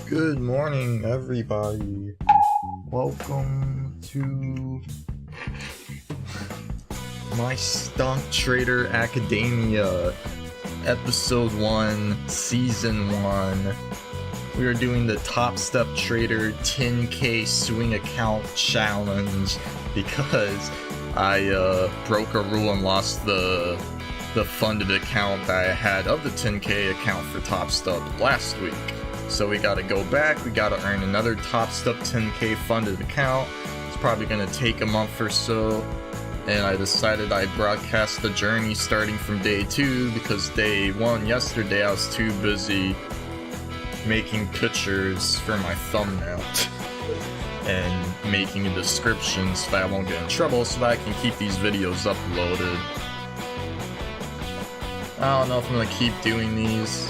Good morning, everybody. Welcome to My Stonk Trader Academia, Episode 1, Season 1. We are doing the Topstep Trader 10K Swing Account Challenge because I broke a rule and lost the funded account that I had of the 10K account for Topstep last week. So we gotta go back, we gotta earn another Topstep 10K funded account. It's probably gonna take a month or so. And I decided I'd broadcast the journey starting from day 2 because day 1 yesterday I was too busy making pictures for my thumbnail and making a description so that I won't get in trouble, so that I can keep these videos uploaded. I don't know if I'm gonna keep doing these.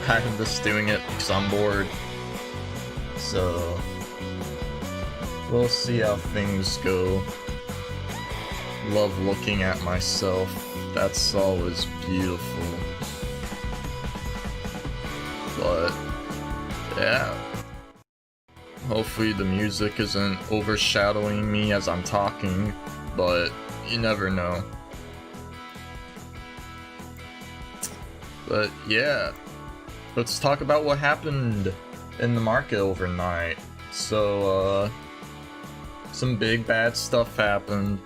I'm just doing it because I'm bored. So we'll see how things go. Love looking at myself. That's always beautiful. But yeah. Hopefully the music isn't overshadowing me as I'm talking, but you never know. But yeah. Let's talk about what happened in the market overnight. So, some big bad stuff happened,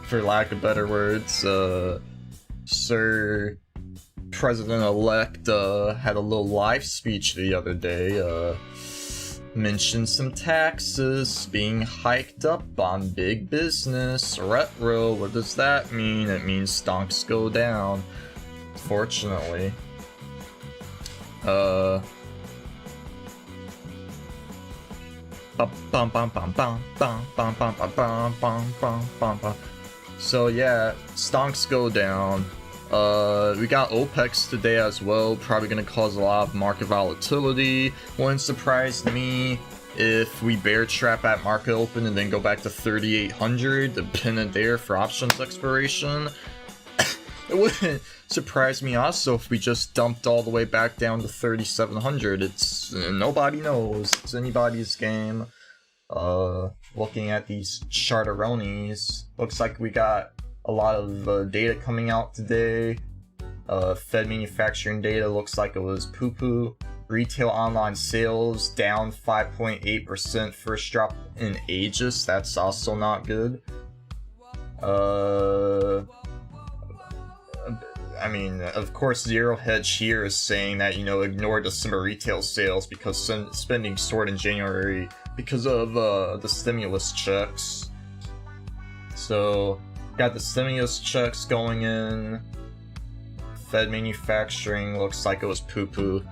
for lack of better words. Sir President-elect had a little live speech the other day, mentioned some taxes being hiked up on big business. Retro, what does that mean? It means stonks go down, fortunately. So yeah, stonks go down. We got OPEX today as well, probably gonna cause a lot of market volatility. Wouldn't surprise me if we bear trap at market open and then go back to 3,800 to pin it there for options expiration. It wouldn't surprise me also if we just dumped all the way back down to 3,700. It's nobody knows. It's anybody's game. Looking at these charteronis, looks like we got a lot of data coming out today. Fed manufacturing data looks like it was poo-poo. Retail online sales down 5.8%. First drop in ages. That's also not good. I mean, of course, Zero Hedge here is saying that, you know, ignore December retail sales because spending soared in January because of the stimulus checks. So, got the stimulus checks going in. Fed manufacturing looks like it was poo-poo.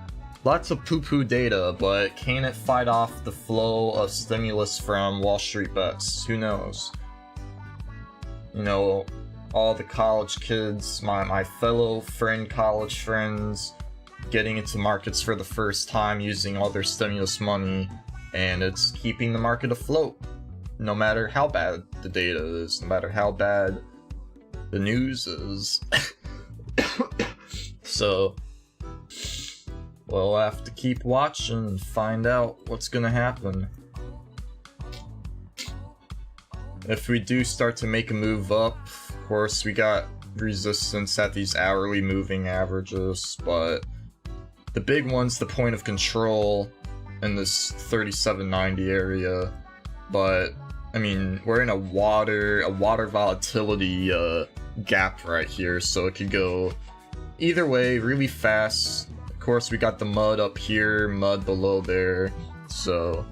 Lots of poo-poo data, but can it fight off the flow of stimulus from Wall Street bets? Who knows? You know, all the college kids, my fellow college friends, getting into markets for the first time using all their stimulus money, and it's keeping the market afloat, no matter how bad the data is, no matter how bad the news is. So, we'll have to keep watching and find out what's gonna happen. If we do start to make a move up, of course, we got resistance at these hourly moving averages, but the big one's the point of control in this 3790 area. But I mean, we're in a water volatility gap right here, so it could go either way really fast. Of course, we got the mud up here, mud below there, so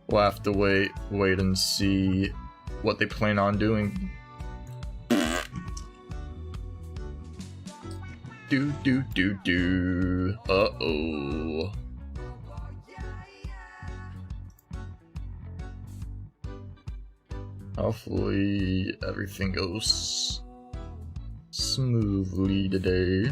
we'll have to wait and see what they plan on doing. Uh-oh. Hopefully everything goes smoothly today.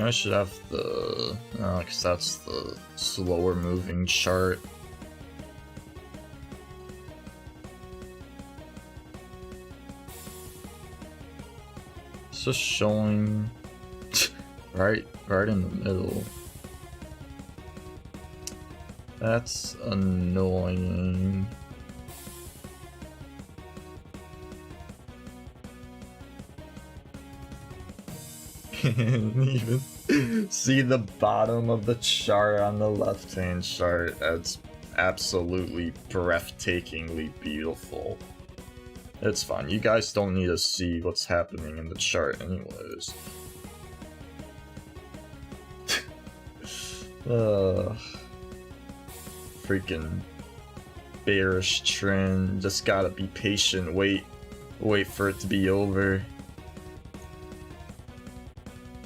I should have the, because that's the slower moving chart. It's just showing right in the middle. That's annoying. Even see the bottom of the chart on the left-hand chart. That's absolutely breathtakingly beautiful. It's fine. You guys don't need to see what's happening in the chart anyways. Freaking bearish trend. Just gotta be patient. Wait for it to be over.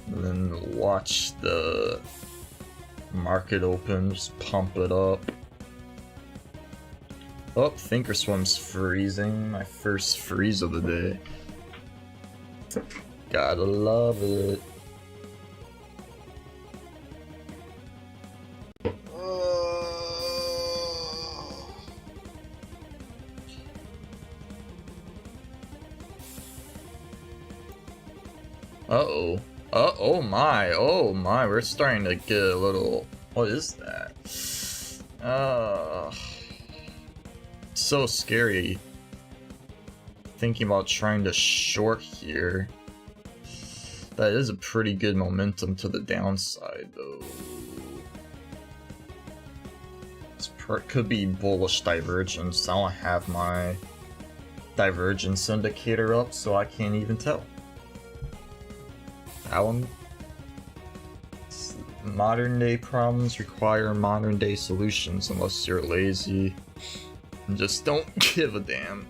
And then watch the market open, just pump it up. Oh, Thinkorswim's freezing. My first freeze of the day. Gotta love it. Uh-oh. Oh my, we're starting to get a little... What is that? So scary. Thinking about trying to short here. That is a pretty good momentum to the downside, though. This could be bullish divergence. I don't have my divergence indicator up, so I can't even tell. That one. Modern day problems require modern day solutions unless you're lazy and just don't give a damn.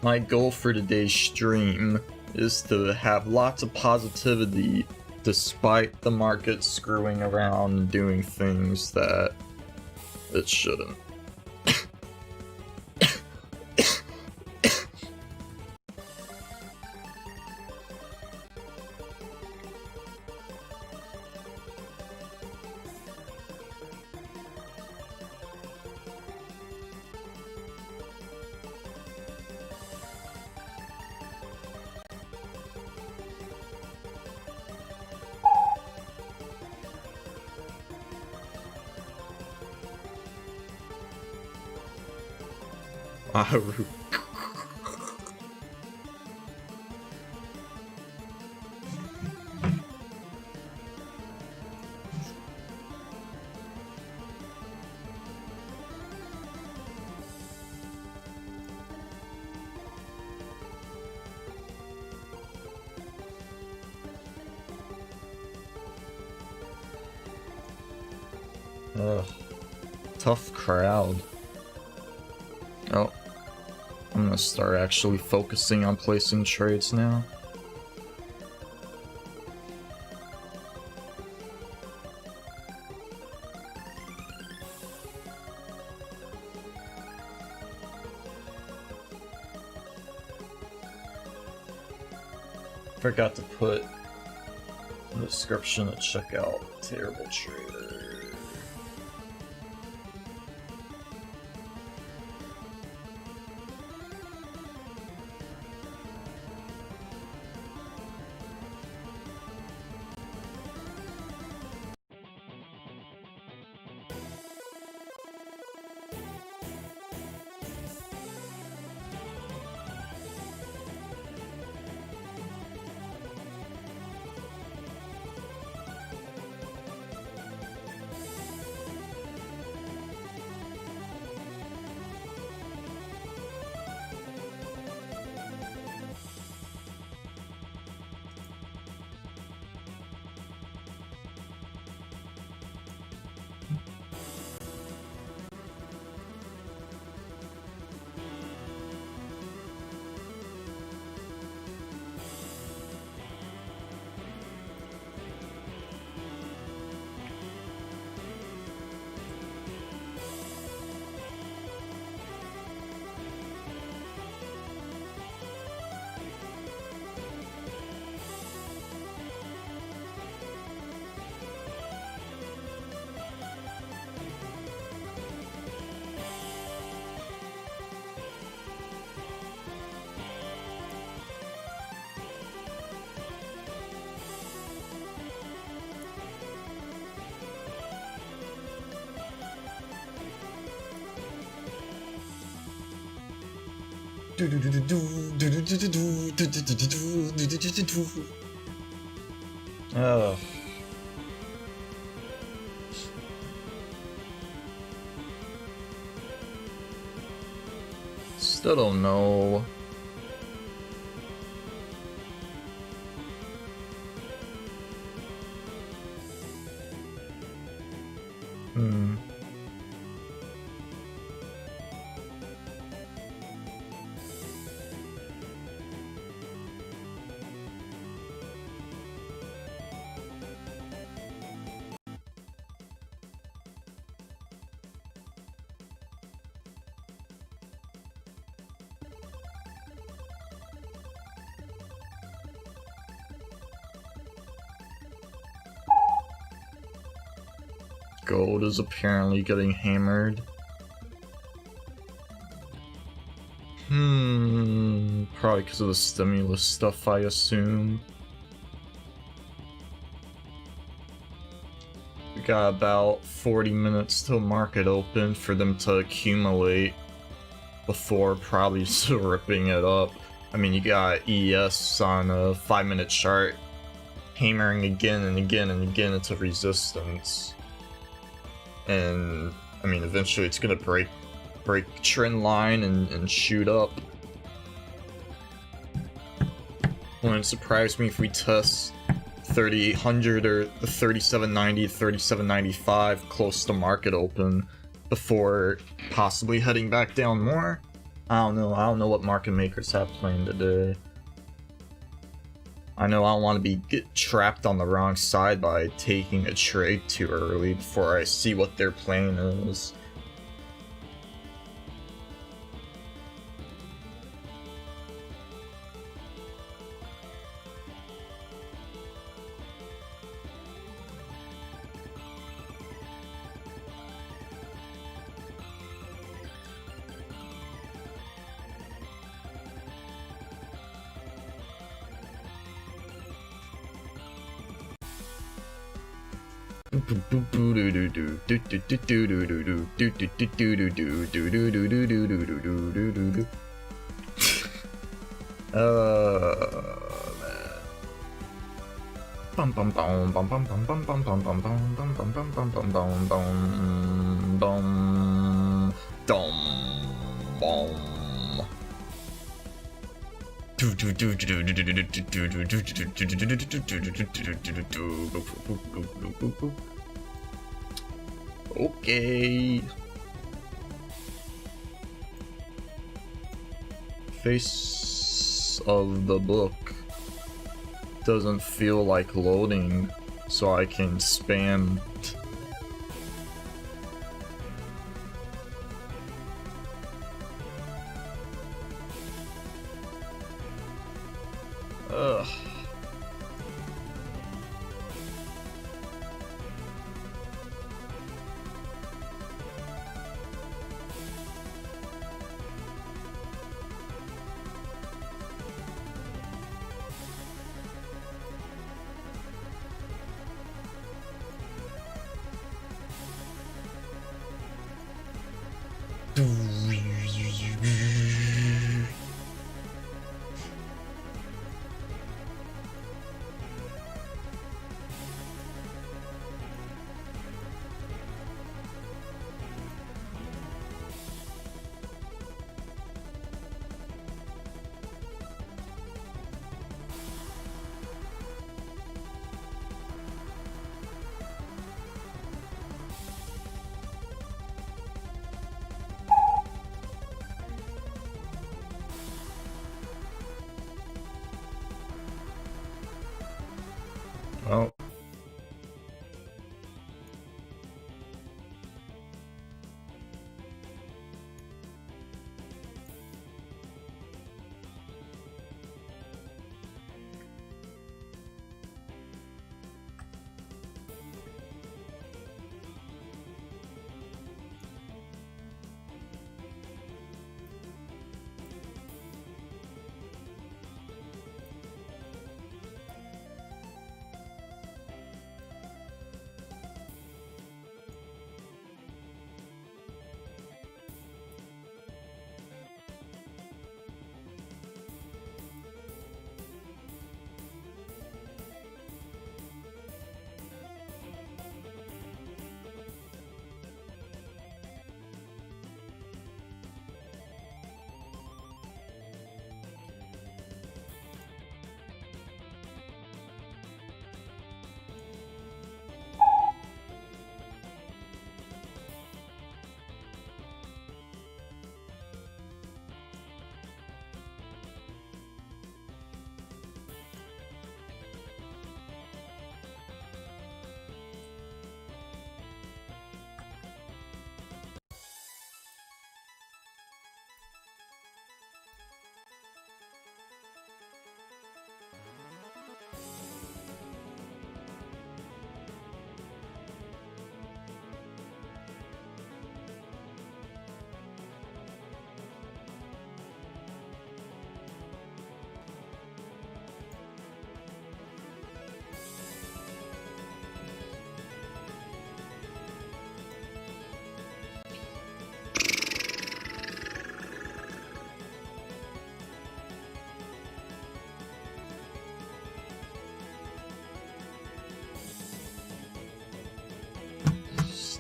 My goal for today's stream is to have lots of positivity despite the market screwing around and doing things that it shouldn't. Aru. Ugh. Tough crowd. Oh. I'm gonna start actually focusing on placing trades now. Forgot to put in the description to check out Terrible Trader. Oh. Still don't know. Gold is apparently getting hammered. Probably because of the stimulus stuff, I assume. We got about 40 minutes till market open for them to accumulate before probably ripping it up. I mean, you got ES on a 5-minute chart hammering again and again and again into resistance. And I mean, eventually it's gonna break trend line and shoot up. Wouldn't surprise me if we test 3800 or the 3790, 3795 close to market open before possibly heading back down more. I don't know what market makers have planned today. I know I don't want to get trapped on the wrong side by taking a trade too early before I see what their plan is. Okay. Face of the book doesn't feel like loading, so I can spam. Ugh. Oh.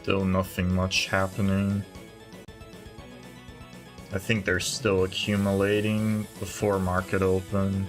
Still nothing much happening. I think they're still accumulating before market open.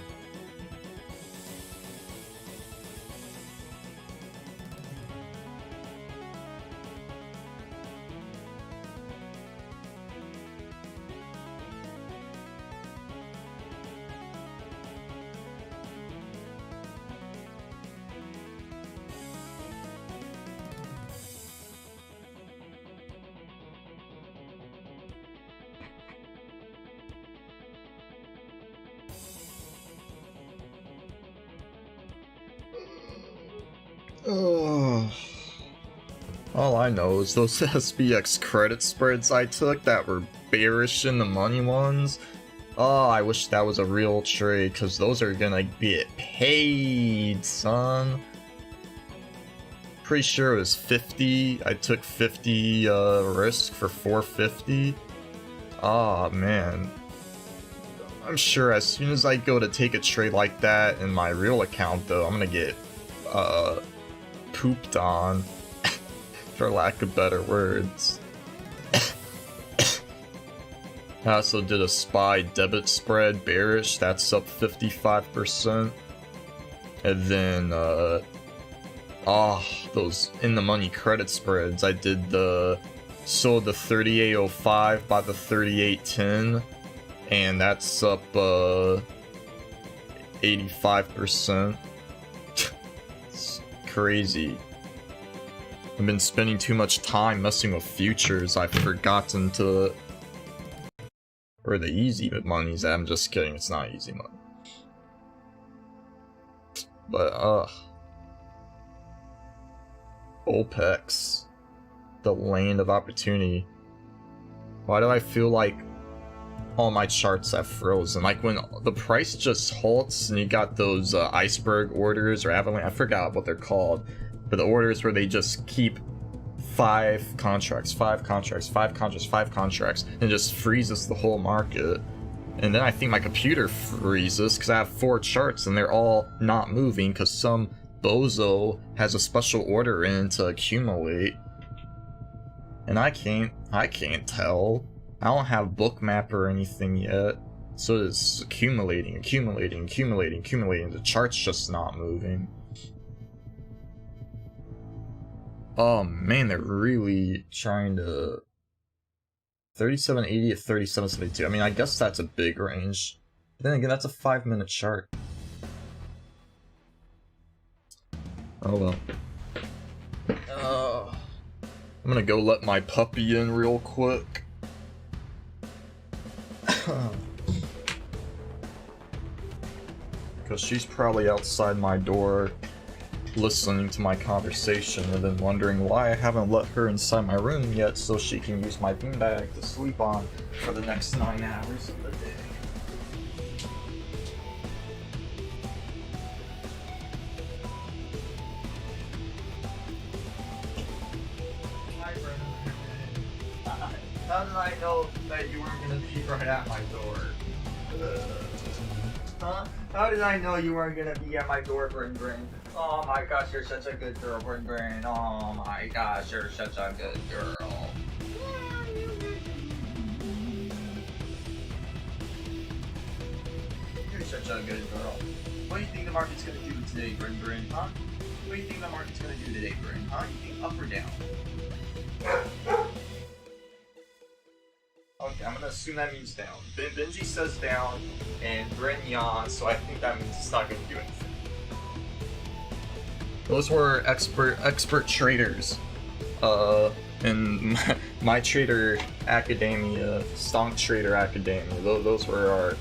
All I know is those SPX credit spreads I took that were bearish in the money ones. Oh, I wish that was a real trade, because those are gonna get paid, son. Pretty sure it was 50. I took 50 risk for 450. Oh, man. I'm sure as soon as I go to take a trade like that in my real account, though, I'm gonna get pooped on, for lack of better words. I also did a SPY debit spread bearish, that's up 55%. And then, those in the money credit spreads, I did sold the 38.05 by the 38.10, and that's up 85%. It's crazy. I've been spending too much time messing with futures, I've forgotten to... Or the easy money's at. I'm just kidding, it's not easy money. But, OPEX. The land of opportunity. Why do I feel like all my charts have frozen? Like when the price just halts and you got those iceberg orders or avalanche, I forgot what they're called, but the orders where they just keep 5 contracts, and just freezes the whole market. And then I think my computer freezes because I have 4 charts and they're all not moving because some bozo has a special order in to accumulate. And I can't tell. I don't have bookmap or anything yet. So it's accumulating. The chart's just not moving. Oh man, they're really trying to... 3780 to 3772. I mean, I guess that's a big range. But then again, that's a 5-minute chart. Oh well. I'm gonna go let my puppy in real quick. Because she's probably outside my door listening to my conversation and then wondering why I haven't let her inside my room yet so she can use my beanbag to sleep on for the next 9 hours of the day. Hi, Brennan. How did I know that you weren't gonna be right at my door? Huh? How did I know you weren't gonna be at my door, Bryn? Oh my gosh, you're such a good girl, Bryn. Oh my gosh, you're such a good girl. You're such a good girl. What do you think the market's gonna do today, Bryn? Huh? What do you think the market's gonna do today, Bryn? Huh? You think up or down? Okay, I'm gonna assume that means down. Benji says down, and Bryn yawns, so I think that means it's not gonna do anything. Those were expert traders, in my Trader Academia, Stonk Trader Academia. Those were our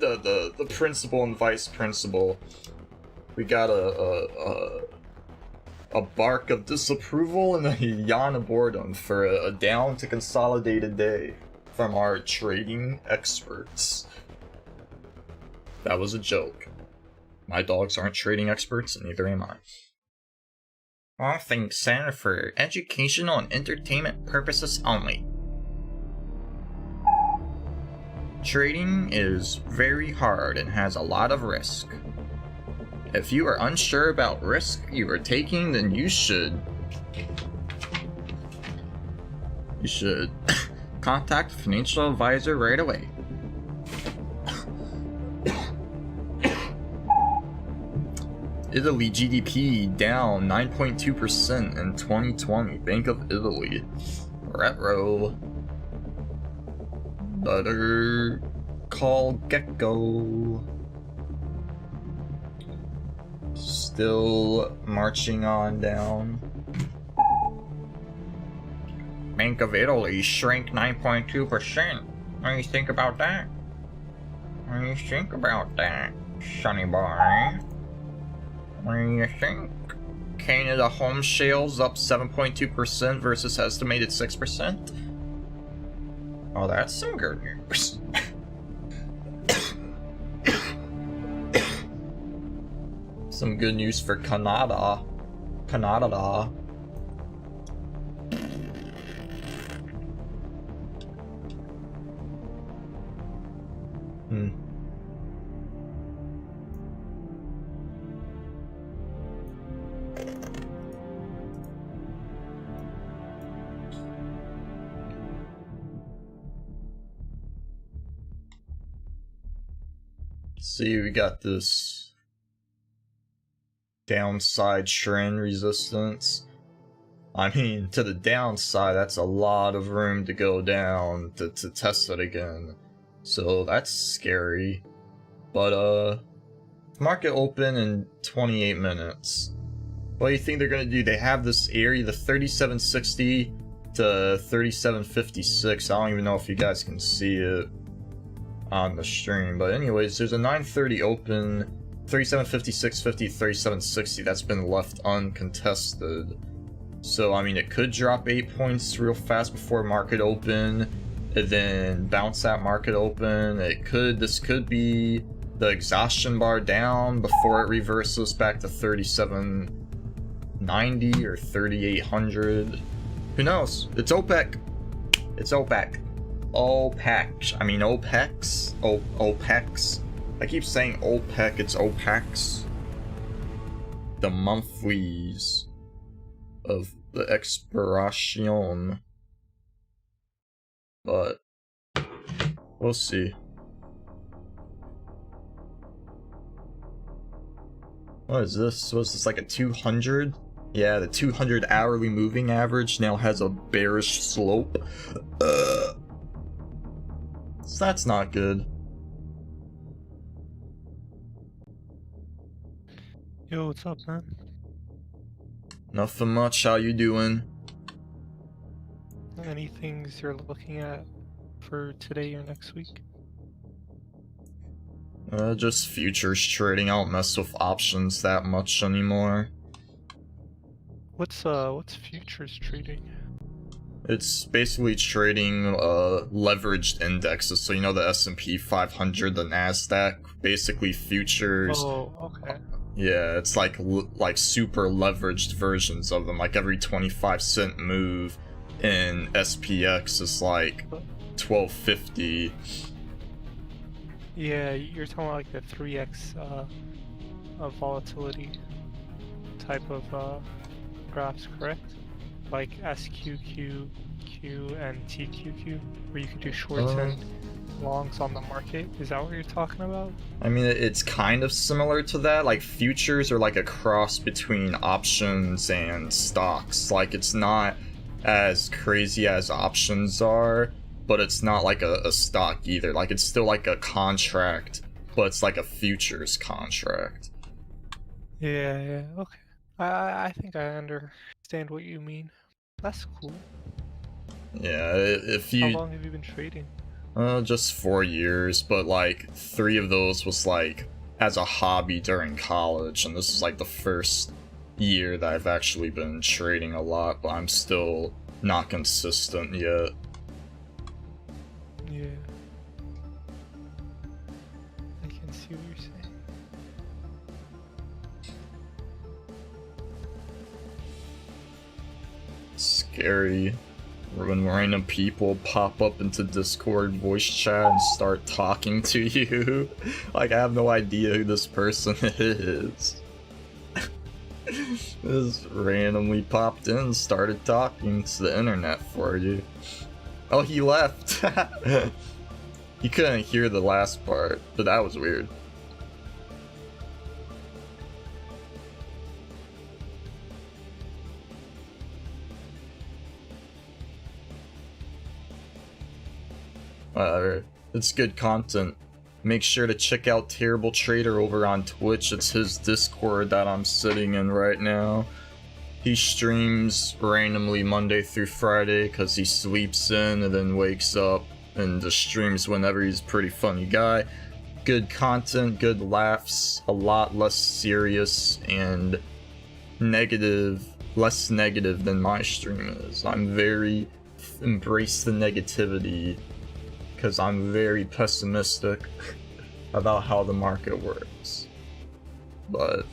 the principal and vice principal. We got a bark of disapproval and a yawn of boredom for a down to consolidated day from our trading experts. That was a joke. My dogs aren't trading experts, and neither am I. All things center for educational and entertainment purposes only. Trading is very hard and has a lot of risk. If you are unsure about risk you are taking, then you should You should contact a financial advisor right away. Italy GDP down 9.2% in 2020. Bank of Italy. Retro. Better call Gecko. Still marching on down. Bank of Italy shrank 9.2%. What do you think about that? What do you think about that, sonny boy? What do you think? Canada home sales up 7.2% versus estimated 6%. Oh, that's some good news. Some good news for Canada. Canada. See, we got this downside trend resistance. I mean, to the downside, that's a lot of room to go down to test it again. So that's scary. But, market open in 28 minutes. What do you think they're gonna do? They have this area, the 3760 to 3756. I don't even know if you guys can see it on the stream, but anyways, there's a 930 open, 3756.50, 3760 that's been left uncontested. So I mean, it could drop 8 points real fast before market open, and then bounce at market open. This could be the exhaustion bar down before it reverses back to 3790 or 3800. Who knows? It's OPEC. It's OPEC. OPEC. I mean OPEX. OPEX. I keep saying OPEC, it's OPEX. The monthlies of the expiration. But we'll see. What is this? Was this like a 200? Yeah, the 200 hourly moving average now has a bearish slope. So that's not good. Yo, what's up, man? Nothing much. How you doing? Any things you're looking at for today or next week? Just futures trading. I don't mess with options that much anymore. What's futures trading? It's basically trading leveraged indexes. So you know the S&P 500, the Nasdaq, basically futures. Oh, okay. Yeah, it's like super leveraged versions of them. Like every 25-cent move in SPX is like 1250. Yeah, you're talking about like the 3x of volatility type of graphs, correct? Like SQQQ and TQQ, where you could do shorts and longs on the market. Is that what you're talking about? I mean, it's kind of similar to that. Like futures are like a cross between options and stocks. Like it's not as crazy as options are, but it's not like a stock either. Like it's still like a contract, but it's like a futures contract. Yeah, okay. I think I understand what you mean. That's cool. Yeah, if you... How long have you been trading? Just 4 years, but like 3 of those was like as a hobby during college, and this is like the first year that I've actually been trading a lot, but I'm still not consistent yet. Yeah. I can see what you're saying. Scary when random people pop up into Discord voice chat and start talking to you. Like, I have no idea who this person is. Just randomly popped in and started talking to the internet for you. Oh, he left. You couldn't hear the last part, but that was weird. It's good content. Make sure to check out Terrible Trader over on Twitch. It's his Discord that I'm sitting in right now. He streams randomly Monday through Friday because he sleeps in and then wakes up and just streams whenever. He's a pretty funny guy. Good content, good laughs, a lot less serious and negative, less negative than my stream is. I'm very embrace the negativity because I'm very pessimistic about how the market works. But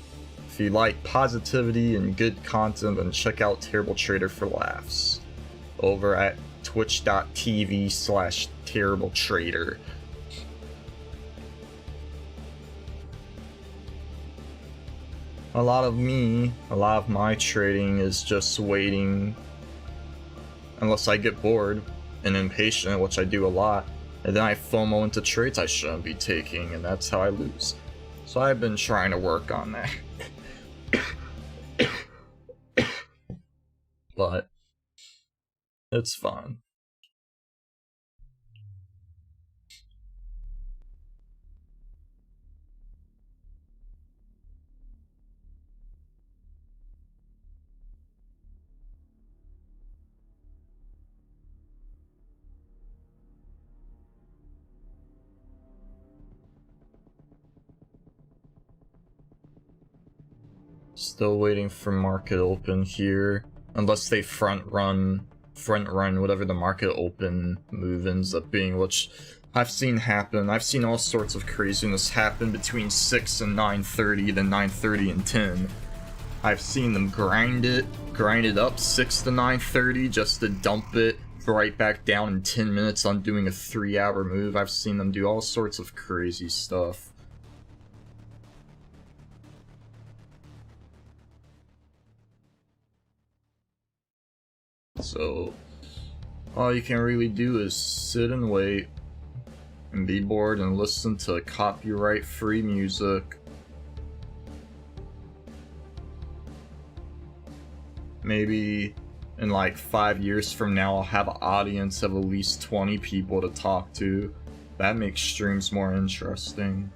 if you like positivity and good content, then check out Terrible Trader for laughs over at twitch.tv/terribletrader. A lot of my trading is just waiting unless I get bored and impatient, which I do a lot, and then I FOMO into trades I shouldn't be taking, and that's how I lose. So I've been trying to work on that. But it's fun. Still waiting for market open here, unless they front run whatever the market open move ends up being, which I've seen happen. I've seen all sorts of craziness happen between 6 and 9:30, then 9:30 and 10. I've seen them grind it up 6 to 9:30 just to dump it right back down in 10 minutes on doing a 3-hour move. I've seen them do all sorts of crazy stuff. So all you can really do is sit and wait and be bored and listen to copyright-free music. Maybe in like 5 years from now I'll have an audience of at least 20 people to talk to. That makes streams more interesting.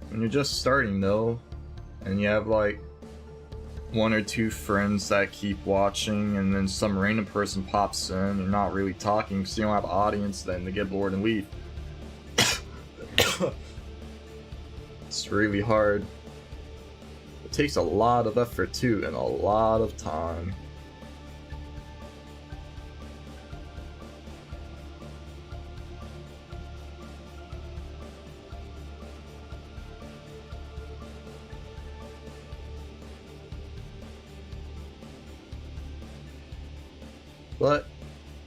When you're just starting though, and you have like 1 or 2 friends that keep watching, and then some random person pops in, you're not really talking because you don't have an audience, then they get bored and leave. It's really hard. It takes a lot of effort too, and a lot of time. But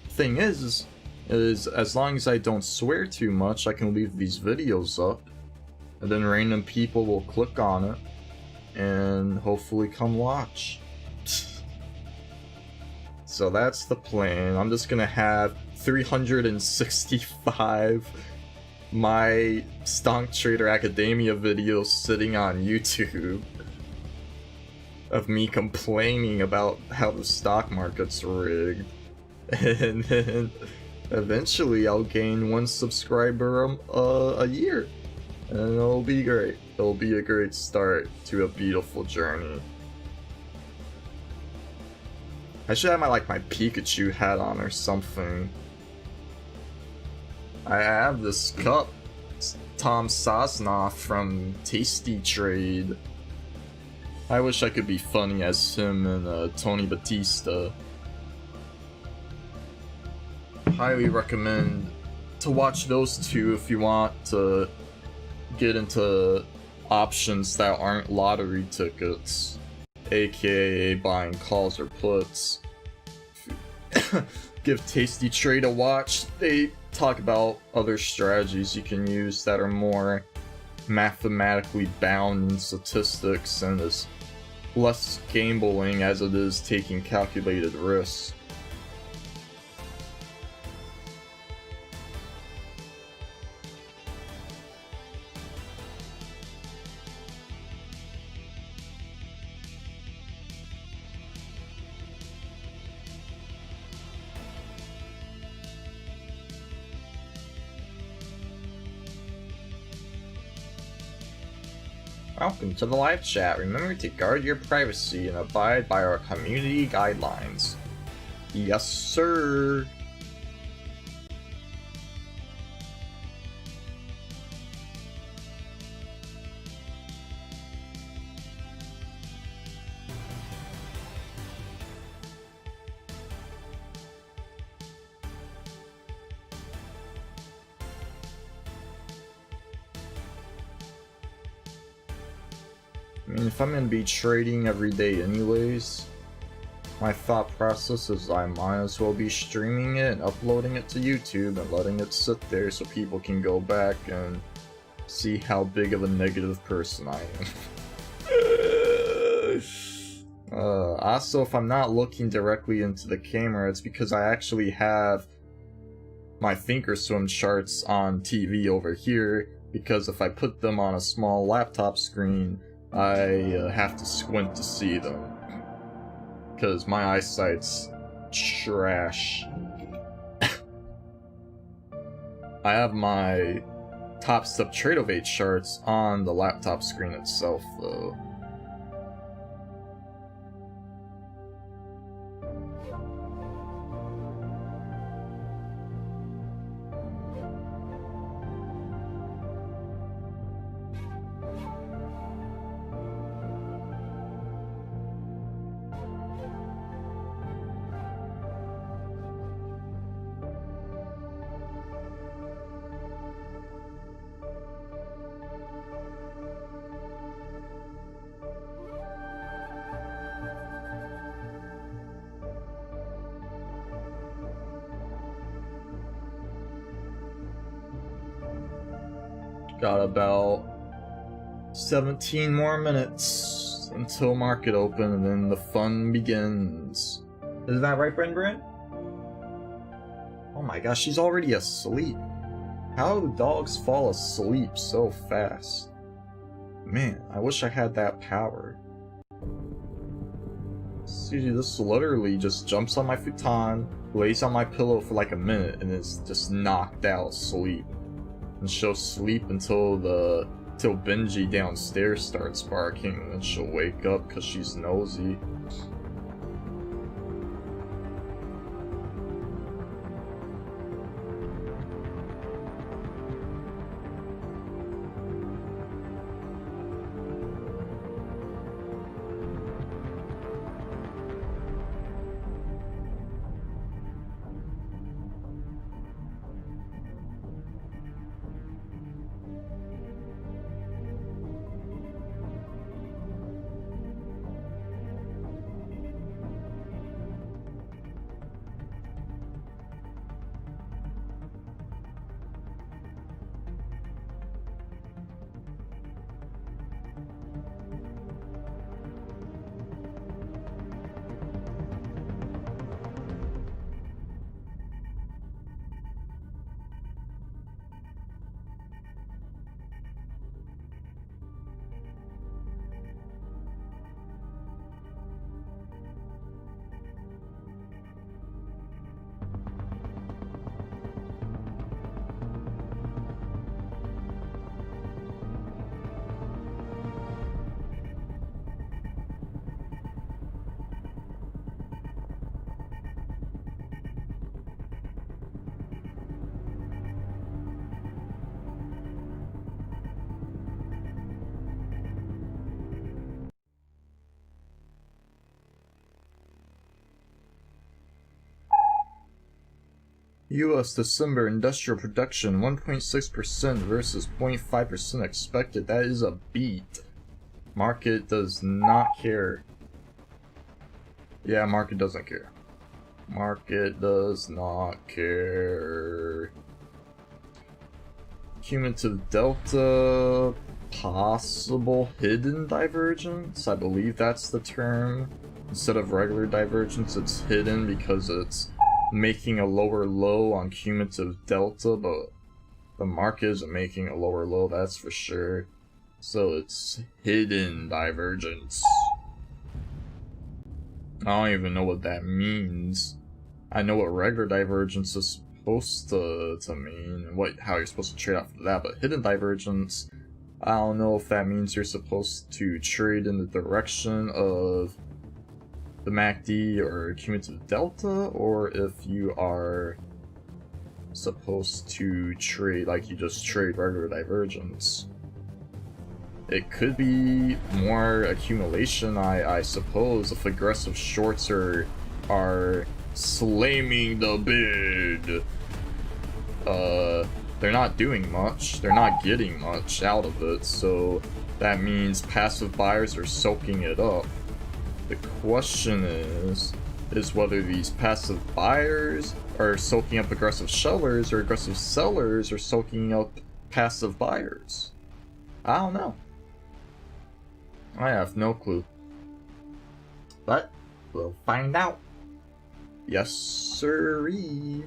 the thing is as long as I don't swear too much, I can leave these videos up, and then random people will click on it and hopefully come watch. So that's the plan. I'm just gonna have 365 My Stonk Trader Academia videos sitting on YouTube of me complaining about how the stock market's rigged. And then eventually I'll gain 1 subscriber a year, and it'll be great. It'll be a great start to a beautiful journey. I should have my Pikachu hat on or something. I have this cup. It's Tom Sosnoff from Tasty Trade. I wish I could be funny as him and Tony Batista. Highly recommend to watch those two if you want to get into options that aren't lottery tickets, aka buying calls or puts. Give Tasty Trade a watch. They talk about other strategies you can use that are more mathematically bound in statistics, and as less gambling as it is taking calculated risks. Welcome to the live chat. Remember to guard your privacy and abide by our community guidelines. Yes, sir. I mean, if I'm gonna be trading every day anyways, my thought process is I might as well be streaming it and uploading it to YouTube and letting it sit there so people can go back and see how big of a negative person I am. Also, if I'm not looking directly into the camera, it's because I actually have my Thinkorswim charts on TV over here, because if I put them on a small laptop screen, I have to squint to see them, because my eyesight's trash. I have my Topstep Trader charts on the laptop screen itself, though. Got about 17 more minutes until market open, and then the fun begins. Isn't that right, Brent? Oh my gosh, she's already asleep. How do dogs fall asleep so fast? Man, I wish I had that power. See, this literally just jumps on my futon, lays on my pillow for like a minute, and is just knocked out asleep. And she'll sleep until Benji downstairs starts barking, and then she'll wake up because she's nosy. U.S. December industrial production 1.6% versus 0.5% expected. That is a beat. Market does not care. Yeah, market doesn't care. Market does not care. cumulative delta, possible hidden divergence. I believe that's the term. Instead of regular divergence, it's hidden because it's making a lower low on cumulative delta, but the market isn't making a lower low, that's for sure. So it's hidden divergence. I don't even know what that means. I know what regular divergence is supposed to mean, and how you're supposed to trade off of that, but hidden divergence, I don't know if that means you're supposed to trade in the direction of the MACD or cumulative delta, or if you are supposed to trade like you just trade regular divergence. It could be more accumulation, I suppose, if aggressive shorts are slamming the bid. They're not doing much, they're not getting much out of it, so that means passive buyers are soaking it up. The question is whether these passive buyers are soaking up aggressive sellers or aggressive sellers are soaking up passive buyers. I don't know. I have no clue. But we'll find out. Yes, sirree.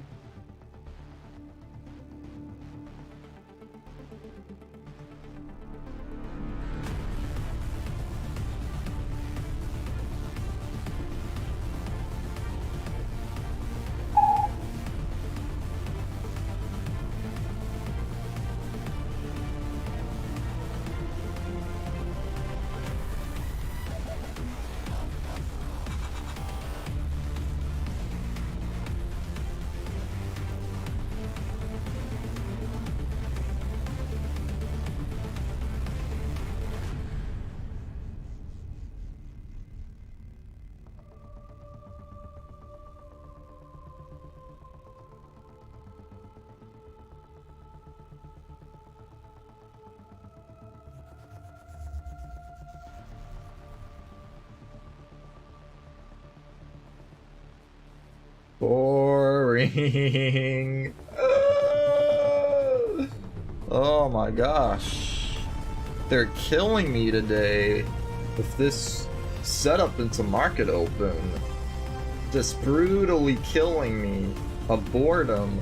Boring. Oh my gosh. They're killing me today with this setup into market open. Just brutally killing me of boredom.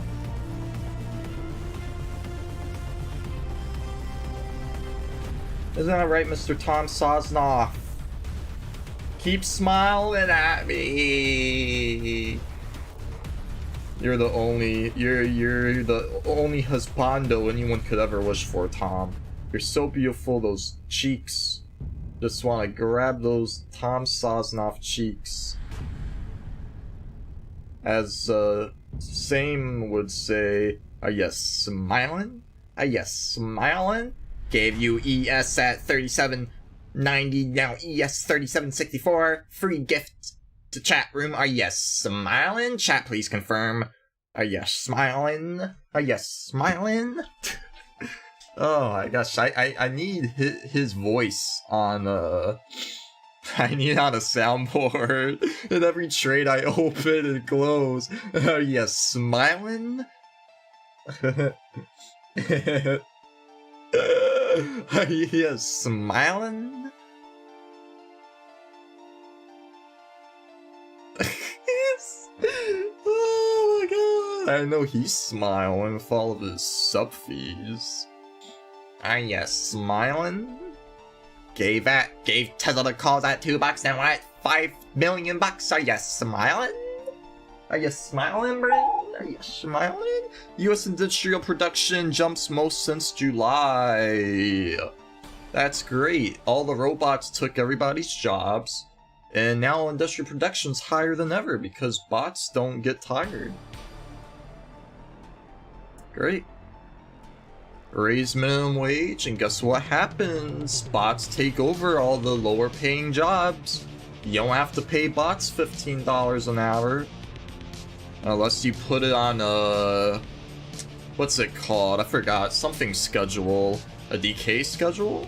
Isn't that right, Mr. Tom Sosnoff? Keep smiling at me. You're the only husbando anyone could ever wish for, Tom. You're so beautiful, those cheeks. Just want to grab those Tom Sosnoff cheeks. As Same would say, are you smiling? Are you smiling? Gave you ES at 37.90, now ES 37.64. Free gift to chat room. Are you smiling? Chat, please confirm. Are you smiling? Are you smiling? Oh my gosh, I need his voice on I need on a soundboard in every trade I open and close. Are you smiling? Are you smiling? Oh my god! I know he's smiling with all of his sub fees. Are you smiling? Gave Tesla the calls at $2, now we're at $5 million. Are you smiling? Are you smiling, bro? Are you smiling? U.S. industrial production jumps most since July. That's great. All the robots took everybody's jobs. And now industrial production's higher than ever because bots don't get tired. Great. Raise minimum wage, and guess what happens? Bots take over all the lower paying jobs. You don't have to pay bots $15 an hour. Unless you put it on a... what's it called? I forgot. Something schedule. A decay schedule?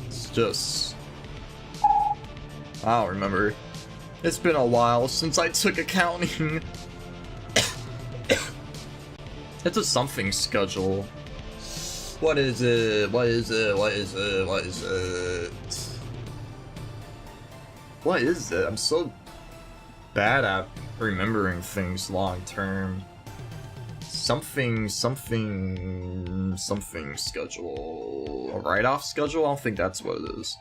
It's just... I don't remember. It's been a while since I took accounting. It's a something schedule. What is it? What is it? What is it? What is it? What is it? I'm so bad at remembering things long term. Something schedule. A write-off schedule? I don't think that's what it is.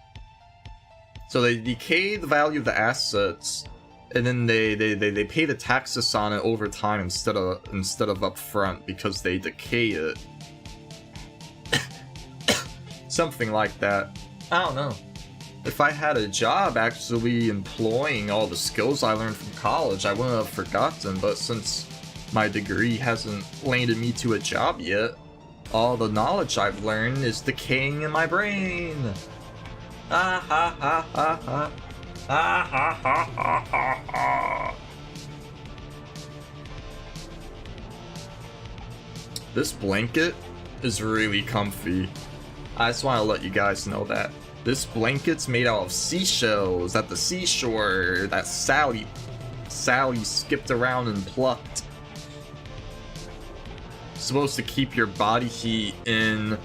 So they decay the value of the assets, and then they pay the taxes on it over time instead of upfront because they decay it. Something like that. I don't know. If I had a job actually employing all the skills I learned from college, I wouldn't have forgotten, but since my degree hasn't landed me to a job yet, all the knowledge I've learned is decaying in my brain. Ah ha ha ha ha. Ah ha ha ha ha ha. This blanket is really comfy. I just want to let you guys know that. This blanket's made out of seashells at the seashore that Sally skipped around and plucked. It's supposed to keep your body heat in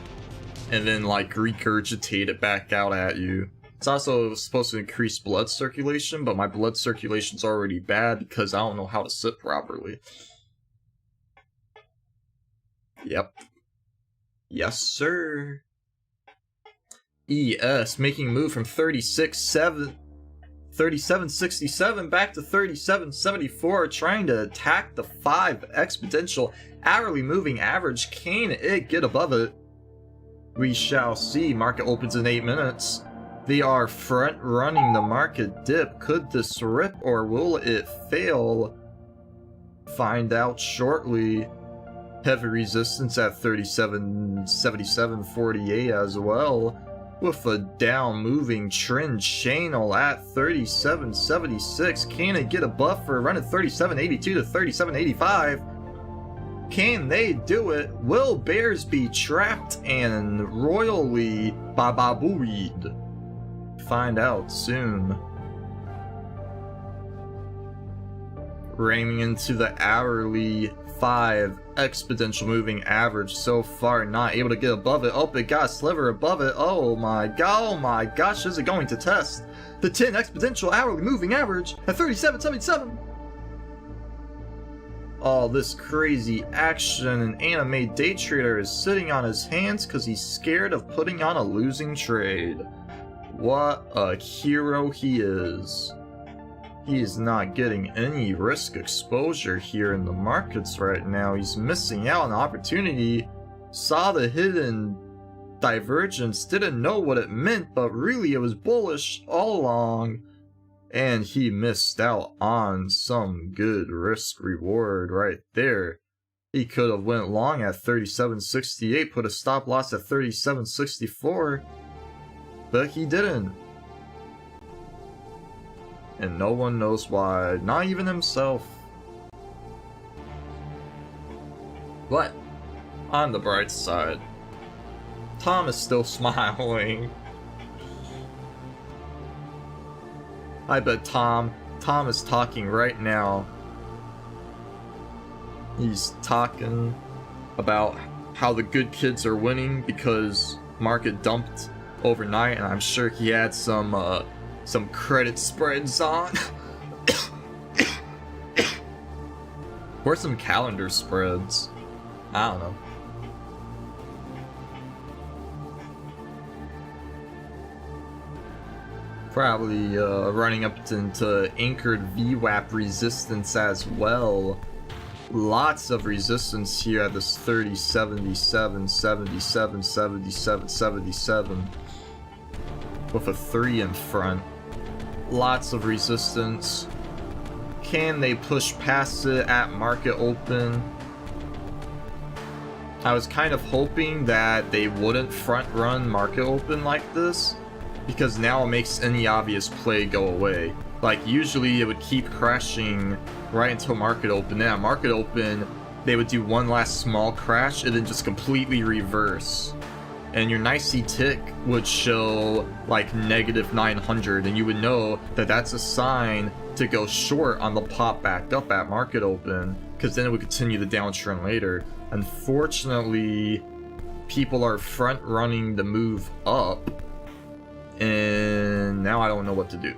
and then like regurgitate it back out at you. It's also supposed to increase blood circulation, but my blood circulation's already bad because I don't know how to sit properly. Yep. Yes, sir. ES making a move from 3767 back to 3774, trying to attack the 5 exponential hourly moving average. Can it get above it? We shall see. Market opens in 8 minutes. They are front running the market dip. Could this rip or will it fail? Find out shortly. Heavy resistance at 37.7748 as well, with a down moving trend channel at 37.76. Can it get a buff for a run at 37.82 to 37.85? Can they do it? Will bears be trapped and royally bababooed? Find out soon. Ramming into the hourly 5 exponential moving average so far, not able to get above it. Oh, it got a sliver above it. Oh my gosh, is it going to test the 10 exponential hourly moving average at 37.77? All this crazy action, and AnimeDayTrader is sitting on his hands because he's scared of putting on a losing trade. What a hero he is. He is not getting any risk exposure here in the markets right now. He's missing out on an opportunity. Saw the hidden divergence, didn't know what it meant, but really it was bullish all along. And he missed out on some good risk reward right there. He could have went long at 37.68, put a stop loss at 37.64, but he didn't. And no one knows why, not even himself. But, on the bright side, Tom is still smiling. I bet Tom is talking right now. He's talking about how the good kids are winning because market dumped overnight, and I'm sure he had some credit spreads on. Or some calendar spreads. I don't know. Probably running up into anchored VWAP resistance as well. Lots of resistance here at this 30, 77, 77, 77, 77. With a 3 in front. Lots of resistance. Can they push past it at market open? I was kind of hoping that they wouldn't front run market open like this, because now it makes any obvious play go away. Like, usually it would keep crashing right until market open. Then at market open, they would do one last small crash and then just completely reverse. and your nicey tick would show like -900, and you would know that that's a sign to go short on the pop back up at market open, because then it would continue the downtrend later. Unfortunately, people are front running the move up, and now I don't know what to do.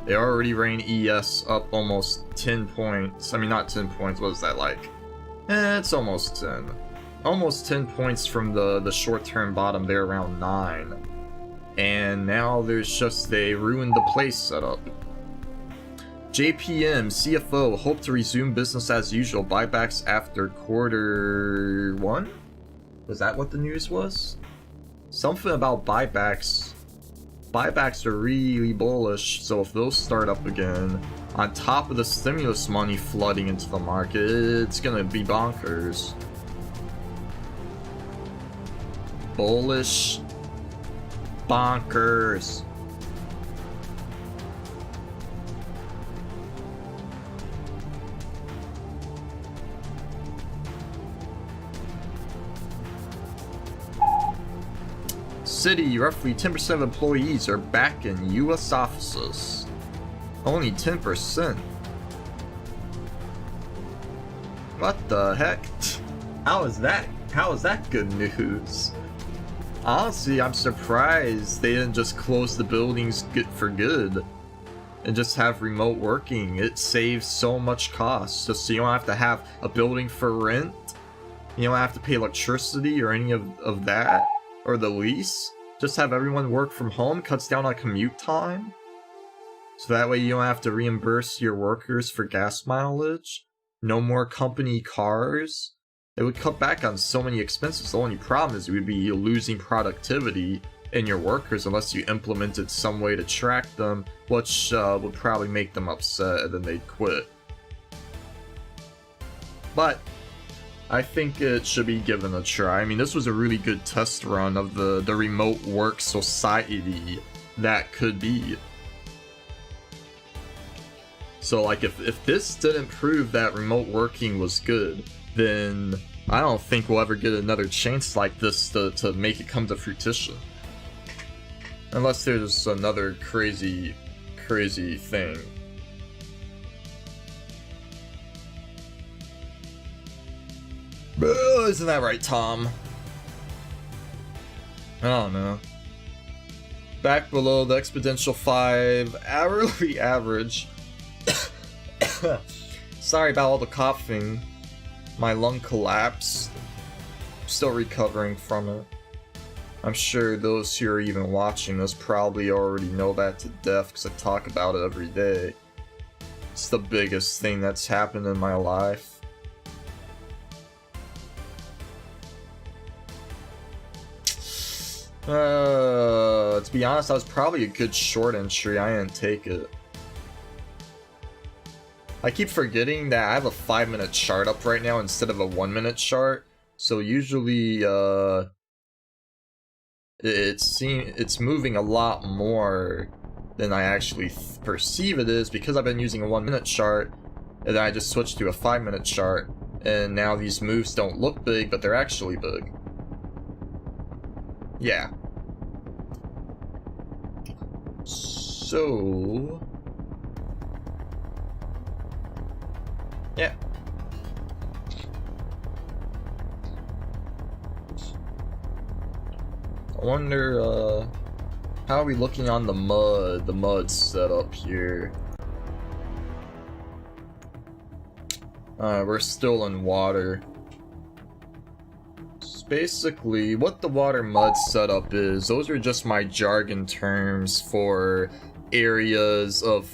They already ran ES up almost 10 points. I mean, not 10 points, what is that like? It's almost 10. Almost 10 points from the short-term bottom there, around 9. And now there's just a ruined the place setup. JPM, CFO, hope to resume business as usual. Buybacks after Q1? Was that what the news was? Something about buybacks. Buybacks are really bullish, so if those start up again, on top of the stimulus money flooding into the market, it's gonna be bonkers. Bullish. Bonkers. City, roughly 10% of employees are back in US offices. Only 10%. What the heck? How is that good news? Honestly, I'm surprised they didn't just close the buildings for good and just have remote working. It saves so much cost, just so you don't have to have a building for rent. You don't have to pay electricity or any of that, or the lease. Just have everyone work from home, cuts down on commute time. So that way you don't have to reimburse your workers for gas mileage. No more company cars. It would cut back on so many expenses. The only problem is you would be losing productivity in your workers unless you implemented some way to track them, which would probably make them upset and then they'd quit. But I think it should be given a try. I mean, this was a really good test run of the remote work society that could be. So like if this didn't prove that remote working was good, then I don't think we'll ever get another chance like this to make it come to fruition. Unless there's another crazy thing. Isn't that right, Tom? I don't know. Back below the exponential 5 hourly average. Sorry about all the coughing. My lung collapsed. Still recovering from it. I'm sure those who are even watching this probably already know that to death because I talk about it every day. It's the biggest thing that's happened in my life. To be honest, that was probably a good short entry. I didn't take it. I keep forgetting that I have a 5-minute chart up right now instead of a 1-minute chart. So usually, it's moving a lot more than I actually perceive it is because I've been using a 1-minute chart, and then I just switched to a 5-minute chart, and now these moves don't look big, but they're actually big. Yeah. So... yeah. I wonder, how are we looking on the mud setup here? We're still in water. Basically, what the water mud setup is, those are just my jargon terms for areas of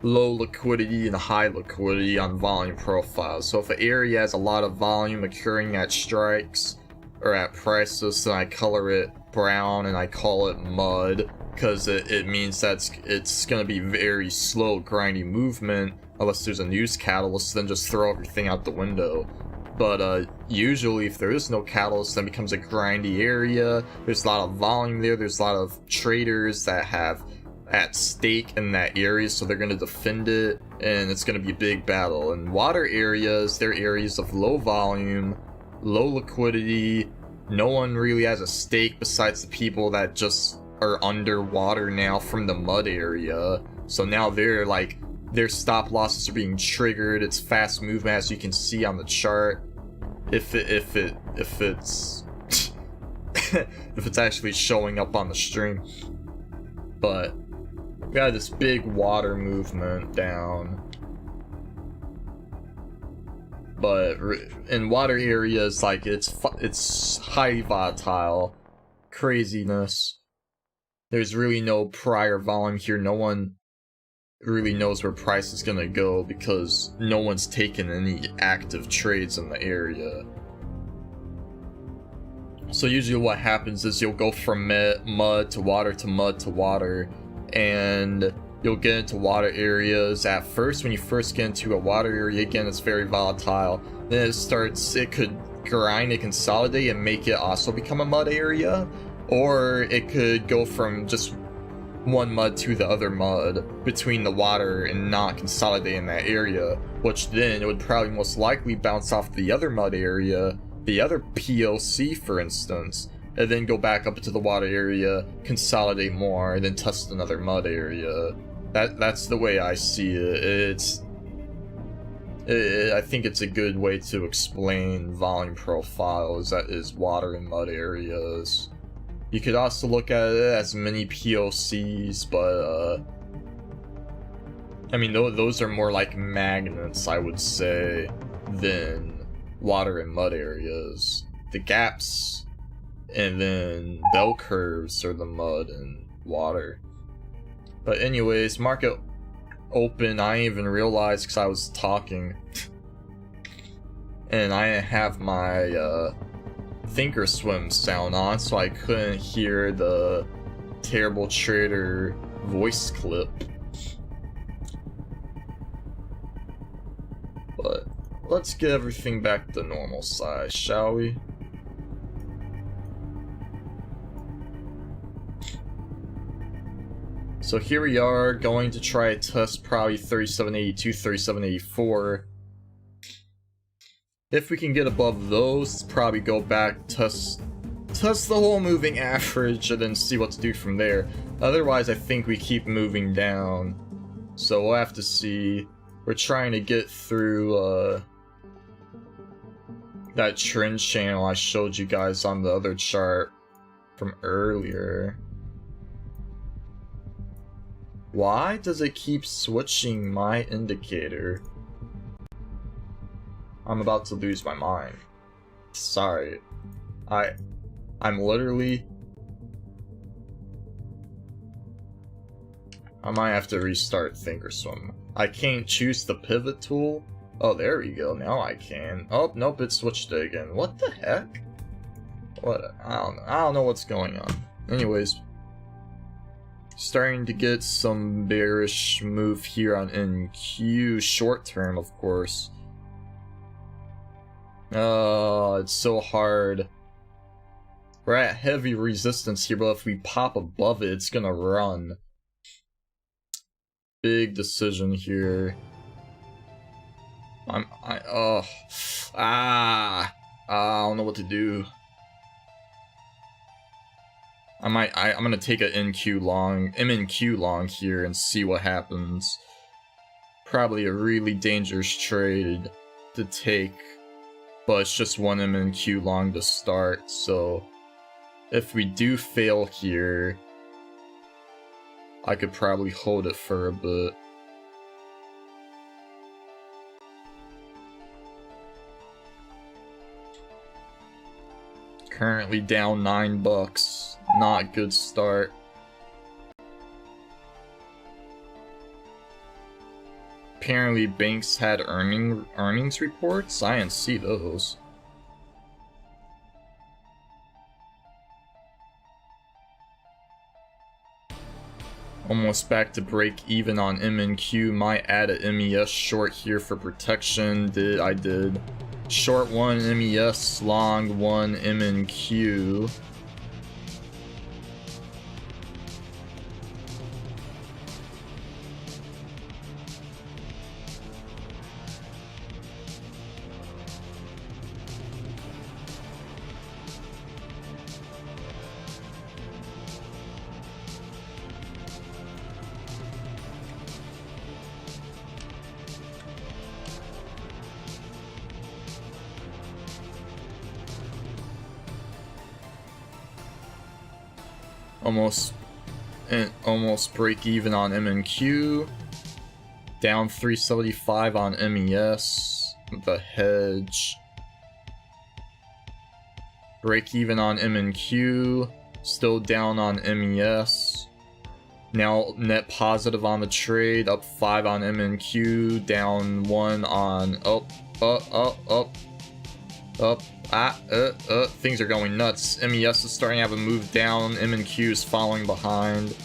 low liquidity and high liquidity on volume profiles. So if an area has a lot of volume occurring at strikes or at prices, then I color it brown and I call it mud, because it means that it's going to be very slow, grindy movement unless there's a news catalyst, then just throw everything out the window. But usually if there is no catalyst, then it becomes a grindy area. There's a lot of volume there. There's a lot of traders that have at stake in that area, so they're going to defend it, and it's going to be a big battle. And water areas, they're areas of low volume, low liquidity, no one really has a stake besides the people that just are underwater now from the mud area. So now they're like, their stop losses are being triggered. It's fast movement, as you can see on the chart. If it's if it's actually showing up on the stream. But we got this big water movement down. But in water areas, like, it's highly volatile. Craziness. There's really no prior volume here. No one really knows where price is gonna go because no one's taken any active trades in the area. So usually what happens is you'll go from mud to water to mud to water, and you'll get into water areas at first. When you first get into a water area, again, it's very volatile. Then it could grind and consolidate and make it also become a mud area, or it could go from just one mud to the other mud between the water and not consolidate in that area, which then it would probably most likely bounce off the other mud area, the other PLC for instance, and then go back up into the water area, consolidate more, and then test another mud area. That's the way I see it. I think it's a good way to explain volume profiles, that is water and mud areas. You could also look at it as mini POCs, but I mean, those are more like magnets, I would say, than water and mud areas. The gaps and then bell curves are the mud and water. But anyways, market open. I didn't even realize because I was talking and I didn't have my Thinkorswim sound on, so I couldn't hear the terrible trader voice clip. But let's get everything back to normal size, shall we? So here we are, going to try to test probably 3782, 3784. If we can get above those, probably go back, test the whole moving average, and then see what to do from there. Otherwise, I think we keep moving down. So we'll have to see. We're trying to get through that trend channel I showed you guys on the other chart from earlier. Why does it keep switching my indicator? I'm about to lose my mind. Sorry. I'm literally... I might have to restart Thinkorswim. I can't choose the pivot tool? Oh, there we go. Now I can. Oh, nope, it switched it again. What the heck? What? I don't know what's going on. Anyways. Starting to get some bearish move here on MNQ short term, of course. Oh, it's so hard. We're at heavy resistance here, but if we pop above it, it's gonna run. Big decision here. I don't know what to do. I'm gonna take an MNQ long here and see what happens. Probably a really dangerous trade to take, but it's just one MNQ long to start, so if we do fail here, I could probably hold it for a bit. Currently down $9. Not a good start. Apparently banks had earnings reports. I didn't see those. Almost back to break even on MNQ. Might add a MES short here for protection. I did. Short one MES, long one MNQ. almost break even on MNQ. Down 375 on MES, the Hedge. Break even on MNQ, still down on MES. Now net positive on the trade, up 5 on MNQ, down 1 on things are going nuts. MES is starting to have a move down, MNQ is following behind.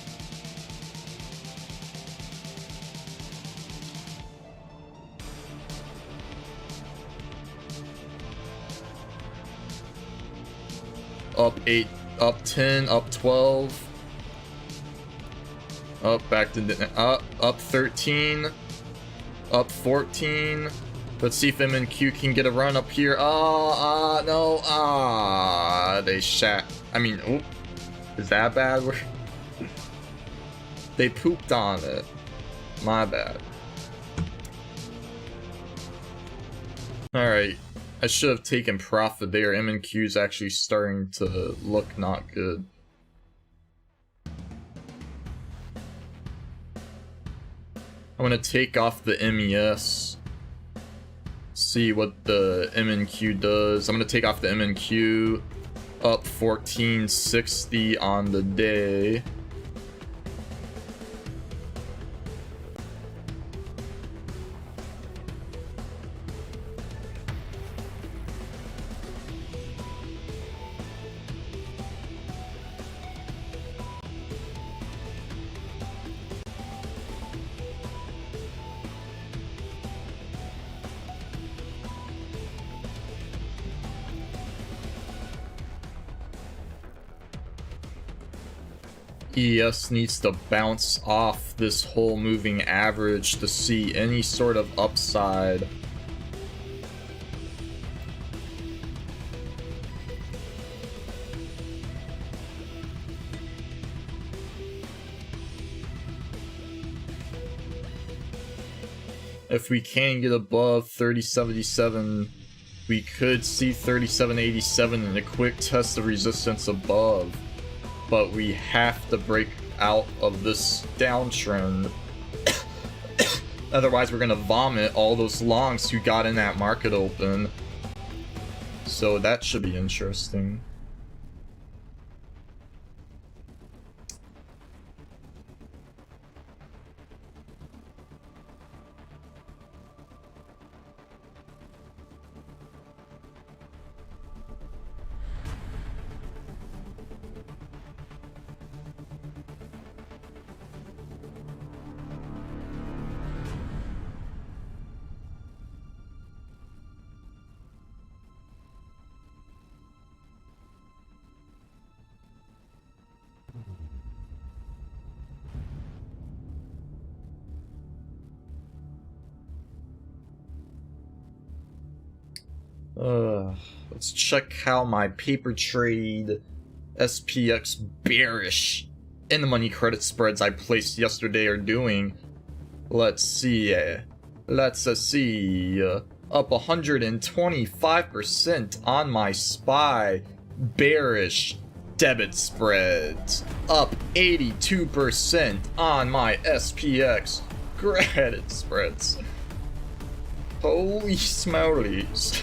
Up 8, up 10, up 12. Up back to up 13, up 14. Let's see if MNQ can get a run up here. No, they shat. I mean, oop, is that bad? They pooped on it. My bad. All right, I should have taken profit there. MNQ is actually starting to look not good. I'm gonna take off the MES, see what the MNQ does. I'm gonna take off the MNQ, up 1460 on the day. ES needs to bounce off this whole moving average to see any sort of upside. If we can get above 3077, we could see 3787 in a quick test of resistance above. But we have to break out of this downtrend. Otherwise, we're gonna vomit all those longs who got in that market open. So that should be interesting. Let's check how my paper trade SPX bearish in the money credit spreads I placed yesterday are doing. Let's see. Up 125% on my SPY bearish debit spreads. Up 82% on my SPX credit spreads. Holy smolies.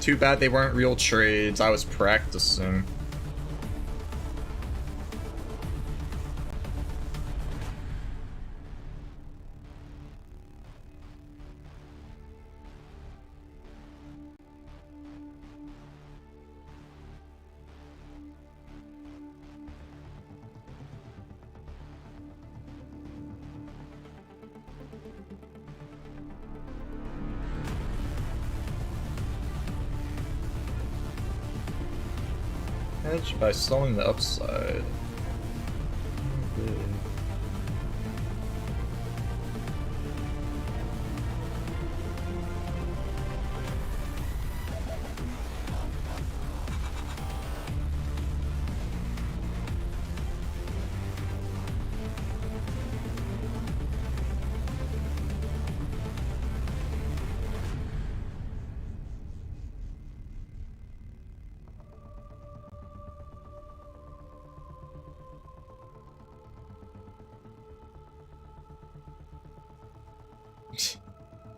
Too bad they weren't real trades. I was practicing. Hedge by selling the upside. Okay.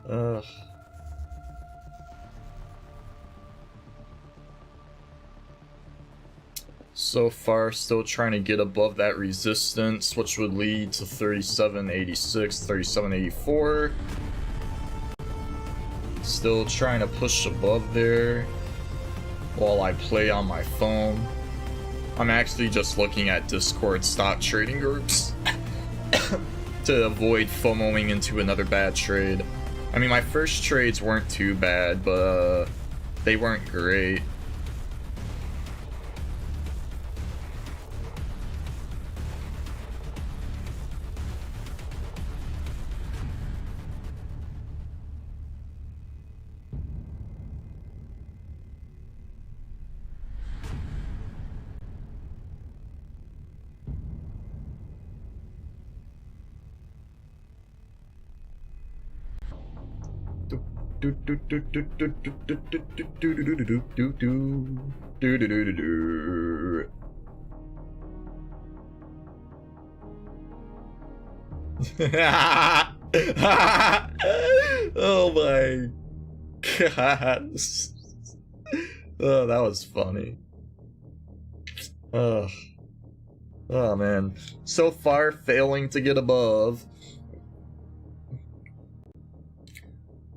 Ugh. So far, still trying to get above that resistance, which would lead to 37.86, 37.84. Still trying to push above there while I play on my phone. I'm actually just looking at Discord stock trading groups to avoid FOMOing into another bad trade. I mean, my first trades weren't too bad, but they weren't great. Oh my god. Oh, that was funny. Oh man. So far, failing to get above.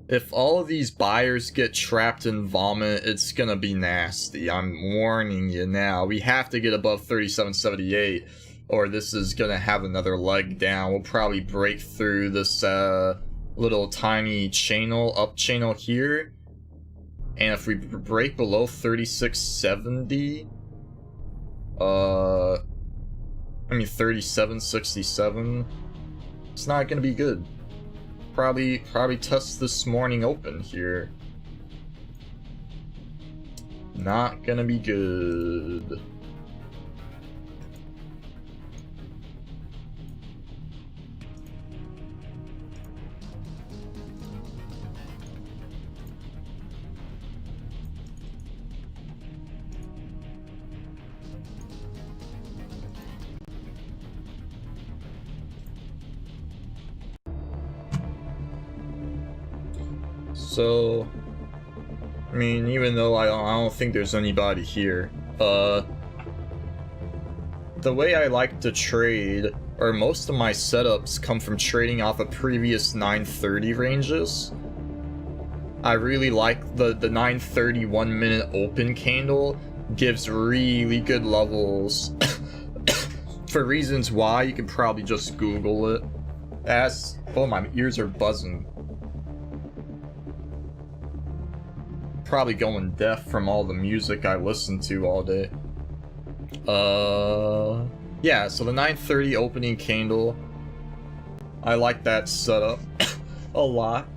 If all of these buyers get trapped in vomit, it's gonna be nasty. I'm warning you now. We have to get above 37.78, or this is gonna have another leg down. We'll probably break through this little tiny channel, up channel here. And if we break below 36.70, I mean 37.67, it's not gonna be good. Probably test this morning open here. Not gonna be good. So, I mean, even though I don't think there's anybody here, the way I like to trade, or most of my setups come from trading off of previous 930 ranges. I really like the 930 1 minute open candle, gives really good levels. For reasons why, you can probably just Google it. Oh, my ears are buzzing. Probably going deaf from all the music I listen to all day. Yeah, so the 930 opening candle, I like that setup a lot.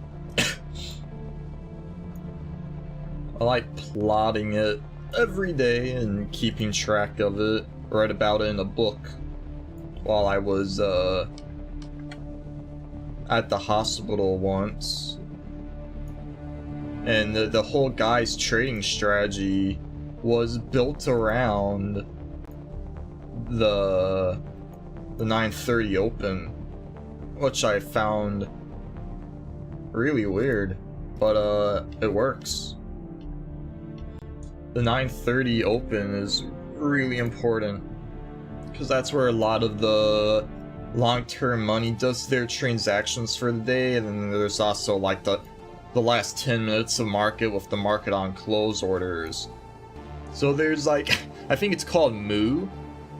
I like plotting it every day and keeping track of it. Write about it in a book while I was at the hospital once. And the whole guy's trading strategy was built around the 930 open, which I found really weird, but it works. The 930 open is really important because that's where a lot of the long-term money does their transactions for the day, and then there's also like the last 10 minutes of market with the market on close orders. So there's like, I think it's called MU,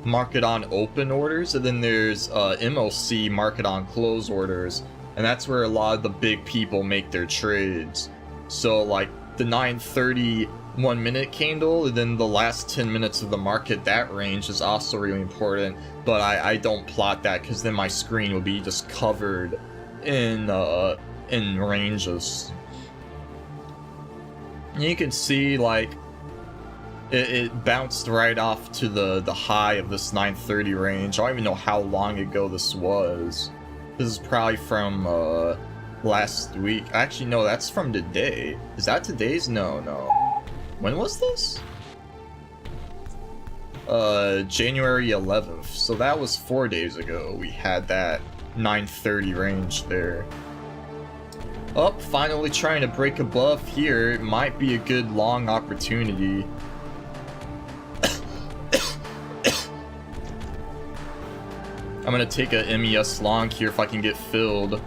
market on open orders, and then there's MOC, market on close orders, and that's where a lot of the big people make their trades. So like the 930 1 minute candle, and then the last 10 minutes of the market, that range is also really important, but I don't plot that because then my screen will be just covered in ranges. You can see like it bounced right off to the high of this 930 range. I don't even know how long ago this was. This is probably from last week. Actually, no, that's from today. Is that today's? No. When was this? January 11th. So that was 4 days ago. We had that 930 range there. Oh, finally trying to break above here. It might be a good long opportunity. I'm gonna take a MES long here if I can get filled.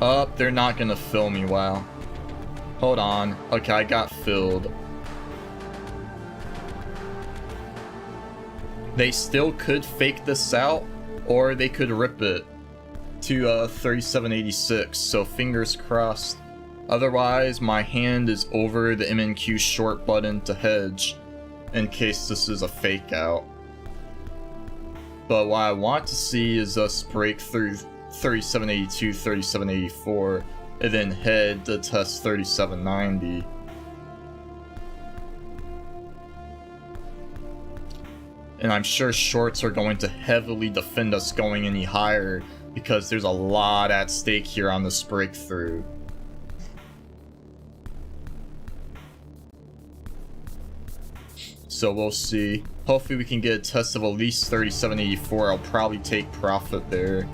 Oh, they're not gonna fill me, wow. Hold on. Okay, I got filled. They still could fake this out, or they could rip it to 37.86, so fingers crossed. Otherwise, my hand is over the MNQ short button to hedge, in case this is a fake out. But what I want to see is us break through 37.82, 37.84, and then head to test 37.90. And I'm sure shorts are going to heavily defend us going any higher because there's a lot at stake here on this breakthrough. So we'll see. Hopefully we can get a test of at least 37.84. I'll probably take profit there.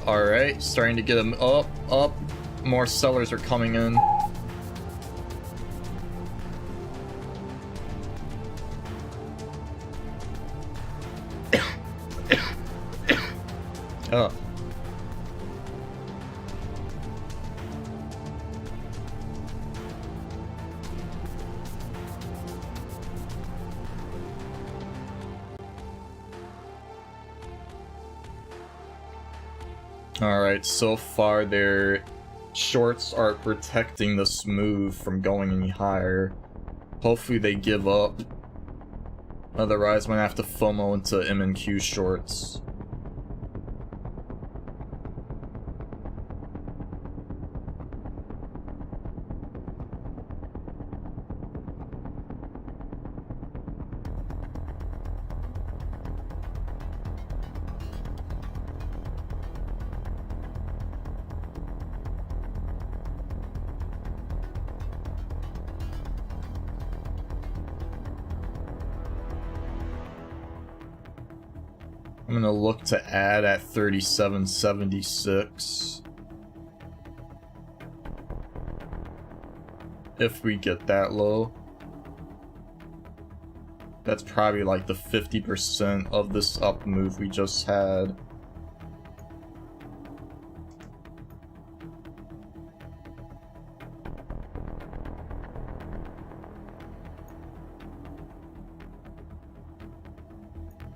Alright, starting to get them up. More sellers are coming in. Oh. Alright, so far their shorts are protecting this move from going any higher. Hopefully they give up. Otherwise I'm gonna have to FOMO into MNQ shorts. I'm gonna look to add at 37.76. If we get that low. That's probably like the 50% of this up move we just had.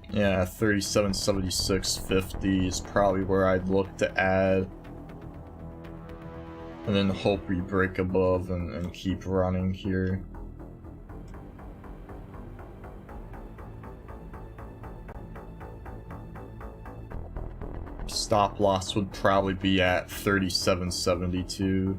Yeah, 37.76.50 is probably where I'd look to add. And then hope we break above and keep running here. Stop loss would probably be at 37.72.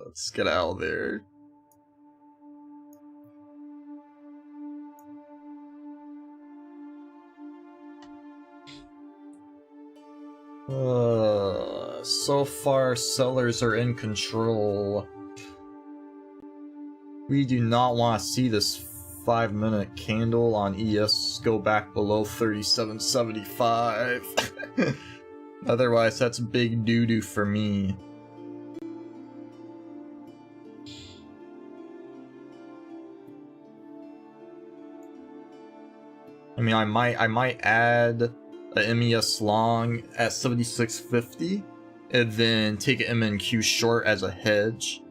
Let's get out of there. So far, sellers are in control. We do not want to see this 5-minute candle on ES go back below 37.75. Otherwise, that's big doo-doo for me. I mean, I might add a MES long at 76.50 and then take an MNQ short as a hedge.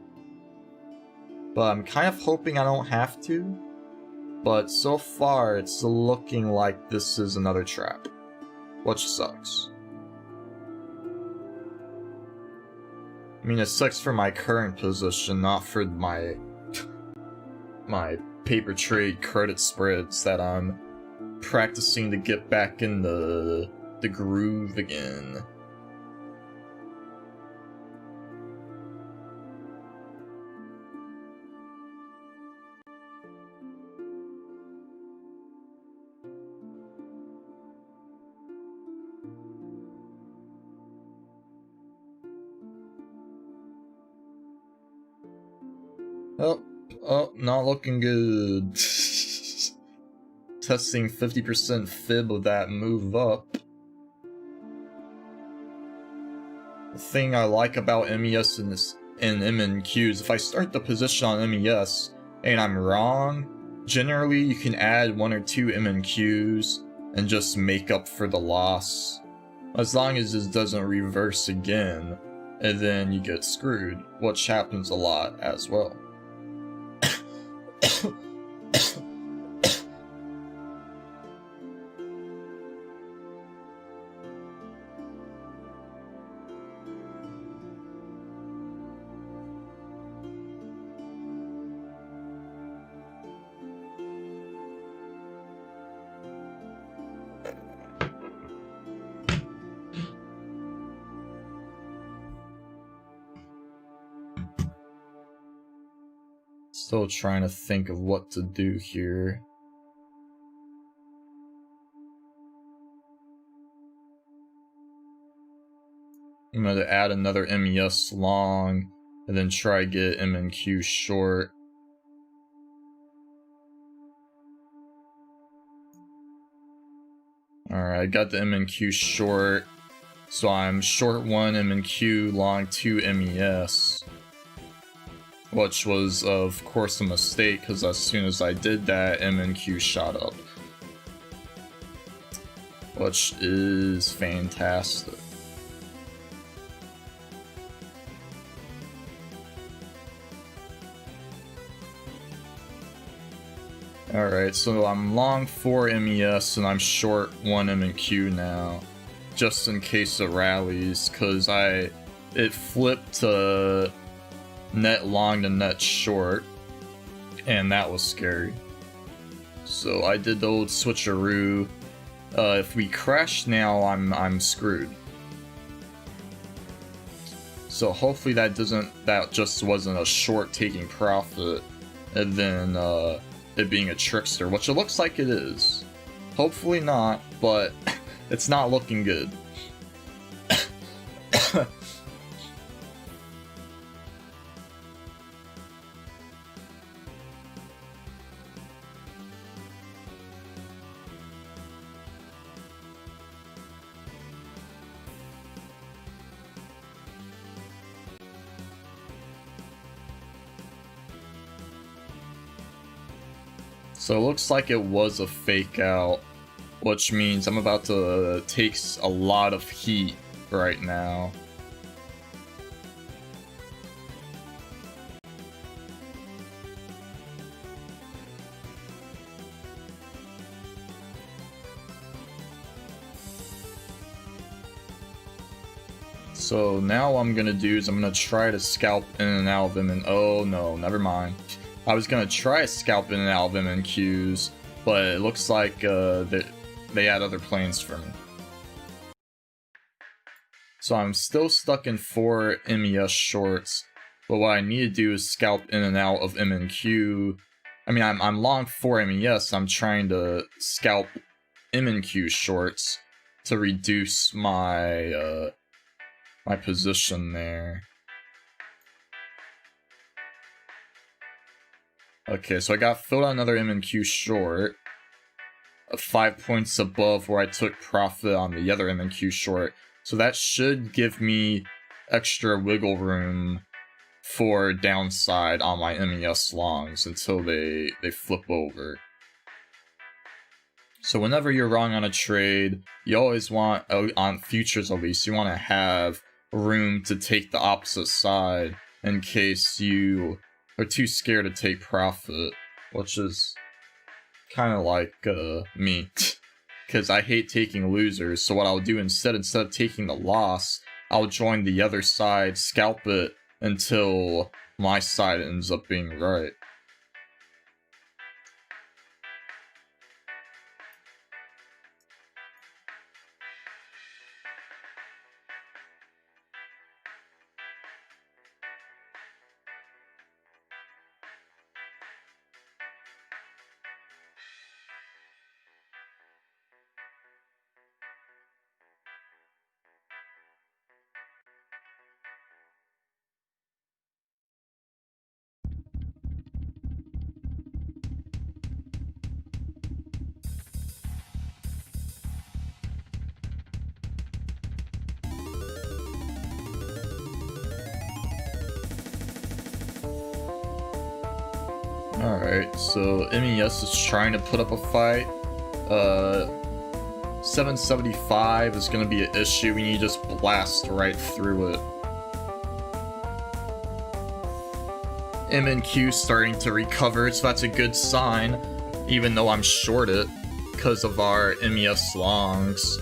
But I'm kind of hoping I don't have to. But so far, it's looking like this is another trap, which sucks. I mean, it sucks for my current position, not for my paper trade credit spreads that I'm practicing to get back in the groove again. Oh, not looking good. Testing 50% fib of that move up. The thing I like about MES and MNQ is if I start the position on MES and I'm wrong, generally you can add 1 or 2 MNQs and just make up for the loss. As long as this doesn't reverse again, and then you get screwed, which happens a lot as well. Still trying to think of what to do here. I'm going to add another MES long and then try to get MNQ short. Alright, I got the MNQ short. So I'm short 1 MNQ, long 2 MES. Which was, of course, a mistake, because as soon as I did that, MNQ shot up. Which is fantastic. Alright, so I'm long 4 MES and I'm short 1 MNQ now. Just in case it rallies, because it flipped to net long to net short, and that was scary. So I did the old switcheroo. If we crash now, I'm screwed. So hopefully that just wasn't a short taking profit, and then it being a trickster, which it looks like it is. Hopefully not, but it's not looking good. So it looks like it was a fake out, which means I'm about to take a lot of heat right now. So now what I'm gonna do is I'm gonna try to scalp in and out of them, and oh no, never mind. I was gonna try to scalp in and out of MNQs, but it looks like they had other plans for me. So I'm still stuck in 4 MES shorts, but what I need to do is scalp in and out of MNQ. I mean, I'm long 4 MES, I'm trying to scalp MNQ shorts to reduce my my position there. Okay, so I got filled out another MNQ short, 5 points above where I took profit on the other MNQ short. So that should give me extra wiggle room for downside on my MES longs until they flip over. So whenever you're wrong on a trade, you always want, on futures at least, you want to have room to take the opposite side in case you are too scared to take profit, which is kind of like me. Because I hate taking losers, so what I'll do instead of taking the loss, I'll join the other side, scalp it until my side ends up being right. Alright, so MES is trying to put up a fight. 775 is going to be an issue when you just blast right through it. MNQ starting to recover, so that's a good sign, even though I'm short it because of our MES longs.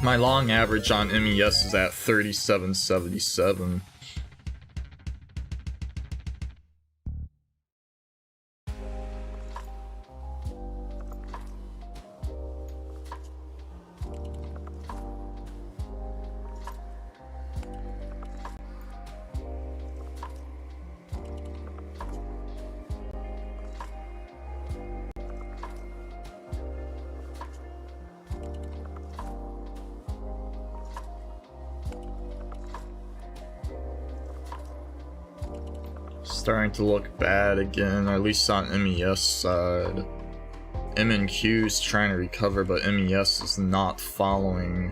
My long average on MES is at 37.77. Starting to look bad again, or at least on MES side. MNQ's trying to recover, but MES is not following,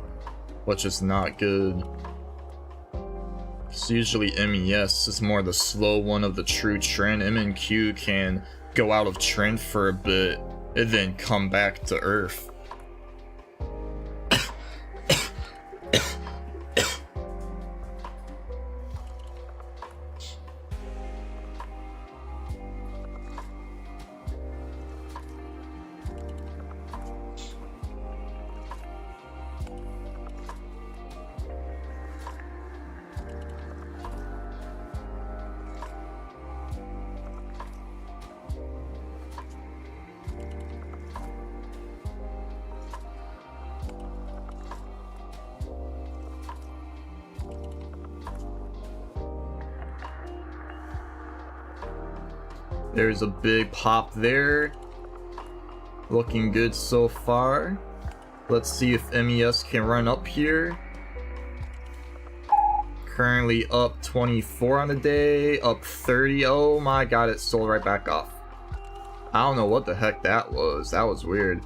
which is not good. So usually MES is more the slow one of the true trend. MNQ can go out of trend for a bit and then come back to earth. There's a big pop there. Looking good so far. Let's see if MES can run up here. Currently up 24 on the day, up 30. Oh my god, it sold right back off. I don't know what the heck that was. That was weird.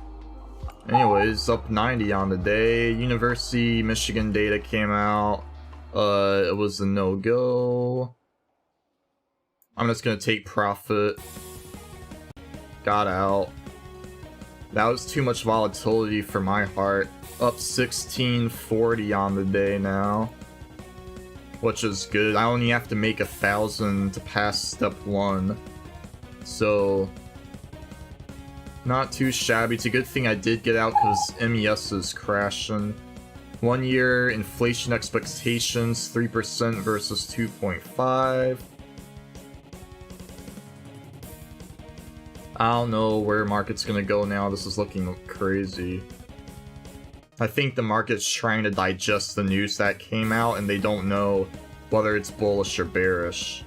Anyways, up 90 on the day. University Michigan data came out. It was a no-go. I'm just gonna take profit. Got out. That was too much volatility for my heart. Up 1640 on the day now, which is good. I only have to make 1,000 to pass step 1, so not too shabby. It's a good thing I did get out because MES is crashing. 1 year inflation expectations 3% versus 2.5. I don't know where market's gonna go now. This is looking crazy. I think the market's trying to digest the news that came out, and they don't know whether it's bullish or bearish.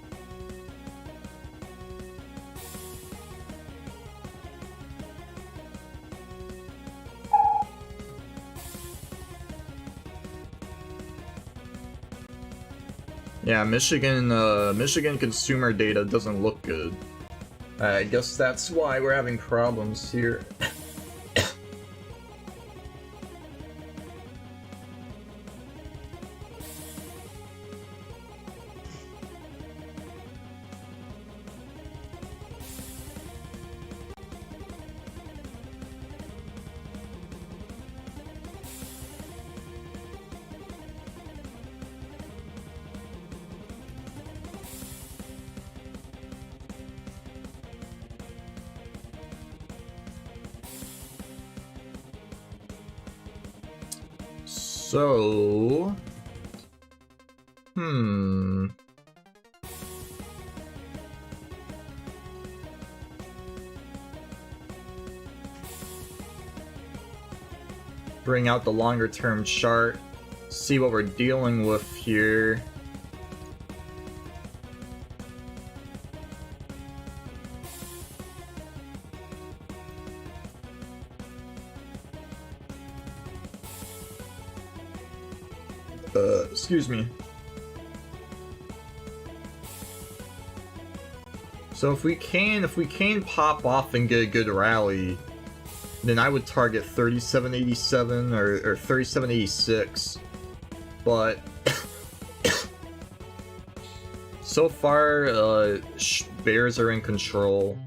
Yeah, Michigan consumer data doesn't look good. I guess that's why we're having problems here. So, bring out the longer term chart, see what we're dealing with here. Excuse me. So if we can pop off and get a good rally, then I would target 3787 or 3786. But so far, bears are in control.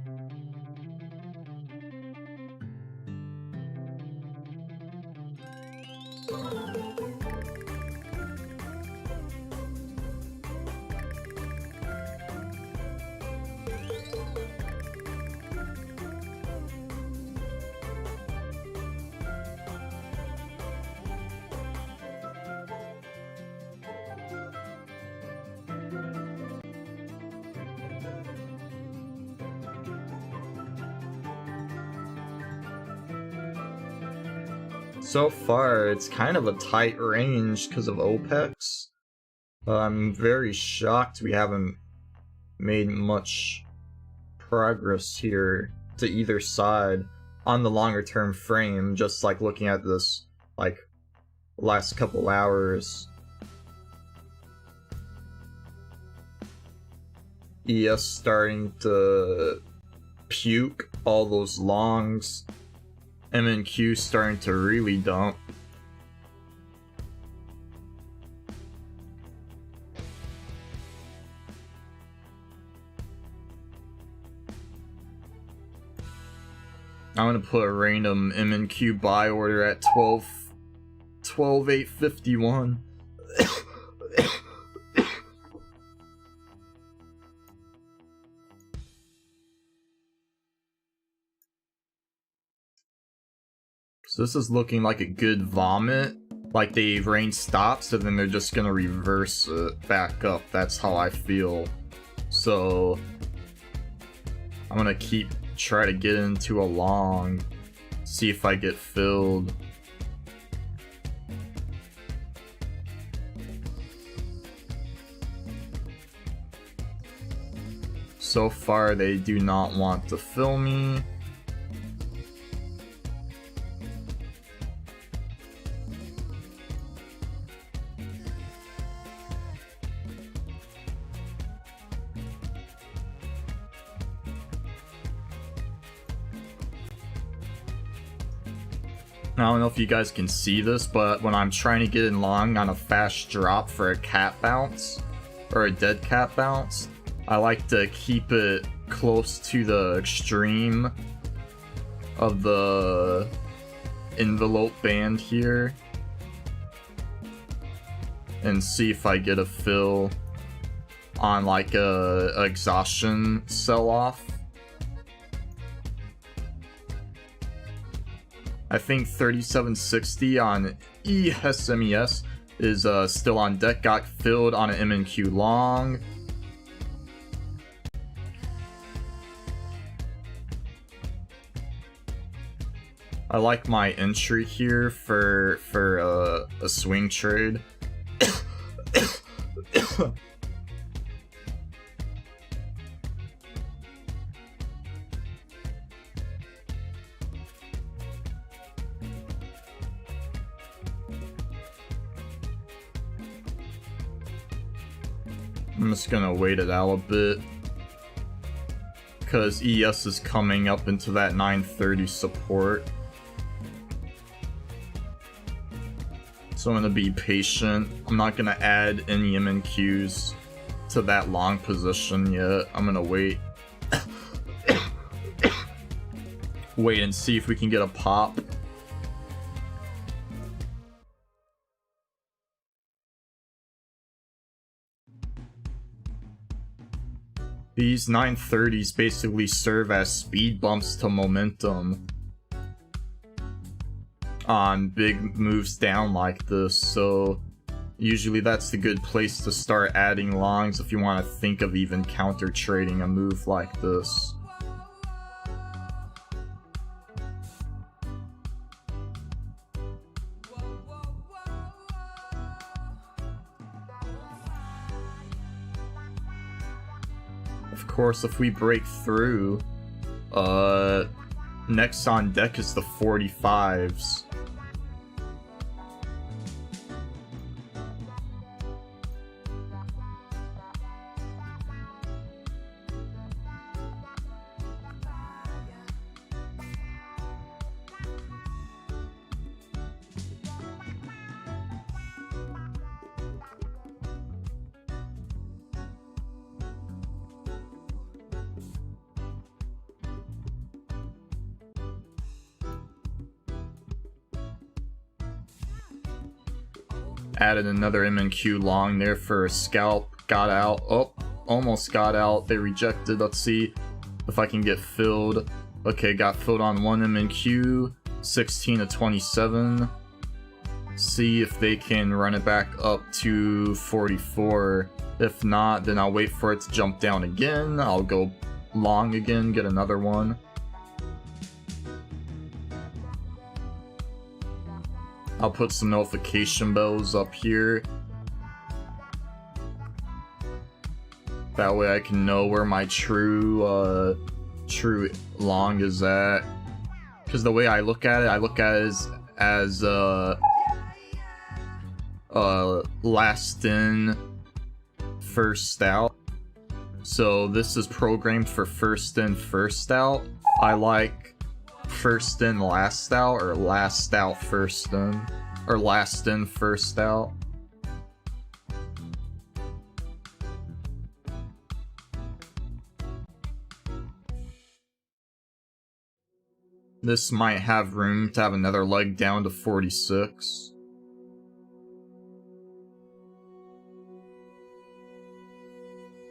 So far, it's kind of a tight range because of OPEX. I'm very shocked we haven't made much progress here to either side on the longer term frame, just like looking at this like last couple hours. ES starting to puke all those longs. MNQ starting to really dump. I'm gonna put a random MNQ buy order at 12,851. So this is looking like a good vomit. Like they rain stops and then they're just gonna reverse it back up. That's how I feel. So I'm gonna try to get into a long, see if I get filled. So far they do not want to fill me. I don't know if you guys can see this, but when I'm trying to get in long on a fast drop for a cat bounce, or a dead cat bounce, I like to keep it close to the extreme of the envelope band here, and see if I get a fill on like a exhaustion sell-off. I think 3760 on MES is still on deck. Got filled on an MNQ long. I like my entry here for a swing trade. I'm just gonna wait it out a bit, because ES is coming up into that 930 support. So I'm gonna be patient. I'm not gonna add any MNQs to that long position yet. I'm gonna wait. Wait and see if we can get a pop. These 930s basically serve as speed bumps to momentum on big moves down like this, so usually that's a good place to start adding longs if you want to think of even counter trading a move like this. Of course, if we break through, next on deck is the 45s. Added another MNQ long there for a scalp. Got out. Oh, almost got out. They rejected. Let's see if I can get filled. Okay, got filled on one MNQ. 16 to 27. See if they can run it back up to 44. If not, then I'll wait for it to jump down again. I'll go long again, get another one. I'll put some notification bells up here. That way I can know where my true long is at. Because the way I look at it as last in, first out. So this is programmed for first in, first out. I like first in, last out, or last out, first in, or last in, first out. This might have room to have another leg down to 46.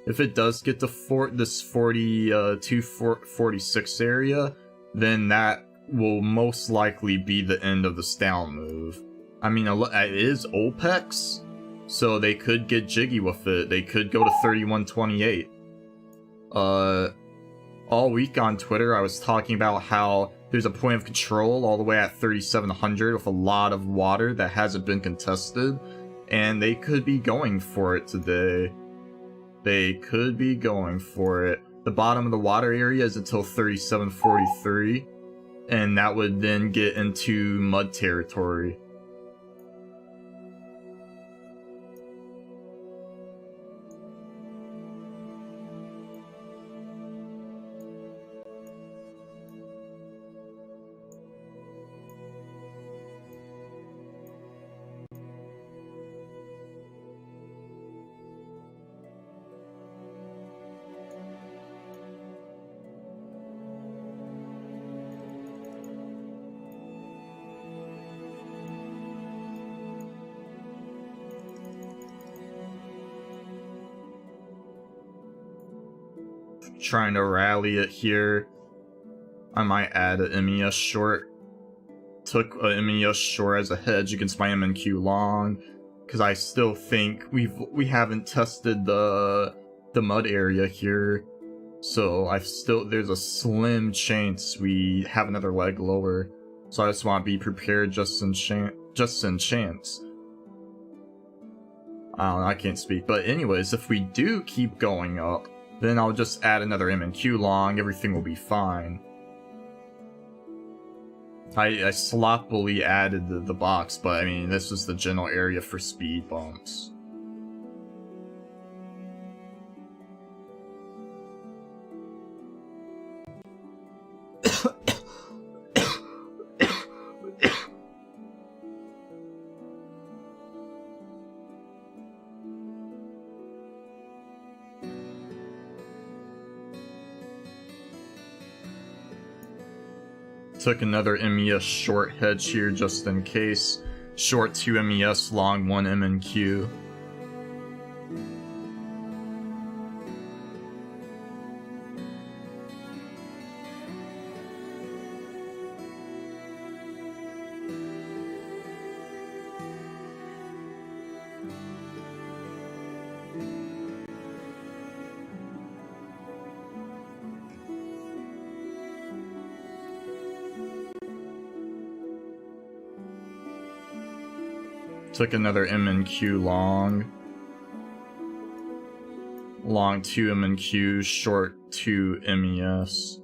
If it does get to this 46 area, then that will most likely be the end of the style move. I mean, it is OPEX, so they could get jiggy with it. They could go to 31.28. All week on Twitter, I was talking about how there's a point of control all the way at 3,700 with a lot of water that hasn't been contested, and they could be going for it today. They could be going for it. The bottom of the water area is until 37.43, and that would then get into mud territory. Trying to rally it here. I might add an MES short. Took a MES short as a hedge against my MNQ long, because I still think we haven't tested the mud area here, so there's a slim chance we have another leg lower. So I just want to be prepared just in chance. I don't know, I can't speak. But anyways, if we do keep going up, then I'll just add another MNQ long, everything will be fine. I sloppily added the box, but I mean, this is the general area for speed bumps. Took another MES Short Hedge here just in case. Short 2 MES, long 1 MNQ. Took another MNQ long. Long 2 MNQ, short 2 MES.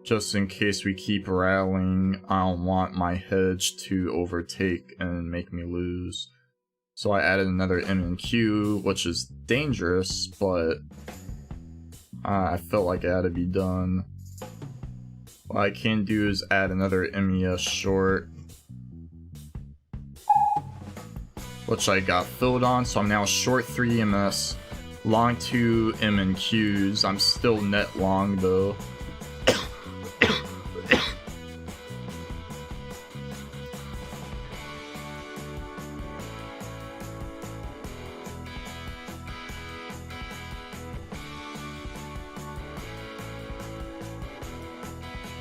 Just in case we keep rallying, I don't want my hedge to overtake and make me lose. So I added another MNQ, which is dangerous, but I felt like it had to be done. What I can do is add another MES short, which I got filled on, so I'm now short 3 MES, long 2 MNQs. I'm still net long though.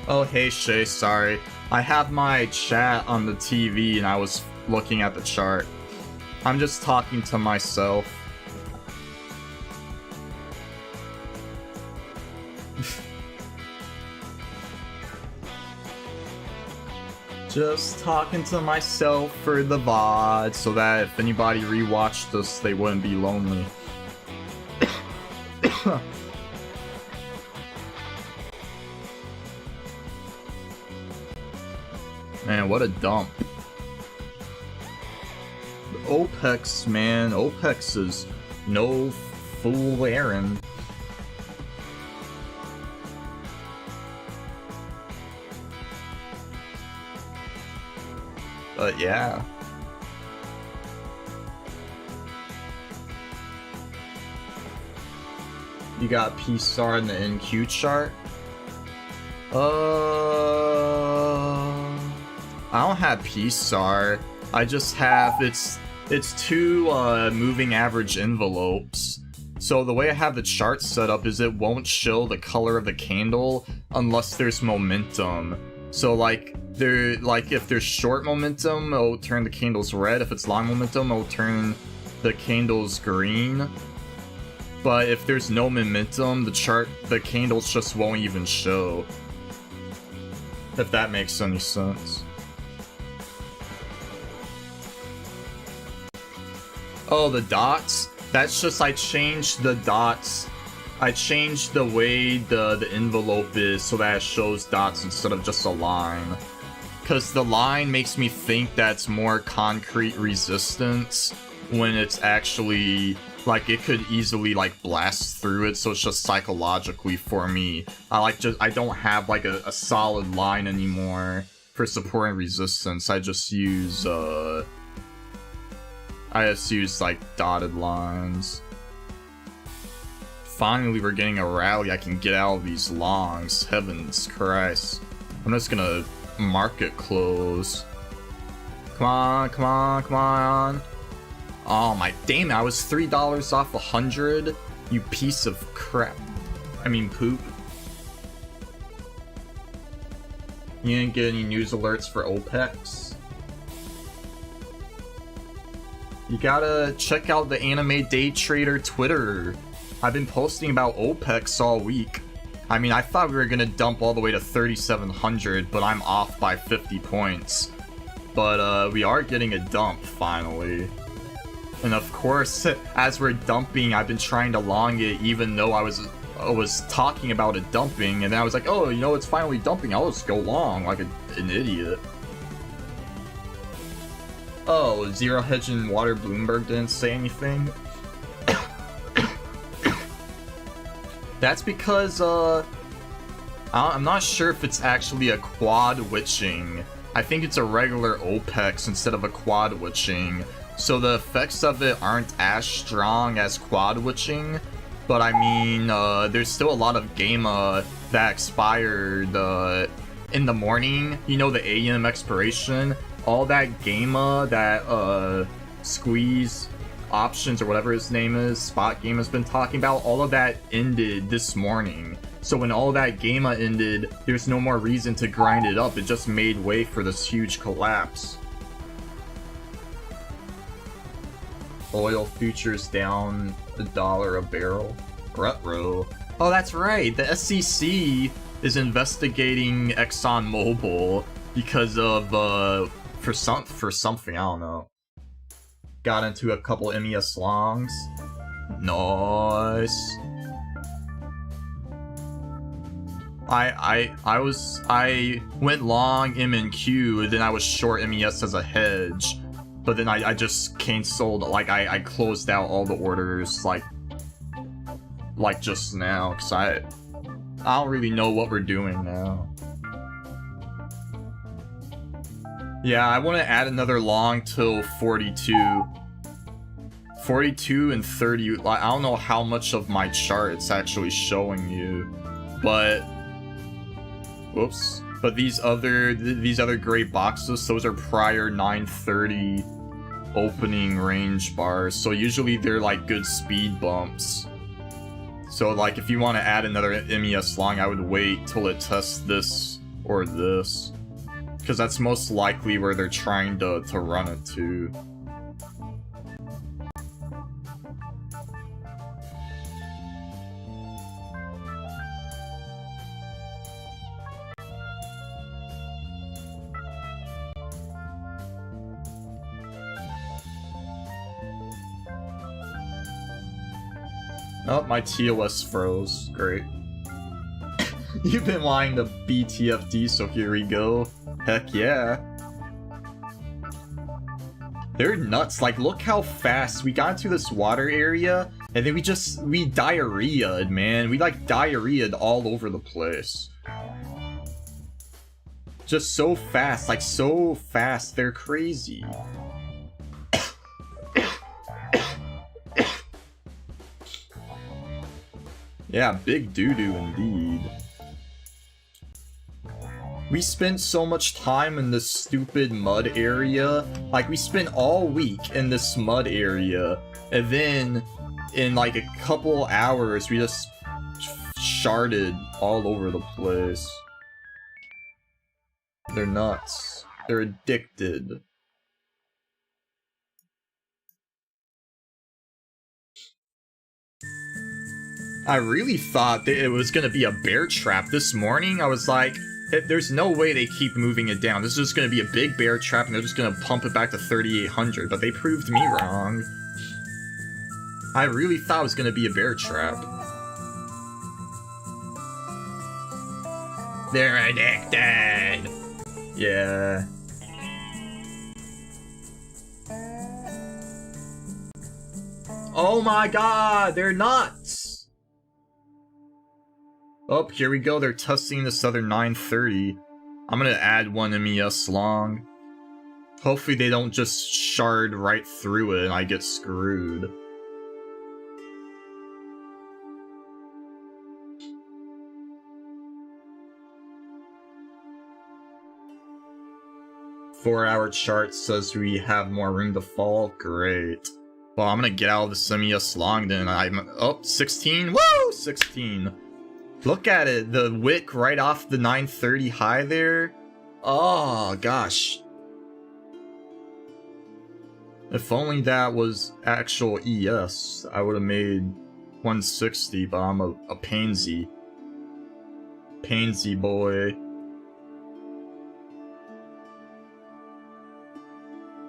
Oh hey Shay, sorry. I have my chat on the TV and I was looking at the chart. I'm just talking to myself. Just talking to myself for the VOD, so that if anybody rewatched this, they wouldn't be lonely. Man, what a dump. OPEX, man, OPEX is no fool errand. But yeah. You got P-Star in the NQ chart? I don't have P-Star. I just have, it's two moving average envelopes. So the way I have the chart set up is it won't show the color of the candle unless there's momentum. So like if there's short momentum, it'll turn the candles red. If it's long momentum, it'll turn the candles green. But if there's no momentum, the candles just won't even show. If that makes any sense. Oh, the dots? That's just I changed the dots. I changed the way the envelope is so that it shows dots instead of just a line. Because the line makes me think that's more concrete resistance when it's actually, like, it could easily, like, blast through it, so it's just psychologically for me. I don't have, like, a solid line anymore for support and resistance. I just use, like, dotted lines. Finally, we're getting a rally. I can get out of these longs. Heavens Christ. I'm just gonna market close. Come on, come on, come on. Oh my, damn it, I was $3 off 100? You piece of crap. I mean, poop. You didn't get any news alerts for OPEX? You gotta check out the AnimeDayTrader Twitter. I've been posting about OPEX all week. I mean, I thought we were gonna dump all the way to 3,700, but I'm off by 50 points. But we are getting a dump finally. And of course, as we're dumping, I've been trying to long it even though I was talking about it dumping, and then I was like, oh, you know, it's finally dumping, I'll just go long like an idiot. Oh, Zero Hedge and Water Bloomberg didn't say anything? That's because, I'm not sure if it's actually a quad witching. I think it's a regular OPEX instead of a quad witching. So the effects of it aren't as strong as quad witching. But I mean, there's still a lot of game that expired in the morning. You know, the AM expiration. All that game that Squeeze Options or whatever his name is, Spot Game has been talking about, all of that ended this morning. So when all that Gamma ended, there's no more reason to grind it up. It just made way for this huge collapse. Oil futures down $1 a barrel. Rutro. Oh, that's right. The SEC is investigating ExxonMobil because of for something, I don't know. Got into a couple MES longs. Nice. I went long MNQ, then I was short MES as a hedge, but then I just canceled, like I closed out all the orders like just now, because I don't really know what we're doing now. Yeah, I want to add another long till 42. 42 and 30, I don't know how much of my chart it's actually showing you, but whoops. But these other gray boxes, those are prior 930 opening range bars, so usually they're like good speed bumps. So like if you want to add another MES long, I would wait till it tests this or this, because that's most likely where they're trying to run it to. Oh, my TOS froze. Great. You've been wanting the BTFD, so here we go. Heck yeah. They're nuts. Like, look how fast we got into this water area, and then we diarrheaed, man. We like diarrheaed all over the place. Just so fast, like so fast. They're crazy. Yeah, big doo-doo indeed. We spent so much time in this stupid mud area. Like, we spent all week in this mud area, and then in like a couple hours, we just sharded all over the place. They're nuts. They're addicted. I really thought that it was gonna be a bear trap this morning. I was like, there's no way they keep moving it down. This is just gonna be a big bear trap and they're just gonna pump it back to 3,800, but they proved me wrong. I really thought it was gonna be a bear trap. They're addicted! Yeah. Oh my god, they're nuts! Oh, here we go, they're testing this other 930. I'm gonna add one MES long. Hopefully they don't just shard right through it and I get screwed. Four-hour chart says we have more room to fall. Great. Well, I'm gonna get out of this MES long then. Oh, 16? Woo! 16. Look at it, the wick right off the 930 high there. Oh, gosh. If only that was actual ES, I would have made 160, but I'm a pansy. Pansy boy.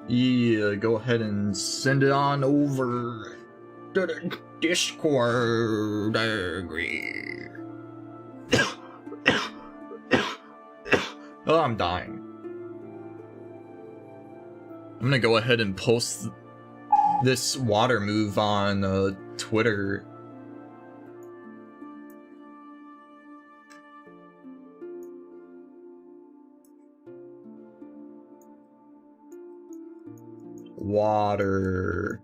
Yeah, go ahead and send it on over to the Discord. I agree. Oh, I'm dying. I'm gonna go ahead and post this water move on Twitter. Water.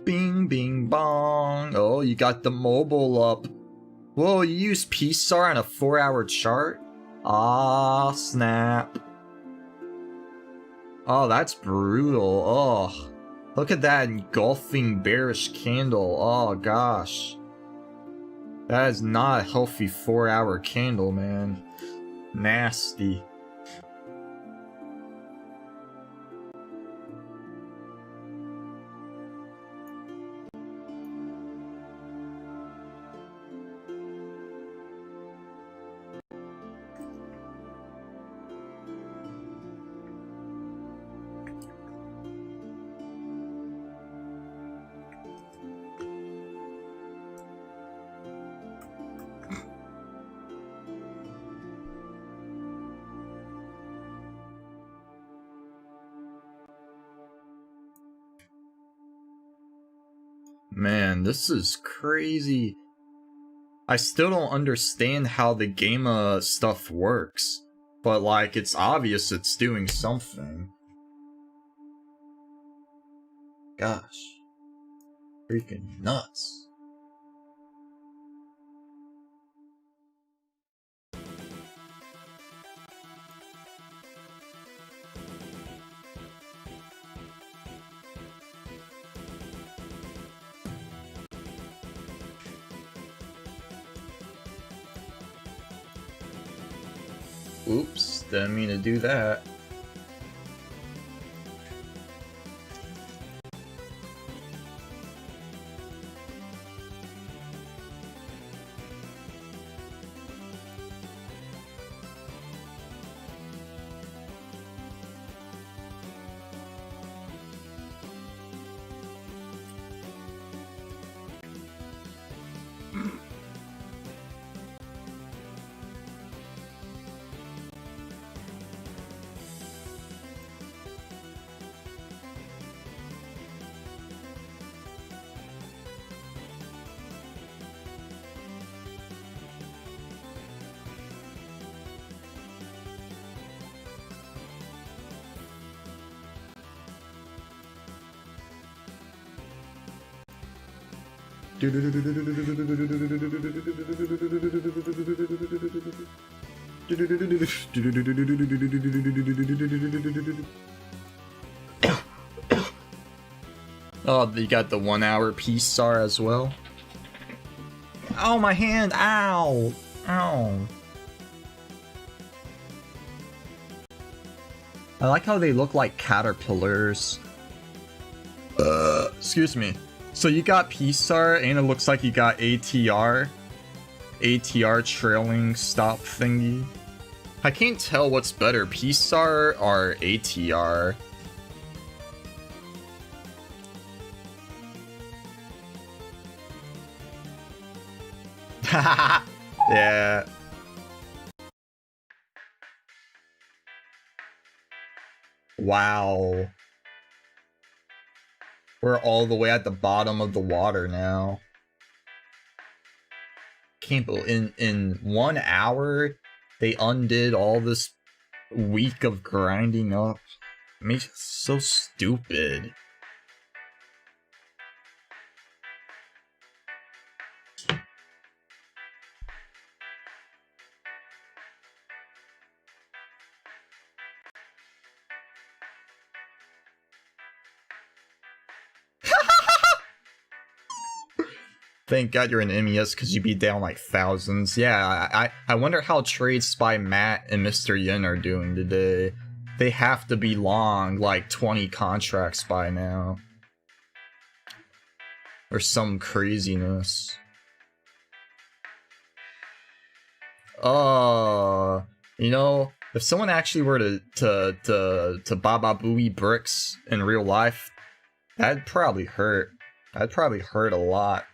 Bing, bing, bong. Oh, you got the mobile up. Whoa, you use PSAR on a 4-hour chart? Ah, snap. Oh, that's brutal. Oh, look at that engulfing bearish candle. Oh, gosh. That is not a healthy 4-hour candle, man. Nasty. Man, this is crazy. I still don't understand how the game stuff works, but like it's obvious it's doing something. Gosh. Freaking nuts. Oops, didn't mean to do that. Oh, you got the 1-hour PSAR as well? Oh, my hand! Ow! Ow! I like how they look like caterpillars. Excuse me. So you got PSAR, and it looks like you got ATR. ATR trailing stop thingy. I can't tell what's better, PSAR or ATR. Yeah. Wow. We're all the way at the bottom of the water now. Can't believe in 1 hour they undid all this week of grinding up. It makes it so stupid. Thank God you're in MES because you'd be down like thousands. Yeah, I wonder how trades by Matt and Mr. Yin are doing today. They have to be long like 20 contracts by now. or some craziness. You know, if someone actually were to Baba Booey bricks in real life, that'd probably hurt. That'd probably hurt a lot.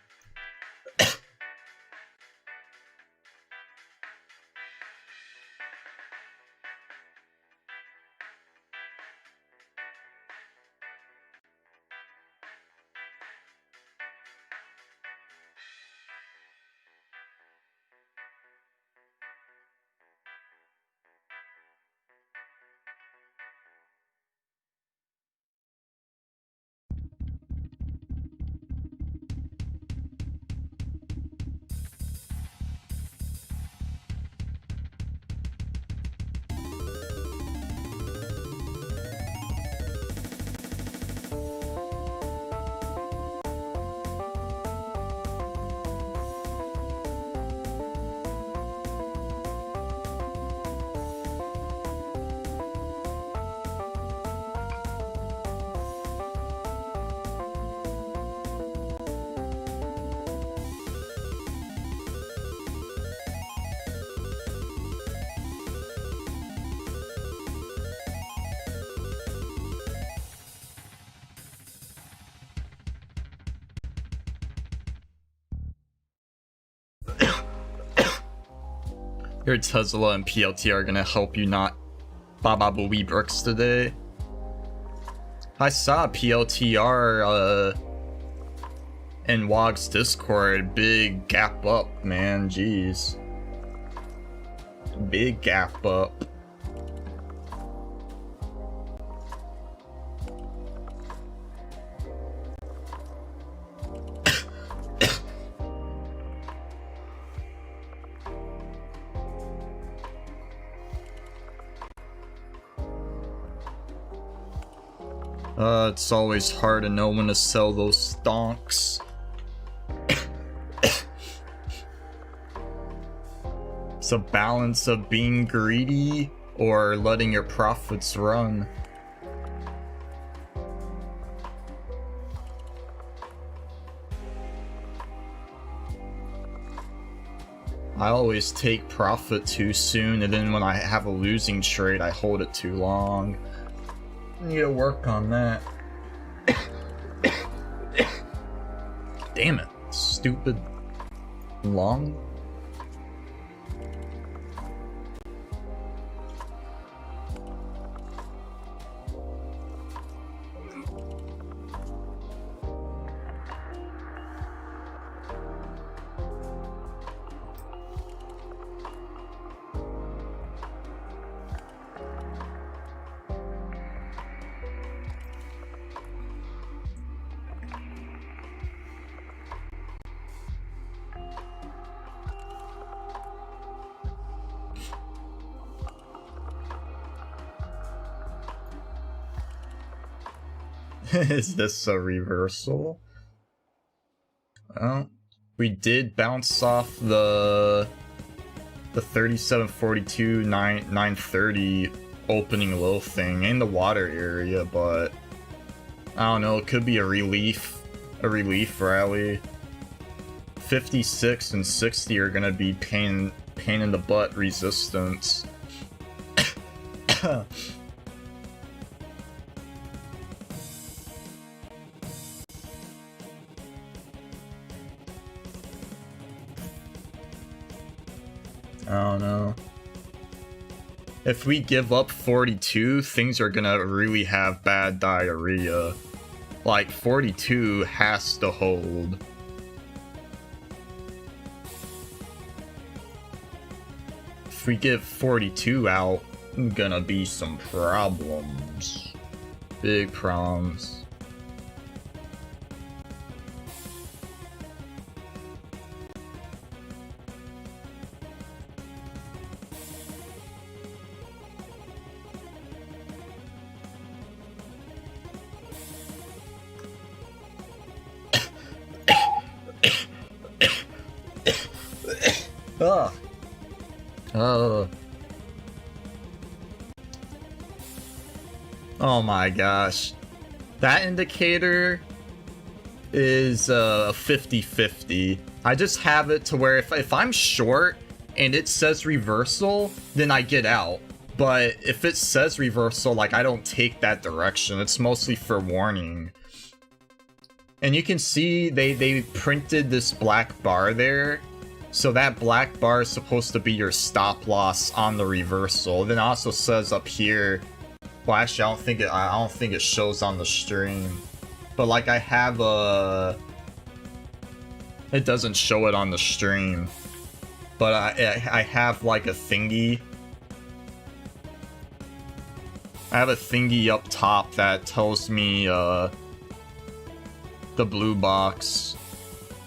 Your Tesla and PLT are gonna help you not Baba Booey bricks today. I saw PLTR in WOG's Discord, big gap up, man, jeez. Big gap up. It's always hard to know when to sell those stonks. It's a balance of being greedy or letting your profits run. I always take profit too soon, and then when I have a losing trade, I hold it too long. I need to work on that. Damn it, stupid long. Is this a reversal? Well, we did bounce off the 3742 930 opening low thing in the water area, but I don't know, it could be a relief rally. 56 and 60 are gonna be pain in the butt resistance. I don't know. If we give up 42, things are gonna really have bad diarrhea. Like, 42 has to hold. If we give 42 out, gonna be some problems. Big problems. Ugh. Oh my gosh. That indicator is 50-50. I just have it to where if I'm short and it says reversal, then I get out. But if it says reversal, like, I don't take that direction. It's mostly for warning. And you can see they printed this black bar there. So that black bar is supposed to be your stop loss on the reversal. Then it also says up here, well, actually, I don't think it shows on the stream. But like, I have a, it doesn't show it on the stream. But I have like a thingy. I have a thingy up top that tells me the blue box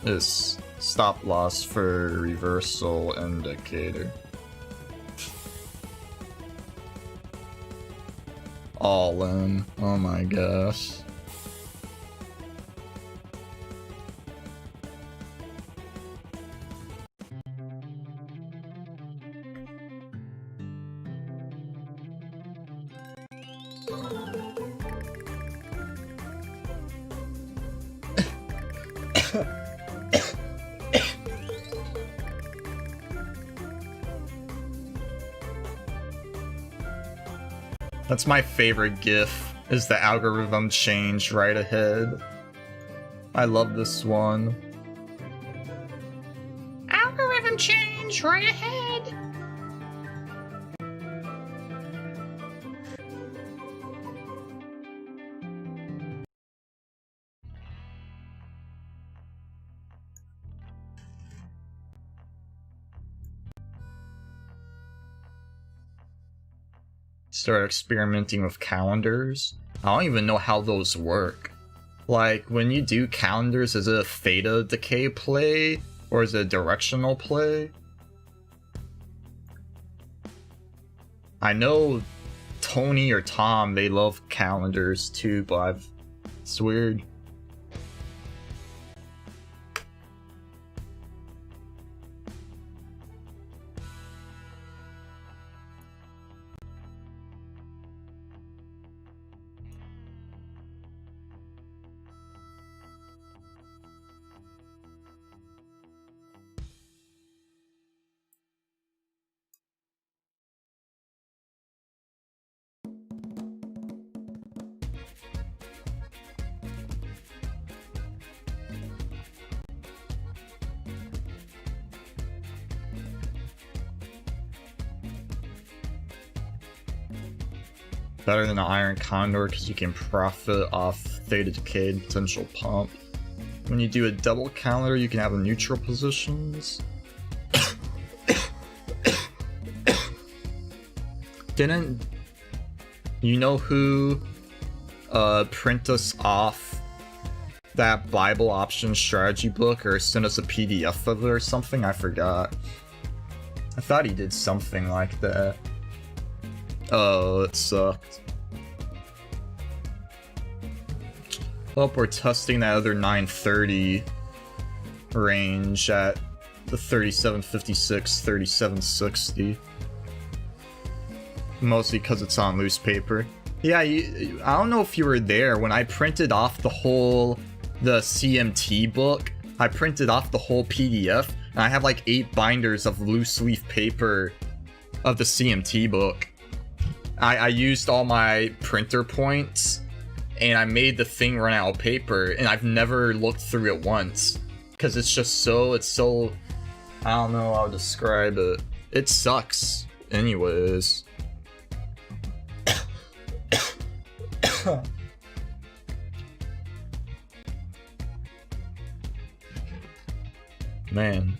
is stop loss for reversal indicator. All in. Oh my gosh. That's my favorite GIF, is the algorithm change right ahead. I love this one. Algorithm change right ahead. Start experimenting with calendars. I don't even know how those work. Like, when you do calendars, is it a theta decay play? Or is it a directional play? I know Tony or Tom, they love calendars too, but it's weird. Better than an iron condor because you can profit off theta decay and potential pump. When you do a double calendar, you can have a neutral positions. Didn't you know who print us off that Bible options strategy book or sent us a PDF of it or something? I forgot. I thought he did something like that. Oh, it sucked. Well, we're testing that other 930 range at the 3756, 3760. Mostly because it's on loose paper. Yeah, I don't know if you were there when I printed off the CMT book. I printed off the whole PDF, and I have like 8 binders of loose leaf paper of the CMT book. I used all my printer points, and I made the thing run out of paper, and I've never looked through it once. Because it's just so, I don't know how to describe it. It sucks. Anyways. Man.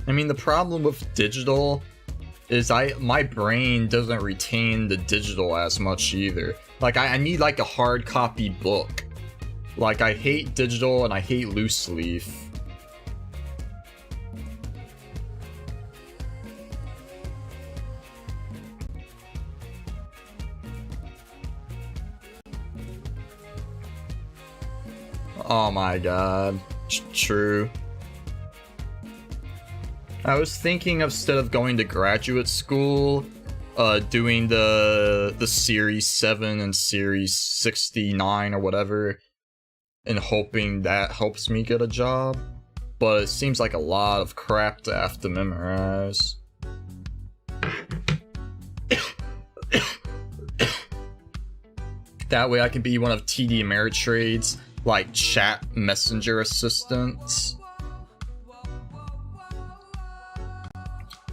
I mean, the problem with digital is my brain doesn't retain the digital as much either. Like, I need like a hard copy book. Like, I hate digital and I hate loose leaf. Oh my god. True. I was thinking instead of going to graduate school, doing the Series 7 and Series 69 or whatever, and hoping that helps me get a job, but it seems like a lot of crap to have to memorize. That way I can be one of TD Ameritrade's, like, chat messenger assistants.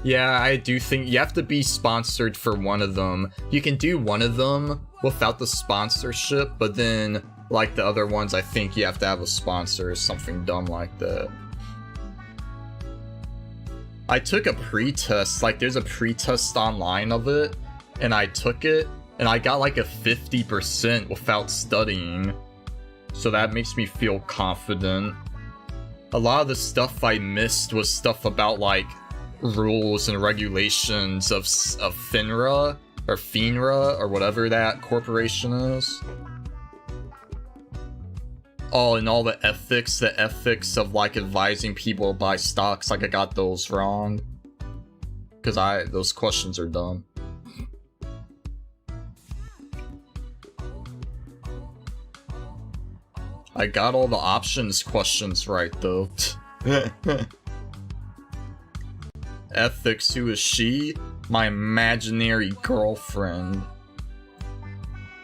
Yeah, I do think you have to be sponsored for one of them. You can do one of them without the sponsorship, but then, like the other ones, I think you have to have a sponsor or something dumb like that. I took a pre-test, like there's a pre-test online of it, and I took it, and I got like a 50% without studying. So that makes me feel confident. A lot of the stuff I missed was stuff about like rules and regulations of FINRA or FINRA or whatever that corporation is. Oh, and all the ethics of like advising people to buy stocks, like I got those wrong. Cause those questions are dumb. I got all the options questions right though. Ethics, who is she? My imaginary girlfriend.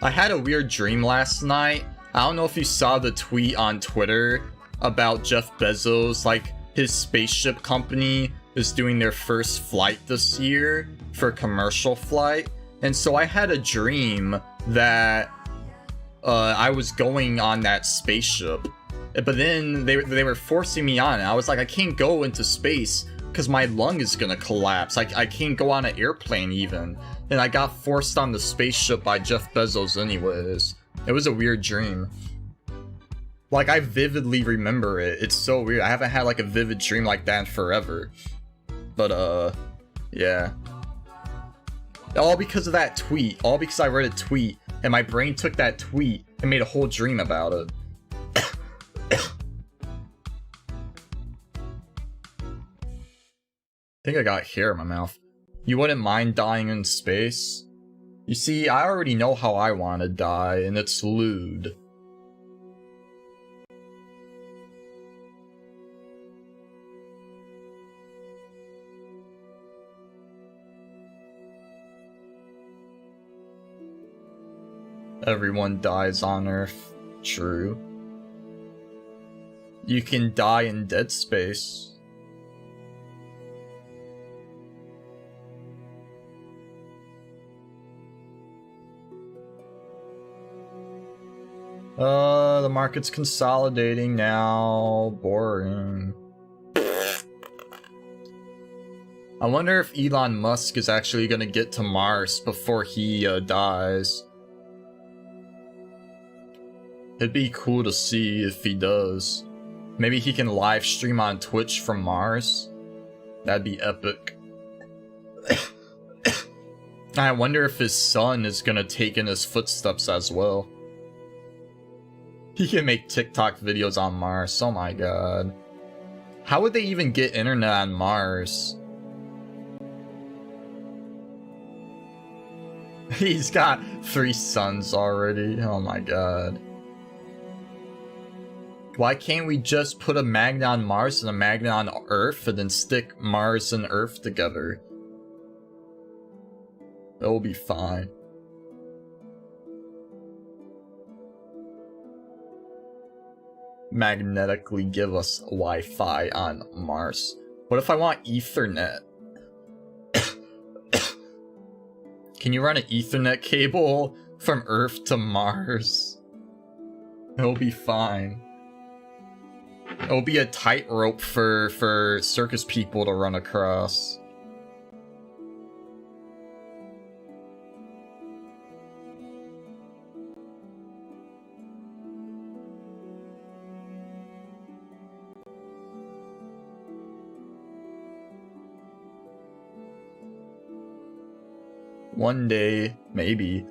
I had a weird dream last night. I don't know if you saw the tweet on Twitter about Jeff Bezos, like his spaceship company is doing their first flight this year for commercial flight. And so I had a dream that I was going on that spaceship. But then they were forcing me on it. I was like, I can't go into space because my lung is gonna collapse. I can't go on an airplane even. And I got forced on the spaceship by Jeff Bezos anyways. It was a weird dream. Like, I vividly remember it. It's so weird. I haven't had like a vivid dream like that in forever. But yeah. All because of that tweet. All because I read a tweet and my brain took that tweet and made a whole dream about it. I think I got hair in my mouth. You wouldn't mind dying in space? You see, I already know how I want to die, and it's lewd. Everyone dies on Earth. True. You can die in dead space. The market's consolidating now. Boring. I wonder if Elon Musk is actually gonna get to Mars before he dies. It'd be cool to see if he does. Maybe he can live stream on Twitch from Mars. That'd be epic. I wonder if his son is gonna take in his footsteps as well. He can make TikTok videos on Mars. Oh my god. How would they even get internet on Mars? He's got 3 sons already. Oh my god. Why can't we just put a magnet on Mars and a magnet on Earth and then stick Mars and Earth together? It'll be fine. Magnetically give us Wi-Fi on Mars. What if I want Ethernet? Can you run an Ethernet cable from Earth to Mars? It'll be fine. It'll be a tightrope for circus people to run across. One day, maybe.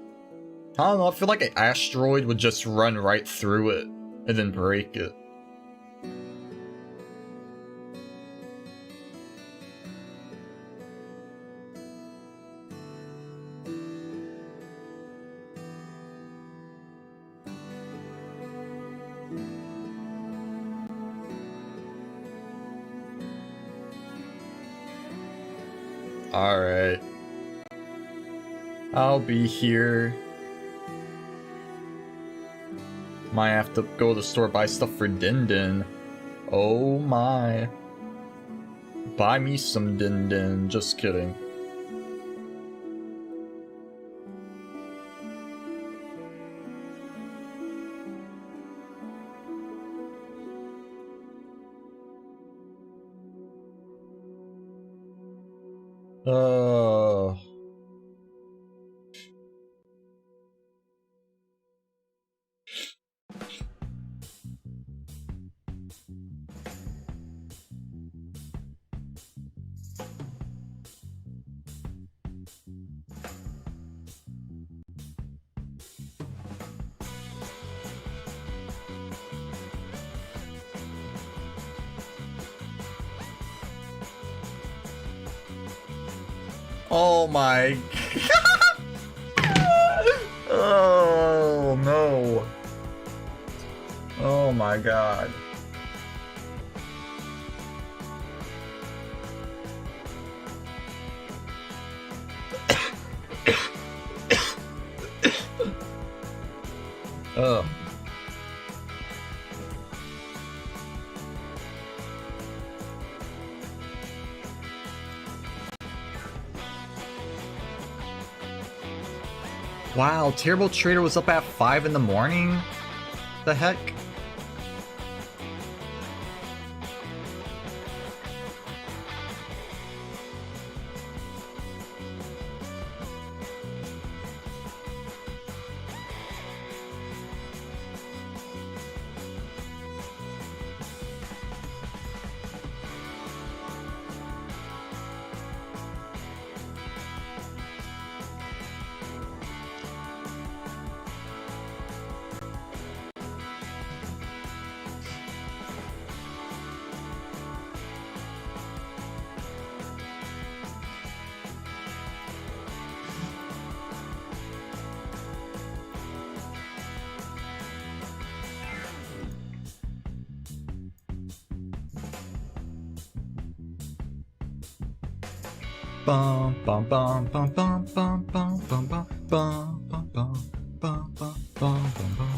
I don't know, I feel like an asteroid would just run right through it and then break it. Alright. I'll be here. Might have to go to the store, buy stuff for Din Din. Oh my. Buy me some Din Din. Just kidding. Oh my. Oh no. Oh my god. Oh. Wow, Terrible Trader was up at 5 in the morning? The heck? Bum bum bum bum bum bum bum bum bum bum bum bum bum bum bum bum.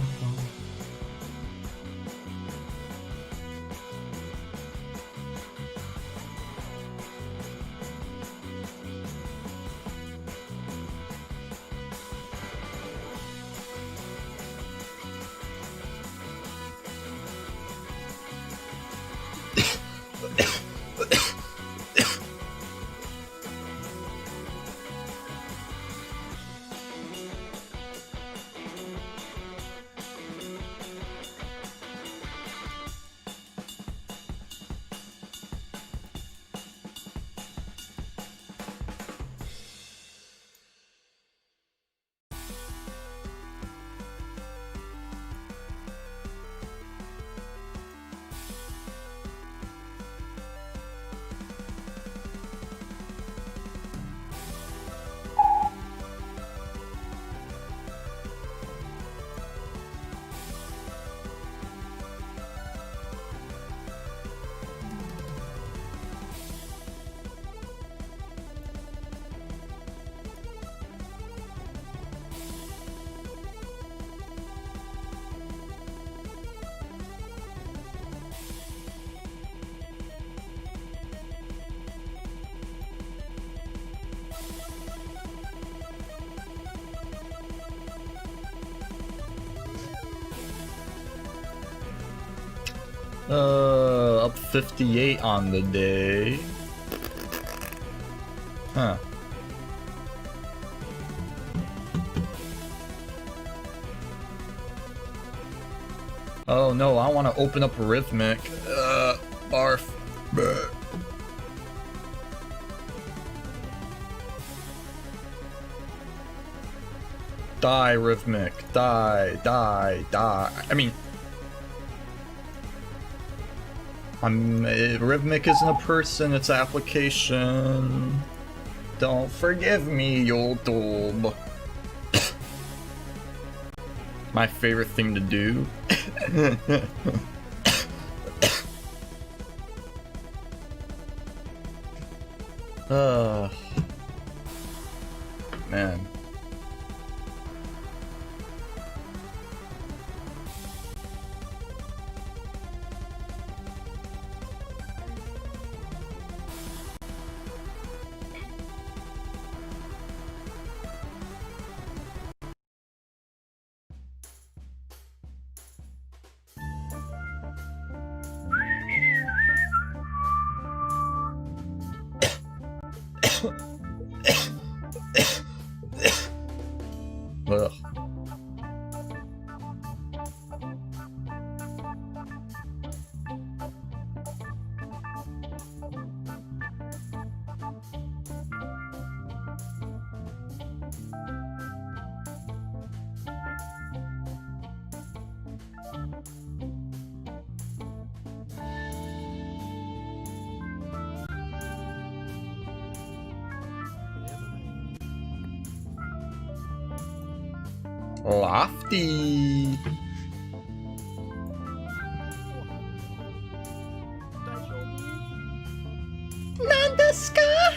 Up 58 on the day. Huh. Oh no, I want to open up Rhythmic. Barf. Bleh. Die, Rhythmic. Die, die, die. I mean... Rhythmic isn't a person, it's an application. Don't forgive me, YouTube. My favorite thing to do. Man. Ugh. Lofty. Nandeska?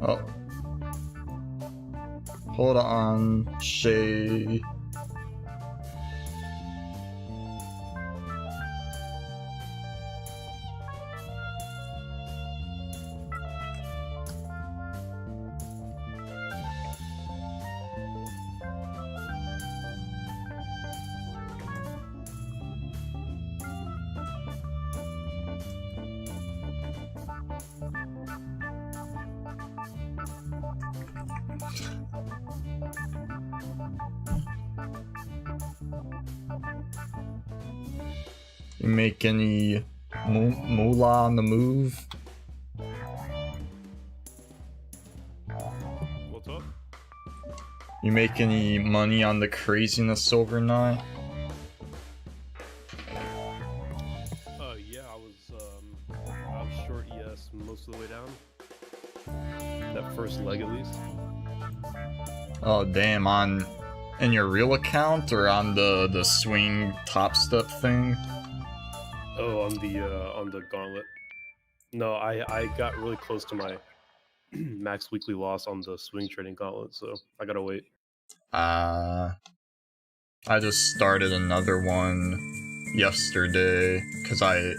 Oh. Hold on, Shay. You make any moolah on the move? What's up? You make any money on the craziness overnight? Yeah, I was short ES most of the way down. That first leg at least. Oh damn, in your real account or on the swing Topstep thing? Oh, on the gauntlet. No, I got really close to my max weekly loss on the swing trading gauntlet, so I gotta wait. I just started another one yesterday because I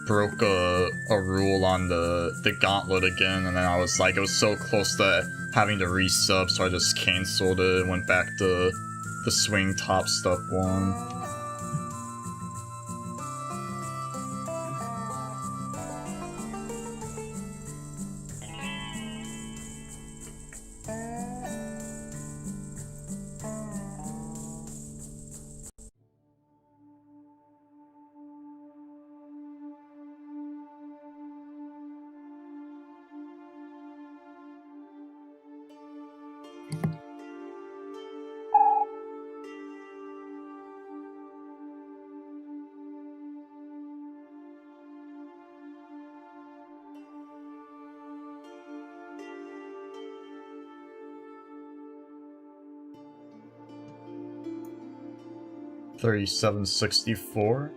broke a rule on the gauntlet again, and then I was like, it was so close to having to resub, so I just canceled it and went back to the swing Topstep one. $37.64.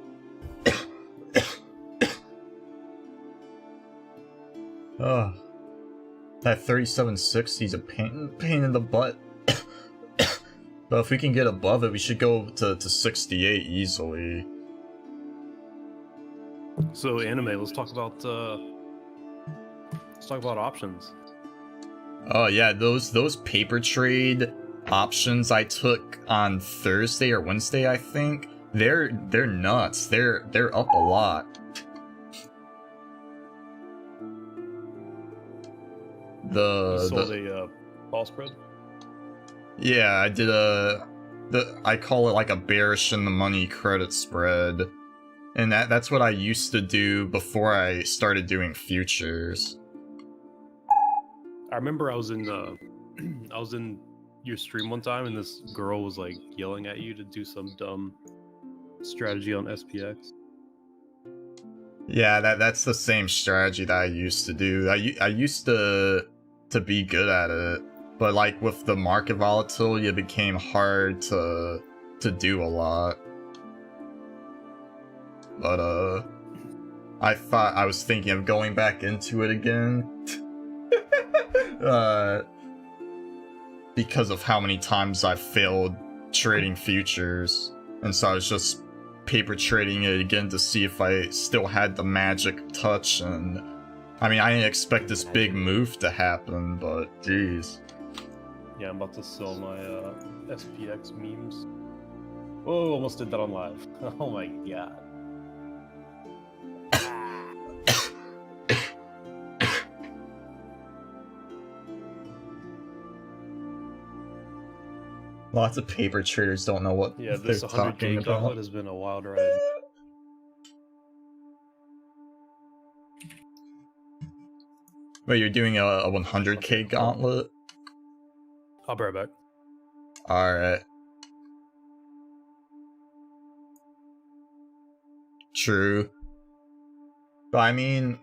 Ugh. That 3760 is a pain in the butt. But if we can get above it, we should go to 68 easily. So anime, let's talk about options. Oh yeah, those paper trade options I took on Thursday or Wednesday, I think, they're nuts. They're up a lot. You sold a call spread? Yeah, I did I call it like a bearish in the money credit spread. And that's what I used to do before I started doing futures. I remember I was in I was in your stream one time and this girl was like yelling at you to do some dumb strategy on SPX. Yeah, that's the same strategy that I used to do. I used to be good at it, but like with the market volatility, it became hard to do a lot. But I was thinking of going back into it again. because of how many times I failed trading futures, and so I was just paper trading it again to see if I still had the magic touch. And I mean, I didn't expect this big move to happen, but jeez. Yeah, I'm about to sell my SPX memes. Oh, almost did that on live. Oh my god. Lots of paper traders don't know what Yeah, they're this talking 100K gauntlet about. has been a wild ride. Wait, you're doing a 100K gauntlet? I'll be right back. Alright. True. But I mean...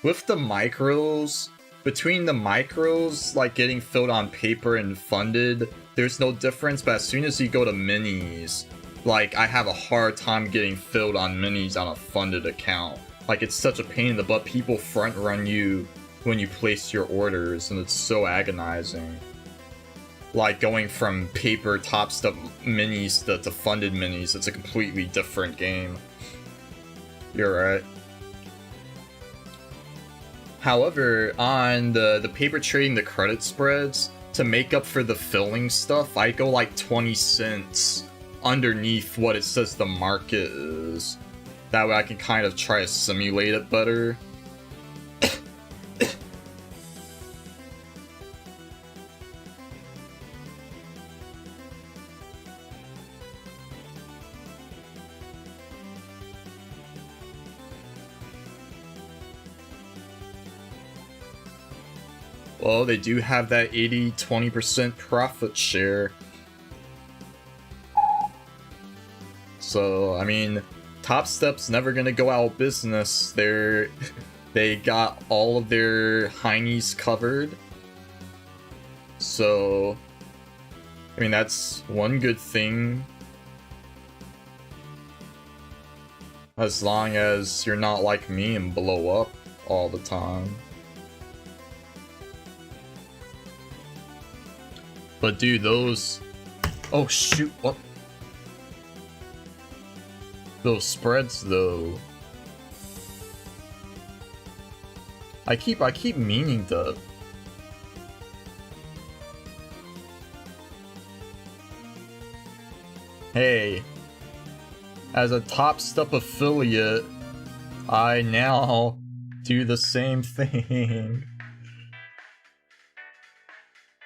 with the micros, between the micros, like getting filled on paper and funded, there's no difference, but as soon as you go to minis, like, I have a hard time getting filled on minis on a funded account. Like, it's such a pain in the butt. People front run you when you place your orders, and it's so agonizing. Like, going from paper Topstep minis to funded minis, it's a completely different game. You're right. However, on the paper trading the credit spreads, to make up for the filling stuff, I go like 20 cents underneath what it says the market is. That way I can kind of try to simulate it better. Well, they do have that 80-20% profit share. So, I mean, Topstep's never gonna go out of business. They got all of their heinies covered. So, I mean, that's one good thing. As long as you're not like me and blow up all the time. But dude, those... oh shoot, what? Those spreads though. I keep meaning to... hey, as a Topstep affiliate, I now do the same thing.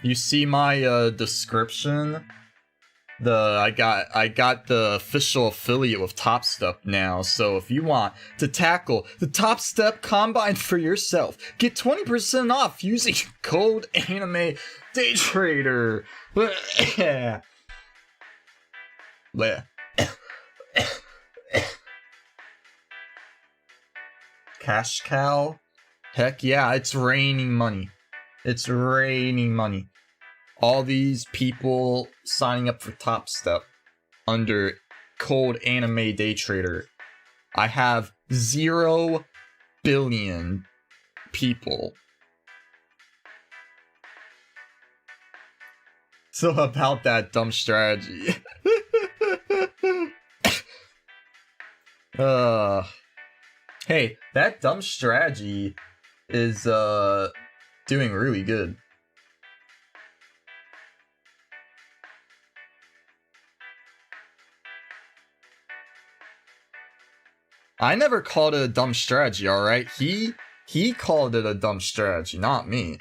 You see my description? I got the official affiliate with Topstep now, so if you want to tackle the Topstep Combine for yourself, get 20% off using code AnimeDayTrader. Cash cow? Heck yeah, it's raining money. It's raining money. All these people signing up for Topstep under code AnimeDayTrader. I have 0 billion people. So about that dumb strategy. Hey, that dumb strategy is doing really good. I never called it a dumb strategy, alright? He called it a dumb strategy, not me.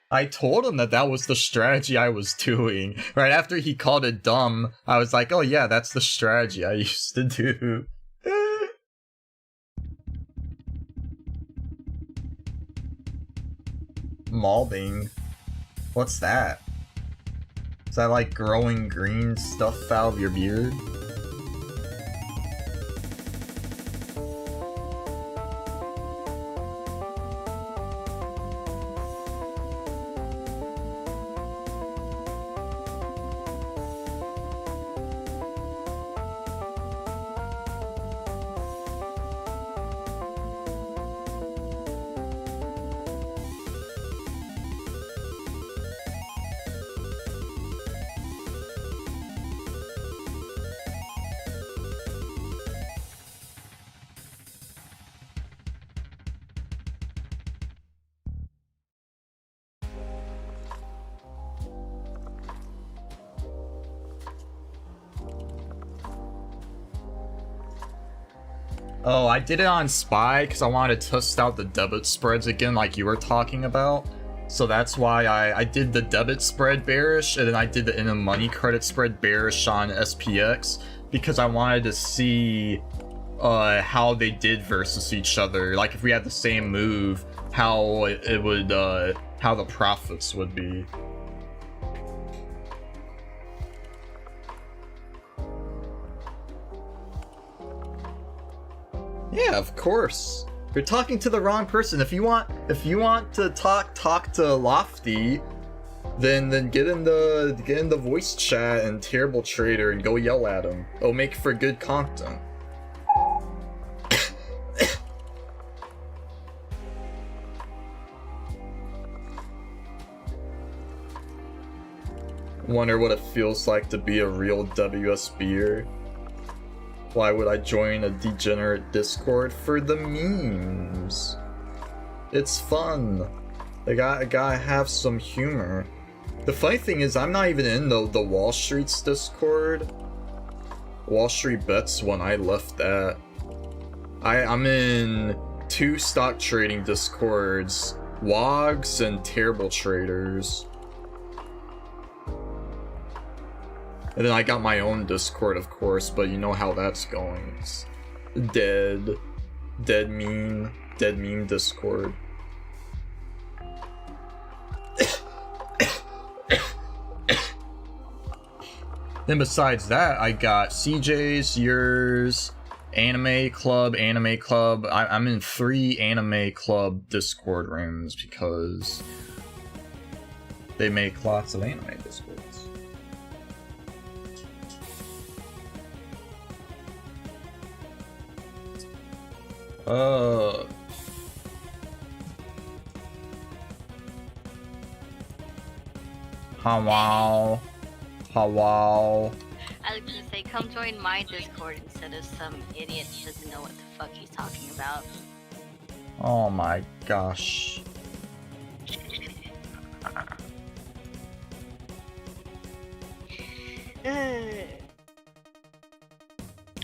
I told him that that was the strategy I was doing. Right after he called it dumb, I was like, oh yeah, that's the strategy I used to do. Molding? What's that? Is that like growing green stuff out of your beard? Oh, I did it on SPY because I wanted to test out the debit spreads again like you were talking about. So that's why I did the debit spread bearish, and then I did the in the money credit spread bearish on SPX because I wanted to see how they did versus each other. Like if we had the same move, how it would how the profits would be. Yeah, of course. You're talking to the wrong person. If you want to talk to Lofty, then get in the voice chat and Terrible Trader and go yell at him. It'll make for good content. Wonder what it feels like to be a real WSBer. Why would I join a degenerate Discord? For the memes. It's fun. I gotta have some humor. The funny thing is, I'm not even in the Wall Street's Discord. Wall Street Bets when I left that. I'm in 2 stock trading Discords, Wogs and Terrible Traders. And then I got my own Discord, of course, but you know how that's going. It's dead meme Discord. Then besides that, I got CJ's, yours, Anime Club. I'm in 3 Anime Club Discord rooms because they make lots of anime Discords. Hello. I was gonna say, come join my Discord instead of some idiot who doesn't know what the fuck he's talking about. Oh my gosh.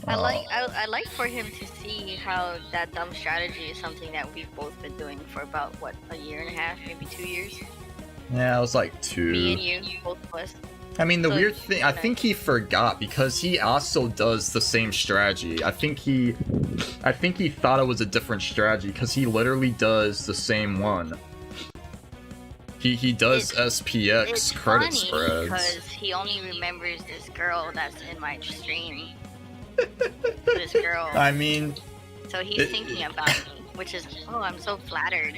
I like for him to see how that dumb strategy is something that we've both been doing for about, what, a year and a half, maybe 2 years? Yeah, it was like 2. Me and you, both of us. I mean, the So, weird thing, I think he forgot because he also does the same strategy. I think he thought it was a different strategy because he literally does the same one. He does SPX It's credit funny spreads. because he only remembers this girl that's in my stream. This girl. I mean, So he's thinking about me, which is, oh, I'm so flattered.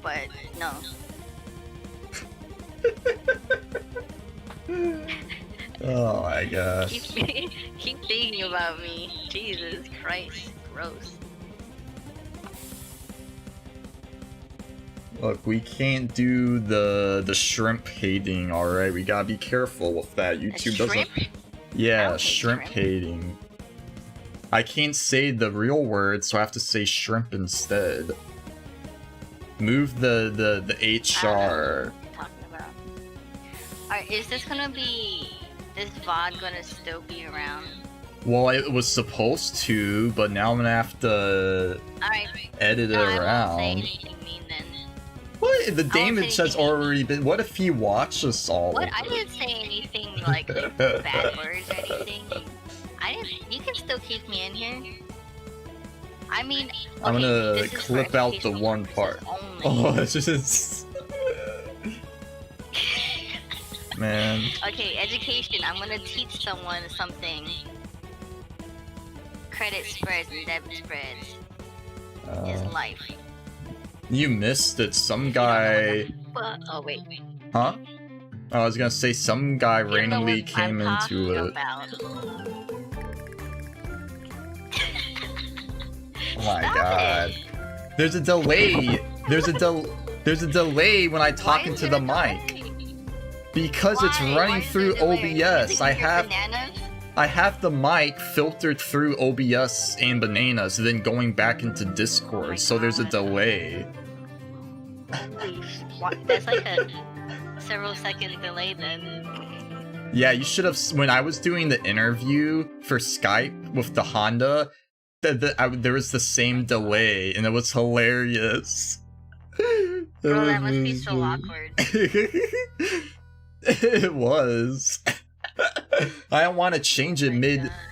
But no. oh my gosh. Keep thinking about me. Jesus Christ, gross. Look, we can't do the shrimp hating, alright? We gotta be careful with that. YouTube doesn't... Yeah, don't hate shrimp shrimp. hating. I can't say the real word, so I have to say shrimp instead. Move the HR. Talking about. Alright, is this VOD gonna still be around? Well, it was supposed to, but now I'm gonna have to Alright. edit it No, I won't say around. anything mean then. What? The I won't damage say has anything. already been. What if he watches all What? of I it? didn't say anything like bad words or anything. You can still keep me in here. I mean, I'm okay, gonna this is for clip out the educational one purposes part. only. Oh, it's just. Man. Okay, education. I'm gonna teach someone something. Credit spreads and debit spreads is life. You missed it. Some guy. Oh wait. Huh? I was gonna say some guy You don't know randomly what came I'm into talking it. about. Oh my Stop god. it. There's a delay. There's a delay when I talk Why is into the there a mic. delay? Because it's Why? running Why is through there a delay? Is OBS. it I your have bananas? I have the mic filtered through OBS and bananas, then going back into Discord, so there's a delay. That's like a several second delay then. Yeah, you should have. When I was doing the interview for Skype with the Honda, There was the same delay, and it was hilarious. Bro, that must be so awkward. It was. I don't want to change it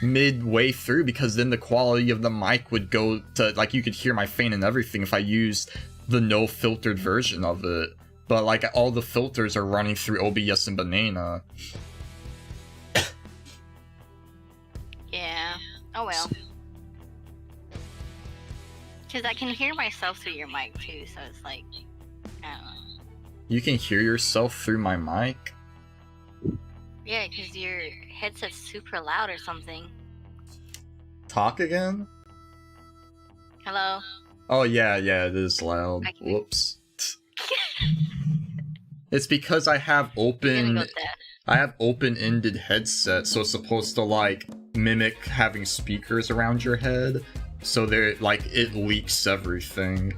midway through, because then the quality of the mic would go to, like, you could hear my fan and everything if I used the no filtered version of it. But like, all the filters are running through OBS and Banana. Yeah. Oh well. Because I can hear myself through your mic too, so it's like, I don't know. You can hear yourself through my mic? Yeah, because your headset's super loud or something. Talk again? Hello? Oh yeah, it is loud. Whoops. It's because I have open-ended headset, so it's supposed to like mimic having speakers around your head, so they're like, it leaks everything.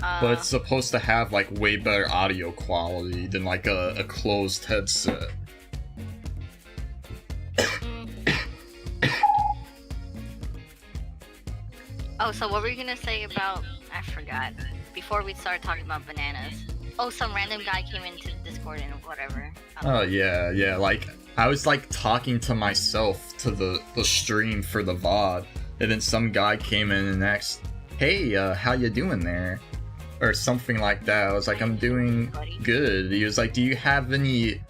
But it's supposed to have like way better audio quality than like a closed headset. Oh, so what were you gonna say about, I forgot, before we started talking about bananas? Oh, some random guy came into Discord and whatever. Oh yeah, like, I was like talking to myself to the stream for the VOD, and then some guy came in and asked, hey, how you doing there? Or something like that. I was like, I'm doing good. He was like, do you have any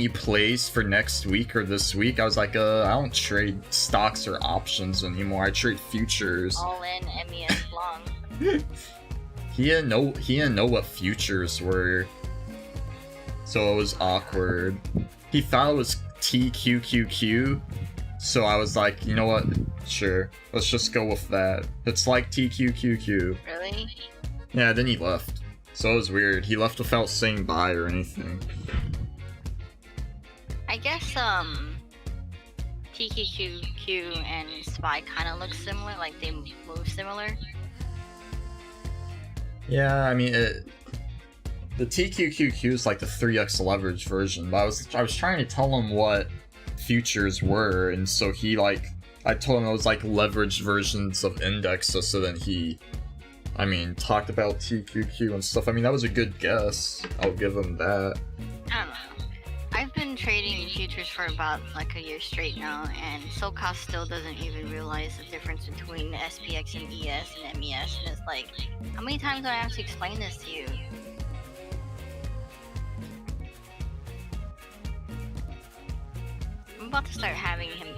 plays for next week or this week? I was like, I don't trade stocks or options anymore. I trade futures. All in MES long. He didn't know what futures were, so it was awkward. He thought it was TQQQ, so I was like, you know what? Sure, let's just go with that. It's like TQQQ. Really? Yeah, then he left. So it was weird. He left without saying bye or anything. I guess, TQQQ and SPY kind of look similar, like they move similar. Yeah, I mean, the TQQQ is like the 3x leverage version, but I was trying to tell him what futures were, and so he like, I told him it was like leveraged versions of indexes, so then he, I mean, talked about TQQ and stuff. I mean, that was a good guess. I'll give him that. I don't know. I've been trading futures for about like a year straight now, and SoCal still doesn't even realize the difference between SPX and ES and MES, and it's like, how many times do I have to explain this to you? I'm about to start having him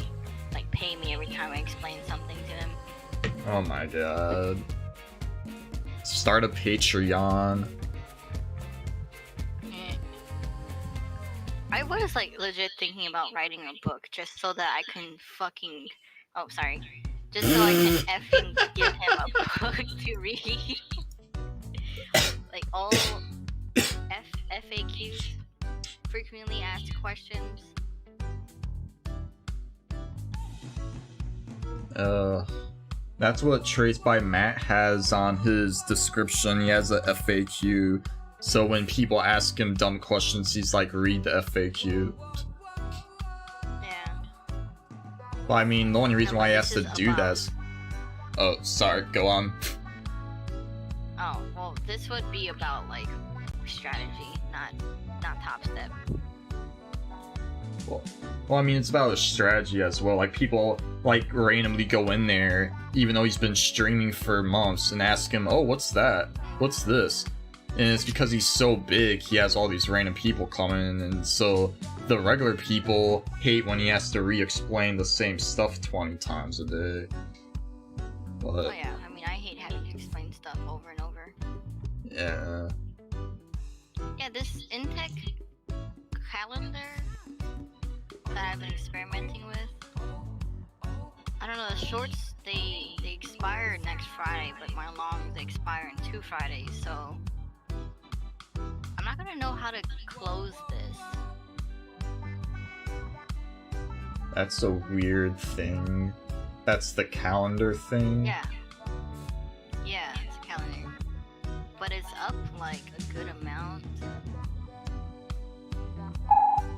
like pay me every time I explain something to him. Oh my god. Start a Patreon. I was like legit thinking about writing a book just so that I can fucking, oh sorry, just so I can effing give him a book to read. Like all FAQs, frequently asked questions. That's what Trace by Matt has on his description. He has a FAQ. So when people ask him dumb questions, he's like, read the FAQ. Yeah. Well, I mean, the only reason why he has to do that is... Oh, sorry, go on. Oh, well, this would be about, like, strategy, not Topstep. Well, I mean, it's about a strategy as well. Like, people, like, randomly go in there, even though he's been streaming for months, and ask him, oh, what's that? What's this? And it's because he's so big, he has all these random people coming in, and so the regular people hate when he has to re-explain the same stuff 20 times a day. But, oh yeah, I mean, I hate having to explain stuff over and over. Yeah. Yeah, this Intech calendar that I've been experimenting with, I don't know, the shorts, they expire next Friday, but my longs, they expire in 2 Fridays, so I'm not gonna know how to close this. That's a weird thing. That's the calendar thing? Yeah. Yeah, it's a calendar. But it's up like a good amount.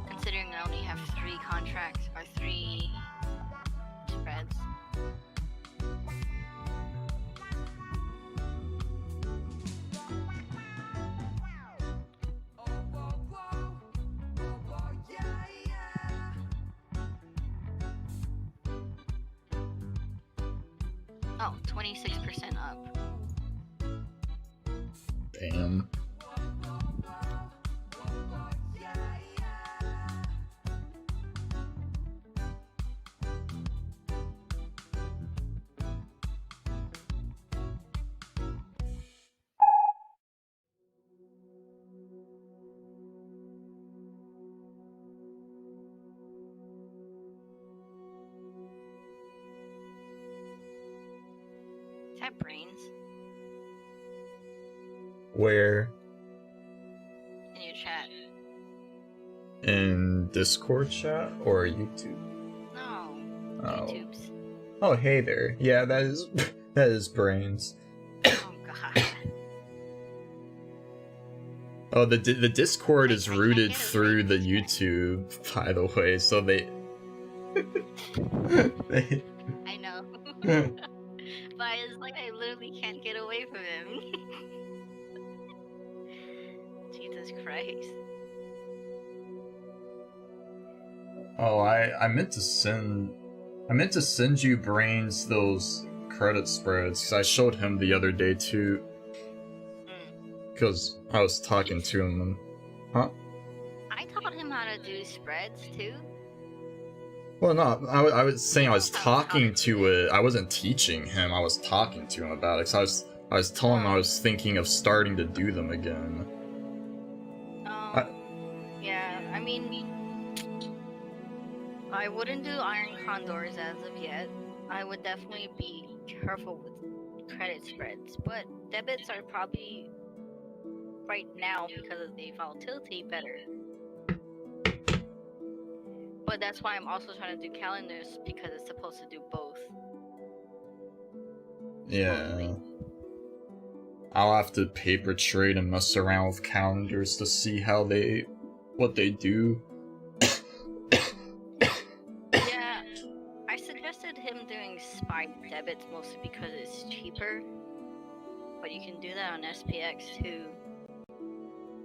Considering I only have 3 contracts, or 3 Oh, 26% up. Damn. Is that brains Where? in your chat? In Discord chat or YouTube? No. Oh. YouTube's. Oh, hey there. Yeah, that is that is brains. Oh god. Oh, the Discord is I can't routed get it through right. the YouTube, by the way. So they. I know. But it's like I literally can't get away from him. Jesus Christ. Oh, I meant to send you brains those credit spreads 'cause I showed him the other day too. Because I was talking to him. Huh? I taught him how to do spreads too. Well, no, I was saying I was talking to it. I wasn't teaching him. I was talking to him about it. 'Cause I was telling him I was thinking of starting to do them again. Yeah, I mean, I wouldn't do iron condors as of yet. I would definitely be careful with credit spreads, but debits are probably right now because of the volatility better. But that's why I'm also trying to do calendars because it's supposed to do both. Yeah. I'll have to paper trade and mess around with calendars to see what they do. Yeah, I suggested him doing SPY debits mostly because it's cheaper. But you can do that on SPX too.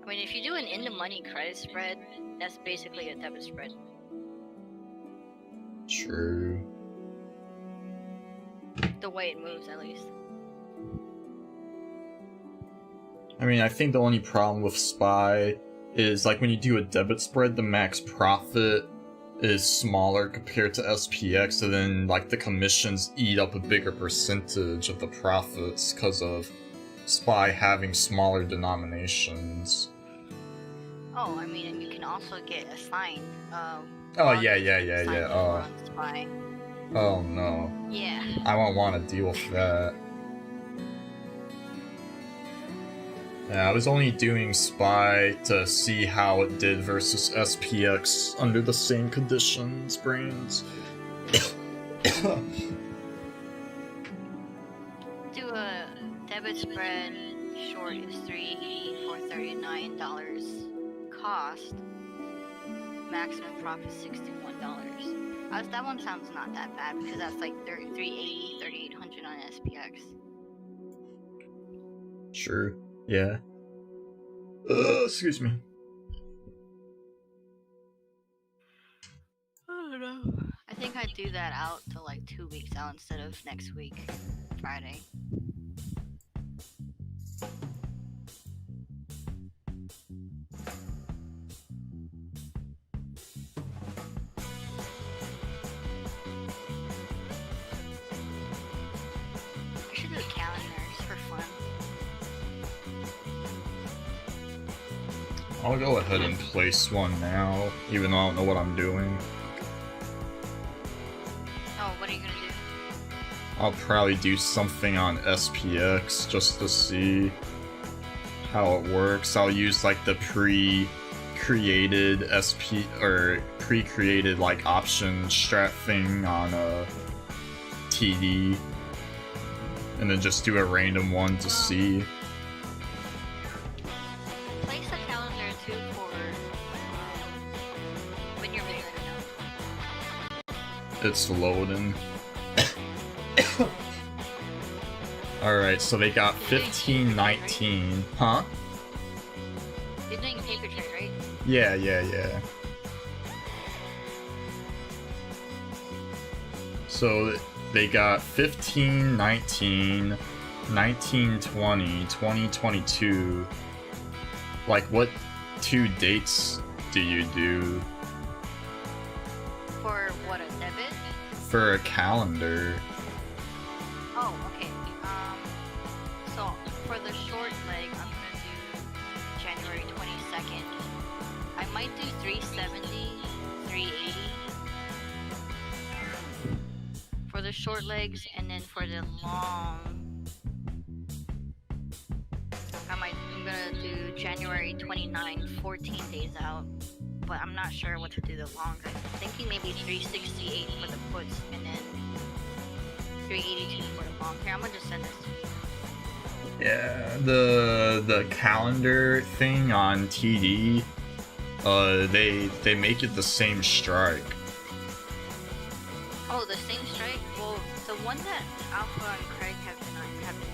I mean, if you do an in-the-money credit spread, that's basically a debit spread. True. The way it moves, at least. I mean, I think the only problem with SPY is, like, when you do a debit spread, the max profit is smaller compared to SPX, and then, like, the commissions eat up a bigger percentage of the profits because of SPY having smaller denominations. Oh, I mean, and you can also get assigned. Oh, yeah. assigned Oh. on SPY. Oh, no. Yeah. I won't want to deal with that. Yeah, I was only doing SPY to see how it did versus SPX under the same conditions, brains. Do a debit spread. Short is $3.80 for $39 cost. Maximum profit $61. That one sounds not that bad because that's like $380, $3,800 on SPX. Sure, yeah. Excuse me. I don't know. I think I'd do that out to like 2 weeks out instead of next week, Friday. I should do calendars for fun. I'll go ahead and place one now, even though I don't know what I'm doing. Oh, what are you gonna do? I'll probably do something on SPX just to see how it works. I'll use like the pre-created pre-created like option strat thing on TD, and then just do a random one to see. Place a calendar too for when you're ready to know. It's loading. Alright, so they got 1519. Huh? You're doing paper trade, right? Yeah. So they got 15, 19, 19, 20, 20, 22. Like, what 2 dates do you do For what, a debit? for a calendar? Oh, okay. So for the short leg, I'm gonna do January 22nd. I might do 370, 380 for the short legs, and then for the long, I'm gonna do January 29, 14 days out. But I'm not sure what to do the longs. I'm thinking maybe 368 for the puts, and then 382 for the long. Here, I'm gonna just send this to you. Yeah, the calendar thing on TD, they make it the same strike. Oh, the same strike? Well, the one that Alpha and Craig have been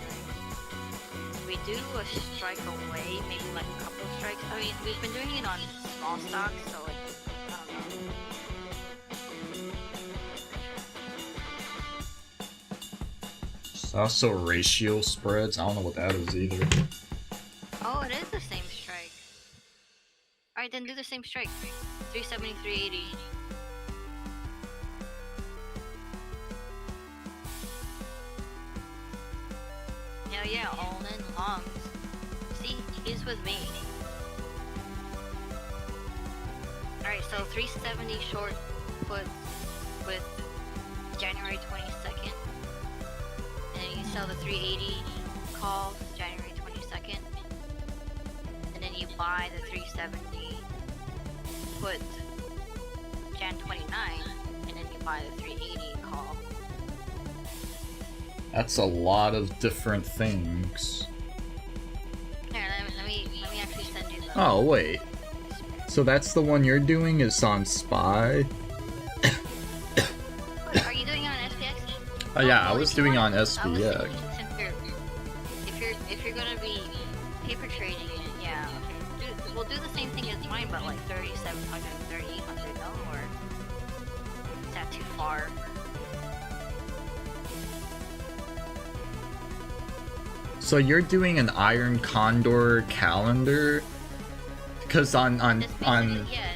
doing, we do a strike away, maybe like a couple of strikes. I mean, we've been doing it on small stocks, so like, I don't know. It's also ratio spreads. I don't know what that is either. Oh, it is the same strike. Alright, then do the same strike. 370, 380. Hell yeah, all in longs. See, he's with me. Alright, so 370 short puts with January 22nd. And then you sell the 380 call January 22nd. And then you buy the 370 put Jan 29. And then you buy the 380 call. That's a lot of different things. Here, let me actually send you the. Oh, wait. So that's the one you're doing is on SPY? What, are you doing it on SPX? Oh yeah, I well, was if you doing want- on I was SPX. thinking since if you're gonna be paper trading it, yeah, okay. We'll do the same thing as mine, but like 3,700, 3,800, no, or is that too far? So you're doing an Iron Condor calendar? Because on It's basically, yeah.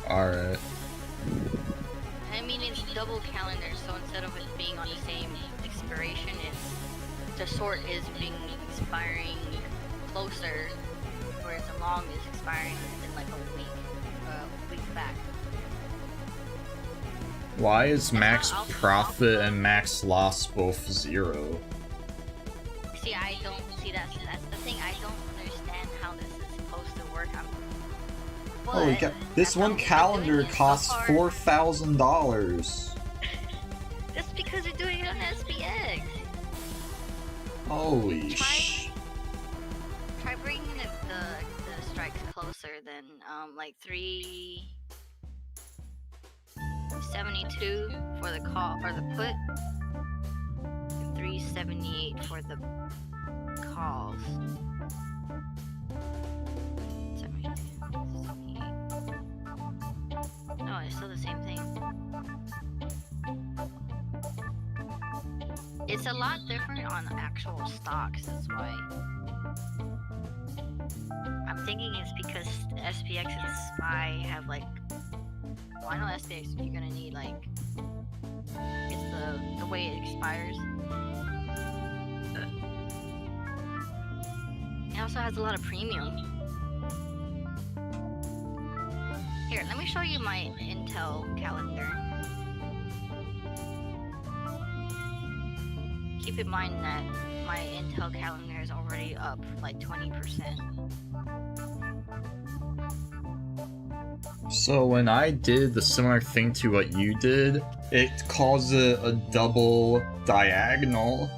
Alright. I mean, it's double calendar, so instead of it being on the same expiration, it's the short is expiring closer, whereas the long is expiring in like a week back. Why is max I'll- profit and max loss both 0? See, I don't see that's the thing. I don't understand how this is supposed to work. Holy cow, this one calendar costs $4,000. That's because you're doing it on SPX. Holy Try bringing the strikes closer than like 372 for the call or the put, and 378 for the calls. 78. No, it's still the same thing. It's a lot different on actual stocks, that's why. I'm thinking it's because SPX and SPY have like, well, I know SPX you're gonna need like, it's the way it expires. It also has a lot of premium. Here, let me show you my Intel calendar. Keep in mind that my Intel calendar is already up like 20%. So when I did the similar thing to what you did, it calls it a double diagonal.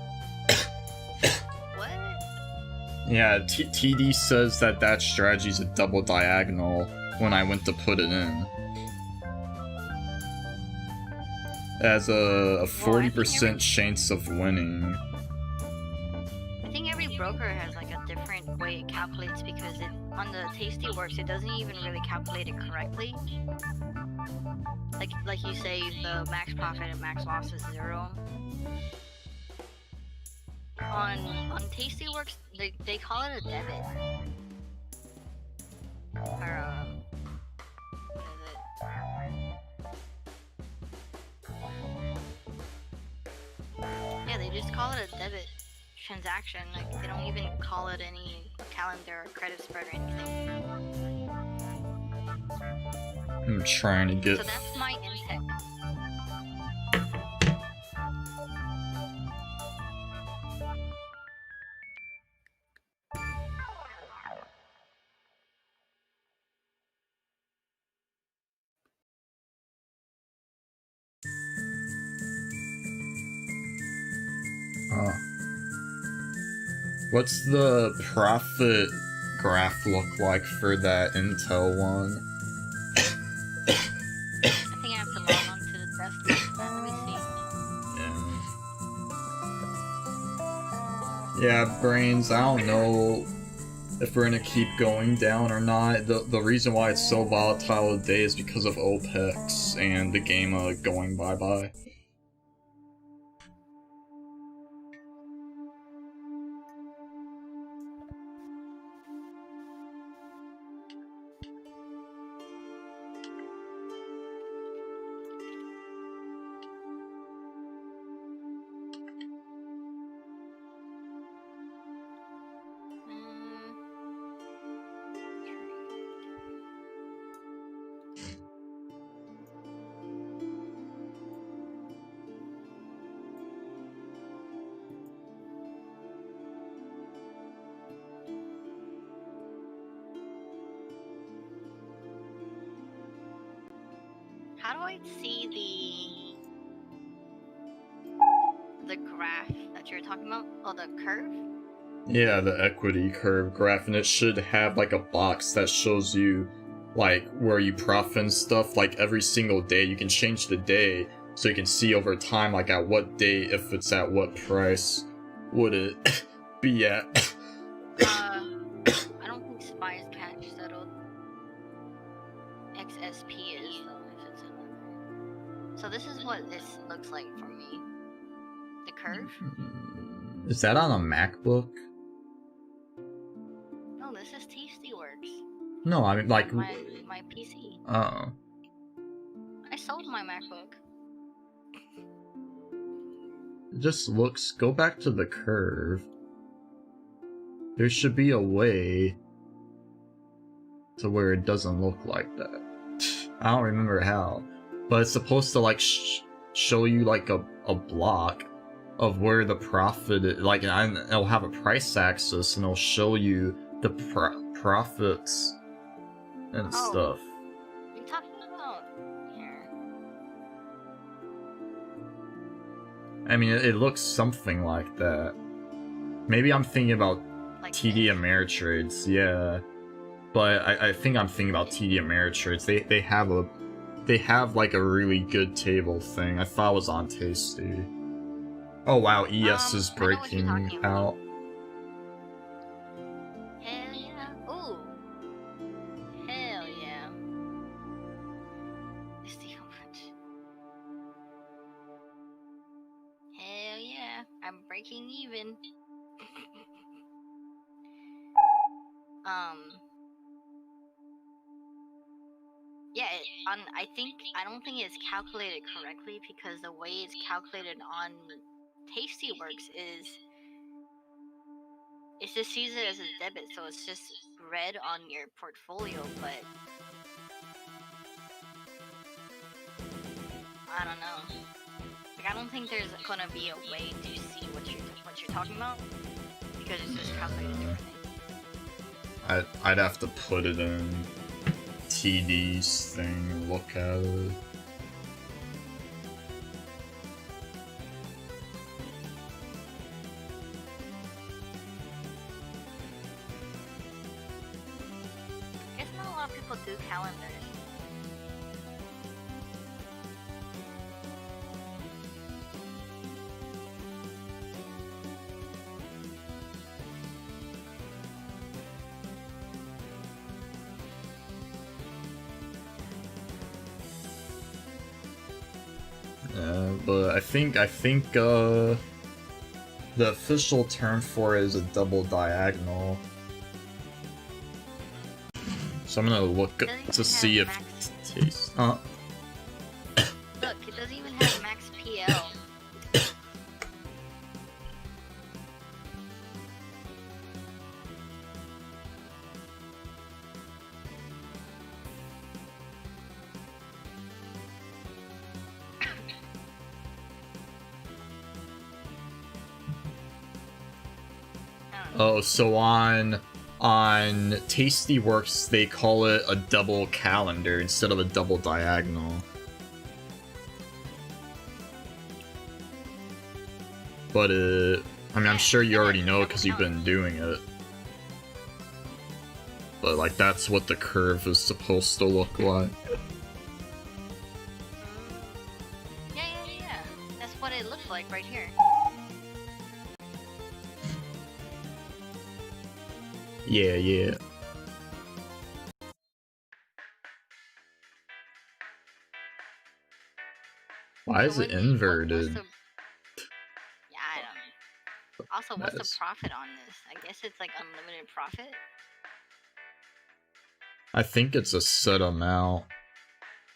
What? Yeah, TD says that strategy is a double diagonal when I went to put it in. As a 40% chance of winning. I think every broker has like a different way it calculates because on the Tasty Works, it doesn't even really calculate it correctly. Like you say, the max profit and max loss is 0. On Tasty Works, they call it a debit. Or what is it? Yeah, they just call it a debit transaction. Like they don't even call it any calendar or credit spread or anything. I'm trying to get. So that's my intake. What's the profit graph look like for that Intel one? I think I have to log on to the desktop for that. Let me see. Yeah, Brains, I don't know if we're gonna keep going down or not. The reason why it's so volatile today is because of OPEX and the game going bye-bye. How do I see the graph that you're talking about? Oh, the curve? Yeah, the equity curve graph, and it should have like a box that shows you like where you profit and stuff. Like every single day you can change the day so you can see over time like at what day, if it's at what price would it be at. I don't think Spy's catch settled. XSP is though, if it's in there. So this is what this looks like for me. The curve? Is that on a MacBook? No, this is Tastyworks. No, I mean like My PC. oh. I sold my MacBook. It just looks, go back to the curve. There should be a way to where it doesn't look like that. I don't remember how, but it's supposed to like show you like a block of where the profit is, like, and it'll have a price axis and it'll show you the profits and stuff. What are you talking about here? I mean, it looks something like that. Maybe I'm thinking about Like TD this? Ameritrades, yeah. But I think I'm thinking about TD Ameritrades. They have like a really good table thing. I thought it was on Tasty. Oh wow, ES is I know what you're breaking talking about. out. Hell yeah. Ooh. Hell yeah. It's the orange. Hell yeah. I'm breaking even. Yeah, I don't think it's calculated correctly because the way it's calculated on Tastyworks is it just sees it as a debit, so it's just red on your portfolio, but I don't know. Like I don't think there's gonna be a way to see what you're talking about because it's just calculated differently. I'd have to put it in TD's thing and look at it. I guess not a lot of people do calendars. But I think the official term for it is a double diagonal. So I'm gonna look to see if taste. Look, it doesn't even have max PL. Oh, so on Tastyworks they call it a double calendar instead of a double diagonal. But I mean, I'm sure you already know because you've been doing it. But like, that's what the curve is supposed to look like. Yeah. That's what it looks like right here. Yeah. Why is it inverted? Yeah, I don't know. Also, what's the profit on this? I guess it's like unlimited profit? I think it's a set amount.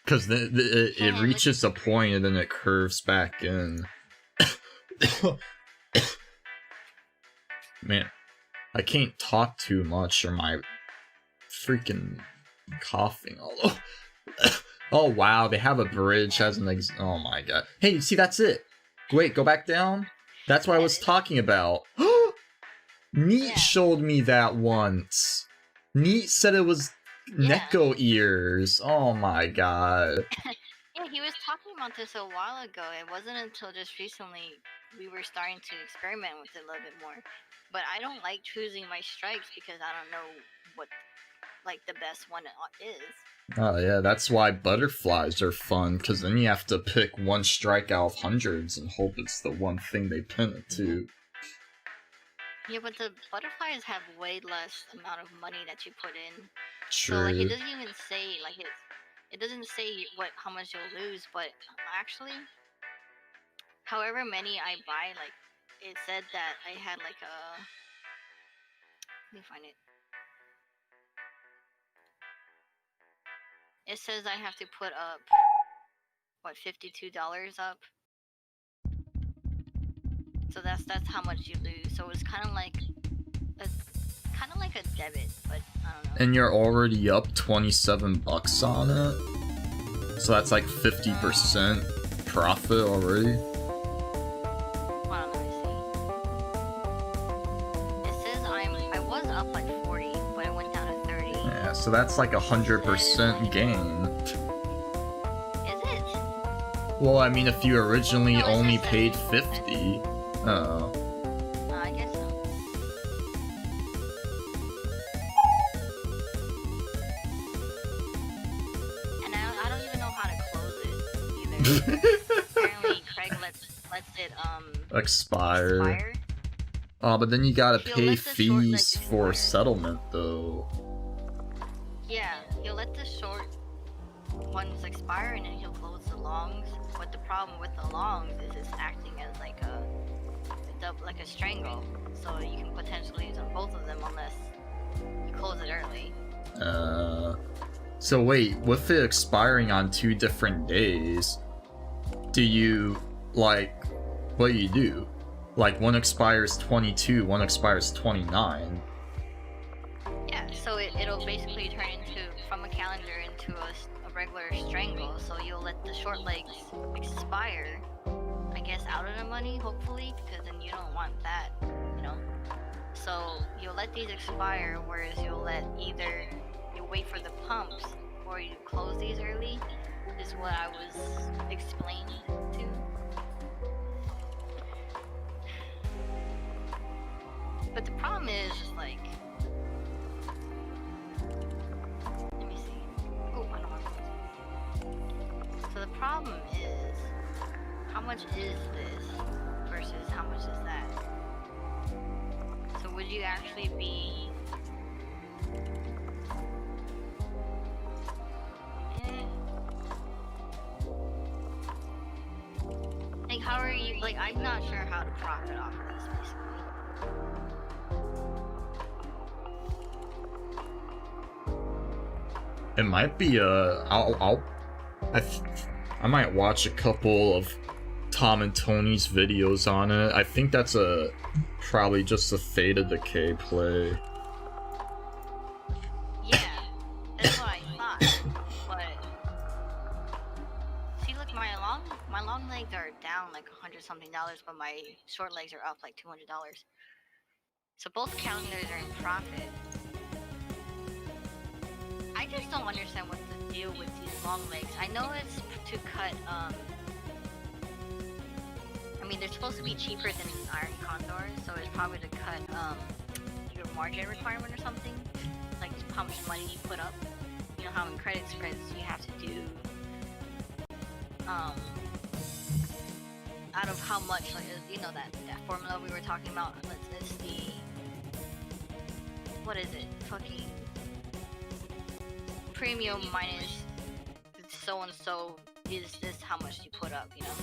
Because it reaches a point and then it curves back in. Man, I can't talk too much or my freaking coughing all over. Oh wow, they have a bridge as an oh my god. Hey, see, that's it. Wait, go back down. That's what I was talking about. Neat showed me that once. Neat said it was Neko ears. Oh my god. Yeah, he was talking about this a while ago. It wasn't until just recently we were starting to experiment with it a little bit more. But I don't like choosing my strikes because I don't know what like the best one is. Oh yeah, that's why butterflies are fun, because then you have to pick one strike out of hundreds and hope it's the one thing they pin it to. Yeah, but the butterflies have way less amount of money that you put in. True. So like it doesn't even say like it doesn't say how much you'll lose, but actually, however many I buy, like it said that I had like a. Let me find it. It says I have to put up what $52 up. So that's how much you lose. So it's kind of like a debit, but I don't know. And you're already up 27 bucks on it. So that's like 50% profit already. Hold on, let me see. It says I was up like 40, but it went down to 30. Yeah, so that's like 100% gain. Is it? Well, I mean, if you originally No, it only says paid 70%. 50. Oh. I guess so. And I don't even know how to close it either. Apparently Craig lets it Expire. Oh, but then you gotta He'll pay let the short fees leg for expire. settlement, though. Yeah, he'll let the short ones expire and then he'll close the longs. But the problem with the longs is it's acting as like a strangle. So you can potentially use on both of them unless you close it early. So wait, with it expiring on 2 different days, do you, like, what do you do? Like, one expires 22, one expires 29. Yeah, so it'll basically turn into, from a calendar into a regular strangle. So you'll let the short legs expire, I guess, out of the money, hopefully, because then you don't want that, you know? So you'll let these expire, whereas you'll let either you wait for the pumps or you close these early, is what I was explained to. But the problem is like, let me see. Oh, I don't want to. So the problem is, how much is this versus how much is that? So would you actually be how are you? Like, I'm not sure how to profit off of this, basically. It might be I might watch a couple of Tom and Tony's videos on it. I think that's probably just a Theta Decay play. Yeah, that's what I thought. But see, look, my long legs are down like $100-something, but my short legs are up like $200. So both calendars are in profit. I just don't understand what the deal with these long legs. I know it's to cut, I mean, they're supposed to be cheaper than iron condor, so it's probably to cut, your margin requirement or something. Like, how much money you put up. You know how in credit spreads you have to do, out of how much, like, you know, that formula we were talking about. It's the, what is it? Fucking premium minus so and so is this how much you put up, you know?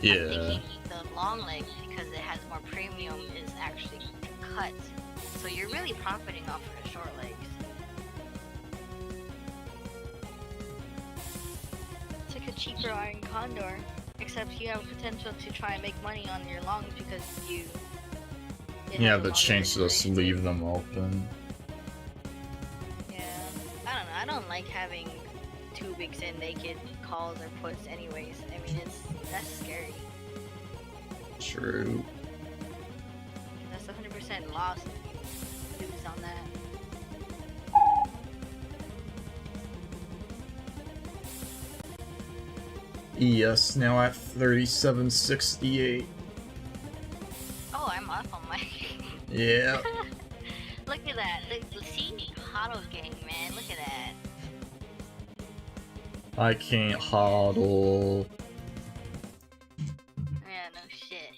Yeah. I'm thinking the long leg, because it has more premium, is actually cut. So you're really profiting off of the short legs. It's like a cheaper iron condor, except you have potential to try and make money on your longs because you have the chance to just leave them open. Yeah, I don't know. I don't like having two bigs in naked calls or puts anyways. I mean, that's scary. True. That's 100% loss if you lose on that. ES now at 3768. Oh, I'm off on my... Yeah. Look at that. Look, see? Hodl game, man. Look at that. I can't hodl. Yeah, no shit.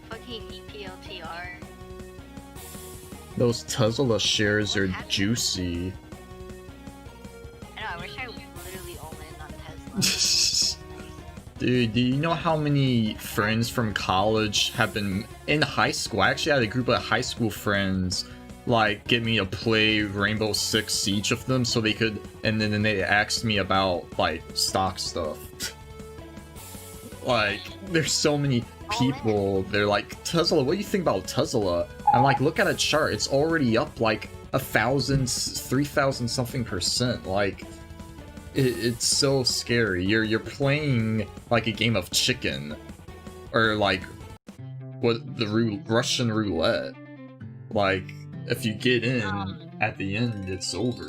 Fucking EPLTR. Those Tesla shares are juicy. I know, I wish I literally all in on Tesla. Dude, do you know how many friends from college have been in high school? I actually had a group of high school friends like get me to play Rainbow Six Siege of them so they could, and then they asked me about like stock stuff. Like, there's so many people, they're like, Tesla, what do you think about Tesla? I'm like, look at a chart, it's already up like 1,000, 3,000 something percent. Like, it's so scary. You're playing like a game of chicken, or like what the Russian roulette. Like, if you get in at the end, it's over.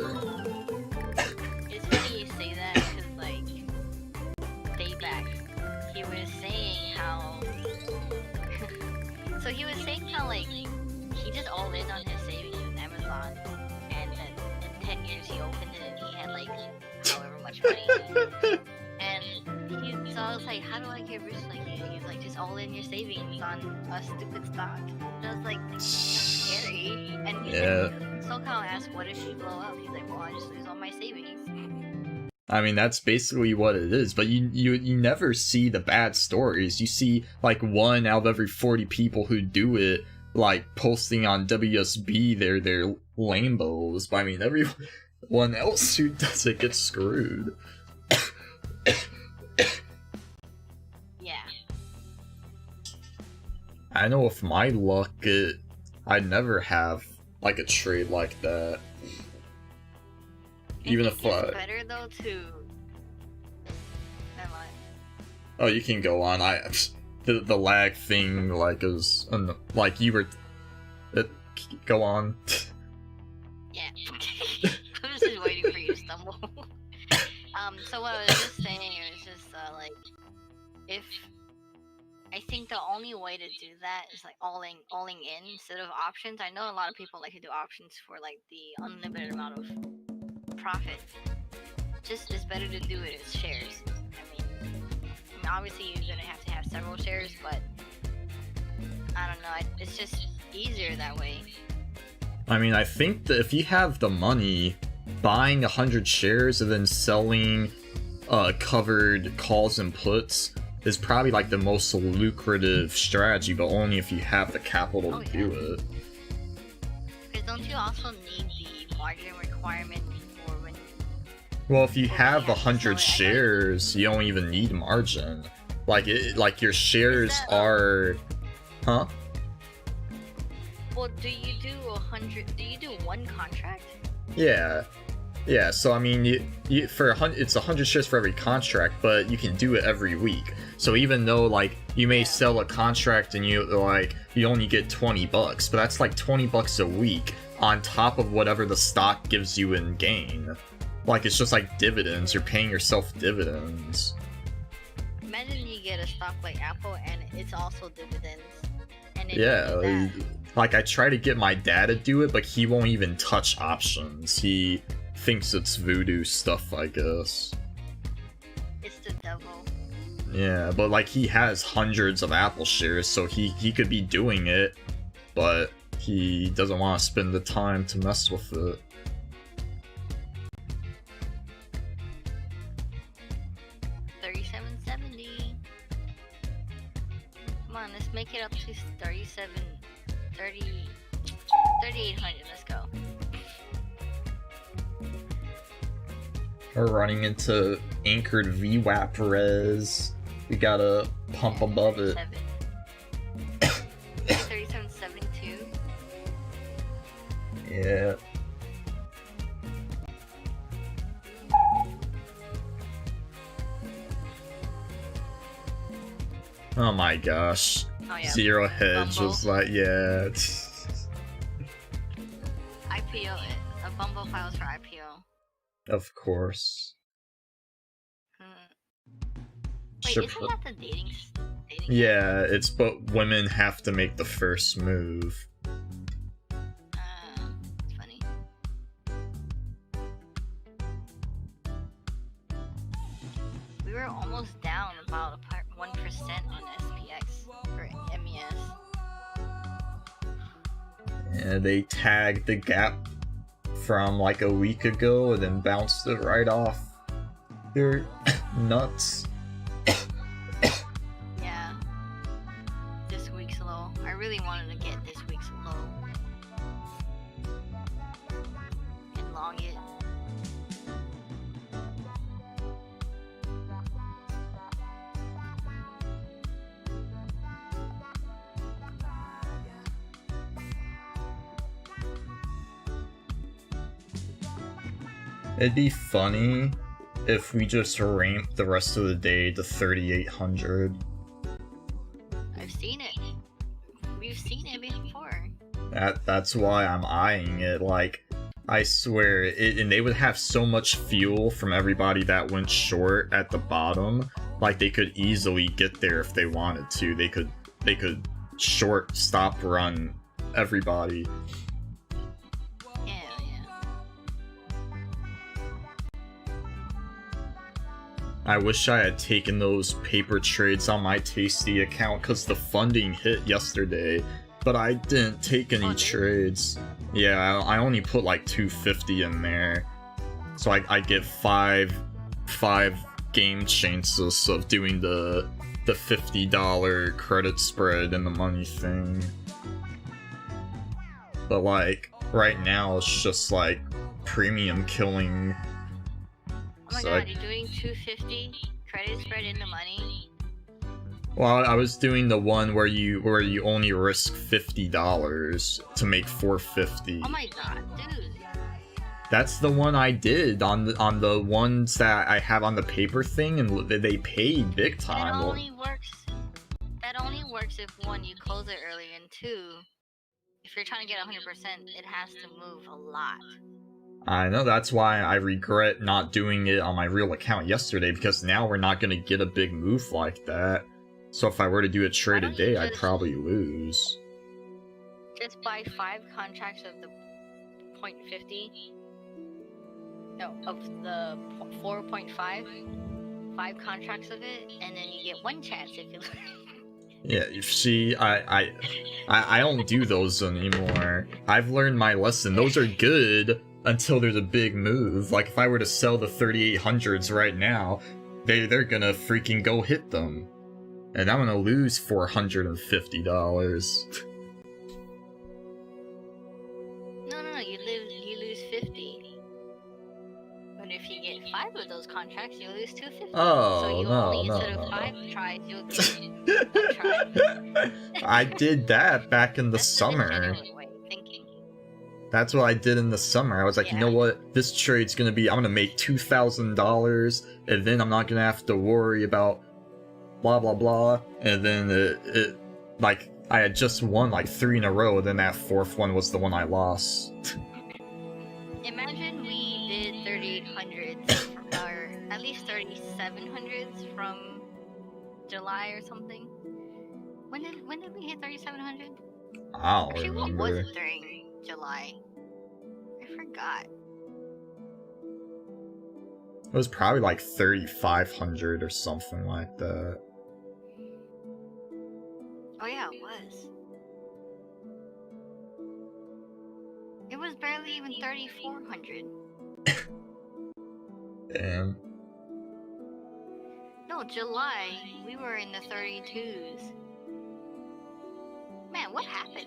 It's funny you say that because, like, day back, he was saying how. So he was saying how, like, he just all in on his savings with Amazon, and then in 10 years he opened it and he had like however much money. And so I was like, how do I get rich like you? He's like, just all in your savings on a stupid stock. And I was like, that's scary. And he said, SoCal asked, what if you blow up? He's like, well, I just lose all my savings. I mean, that's basically what it is, but you never see the bad stories. You see like 1 out of every 40 people who do it, like posting on WSB their Lambos. But I mean, everyone else who does it gets screwed. Yeah. I know with my luck, I'd never have like a trade like that. Even if it's better though to. Never mind. Oh, you can go on. The lag thing like is like you were. Go on. Yeah. I was just waiting for you to stumble. So what I was just saying is just like, if I think the only way to do that is like alling in instead of options. I know a lot of people like to do options for like the unlimited amount of profit. Just it's better to do it as shares. I mean obviously you're gonna have to have several shares, but I don't know. It's just easier that way. I mean, I think that if you have the money, buying 100 shares and then selling covered calls and puts is probably like the most lucrative strategy, but only if you have the capital to do it. Because don't you also need the margin requirement for when? Well, if you have to 100 sell it, shares, you don't even need margin. Like your shares that, are, huh? Well, do you do 100? Do you do one contract? Yeah. Yeah, so I mean, it's 100 shares for every contract, but you can do it every week. So even though like you may sell a contract and you only get $20, but that's like $20 a week on top of whatever the stock gives you in gain. Like it's just like dividends. You're paying yourself dividends. Imagine you get a stock like Apple and it's also dividends. And then Yeah, you do that. like I try to get my dad to do it, but he won't even touch options. He thinks it's voodoo stuff, I guess. It's the devil. Yeah, but like he has hundreds of Apple shares, so he could be doing it, but he doesn't want to spend the time to mess with it. $37.70. Come on, let's make it up to 3,800. Let's go. We're running into anchored VWAP res. We gotta pump above it. 37.72. Yeah. Oh my gosh. Oh yeah. Zero Hedge Bumble. was like, yeah. IPO. A Bumble files for IPO. Of course. Wait, Sure. isn't that the dating? Yeah, it's but women have to make the first move. It's funny. We were almost down about 1% on SPX for MES. Yeah, they tagged the gap from like a week ago and then bounced it right off. They're nuts. Yeah. This week's low. I really wanted to get this week's low. And long it. It'd be funny if we just ramped the rest of the day to 3,800. I've seen it. We've seen it before. That's why I'm eyeing it. Like, I swear, and they would have so much fuel from everybody that went short at the bottom. Like, they could easily get there if they wanted to. They could short, stop, run everybody. Yeah. I wish I had taken those paper trades on my Tasty account because the funding hit yesterday, but I didn't take any trades. Yeah, I only put like 250 in there, so I get five game chances of doing the $50 credit spread and the money thing. But like right now, it's just like premium killing. Oh my god, you're doing 250 credit spread in the money? Well, I was doing the one where you only risk $50 to make 450. Oh my god, dude. That's the one I did on the ones that I have on the paper thing, and they pay big time. That only works if one, you close it early, and two, if you're trying to get 100%, it has to move a lot. I know, that's why I regret not doing it on my real account yesterday, because now we're not gonna get a big move like that. So if I were to do a trade a day, I'd probably lose. Just buy 5 contracts of the 0.50. No, of the 4.5. 5 contracts of it, and then you get 1 chance if you Yeah, you see, I don't do those anymore. I've learned my lesson. Those are good, until there's a big move. Like if I were to sell the 3800s right now, they're gonna freaking go hit them. And I'm gonna lose $450. No, you lose 50. But if you get 5 of those contracts, you lose 250. Oh, so you no, only, no, instead of no, 5 no. tries, you'll get a try. I did that back in the That's summer. The genuine way of thinking. That's what I did in the summer. I was like, you know what? This trade's gonna be, I'm gonna make $2,000, and then I'm not gonna have to worry about blah blah blah. And then it like, I had just won like 3 in a row, and then that 4th one was the one I lost. Imagine we did 3800s, or at least 3700s from July or something. When did we hit 3700? I don't Actually, remember. what was it during July? I forgot. It was probably like 3,500 or something like that. Oh yeah, it was. It was barely even 3,400. Damn. No, July, we were in the 32s. Man, what happened?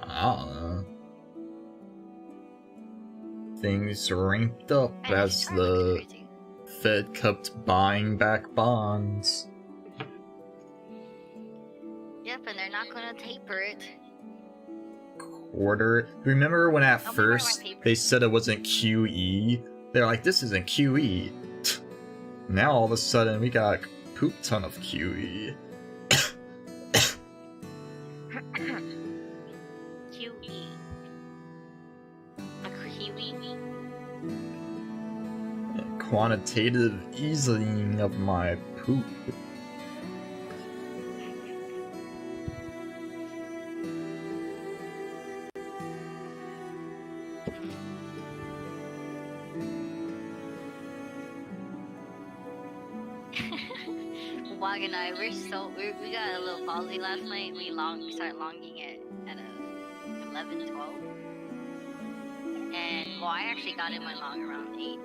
I don't know. Things ranked up Man, as this chart the looks crazy. Fed kept buying back bonds. Yep, and they're not gonna taper it. Quarter. Remember when at I'll be first right back. they said it wasn't QE? They're like, this isn't QE. Now all of a sudden we got a poop ton of QE. QE. A Kiwi. Quantitative easing of my poop. Wag and I, we got a little palsy last night. We started longing at 11, 12. And well, I actually got in my long around 8.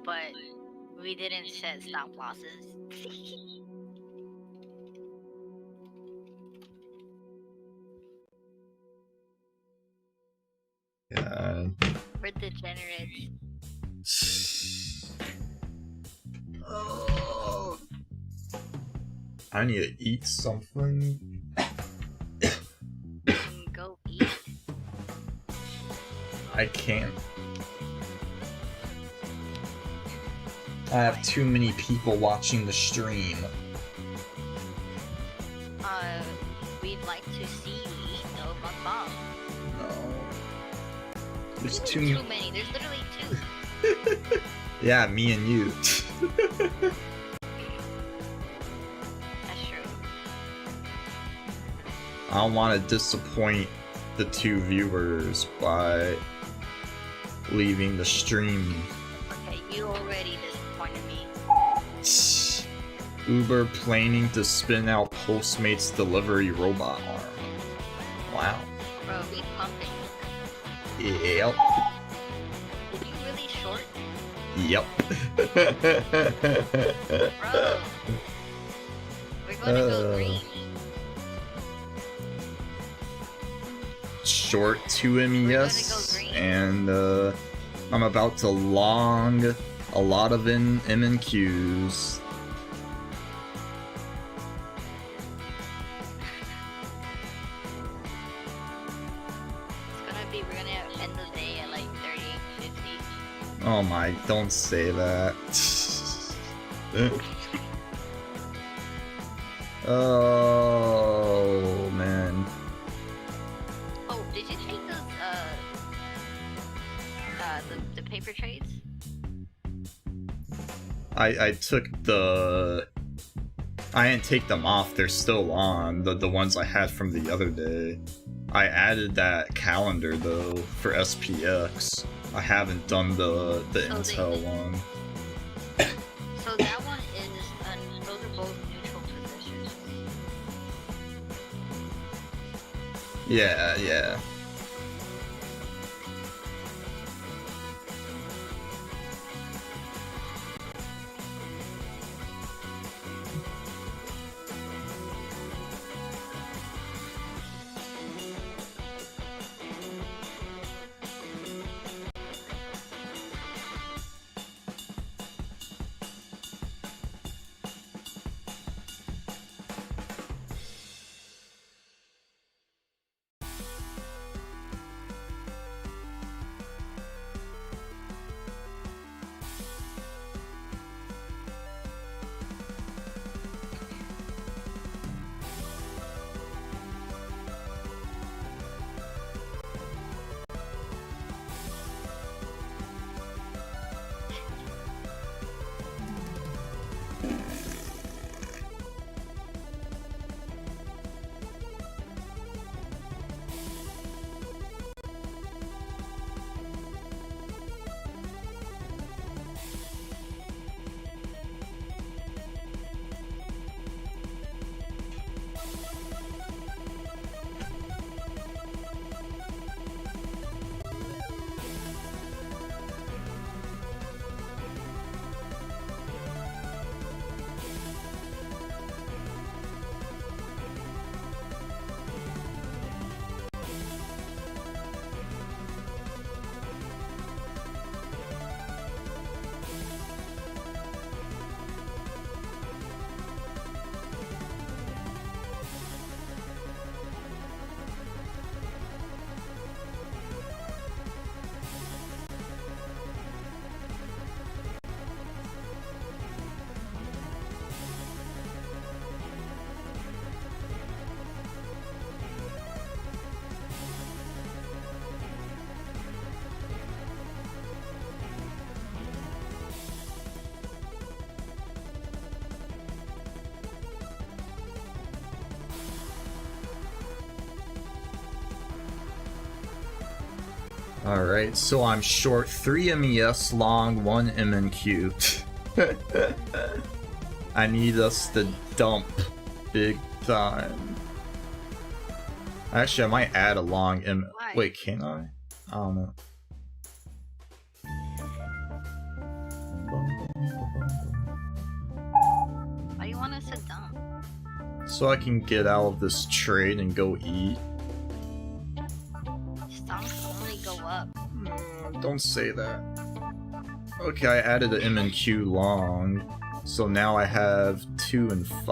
But we didn't set stop losses. Yeah. We're degenerates. Oh. I need to eat something. Go eat. I can't. I have too many people watching the stream. We'd like to see you eat though, Bob. No. There's Too too many. There's literally 2. Yeah, me and you. That's true. I don't want to disappoint the 2 viewers by leaving the stream. Okay, you already disappointed me. Uber planning to spin out Postmates delivery robot arm. Wow. Bro, we pumping. Yep. Did you really short? Yep. Bro. We're gonna go green. Short 2 We're MES, gonna go green. and I'm about to long a lot of MNQs. We're gonna end the day at like 38.50. Oh my, don't say that. Oh man. Oh, did you take those the paper trades? I took the... I didn't take them off, they're still on, the ones I had from the other day. I added that calendar though for SPX. I haven't done the Intel one. So that one is, those are both neutral positions. Yeah, yeah. Alright, so I'm short 3 MES, long 1 MNQ. I need us to dump big time. Actually, I might add a long Why? Wait, can I? I don't know. Why do you want us to dump? So I can get out of this trade and go eat. Stonks only go up. Don't say that. Okay, I added an MNQ long, so now I have 2 and 5.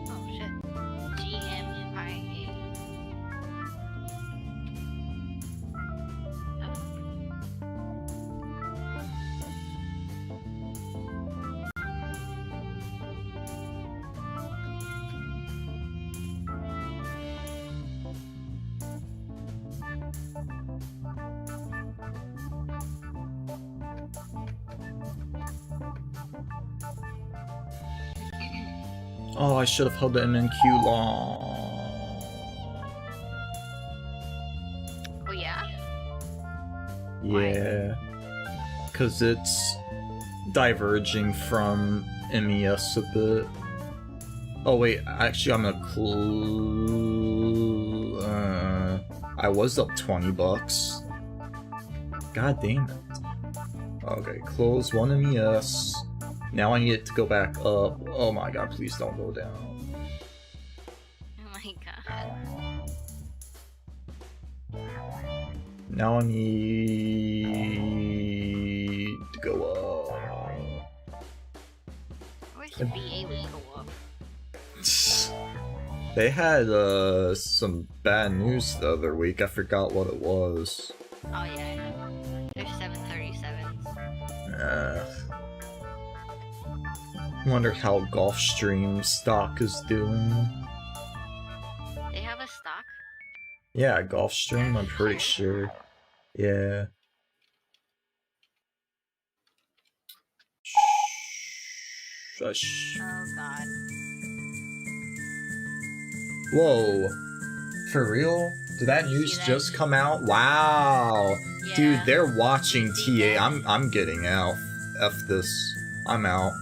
Oh shit. GMIA. Oh, I should have held the MNQ long. Oh yeah? Yeah. Because it's diverging from MES a bit. Oh wait, actually I'm gonna I was up 20 bucks. God damn it. Okay, close 1 MES. Now I need it to go back up. Oh my god, please don't go down. Oh my god. Now I need to go up. I wish BA would go up. They had some bad news the other week. I forgot what it was. Oh yeah. There's 737s. Wonder how Gulfstream stock is doing. They have a stock? Yeah, Gulfstream, I'm pretty sure. Yeah. Shush. Oh god. Whoa. For real? Did that news See that? just come out? Wow. Yeah. Dude, they're watching TA. I'm getting out. F this. I'm out.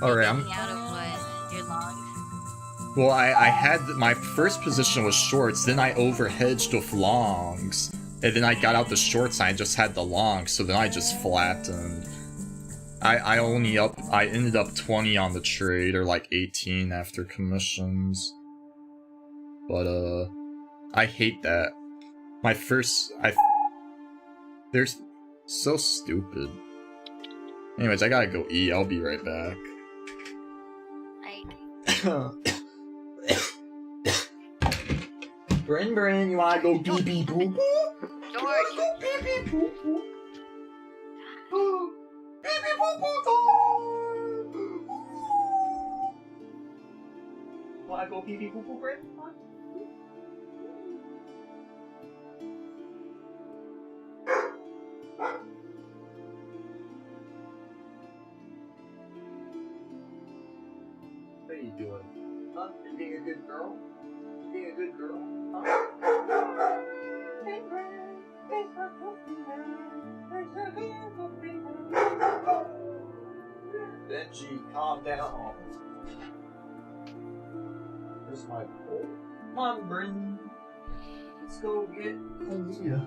Alright, I'm... Getting out of what? Your longs? Well, I had... My first position was shorts, then I overhedged with longs. And then I got out the shorts and I just had the longs, so then I just flattened. I ended up 20 on the trade, or like 18 after commissions. But, I hate that. My first... They're so stupid. Anyways, I gotta go eat. I'll be right back. Bryn, you wanna go pee pee poo poo? George! Pee pee poo poo. Pee pee poo poo time. Wanna go pee pee poo poo, Bryn? What are you doing? Huh? You being a good girl? You being a good girl? Huh? Benji, calm down. Here's my bowl. Come on, Bryn. Let's go get Aaliyah.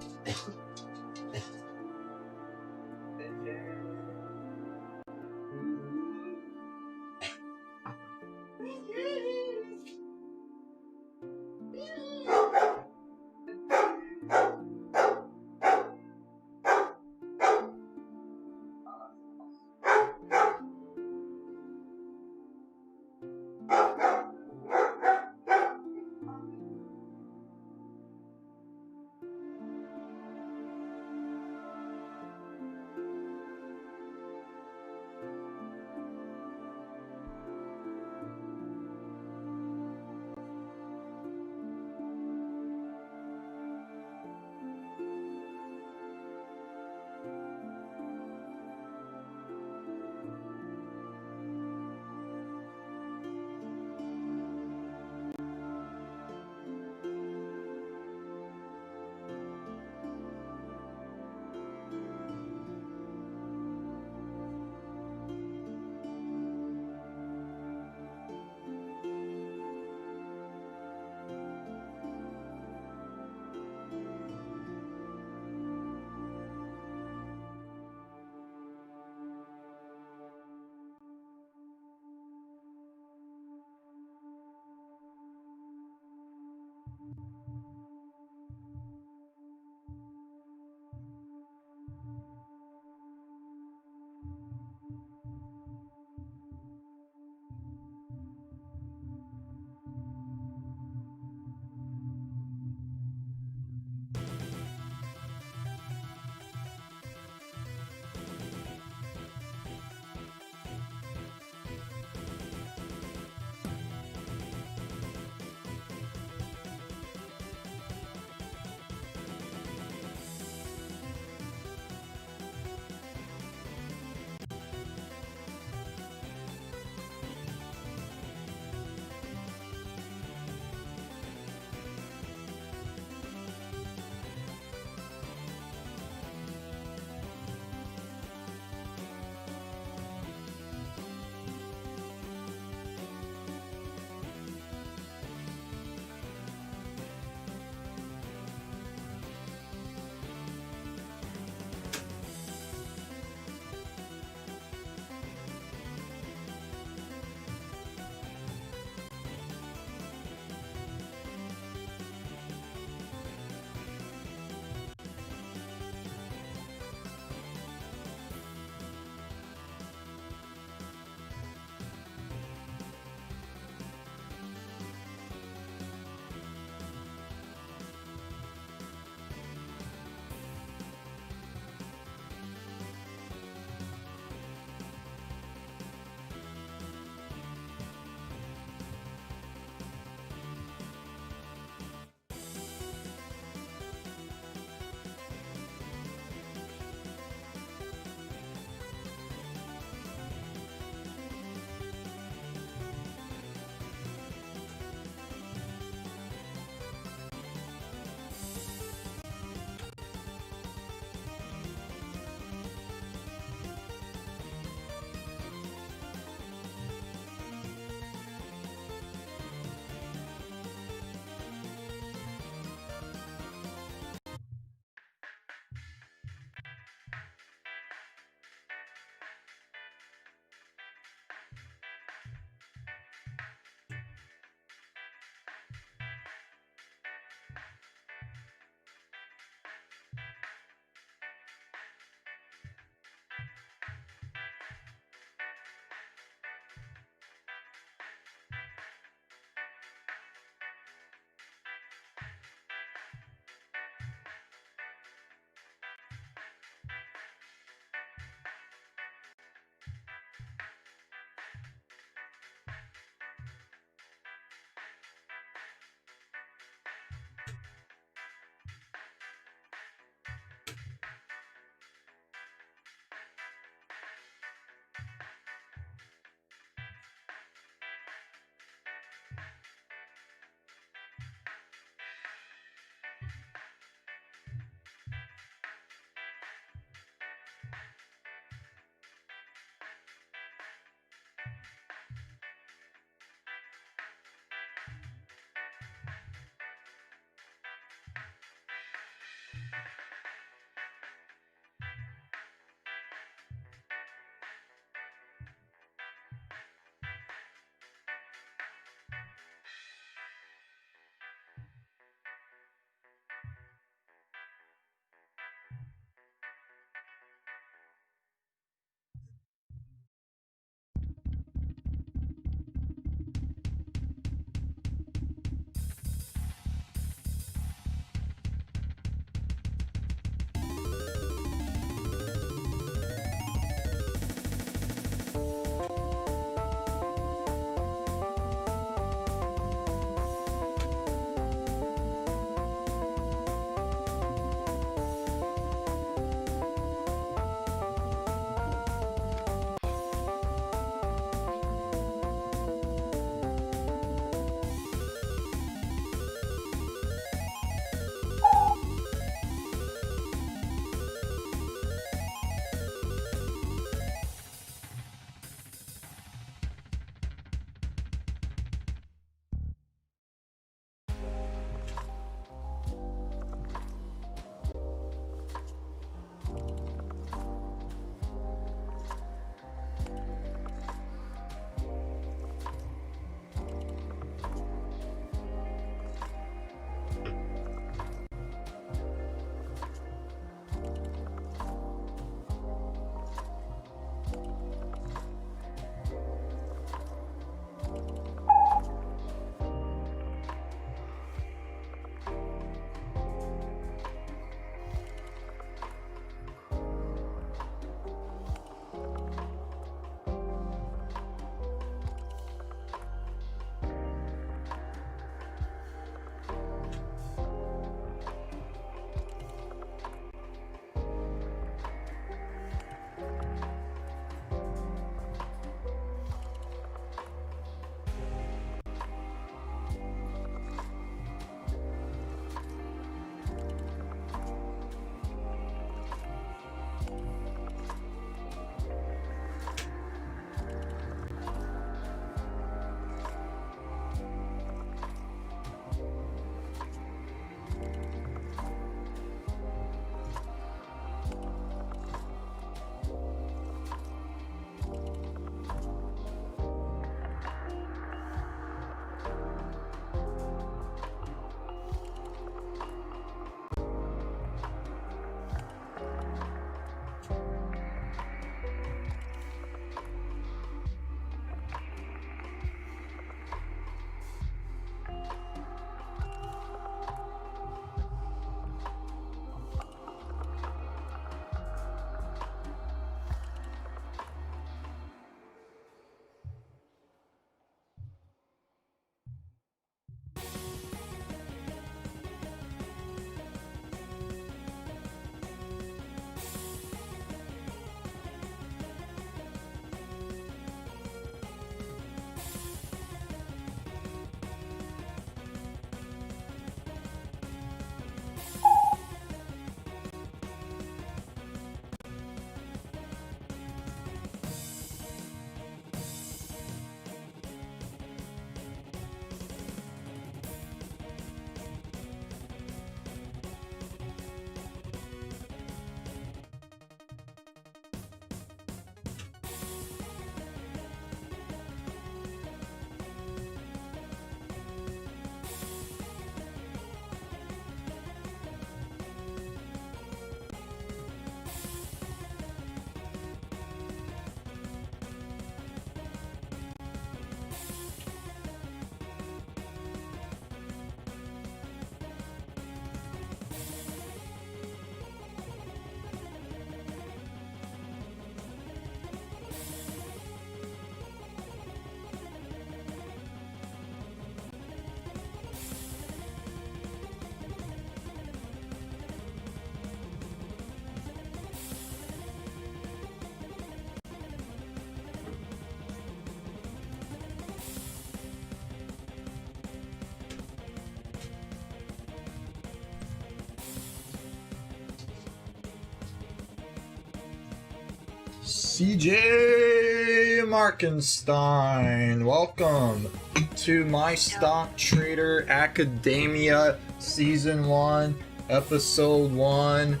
CJ Markenstein, welcome to My Stonk Trader Academia Season 1, Episode 1,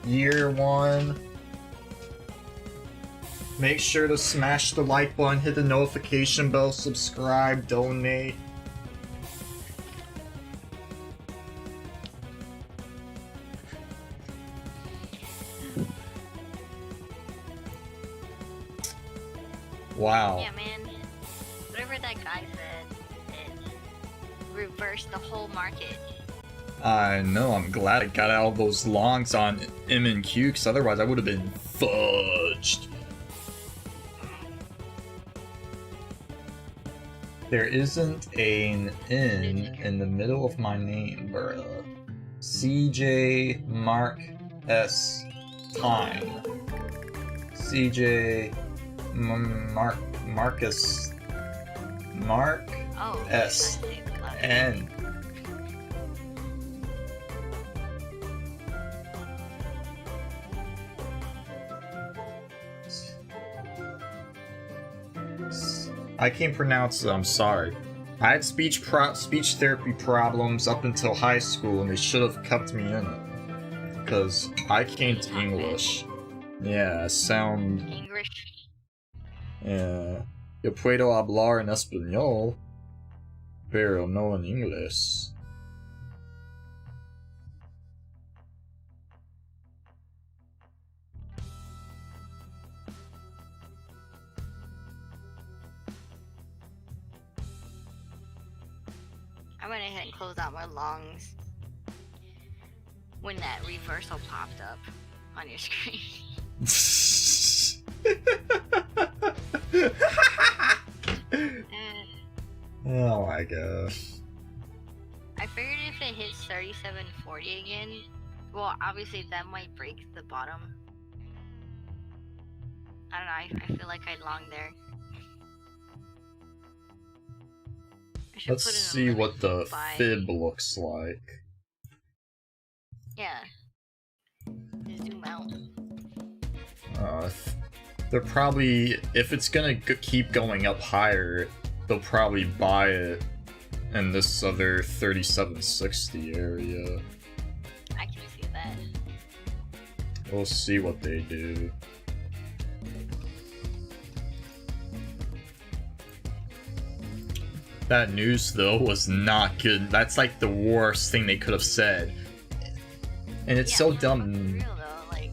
Year 1. Make sure to smash the like button, hit the notification bell, subscribe, donate. Wow. Yeah, man. Whatever that guy said, it reversed the whole market. I know, I'm glad I got out of those longs on MNQ, because otherwise I would have been fudged. There isn't an N in the middle of my name, bruh. CJ Mark S. Time. CJ Marcus Mark S. N. I can't pronounce it, I'm sorry. I had speech therapy problems up until high school and they should have kept me in it. Because I can't English. Yeah, sound... English. Yeah. Yo puedo hablar en español, pero no en inglés. I went ahead and closed out my longs when that reversal popped up on your screen. Oh my gosh. I figured if it hits 37.40 again, well, obviously that might break the bottom. I don't know, I feel like I'd long there. Let's see what the fib looks like. Yeah. Just zoom out. They're probably, if it's gonna keep going up higher, they'll probably buy it in this other 3760 area. I can see that. We'll see what they do. That news, though, was not good. That's like the worst thing they could have said. And it's so dumb. Real, though, like...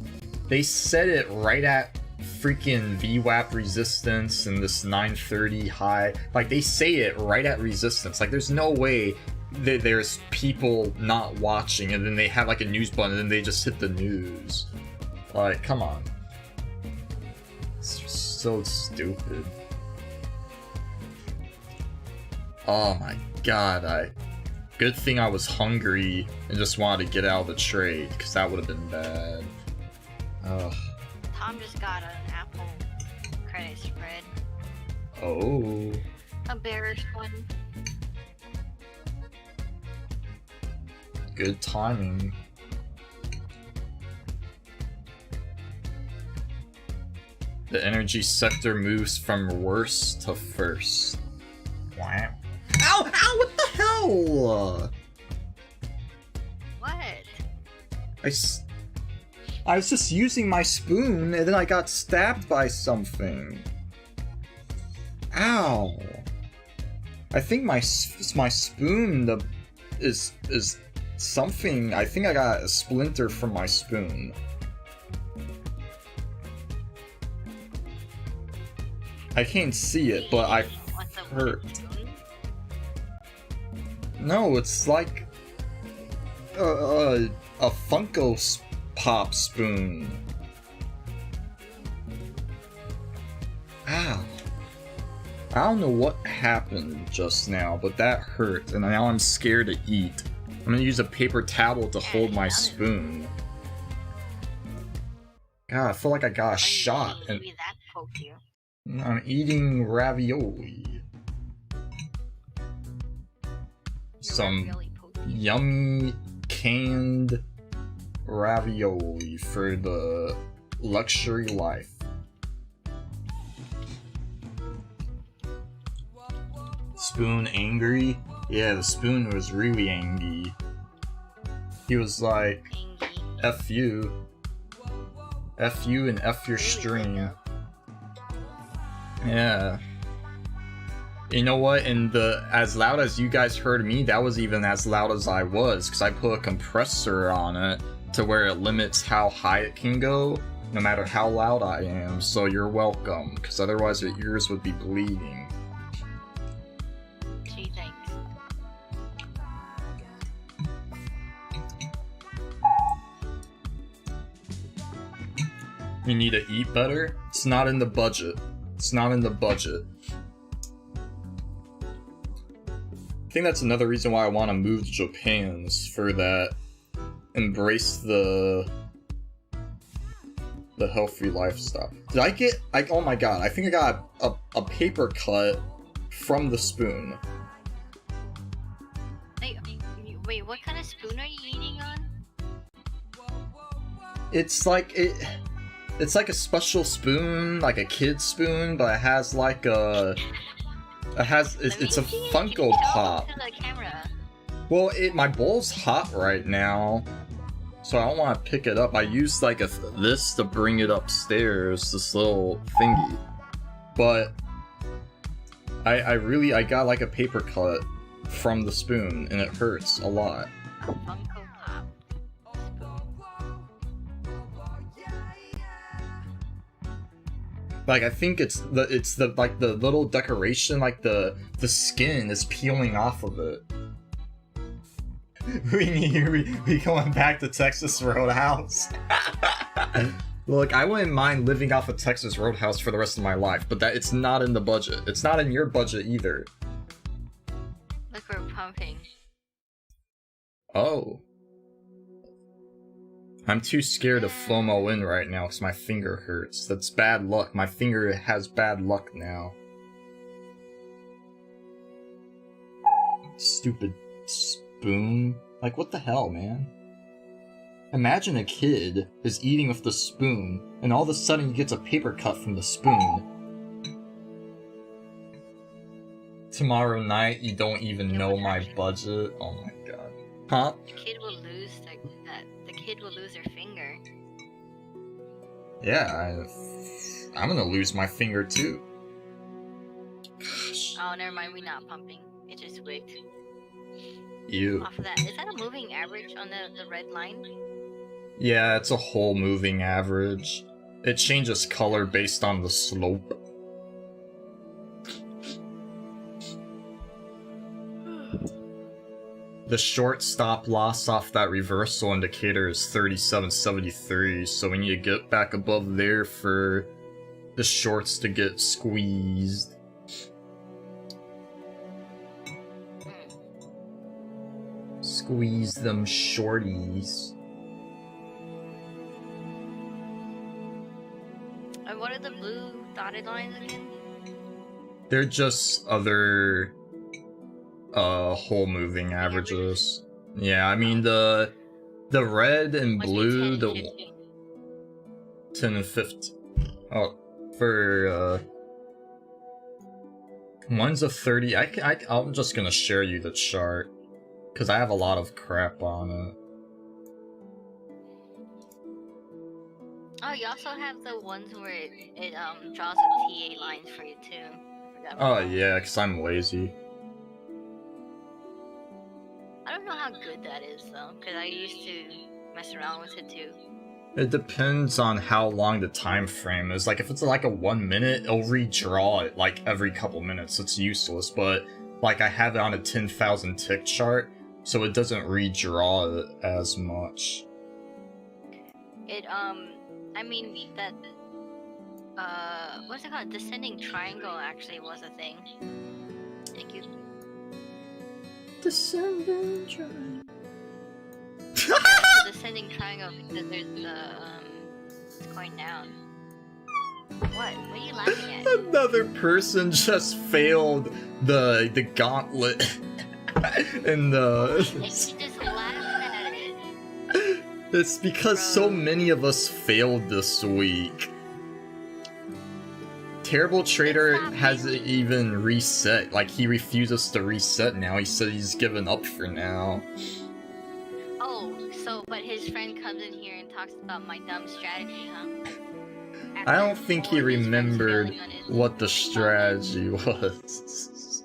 They said it right at freaking VWAP resistance and this 930 high. Like, they say it right at resistance. Like, there's no way that there's people not watching and then they have like a news button and then they just hit the news. Like, come on. It's just so stupid. Oh my god, good thing I was hungry and just wanted to get out of the trade, because that would have been bad. Ugh. Tom just got an Apple credit spread. Oh. A bearish one. Good timing. The energy sector moves from worst to first. Wow. Ow! Ow! What the hell? What? I was just using my spoon and then I got stabbed by something. Ow! I think my spoon is something. I think I got a splinter from my spoon. I can't see it, but I hurt. No, it's like a Funko Pop spoon. Ow. I don't know what happened just now, but that hurt, and now I'm scared to eat. I'm gonna use a paper towel to hold my spoon. God, I feel like I got a shot, and I'm eating ravioli. Some yummy canned ravioli for the luxury life. spoon angry? Yeah, the spoon was really angry. He was like, Angie. F you. F you and F your stream. Yeah. You know what? And as loud as you guys heard me, that was even as loud as I was, because I put a compressor on it to where it limits how high it can go, no matter how loud I am. So you're welcome, because otherwise your ears would be bleeding. Gee, thanks. You need to eat better? It's not in the budget. It's not in the budget. I think that's another reason why I want to move to Japan, is for that. Embrace the healthy lifestyle. Did I get, oh my god, I think I got a paper cut from the spoon. Wait, what kind of spoon are you eating on? It's like it's like a special spoon, like a kid's spoon, but it has like a it's a Funko Pop. To the camera. Well, my bowl's hot right now, so I don't want to pick it up. I used like this to bring it upstairs, this little thingy. But I got like a paper cut from the spoon, and it hurts a lot. A Funko Pop. Like, I think it's the like the little decoration, like the skin is peeling off of it. we going back to Texas Roadhouse. Look, I wouldn't mind living off a Texas Roadhouse for the rest of my life, but it's not in the budget. It's not in your budget either. Look, we're pumping. Oh. I'm too scared to FOMO in right now because my finger hurts. That's bad luck. My finger has bad luck now. Stupid spoon. Like, what the hell, man? Imagine a kid is eating with the spoon, and all of a sudden he gets a paper cut from the spoon. Tomorrow night, you don't even know my budget? Oh my god. Huh? The kid will lose the kid will lose their finger. Yeah, I'm gonna lose my finger too. Gosh. Oh, never mind. We're not pumping. It just wigged. You. Off of that, is that a moving average on the red line? Yeah, it's a whole moving average. It changes color based on the slope. The short stop loss off that reversal indicator is 37.73, so we need to get back above there for the shorts to get squeezed. Squeeze them shorties. And what are the blue dotted lines again? They're just other whole moving averages. Yeah, I mean the red and Must be blue, 10 the and 15. 10 and 15. Oh, for one's a 30. I'm just gonna share you the chart because I have a lot of crap on it. Oh, you also have the ones where it draws the TA lines for you too. I forgot Oh about that. yeah, because I'm lazy. I don't know how good that is though, because I used to mess around with it too. It depends on how long the time frame is. Like, if it's like a 1 minute, it'll redraw it like every couple minutes. It's useless, but like I have it on a 10,000 tick chart, so it doesn't redraw it as much. It I mean that what's it called? Descending triangle actually was a thing. Thank you. Descending triangle. The descending triangle because there's it's going down. What? What are you laughing at? Another person just failed the gauntlet and And she just laughed at it. it's because so many of us failed this week. Terrible Trader hasn't even reset. Like, he refuses to reset now. He said he's given up for now. Oh, so but his friend comes in here and talks about my dumb strategy, huh? I don't think he All his friends remembered failing on his what the TikTok. strategy was.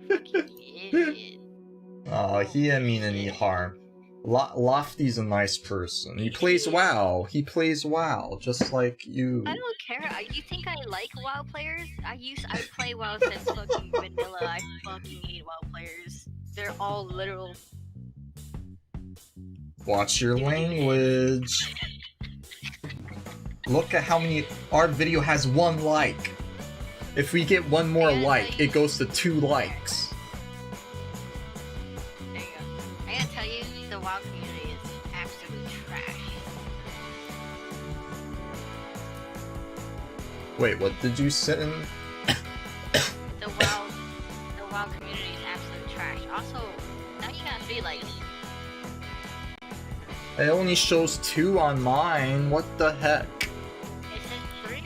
Fucking idiot. Oh, he didn't mean any harm. Lofty's a nice person. He plays WoW. He plays WoW, just like you. I don't care. You think I like WoW players? I play WoW since fucking vanilla. I fucking hate WoW players. They're all literal. Watch your language. Look at how many. Our video has 1 like. If we get 1 more like, it goes to 2 likes. There you go. I gotta tell you, the WoW community is absolute trash. Wait, what did you say? The WoW community is absolute trash. Also, now you got 3 likes. It only shows 2 on mine. What the heck? It says 3.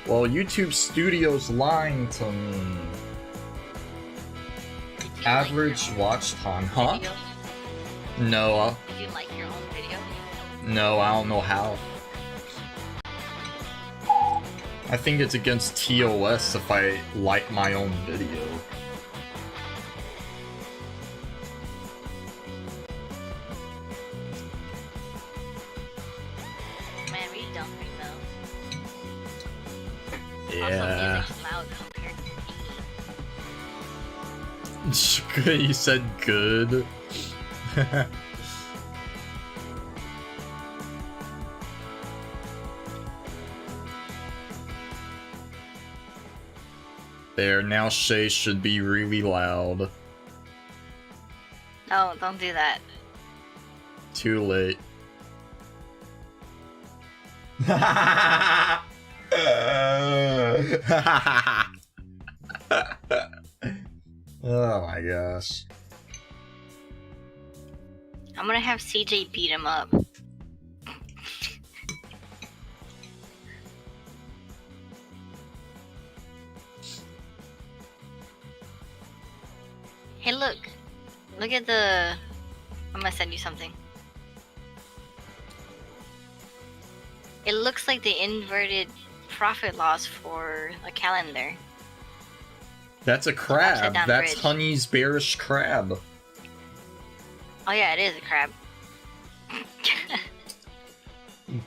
Well, YouTube Studio's lying to me. Did you Average like your own watch time, huh? video? No, Did you like your own video? no, I don't know how. I think it's against TOS if I like my own video. Man, we dumping though. Also, Yeah. music's loud compared to me. You said good. There, now Shay should be really loud. No, don't do that. Too late. Oh my gosh. I'm gonna have CJ beat him up. Hey, look. Look at the... I'm gonna send you something. It looks like the inverted profit loss for a calendar. That's a crab. Upside-down That's bridge. Honey's bearish crab. Oh yeah, it is a crab.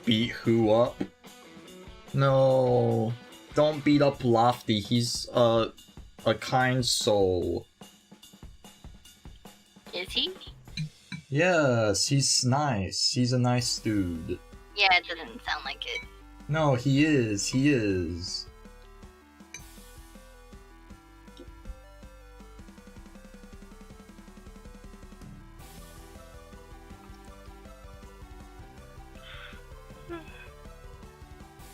Beat who up? No. Don't beat up Lofty. He's a kind soul. Is he? Yes, he's nice. He's a nice dude. Yeah, it doesn't sound like it. No, he is. He is.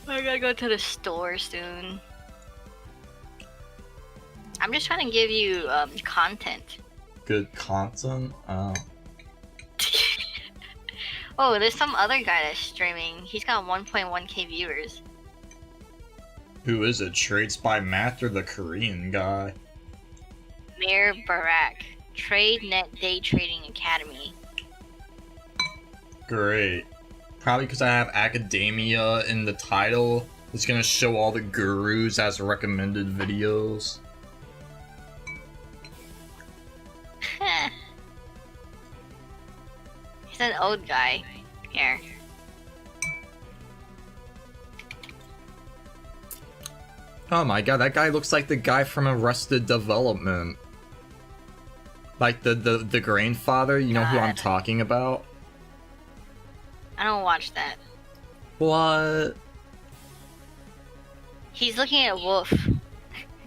I gotta go to the store soon. I'm just trying to give you content. Good content? Oh. Oh, there's some other guy that's streaming. He's got 1.1k viewers. Who is it? Trades by Math or the Korean guy? Mir Barak, Trade Net Day Trading Academy. Great. Probably because I have Academia in the title. It's gonna show all the gurus as recommended videos. He's an old guy. Here. Oh my god, that guy looks like the guy from Arrested Development. Like the grandfather, you know who I'm God. talking about? I don't watch that. What? He's looking at Wolf.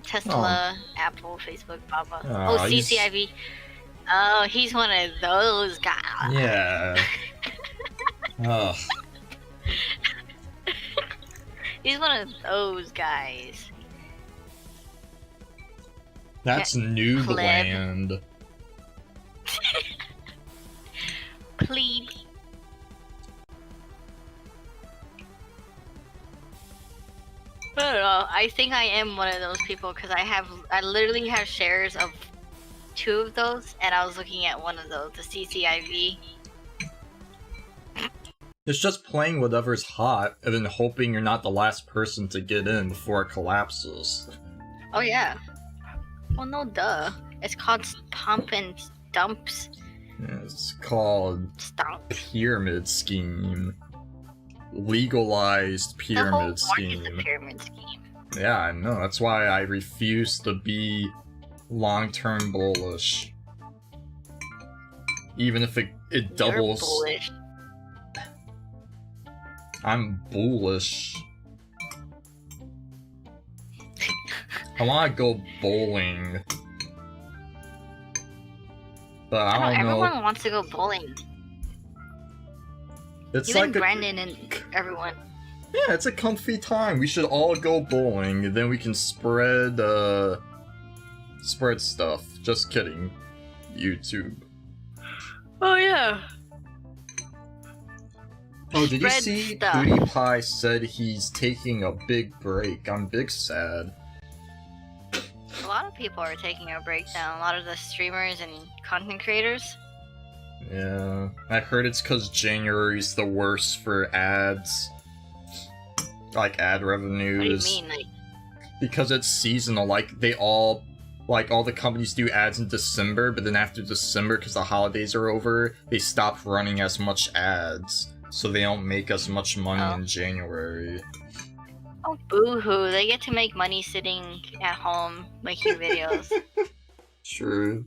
Tesla, Apple, Facebook, blah blah. Oh, Oh, he's- CCIV. Oh, he's one of those guys. Yeah. Ugh. He's one of those guys. That's Noobland. Plebe. I think I am one of those people because I literally have shares of 2 of those, and I was looking at one of those, the CCIV. It's just playing whatever's hot and then hoping you're not the last person to get in before it collapses. Oh yeah. Well, no, duh. It's called pump and dumps. Yeah, it's called Stomp. pyramid scheme. Legalized The whole pyramid market's scheme. a pyramid scheme. Yeah, I know. That's why I refuse to be long-term bullish. Even if it You're doubles. bullish. I'm bullish. I want to go bowling. But I don't know. Everyone wants to go bowling. It's Even like Brandon and everyone. Yeah, it's a comfy time. We should all go bowling, and then we can spread stuff. Just kidding. YouTube. Oh yeah. Oh, did you Spread see stuff. PewDiePie said he's taking a big break? I'm big sad. A lot of people are taking a breakdown. A lot of the streamers and content creators. Yeah, I heard it's because January's the worst for ads. Like ad revenues. What do you mean? Like, Because it's seasonal, like all the companies do ads in December, but then after December, because the holidays are over, they stop running as much ads, so they don't make as much money in January. oh boo-hoo. They get to make money sitting at home making videos. True.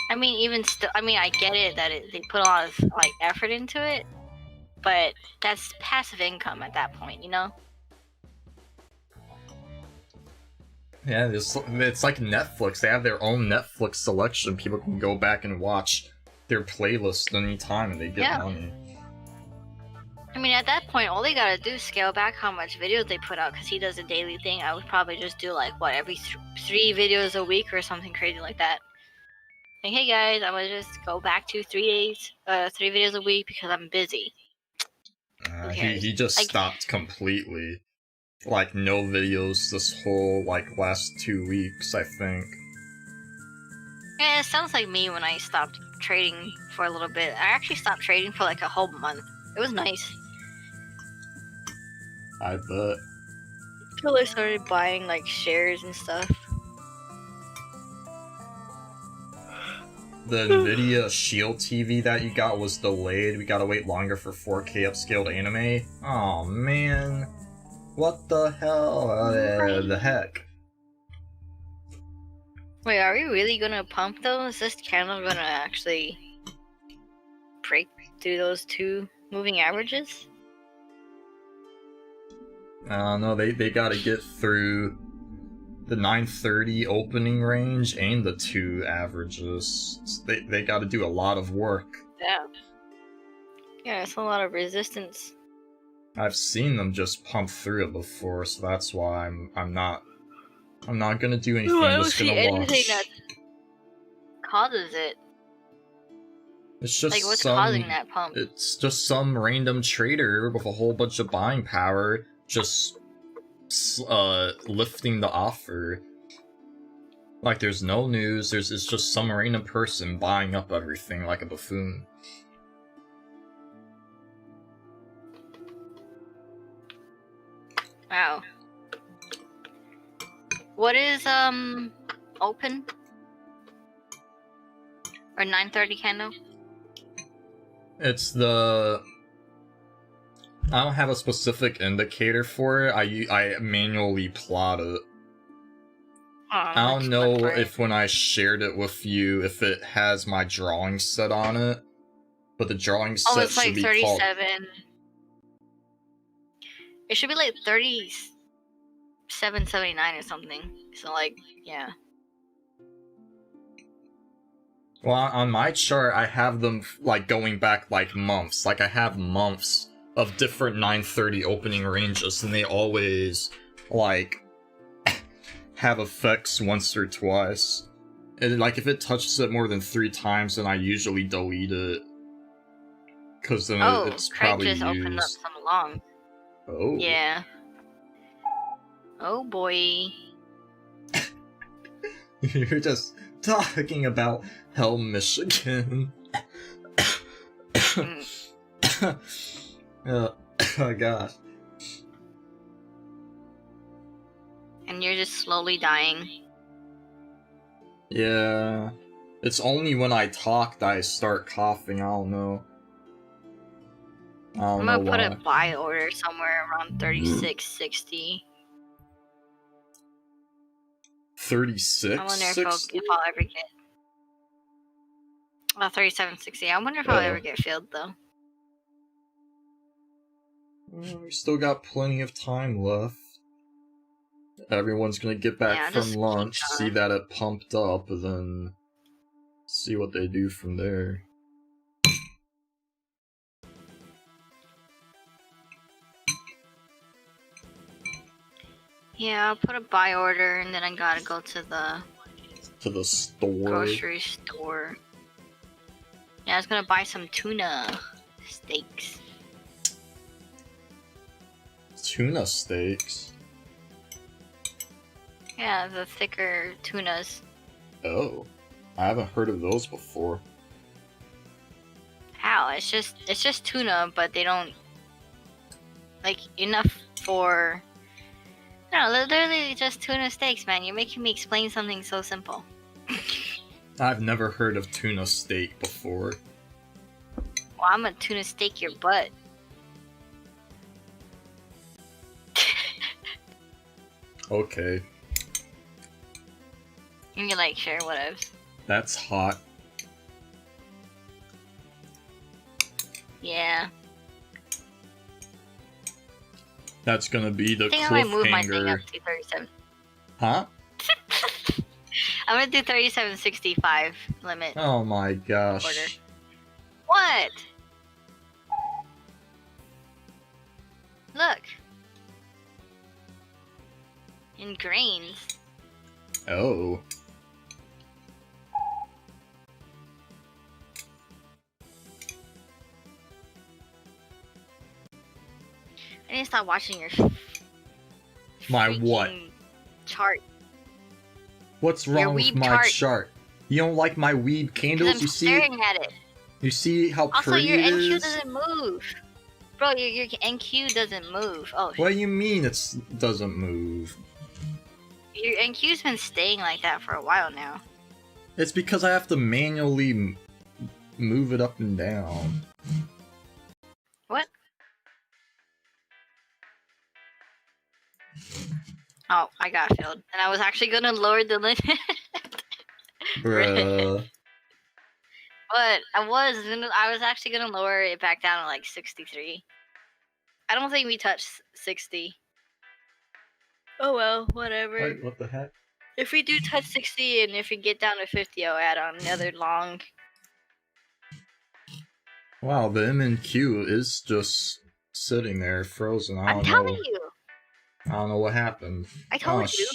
I mean, even still, I mean, I get it that they put a lot of like effort into it, but that's passive income at that point, you know? Yeah, it's like Netflix. They have their own Netflix selection. People can go back and watch their playlist anytime and they get money. I mean, at that point, all they gotta do is scale back how much videos they put out, because he does a daily thing. I would probably just do like, what, every 3 videos a week or something crazy like that. Like, hey guys, I'm gonna just go back to 3 videos a week because I'm busy. He just stopped completely. Like, no videos this whole, last 2 weeks, I think. Yeah, it sounds like me when I stopped trading for a little bit. I actually stopped trading for like a whole month. It was nice. I bet. Until I started buying like shares and stuff. The NVIDIA Shield TV that you got was delayed. We gotta wait longer for 4K upscaled anime. Oh man. What the hell? The heck? Wait, are we really gonna pump though? Is this candle gonna actually break through those 2 moving averages? I don't know, they gotta get through the 930 opening range and the 2 averages. They gotta do a lot of work. Yeah. Yeah, it's a lot of resistance. I've seen them just pump through it before, so that's why I'm not gonna do anything. No, I I'm don't just see gonna anything watch. that causes it. It's just Like, what's causing that pump? It's just some random trader with a whole bunch of buying power just lifting the offer. Like, there's no news. It's just some random person buying up everything like a buffoon. Wow. What is open? Or 930 candle? It's the... I don't have a specific indicator for it. I manually plot it. I don't know if when I shared it with you, if it has my drawing set on it. But the drawing set it's like should be 37. called... It should be like 37.79 or something. So like, yeah. Well, on my chart, I have them, going back, months. I have months of different 930 opening ranges, and they always, have effects once or twice. And, if it touches it more than 3 times, then I usually delete it. Because then it's Craig probably just opened up used. some long. Oh. Yeah. Oh boy. You're just talking about Hell, Michigan. Oh gosh. And you're just slowly dying. Yeah. It's only when I talk that I start coughing, I don't know. I'm gonna put why. a buy order somewhere around 36.60. 36? I wonder if I'll ever get 37.60. I wonder if I'll ever get filled though. Well, we still got plenty of time left. Everyone's gonna get back from just keep lunch, see going. that it pumped up, and then see what they do from there. Yeah, I'll put a buy order and then I gotta go to the store. grocery store. Yeah, I was gonna buy some tuna steaks. Tuna steaks? Yeah, the thicker tunas. Oh. I haven't heard of those before. How? It's just tuna, but they don't like enough for. No, literally just tuna steaks, man. You're making me explain something so simple. I've never heard of tuna steak before. Well, I'm gonna tuna steak your butt. Okay. And you're like, sure, whatever. That's hot. Yeah. That's gonna be the I think I might move my thing cliffhanger. up to 37. Huh? I'm gonna do 37.65 limit Oh my gosh. order. What? Look. In grains. Oh. I need to stop watching your My what? freaking chart. What's Your wrong with weeb my chart. chart? You don't like my weeb candles? I'm You see? staring at it. You see how Also, pretty your it NQ is? doesn't move. Bro, your NQ doesn't move. Oh, What do you mean it doesn't move? your NQ's been staying like that for a while now. It's because I have to manually move it up and down. What? Oh, I got filled. And I was actually gonna lower the limit. Bruh. But I was actually gonna lower it back down to like 63. I don't think we touched 60. Oh well, whatever. Wait, what the heck? If we do touch 60 and if we get down to 50, I'll add on another long. Wow, the MNQ is just sitting there frozen. I I'm don't telling know. you. I don't know what happened. I told you.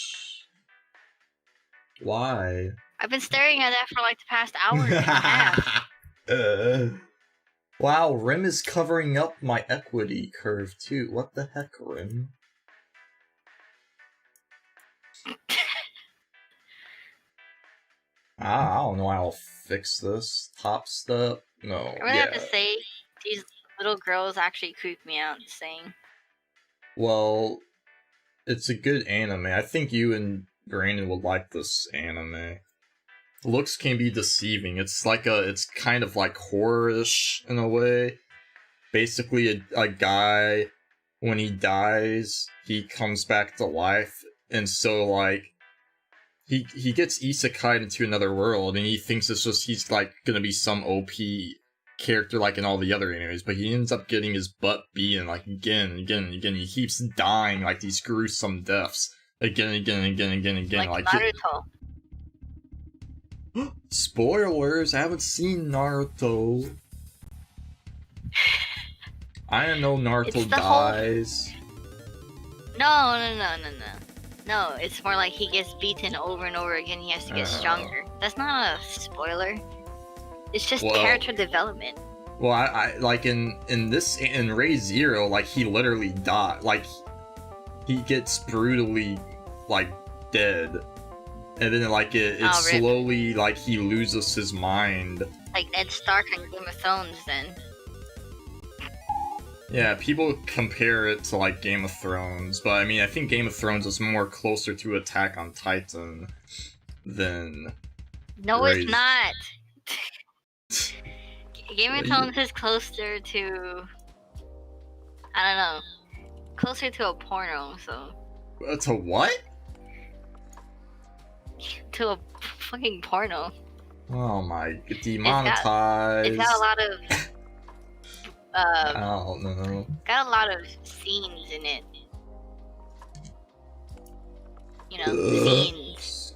Why? I've been staring at that for like the past hour and a half. Wow, Rim is covering up my equity curve too. What the heck, Rim? I don't know how I'll fix this. Topstep? No. I'm gonna have to say, these little girls actually creep me out saying. Well, it's a good anime. I think you and Brandon would like this anime. Looks can be deceiving. It's kind of like horror-ish in a way. Basically, a guy, when he dies, he comes back to life, and so, like, he gets isekai'd into another world, and he thinks he's, like, gonna be some OP character like in all the other animes, but he ends up getting his butt beaten, like, again and again and again. He keeps dying, like, these gruesome deaths. Again and again and again and again and again. Like Naruto. Spoilers! I haven't seen Naruto. I didn't know Naruto dies. No, it's more like he gets beaten over and over again. He has to get stronger. That's not a spoiler. It's just character development. Well, I like in Ray Zero, like he literally died. Like he gets brutally like dead, and then like it Oh, rip. slowly like he loses his mind. Like Ned Stark on Game of Thrones, then. Yeah, people compare it to like Game of Thrones, but I mean I think Game of Thrones is more closer to Attack on Titan than No, Rise. it's not. Game of Thrones is closer to, I don't know, closer to a porno. So To what? to a fucking porno. Oh my, demonetized. It's got a lot of I don't know. got a lot of scenes in it. You know, scenes.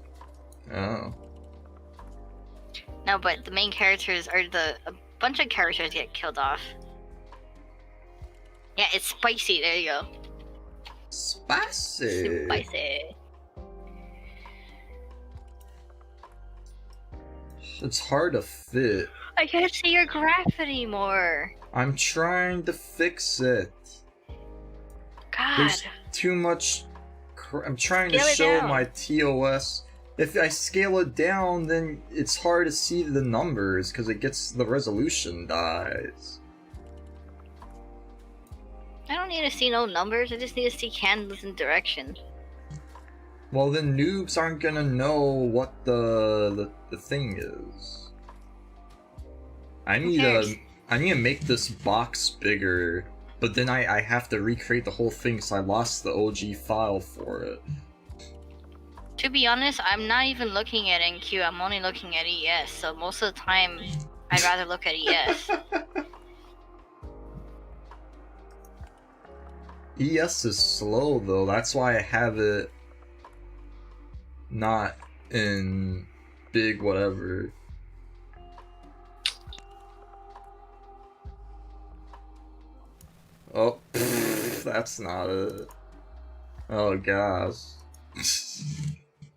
Oh. No, but the main characters are a bunch of characters get killed off. Yeah, it's spicy. There you go. Spicy. Spicy. It's hard to fit. I can't see your graph anymore. I'm trying to fix it. God. There's too much. I'm trying to Scale it show down. my TOS. If I scale it down, then it's hard to see the numbers because the resolution dies. I don't need to see no numbers. I just need to see candles and direction. Well, then noobs aren't gonna know what the thing is. I need cares? to make this box bigger, but then I have to recreate the whole thing because I lost the OG file for it. To be honest, I'm not even looking at NQ. I'm only looking at ES. So most of the time, I'd rather look at ES. ES is slow though, that's why I have it not in big whatever. Oh, that's not it. Oh gosh.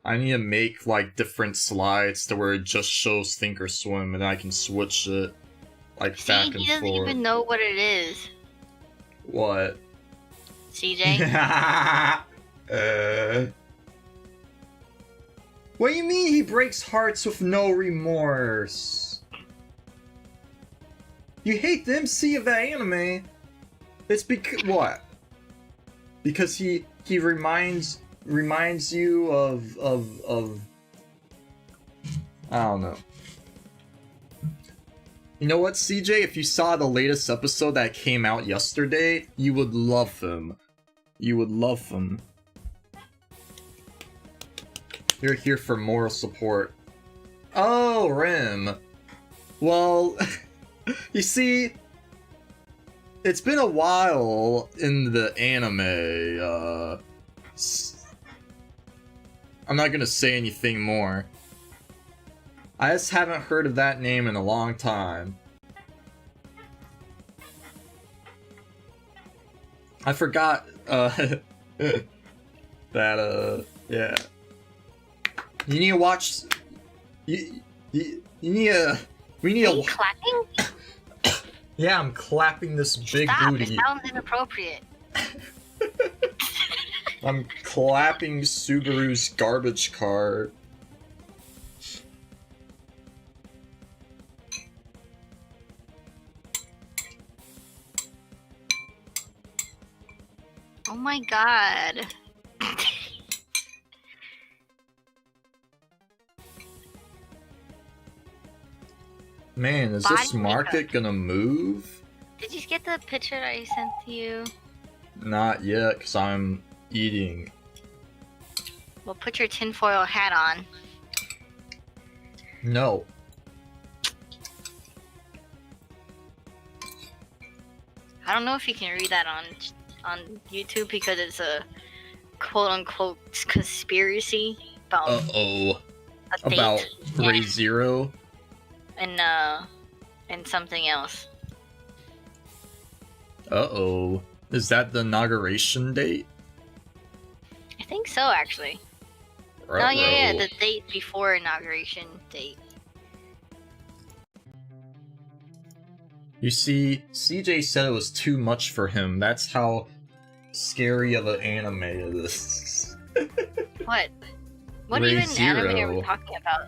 I need to make like different slides to where it just shows Thinkorswim and I can switch it like See, back he and doesn't forth. even know what it is. What? CJ? What do you mean he breaks hearts with no remorse? You hate the MC of that anime. It's because what? Because he reminds you of I don't know. You know what, CJ? If you saw the latest episode that came out yesterday, you would love him. You would love him. You're here for moral support. Oh, Rim. Well, you see, it's been a while in the anime. I'm not gonna say anything more. I just haven't heard of that name in a long time. I forgot, that, yeah. You need to watch. You need to. We need Are to. you clapping? Yeah, I'm clapping this big Stop, booty. it sounds inappropriate. I'm clapping Subaru's garbage car. Oh my god. Man, is Body this market gonna move? Did you get the picture I sent to you? Not yet, because I'm eating. Well, put your tinfoil hat on. No. I don't know if you can read that on YouTube because it's a quote-unquote conspiracy about Uh-oh. a fate About Ray Zero? and something else. Uh-oh. Is that the inauguration date? I think so, actually. Oh yeah, the date before inauguration date. You see, CJ said it was too much for him. That's how scary of an anime is this? What? What Ray even anime are Zero. we talking about?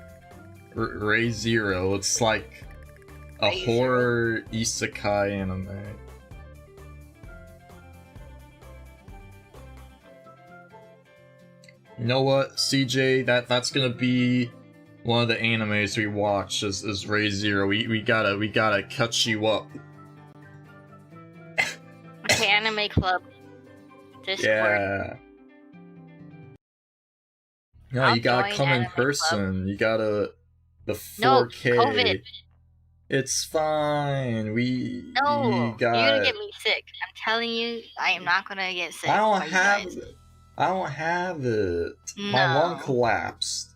Ray Zero. It's like a Ray Zero? horror isekai anime. You know what, CJ? That's gonna be one of the animes we watch is Ray Zero. We gotta catch you up. Okay, Anime Club. Discord. Yeah. No, I'll you gotta join come in Anime Club. person. You gotta the 4K. No, COVID. It's fine. You No, got. you're gonna get me sick. I'm telling you, I am not gonna get sick. I don't by you have guys. it. I don't have it. My No. lung collapsed.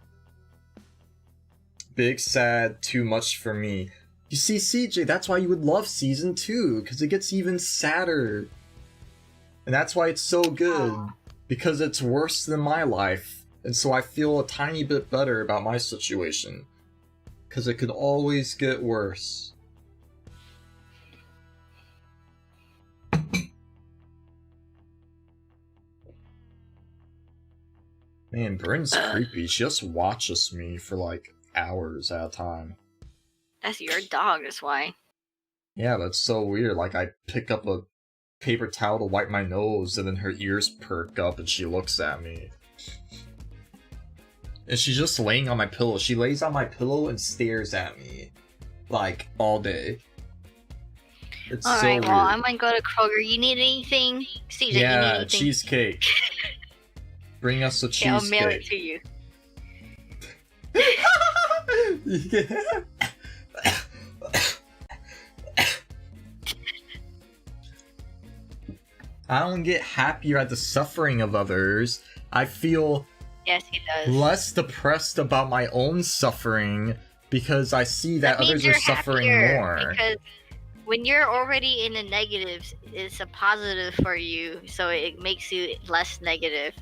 Big sad, too much for me. You see, CJ, that's why you would love season 2, because it gets even sadder. And that's why it's so good, because it's worse than my life. And so I feel a tiny bit better about my situation. Because it could always get worse. Man, Bryn's creepy. She just watches me for like hours at a time. That's your dog, that's why. Yeah, that's so weird. Like, I pick up a paper towel to wipe my nose, and then her ears perk up and she looks at me. And she's just laying on my pillow. She lays on my pillow and stares at me. Like, all day. It's so Alright, weird. well, I'm gonna go to Kroger. You need anything? CJ, you need Yeah, anything? cheesecake. Bring us a Okay, I'll mail it cheesecake. to you. Yeah. I don't get happier at the suffering of others. I feel Yes, he does. less depressed about my own suffering because I see that means others you're are suffering happier, more. Because when you're already in the negatives, it's a positive for you, so it makes you less negative.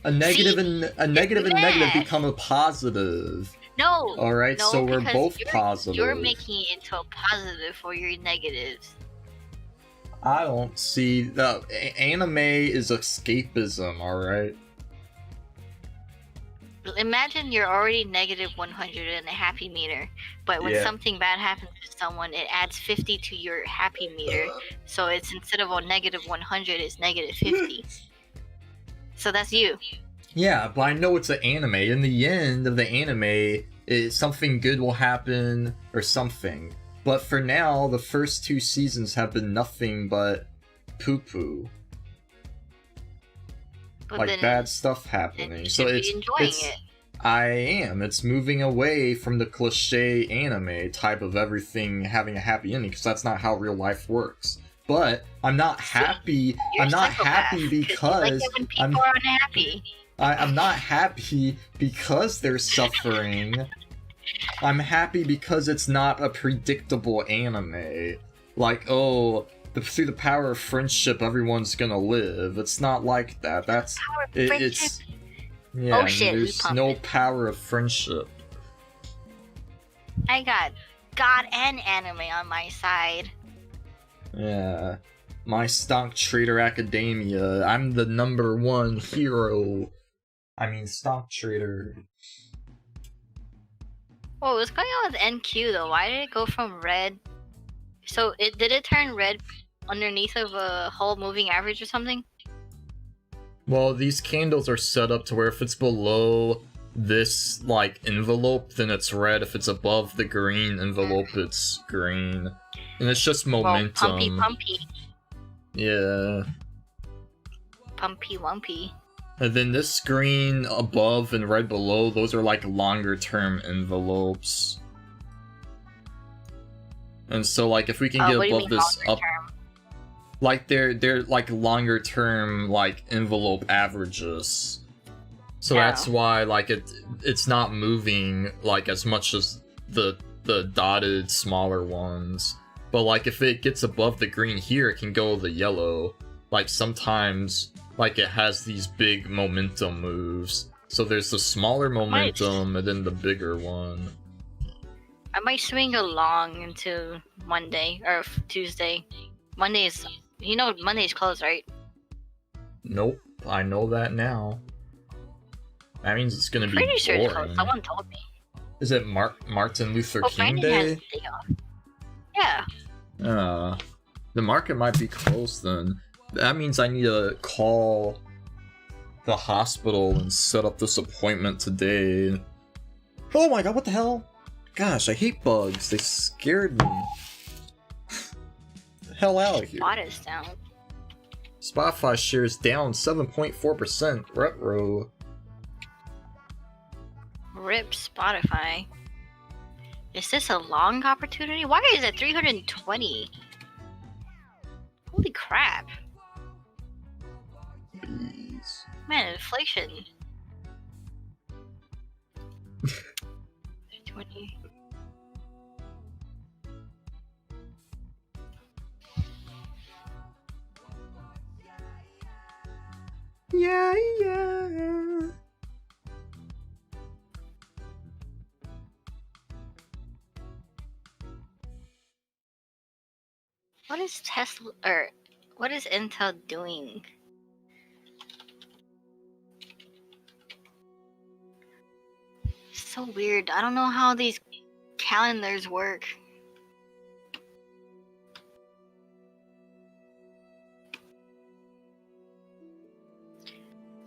A negative and negative math. become a positive. No. All right, no, so we're because both you're, positive. You're making it into a positive for your negatives. I don't see the anime is escapism. All right. Imagine you're already negative 100 in a happy meter, but when Yeah. something bad happens to someone, it adds 50 to your happy meter. So it's instead of a negative 100, it's negative 50. So that's you. Yeah, but I know it's an anime. In the end of the anime, something good will happen or something. But for now, the first 2 seasons have been nothing but poo-poo. But Like then, bad stuff then happening. you So should it's be enjoying it's it. I am. It's moving away from the cliche anime type of everything having a happy ending, because that's not how real life works. But I'm not happy. You're I'm a not psychopath, happy 'cause you like because it when people I'm are unhappy. I'm not happy because they're suffering. I'm happy because it's not a predictable anime. Like, oh, through the power of friendship, everyone's gonna live. It's not like that. That's Power of it's friendship. yeah. Oh shit, we there's pumped no it. power of friendship. I got God and anime on my side. Yeah, My Stonk Trader Academia. I'm the #1 hero. I mean, Stonk Trader. Whoa, what's going on with NQ though? Why did it go from red? So did it turn red underneath of a whole moving average or something? Well, these candles are set up to where if it's below this, like, envelope, then it's red. If it's above the green envelope, it's green. And it's just momentum. Well, pumpy, Yeah. pumpy, lumpy. And then this green above and red below, those are like longer term envelopes. And so, like, if we can get What do you above mean this longer up, term? like they're like longer term like envelope averages. So that's why like it's not moving like as much as the dotted smaller ones. But like if it gets above the green here, it can go the yellow. Like sometimes like it has these big momentum moves. So there's the smaller momentum and then the bigger one. I might swing along into Monday or Tuesday. Monday's, Monday's closed, right? Nope, I know that now. That means it's gonna be Pretty sure it's boring. closed. Someone told me. Is it Martin Luther Oh, King Brandon has Day? a day off. Yeah. The market might be closed then. That means I need to call the hospital and set up this appointment today. Oh my god, what the hell? Gosh, I hate bugs. They scared me. The hell out of here. Spot is down. Spotify shares down 7.4%. Retro. Rip Spotify. Is this a long opportunity? Why is it 320? Holy crap. Please. Man, inflation. 320. Yeah, yeah. What is Tesla or what is Intel doing? So weird. I don't know how these calendars work.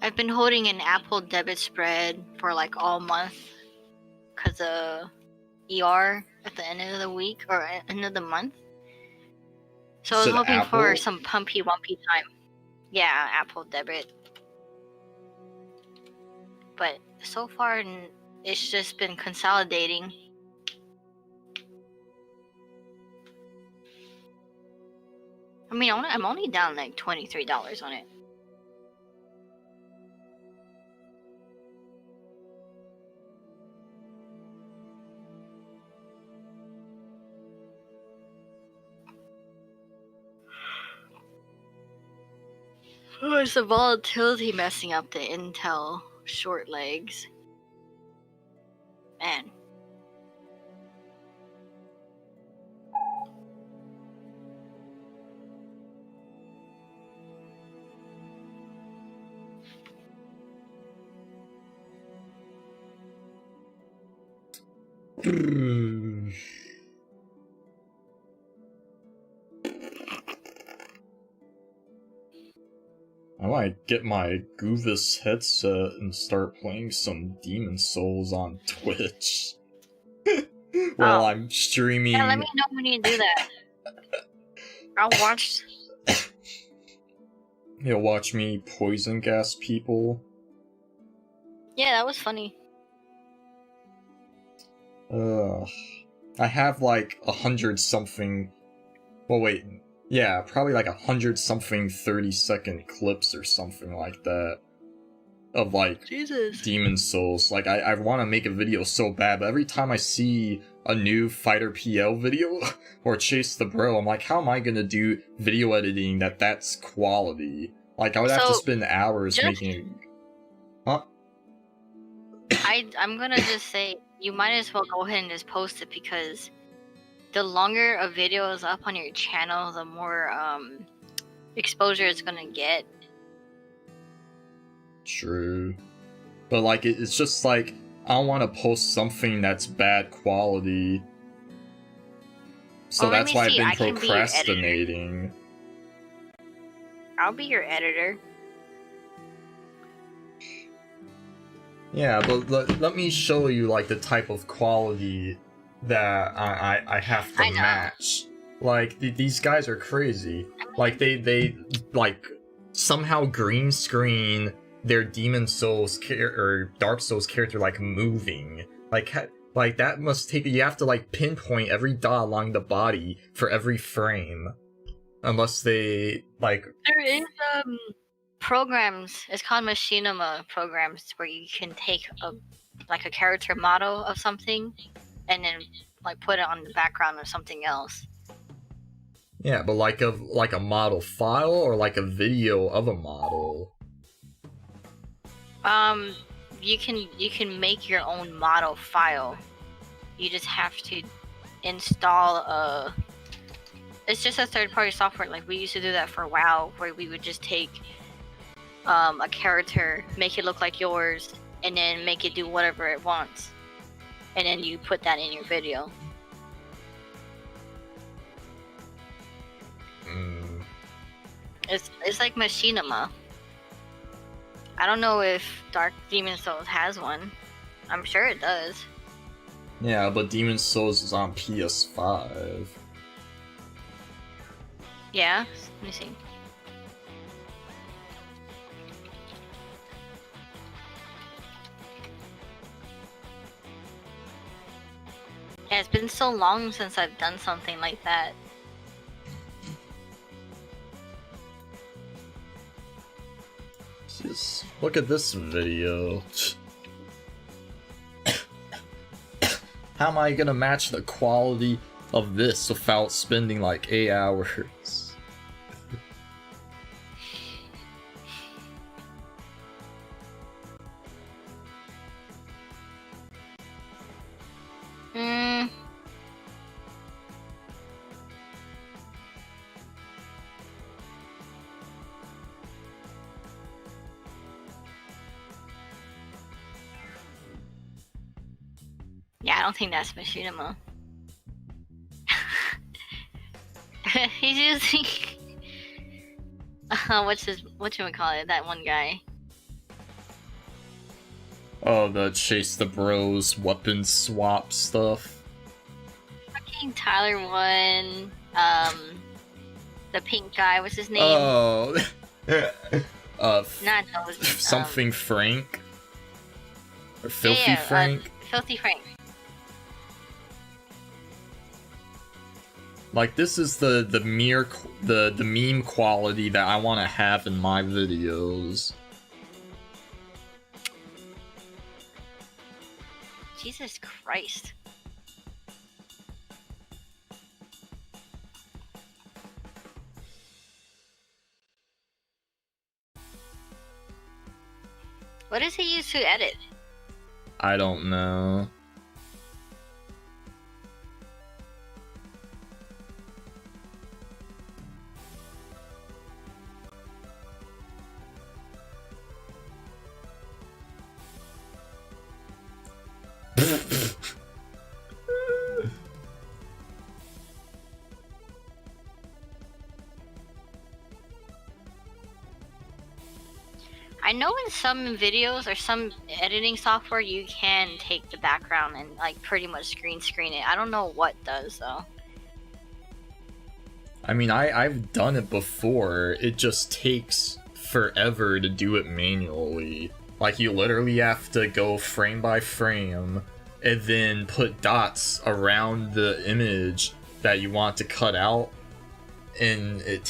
I've been holding an Apple debit spread for like all month because of ER at the end of the week or end of the month. So I was Said hoping for Apple? some pumpy wumpy time. Yeah, Apple debit. But so far it's just been consolidating. I mean, I'm only down like $23 on it. Oh, it's the volatility messing up the Intel short legs. Man. I might get my Goovis headset and start playing some Demon Souls on Twitch. While Oh. I'm streaming. Yeah, let me know when you do that. I'll watch. You'll watch me poison gas people. Yeah, that was funny. I have like 100 something. Well, wait. Yeah, probably like 100 something 30-second clips or something like that. Of like Jesus. Demon Souls. Like, I want to make a video so bad, but every time I see a new Fighter PL video or Chase the Bro, I'm like, how am I gonna do video editing that's quality? Like, I would have to So, spend hours just- making. Huh? I'm gonna just say you might as well go ahead and just post it because the longer a video is up on your channel, the more exposure it's gonna get. True. But like, it's just like, I don't want to post something that's bad quality. So Well, let that's me why see, I've I been can be your editor. procrastinating. I'll be your editor. Yeah, but let me show you like the type of quality that I have to I know. match. Like, these guys are crazy. Like, they like somehow green screen their Demon Souls or Dark Souls character like moving. Like that must take. You have to like pinpoint every dot along the body for every frame, unless they like. There is programs. It's called machinima programs where you can take a character model of something, and then like put it on the background of something else. Yeah, but like a model file or like a video of a model. You can make your own model file. You just have to install it's just a third-party software. Like we used to do that for WoW, where we would just take a character, make it look like yours, and then make it do whatever it wants, and then you put that in your video. It's like machinima. I don't know if Dark Demon Souls has one. I'm sure it does. Yeah, but Demon Souls is on PS5. Yeah? Let me see. Yeah, it's been so long since I've done something like that. Just look at this video. How am I gonna match the quality of this without spending like 8 hours? Yeah, I don't think that's machinima. He's using whatchamacallit, that one guy. Oh, the Chase the Bros weapon swap stuff. Fucking Tyler one, the pink guy, what's his name? Oh, Not those. something Frank or Filthy Frank. Filthy Frank. Like, this is the meme quality that I want to have in my videos. Jesus Christ. What does he use to edit? I don't know. I know in some videos or some editing software you can take the background and like pretty much green screen it. I don't know what does though. I mean, I've done it before. It just takes forever to do it manually. Like, you literally have to go frame by frame and then put dots around the image that you want to cut out, and it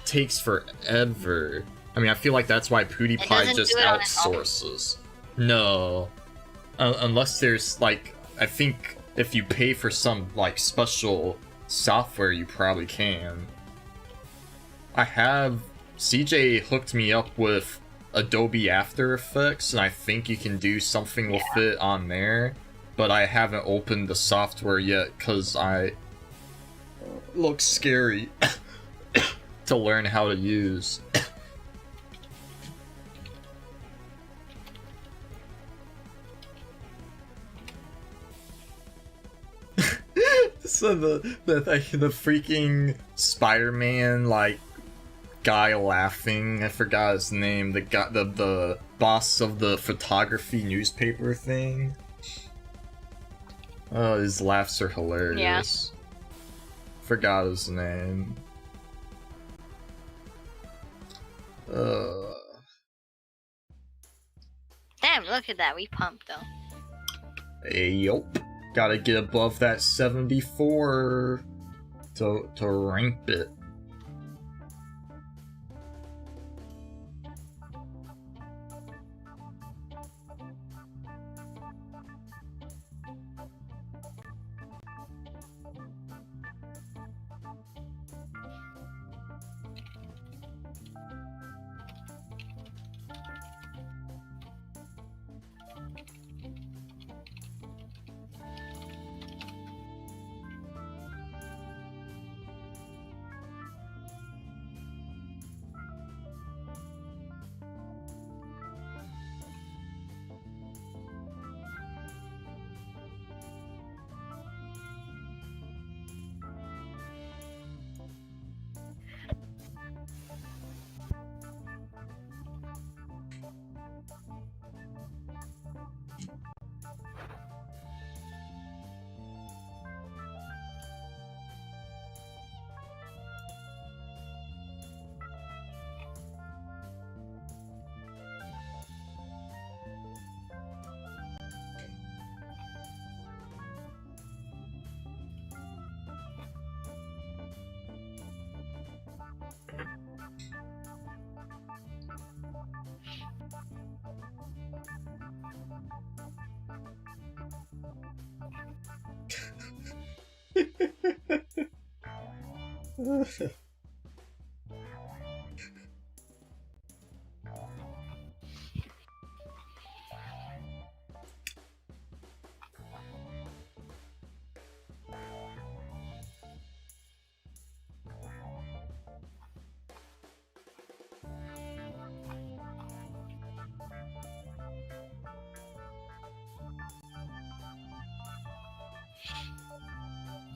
takes forever. I mean, I feel like that's why PewDiePie just outsources. No. Unless there's, like, I think if you pay for some, like, special software, you probably can. CJ hooked me up with Adobe After Effects, and I think you can do something with it on there, but I haven't opened the software yet because it looks scary to learn how to use. So the freaking Spider-Man like guy laughing, I forgot his name, the boss of the photography newspaper thing. Oh, his laughs are hilarious. Forgot his name. Damn, look at that, we pumped though. Hey, yup. Gotta get above that 74 to rank it.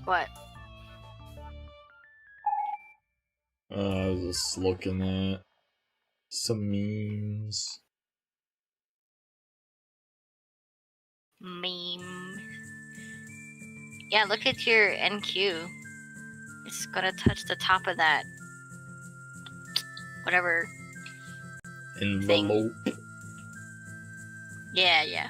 What? I was just looking at some memes. Meme. Yeah, look at your NQ. It's gonna touch the top of that. Whatever. Envelope. Yeah, yeah.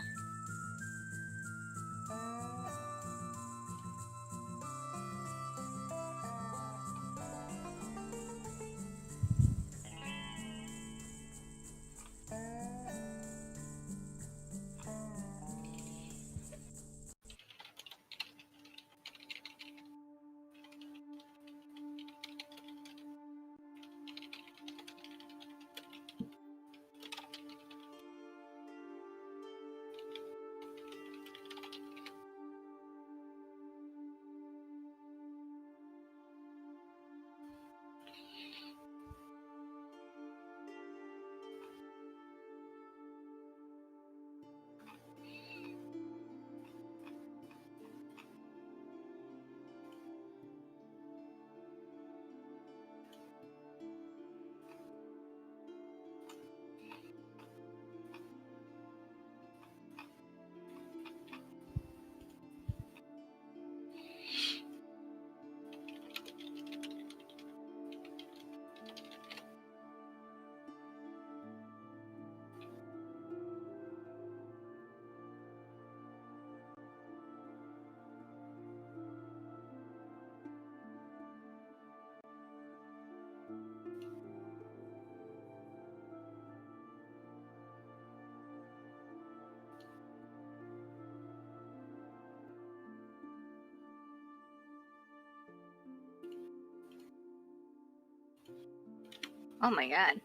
Oh my god.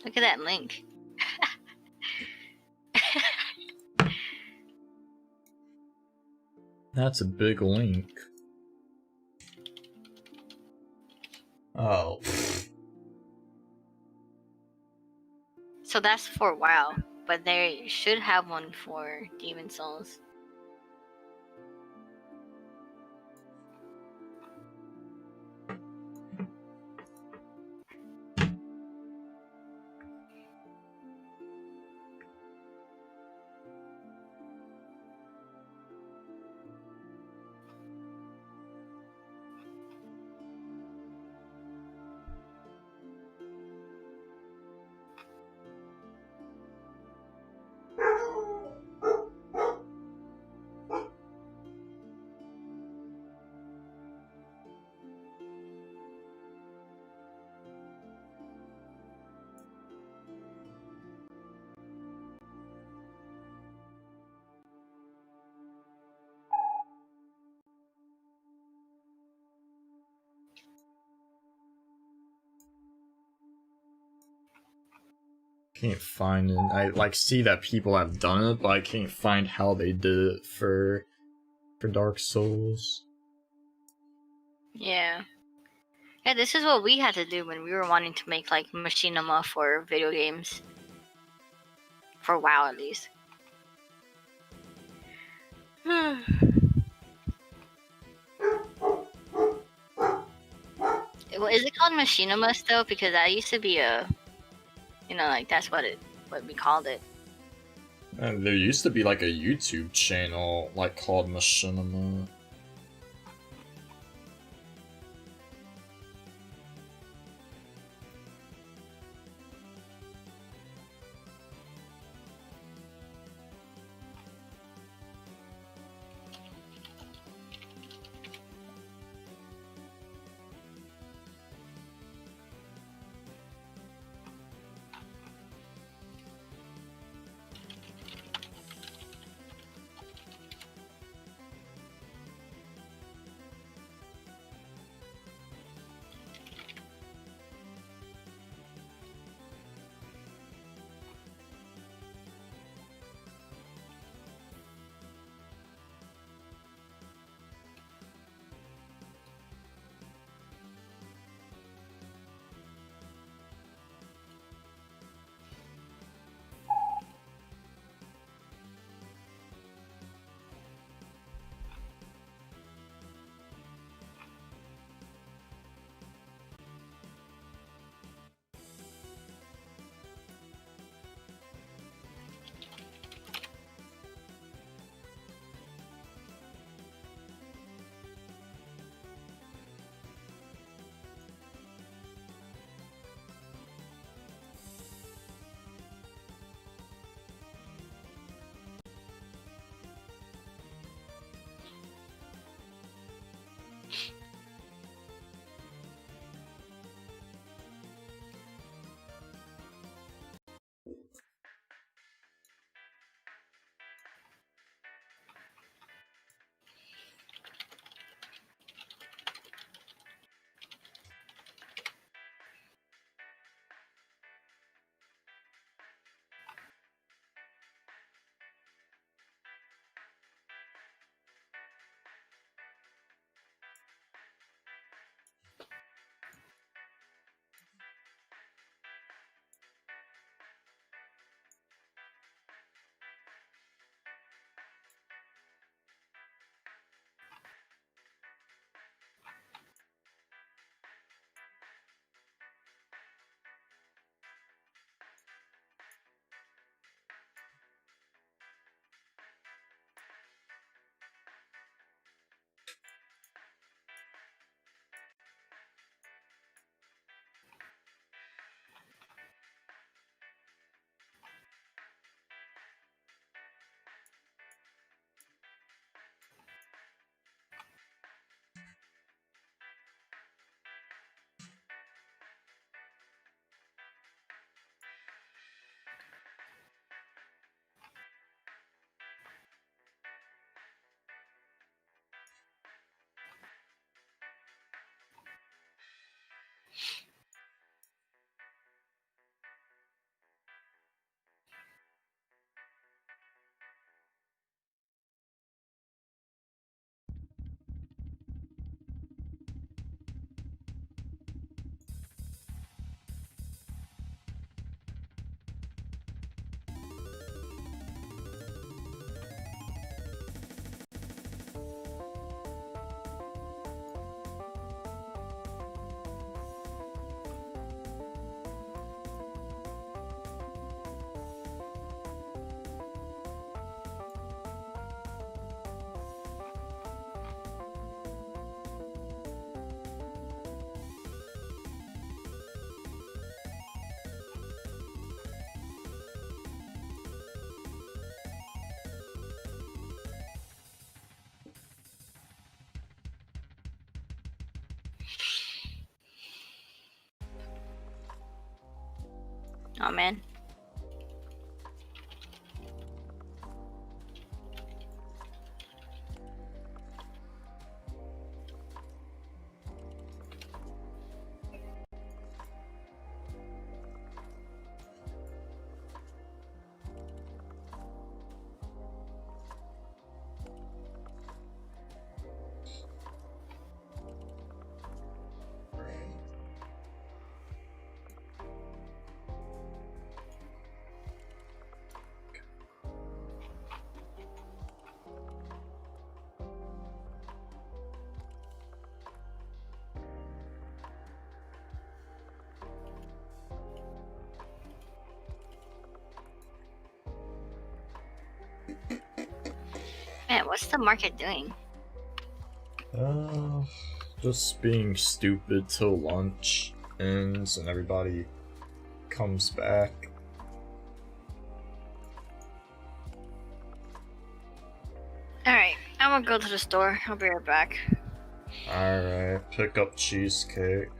Look at that link. That's a big link. Oh. So that's for WoW, but they should have one for Demon Souls. Can't find it. I like see that people have done it, but I can't find how they did it for Dark Souls. Yeah. Yeah, this is what we had to do when we were wanting to make like machinima for video games. For WoW at least. Well, is it called machinima still? Because that used to be a, like that's what we called it. There used to be like a YouTube channel like called Machinima. Oh man. Man, what's the market doing? Just being stupid till lunch ends and everybody comes back. Alright, I'm gonna go to the store. I'll be right back. Alright, pick up cheesecake.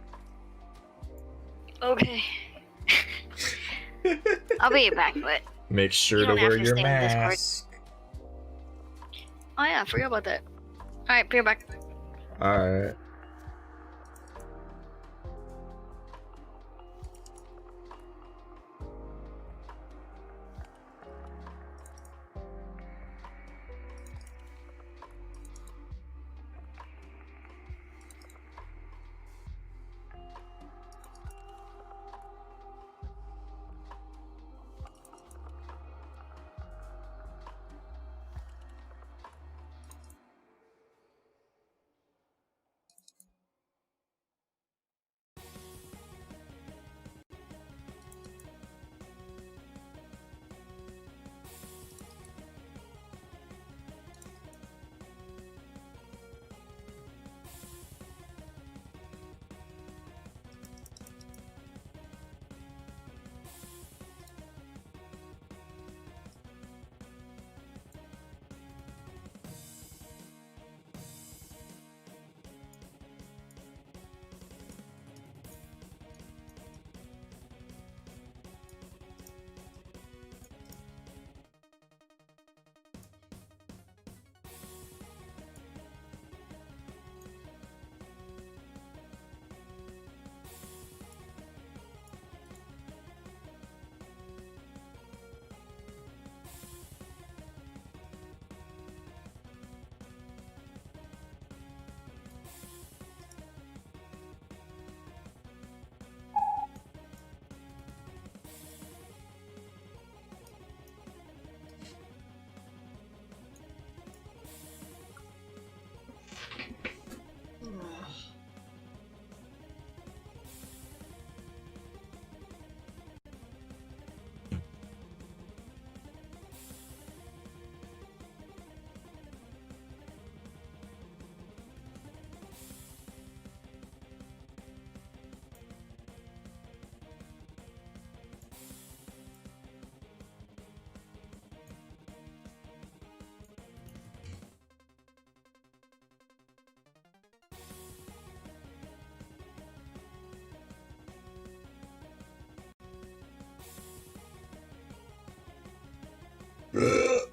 Okay. I'll be back, but Make sure You to don't have wear to your stay in Discord. mask. oh yeah, I forgot about that. Alright, be right back. Alright.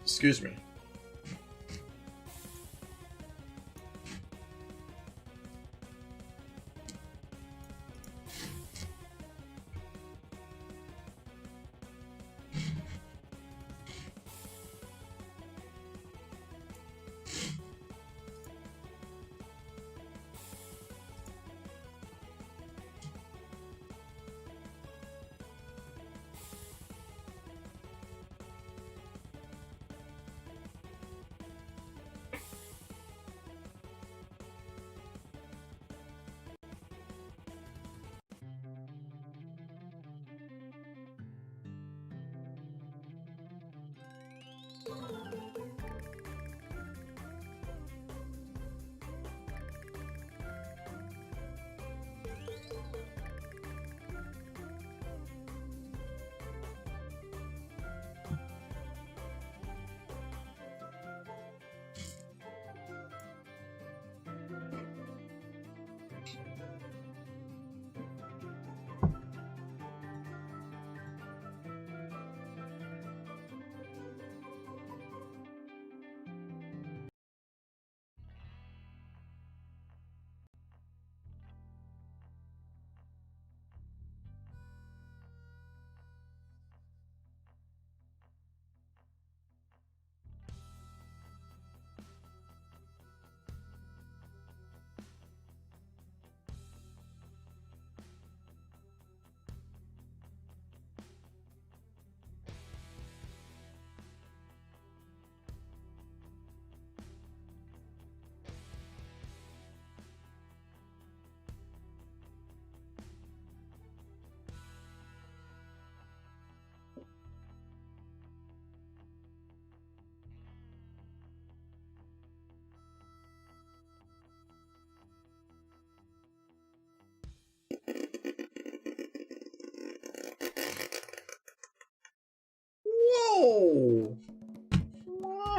Excuse me.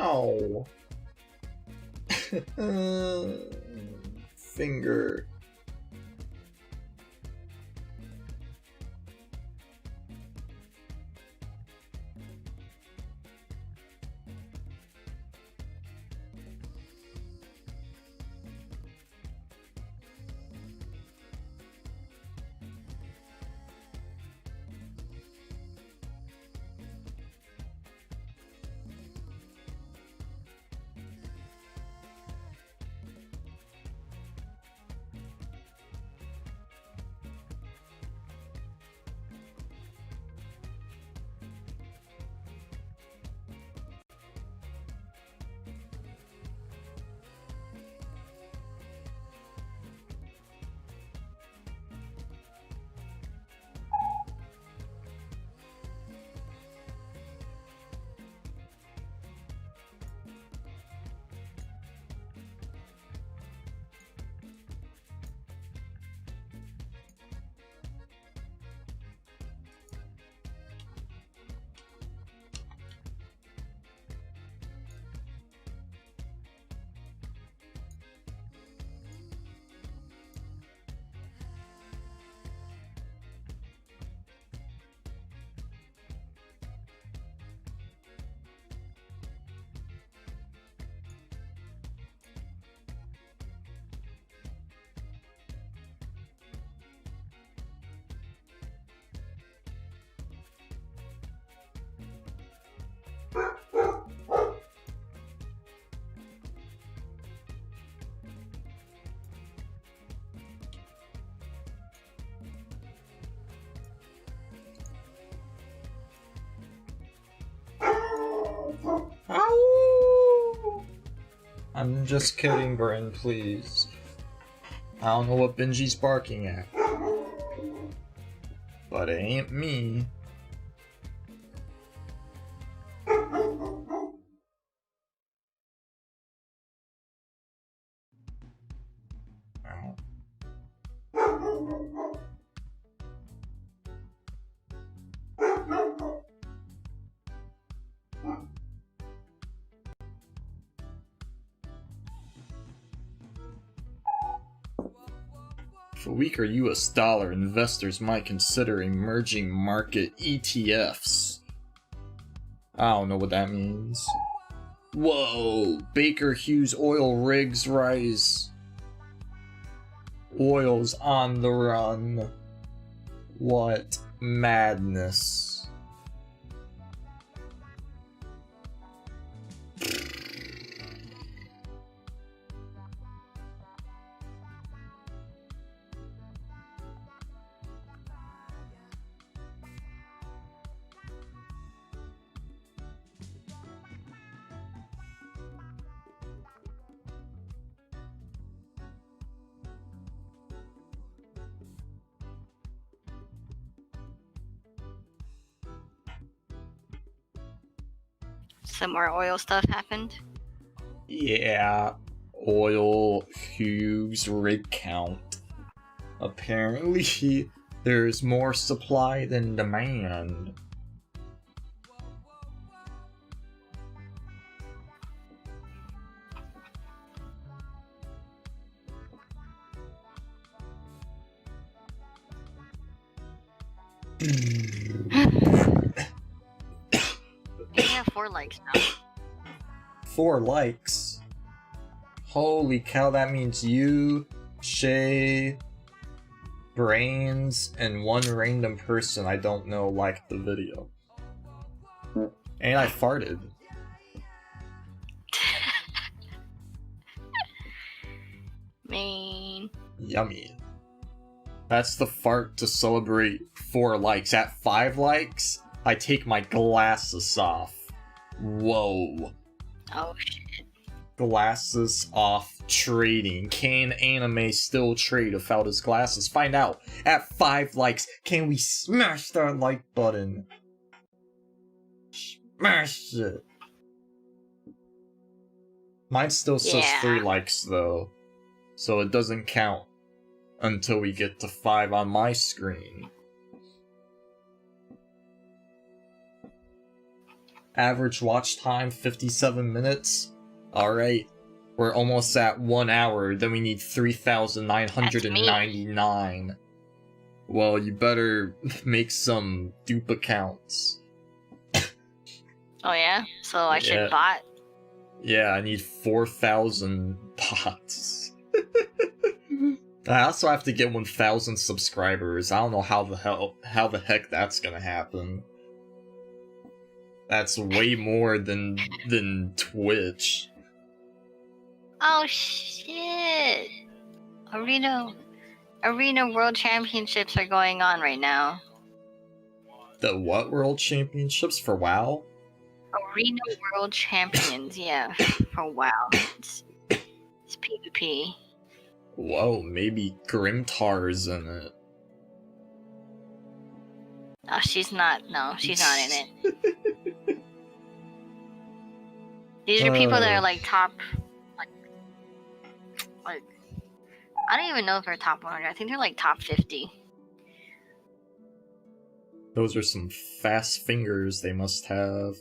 Ow! Finger. Ow! I'm just kidding, Bryn, please. I don't know what Benji's barking at. But it ain't me. Ow. For weaker US dollar, investors might consider emerging market ETFs. I don't know what that means. Whoa! Baker Hughes oil rigs rise. Oil's on the run. What madness. Some more oil stuff happened. Yeah, oil Hughes rig count. Apparently, there's more supply than demand. We have 4 likes now. 4 likes. Holy cow, that means you, Shay, Brains, and 1 random person I don't know liked the video. And I farted. Mean. Yummy. That's the fart to celebrate 4 likes. At 5 likes, I take my glasses off. Whoa. Oh shit. Glasses off trading. Can Anime still trade without his glasses? Find out. At 5 likes, can we smash that like button? Smash it. Mine still says 3 likes though, so it doesn't count until we get to 5 on my screen. Average watch time 57 minutes. Alright. We're almost at 1 hour, then we need 3,999. Well, you better make some dupe accounts. Oh yeah? So I should Yeah. bot? Yeah, I need 4,000 bots. I also have to get 1,000 subscribers. I don't know how the heck that's gonna happen. That's way more than Twitch. Oh shit! Arena World Championships are going on right now. The what World Championships for WoW? Arena World Champions, yeah, for WoW. It's PvP. Whoa, maybe Grimtar's in it. Oh, she's not. No, she's not in it. These are people that are like top, like I don't even know if they're top 100. I think they're like top 50. Those are some fast fingers they must have.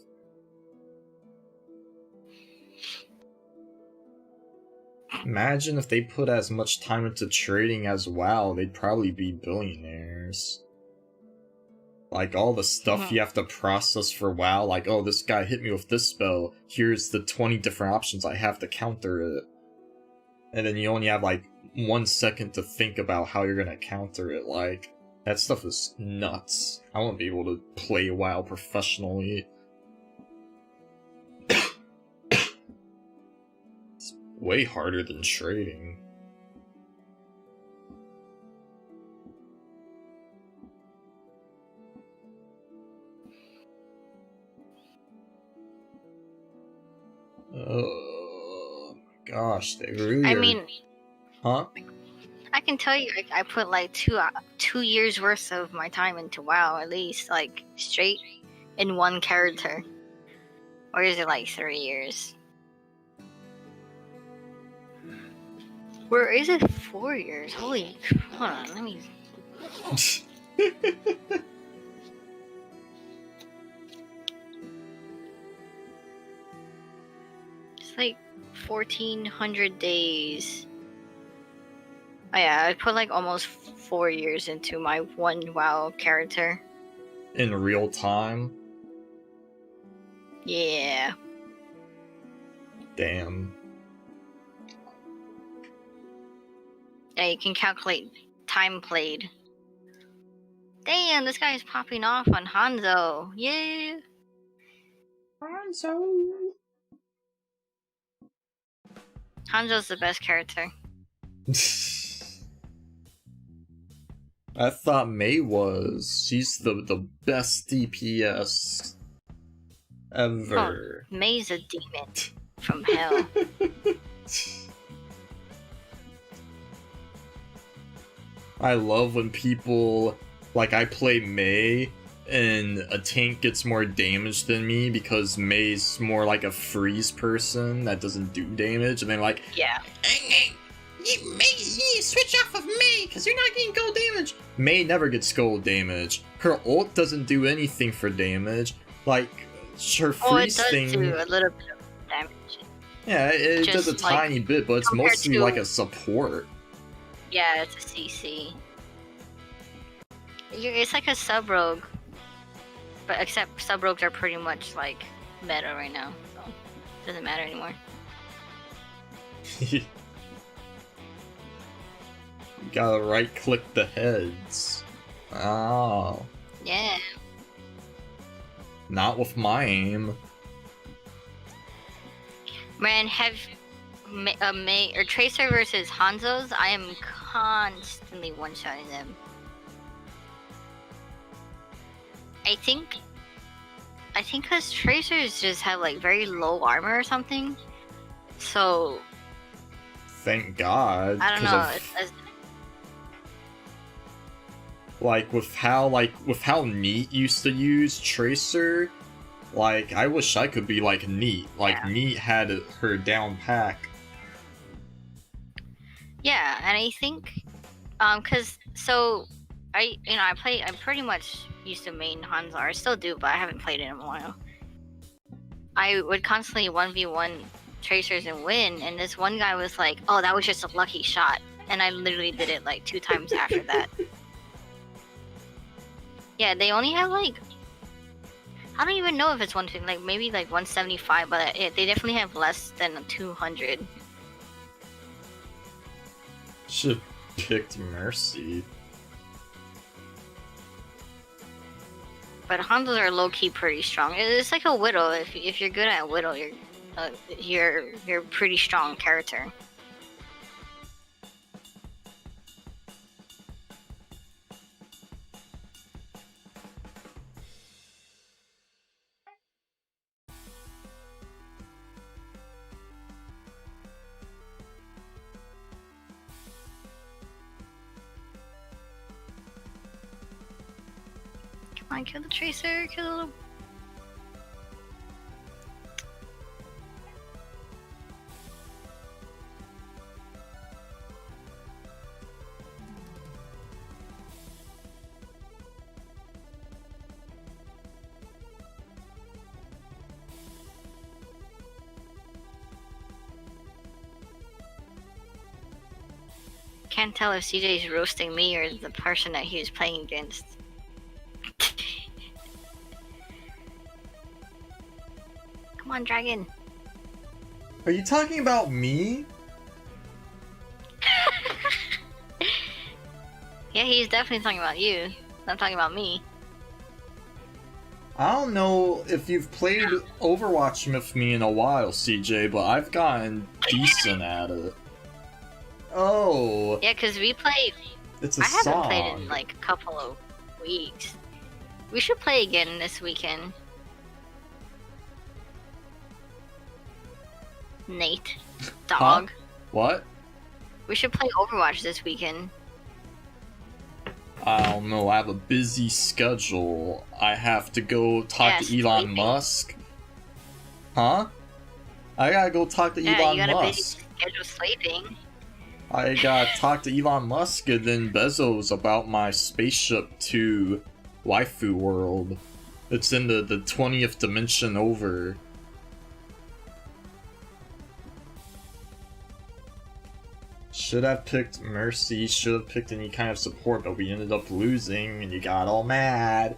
Imagine if they put as much time into trading as WoW, they'd probably be billionaires. Like, all the stuff you have to process for WoW, like, oh, this guy hit me with this spell, here's the 20 different options I have to counter it. And then you only have, like, 1 second to think about how you're gonna counter it, like, that stuff is nuts. I won't be able to play WoW professionally. It's way harder than trading. Oh my gosh, they really I are... mean, Huh? I can tell you, like, I put like 2 years worth of my time into WoW, at least, like, straight in one character. Or is it like 3 years? Where is it? 4 years? Holy, hold on, let me. It's like 1,400 days. Oh yeah, I put like almost 4 years into my one WoW character. In real time? Yeah. Damn. Yeah, you can calculate time played. Damn, this guy is popping off on Hanzo. Yeah. Hanzo's the best character. I thought Mei was. She's the best DPS ever. Oh, Mei's a demon from hell. I love when people, like, I play Mei and a tank gets more damage than me because Mei's more like a freeze person that doesn't do damage, and they're like, Yeah. You switch off of Mei because you're not getting gold damage. Mei never gets gold damage. Her ult doesn't do anything for damage. Like, her freeze it does thing. do a little bit of damage. Yeah, it Just, does a like, tiny bit, but it's compared mostly to- like a support. Yeah, it's a CC. It's like a sub rogue, but except sub rogues are pretty much like meta right now, so it doesn't matter anymore. You gotta right click the heads. Oh. Yeah. Not with my aim. Man, have Mei or Tracer versus Hanzo's, I am constantly one-shotting them. I think because Tracers just have like very low armor or something, so Thank God. I don't 'cause know. of- like with how Neat used to use Tracer, like I wish I could be like Neat. Like Yeah. Neat had her down pack. Yeah, and I think, cause so I pretty much used to main Hanzo. I still do, but I haven't played it in a while. I would constantly 1v1 tracers and win, and this one guy was like, "Oh, that was just a lucky shot," and I literally did it like 2 times after that. Yeah, they only have like, I don't even know if it's 150, like maybe like 175, but they definitely have less than 200. Should've picked Mercy. But Hondas are low key pretty strong. It's like a Widow. If you're good at Widow, you're a pretty strong character. Come on, kill the tracer, kill the little... Can't tell if CJ's roasting me or the person that he was playing against. Come on, dragon. Are you talking about me? Yeah, he's definitely talking about you. Not talking about me. I don't know if you've played Overwatch with me in a while, CJ, but I've gotten decent at it. Oh, Yeah, because we played... it's a I haven't song. played in like a couple of weeks. We should play again this weekend. Nate. Dog. Huh? What? We should play Overwatch this weekend. I don't know, I have a busy schedule. I have to go talk to Yeah, Elon sleeping. Musk. Huh? I gotta go talk to Yeah, Elon you got a busy Musk. schedule sleeping. I gotta talk to Elon Musk and then Bezos about my spaceship to Waifu World. It's in the 20th dimension over. Should have picked Mercy, should have picked any kind of support, but we ended up losing and you got all mad.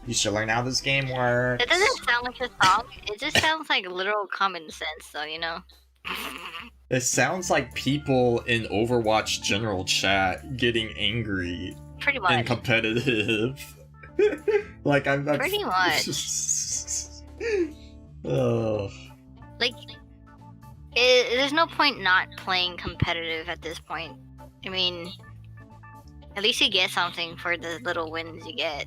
You should learn how this game works. It doesn't sound like a song. It just sounds like literal common sense, though, you know? It sounds like people in Overwatch general chat getting angry Pretty and much. competitive. Like I'm Pretty much. Ugh. Like, there's no point not playing competitive at this point. I mean, at least you get something for the little wins you get.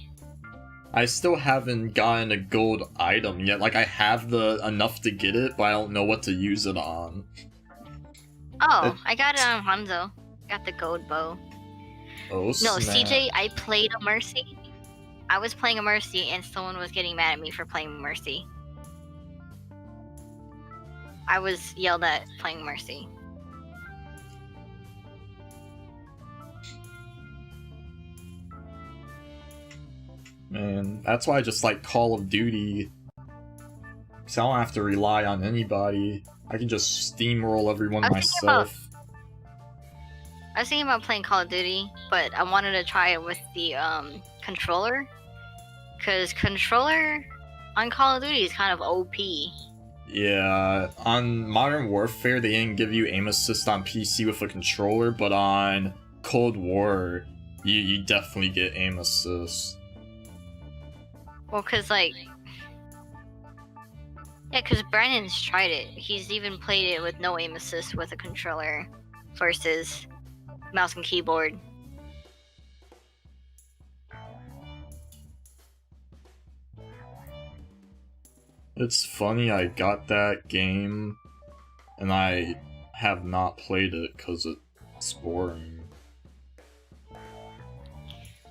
I still haven't gotten a gold item yet. Like I have the enough to get it, but I don't know what to use it on. Oh, I got it on Hanzo. Got the gold bow. Oh No, snap. CJ, I played a Mercy. I was playing a Mercy and someone was getting mad at me for playing Mercy. I was yelled at playing Mercy. Man, that's why I just like Call of Duty. Cause I don't have to rely on anybody. I can just steamroll everyone I was thinking about- myself. I was thinking about playing Call of Duty, but I wanted to try it with the controller. Cause controller on Call of Duty is kind of OP. Yeah, on Modern Warfare they didn't give you aim assist on PC with a controller, but on Cold War, you definitely get aim assist. Well, cause like, yeah, cause Brandon's tried it. He's even played it with no aim assist with a controller versus mouse and keyboard. It's funny I got that game, and I have not played it because it's boring.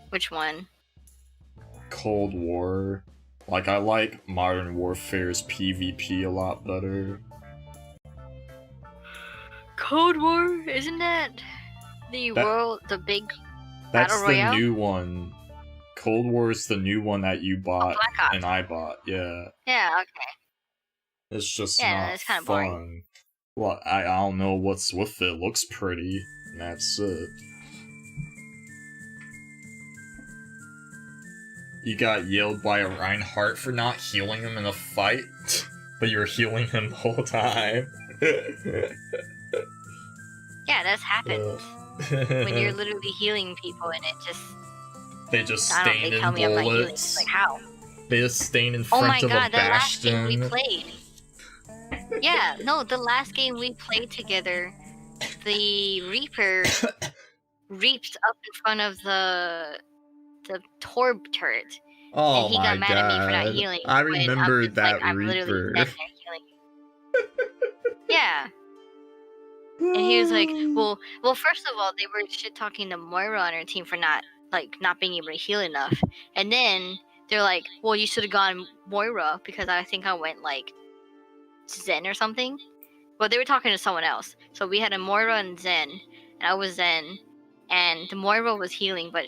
Which one? Cold War. Like, I like Modern Warfare's PvP a lot better. Cold War? Isn't that the the big That's Battle the Royale? new one. Cold War is the new one that you bought Black Ops. and I bought, yeah. Yeah, okay. It's just Yeah, not it's kinda fun. boring. Well, I don't know what's with it. It looks pretty, and that's it. You got yelled by a Reinhardt for not healing him in a fight, but you were healing him the whole time. Yeah, that's happened. When you're literally healing people and it just... They just I don't stained they tell in me I'm not healing. bullets. It's like, how? They just stained in Oh front my of god, a that last game we bastion. played. Yeah, no, the last game we played together, the Reaper reaped up in front of the Torb turret. Oh And he my got mad at me for not god. healing. I when remember it's like, that I'm literally Reaper. standing there healing. Yeah. And he was like, well, first of all, they were shit talking to Moira on her team for not being able to heal enough. And then they're like, well, you should have gone Moira because I think I went like Zen or something. Well, they were talking to someone else. So we had a Moira and Zen, and I was Zen, and the Moira was healing, but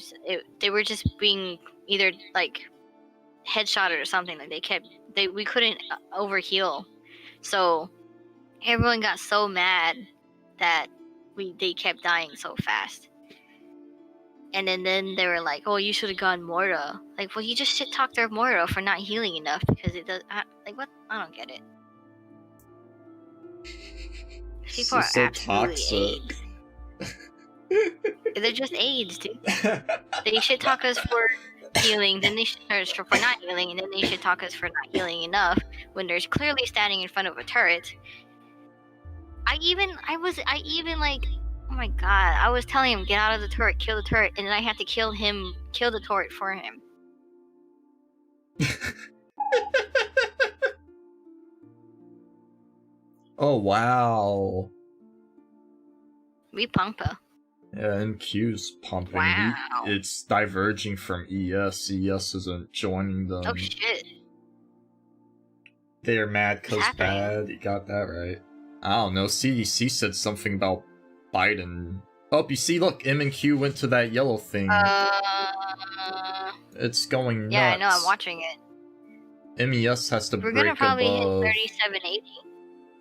they were just being either like headshotted or something. Like we couldn't overheal. So everyone got so mad that they kept dying so fast. And then they were like, "Oh, you should have gone Moira." Like, well, you just shit talked their Moira for not healing enough because it does. Like, what? I don't get it. People are so absolutely toxic. AIDS. They're just AIDS, dude. They shit talk us for healing, then they for not healing, and then they shit talk us for not healing enough when there's clearly standing in front of a turret. I even like, oh my god, I was telling him, get out of the turret, kill the turret, and then I had to kill the turret for him. Oh wow. We pumpa. Yeah, MQ's pumping. Wow. It's diverging from ES. ES isn't joining them. Oh shit. They are mad What's cause happening? bad. You got that right. I don't know. CDC said something about Biden. Oh, you see, look, MNQ went to that yellow thing. It's going nuts. Yeah, I know, I'm watching it. MES has to We're break gonna probably above. hit 3780.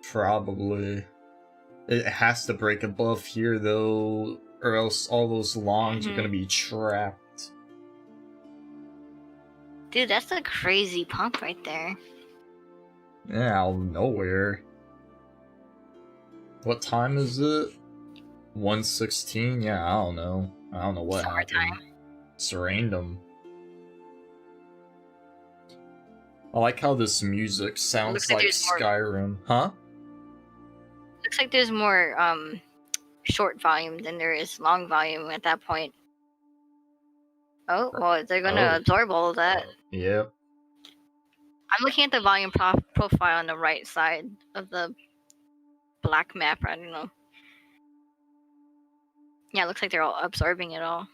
Probably. It has to break above here, though, or else all those longs are gonna be trapped. Dude, that's a crazy pump right there. Yeah, out of nowhere. What time is it? 1:16? Yeah, I don't know. I don't know what happened. Summertime. It's random. I like how this music sounds like Skyrim. Huh? Looks like there's more short volume than there is long volume at that point. Oh, well, they're gonna absorb all of that. Yep. I'm looking at the volume profile on the right side of the black map. I don't know. Yeah, it looks like they're all absorbing it all.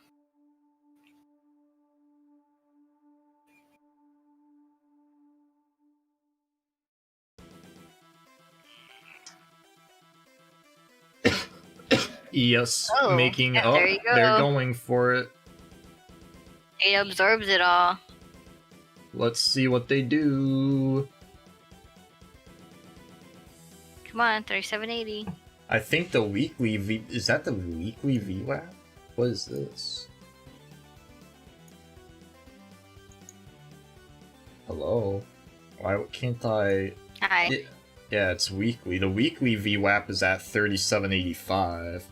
ES making yeah, there you go. They're going for it. It absorbs it all. Let's see what they do. Come on, 3780. I think the weekly is that the weekly VWAP? What is this? Hello? Why can't I? Hi. Yeah, it's weekly. The weekly VWAP is at 3785.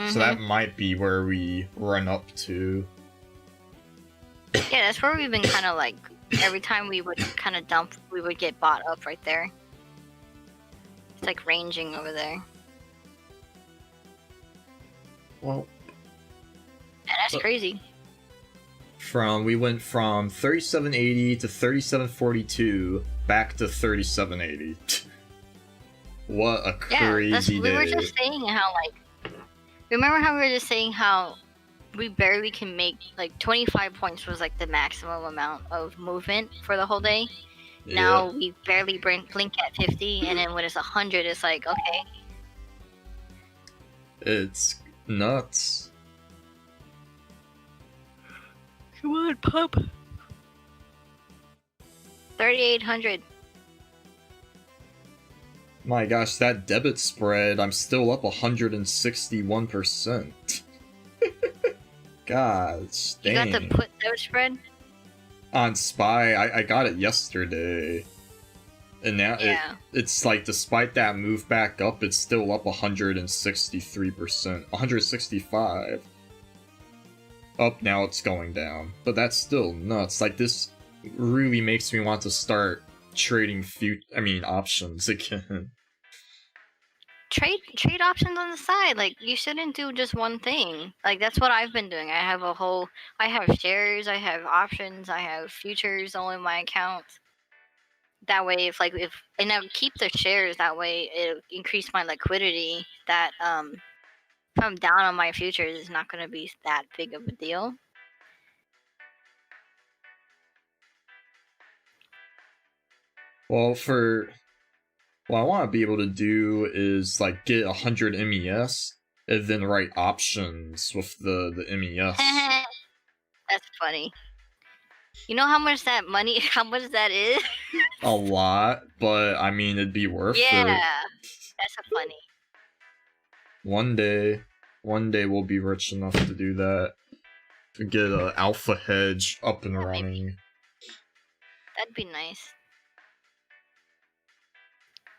So that might be where we run up to. Yeah, that's where we've been kind of like, every time we would kind of dump, we would get bought up right there. It's like ranging over there. Well, yeah, that's crazy. We went from 3780 to 3742 back to 3780. What a crazy day. We were just saying how, like, remember how we were just saying how we barely can make, like, 25 points was like the maximum amount of movement for the whole day? Yeah. Now we barely blink at 50, and then when it's 100, it's like, okay. It's nuts. Come on, pump. 3,800. My gosh, that debit spread, I'm still up 161%. Gosh, You got the dang. put debit spread? On SPY, I got it yesterday. And now Yeah. it's like, despite that move back up, it's still up 163%. 165. Up now it's going down. But that's still nuts. Like, this really makes me want to start trading options again. Trade options on the side. Like, you shouldn't do just one thing. Like, that's what I've been doing. I have shares, I have options, I have futures all in my account. That way, and I keep the shares, that way it'll increase my liquidity. That if I'm down on my futures, it's not going to be that big of a deal. Well, what I want to be able to do is, like, get 100 MES and then write options with the MES. That's funny. You know how much that is? A lot, but I mean, it'd be worth Yeah, it. that's a funny. One day we'll be rich enough to do that. To get an alpha hedge up and running. That'd be nice.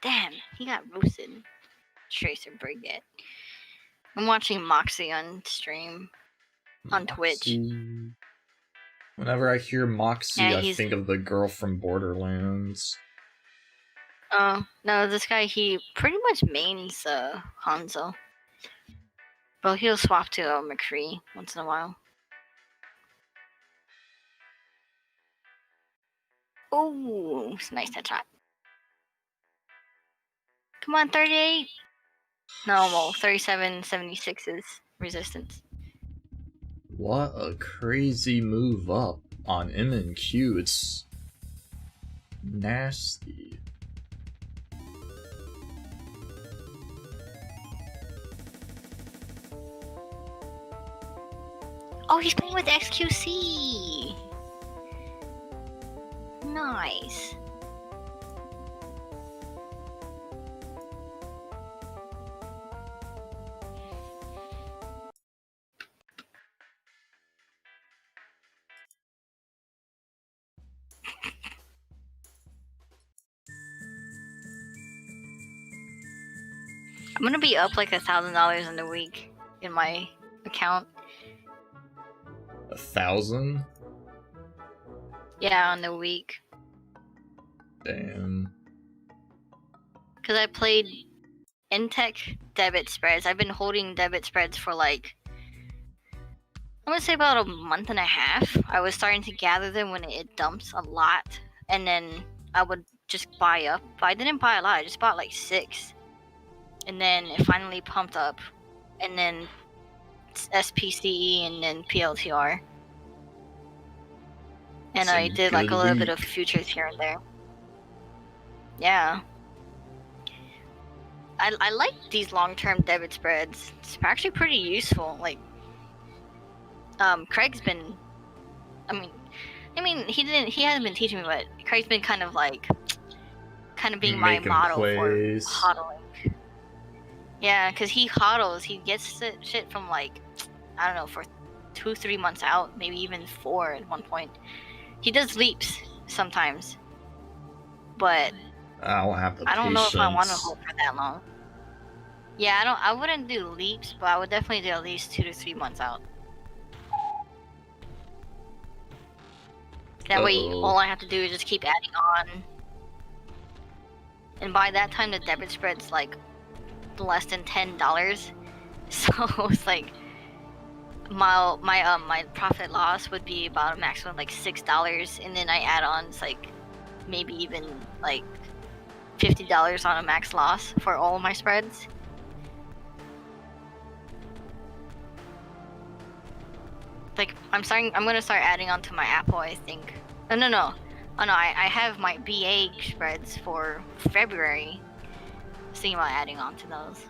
Damn, he got roasted. Tracer Brigade. I'm watching Moxie on stream. On Twitch. Whenever I hear Moxie, Yeah, I think of the girl from Borderlands. Oh, no, this guy, he pretty much mains Hanzo. But he'll swap to McCree once in a while. Ooh, it's a nice headshot. Come on, 38. No, well, 37.76 resistance. What a crazy move up on MNQ. It's nasty. Oh, he's playing with XQC. Nice. I'm gonna be up like $1,000 in a week in my account. 1,000? Yeah, on the week. Damn. Because I played Intech debit spreads. I've been holding debit spreads for like, I'm gonna say about a month and a half. I was starting to gather them when it dumps a lot, and then I would just buy up. But I didn't buy a lot. I just bought like 6, and then it finally pumped up, and then SPCE and then PLTR. And I did like a little bit of futures here and there. Yeah. I like these long-term debit spreads. It's actually pretty useful. Like, Craig's been, I mean, he hasn't been teaching me, but Craig's been kind of being my model plays. for hodling. Yeah, because he hodls. He gets shit from like, I don't know, for 2-3 months out, maybe even 4 at one point. He does leaps sometimes, but I don't have the I don't know if I want to patience. hold for that long. Yeah, I wouldn't do leaps, but I would definitely do at least 2 to 3 months out. That way, all I have to do is just keep adding on. And by that time, the debit spread's like less than $10. So it's like my profit loss would be about a maximum like $6, and then I add on, it's like maybe even like $50 on a max loss for all of my spreads. Like, I'm gonna start adding on to my Apple, I think. No. Oh no, I have my BA spreads for February. Thinking about adding on to those.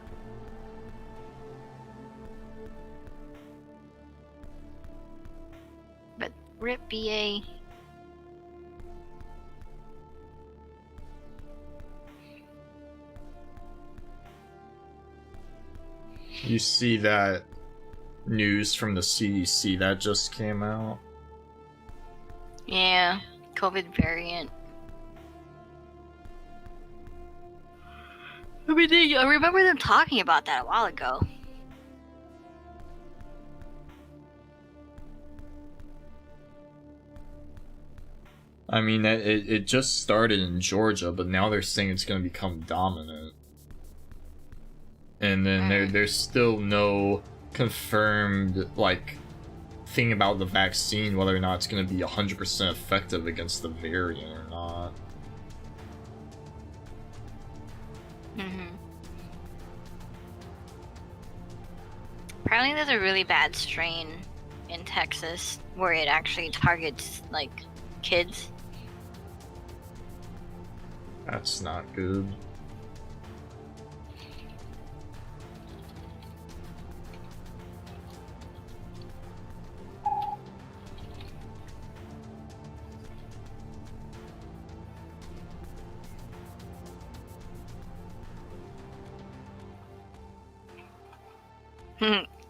But RIP BA. You see that news from the CDC that just came out? Yeah, COVID variant. I remember them talking about that a while ago. I mean, it just started in Georgia, but now they're saying it's going to become dominant. And then there's still no confirmed, like, thing about the vaccine, whether or not it's going to be 100% effective against the variant or not. Apparently there's a really bad strain in Texas where it actually targets, like, kids. That's not good.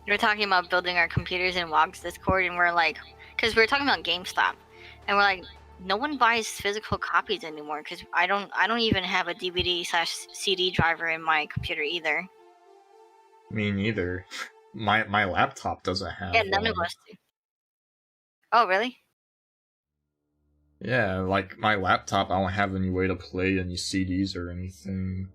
We're talking about building our computers in WOG's Discord, and we're like, because we're talking about GameStop, and we're like, no one buys physical copies anymore because I don't even have a DVD/CD driver in my computer either. Me neither. My laptop doesn't have Yeah, none of us do. Oh, really? Yeah, like my laptop, I don't have any way to play any CDs or anything.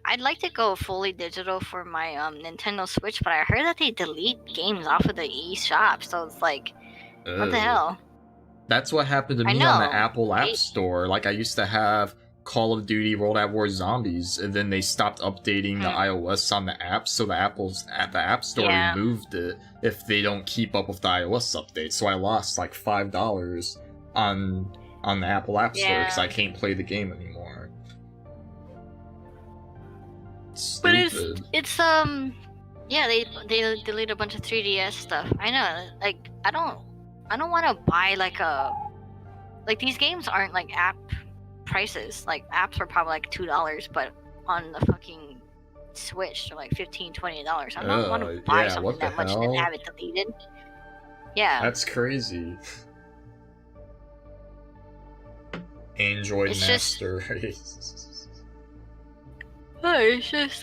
I'd like to go fully digital for my Nintendo Switch, but I heard that they delete games off of the eShop, so it's like, what the hell? That's what happened to me on the Apple App Store. Like, I used to have Call of Duty World at War Zombies, and then they stopped updating the iOS on the app, so the App Store removed it if they don't keep up with the iOS update. So I lost like $5 on the Apple App Store because I can't play the game anymore. Stupid. But it's yeah, they delete a bunch of 3DS stuff. I know, like I don't want to buy like these games aren't like app prices. Like apps are probably like $2, but on the fucking Switch they're like $15-$20. I don't want to buy something that much and then have it deleted. Yeah, that's crazy. Android it's Master just, Race. Oh, it's just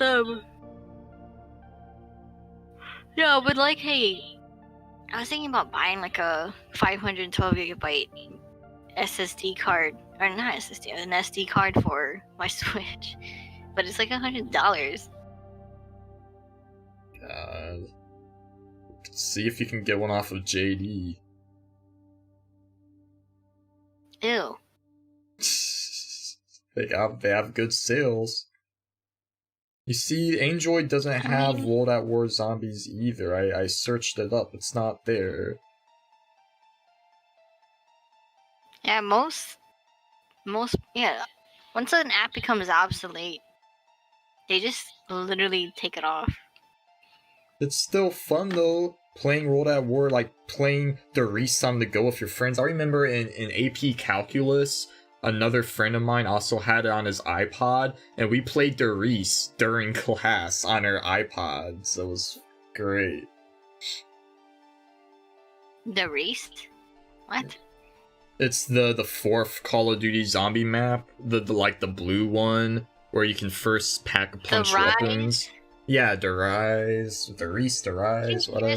yeah, but like, hey, I was thinking about buying like a 512 gigabyte SSD card, or not SSD, an SD card for my Switch, but it's like $100. God. See if you can get one off of JD. Ew. They have good sales. You see, Android doesn't have World at War Zombies either. I searched it up. It's not there. Yeah, most, yeah. Once an app becomes obsolete, they just literally take it off. It's still fun though, playing World at War, like playing Doris on the go with your friends. I remember in AP Calculus, another friend of mine also had it on his iPod, and we played Doris during class on her iPod, so it was great. Doris? What? It's the fourth Call of Duty zombie map, the like the blue one where you can first pack punch weapons. Yeah, Doris, whatever. You're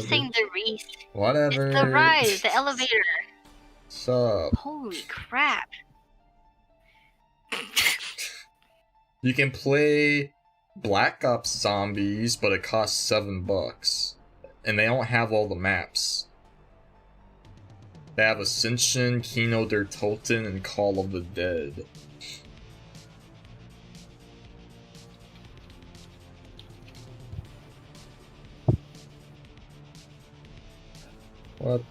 saying Doris. Whatever. It's the rise, the elevator. What's up? Holy crap. You can play Black Ops Zombies, but it costs $7. And they don't have all the maps. They have Ascension, Kino der Toten, and Call of the Dead. What?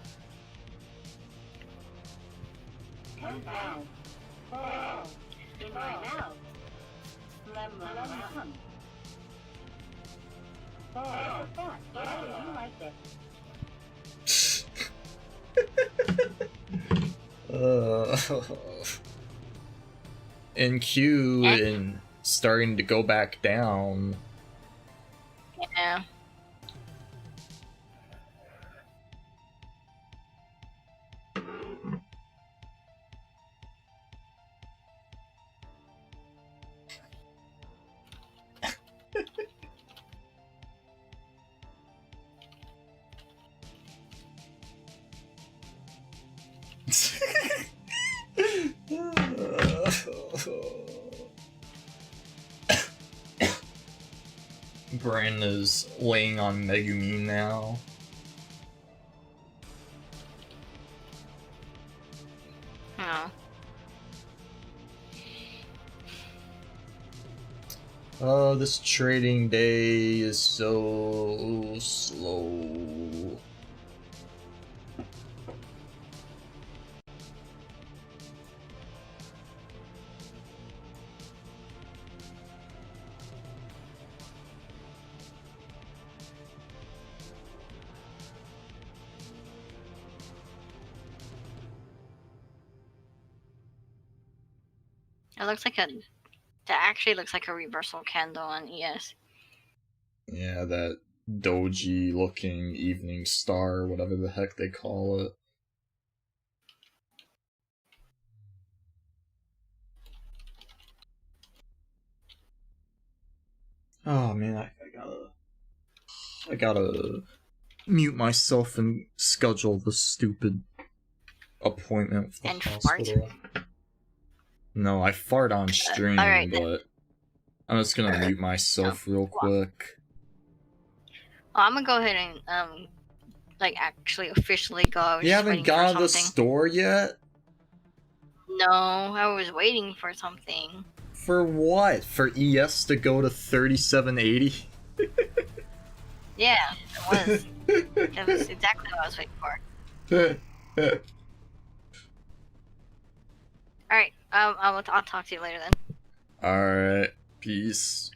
NQ starting to go back down. Yeah. Brandon is laying on Megumi now. Oh. Oh, this trading day is so slow. It looks like a. That actually looks like a reversal candle on ES. Yeah, that doji looking evening star, whatever the heck they call it. Oh man, I gotta mute myself and schedule the stupid appointment with the And hospital. fart? No, I fart on stream, alright then. but I'm just gonna mute myself real quick. Well, I'm gonna go ahead and like actually officially go. I was You just haven't waiting gone for to the something. store yet? No, I was waiting for something. For what? For ES to go to 3780? Yeah, it was. That was exactly what I was waiting for. Alright, I'll talk to you later then. Alright, peace.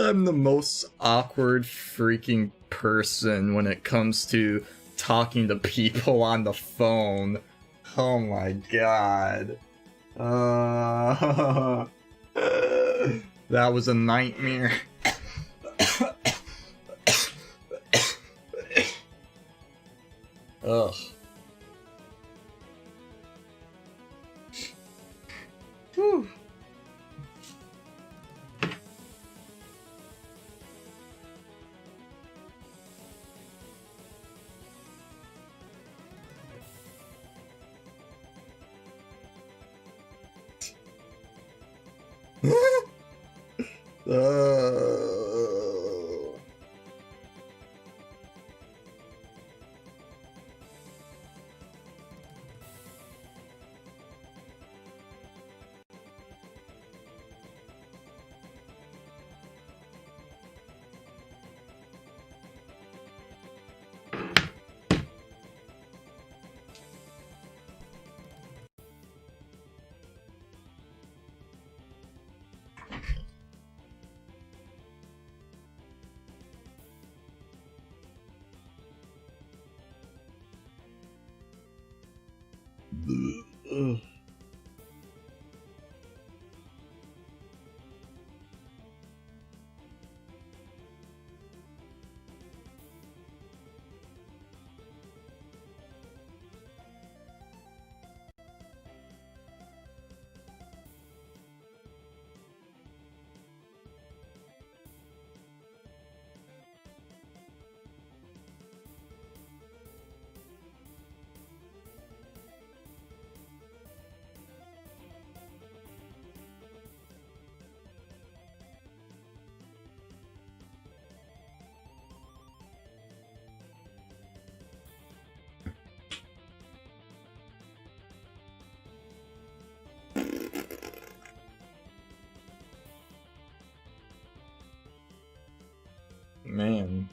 I'm the most awkward freaking person when it comes to talking to people on the phone. Oh my god. That was a nightmare. Ugh. Whew. Oh. Ugh. Man.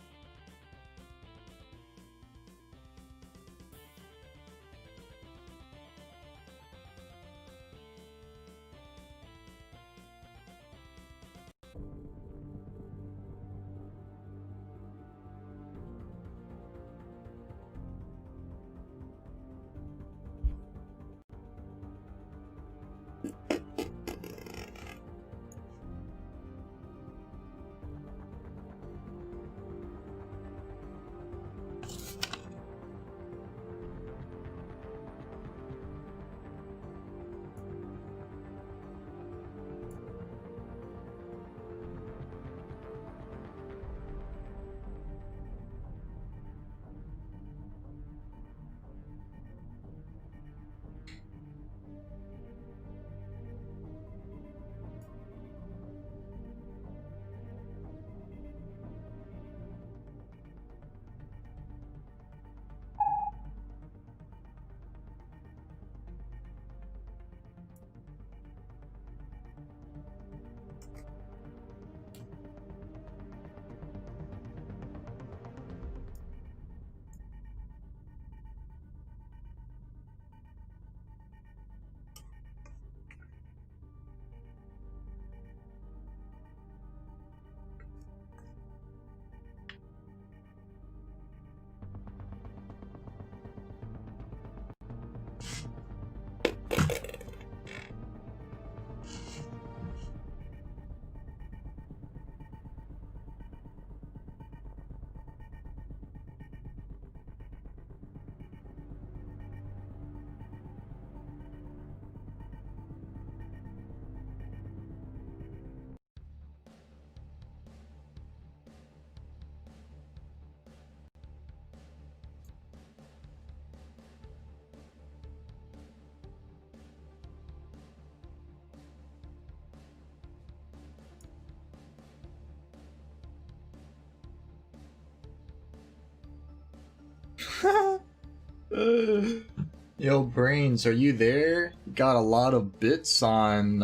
Yo, Brains, are you there? Got a lot of bits on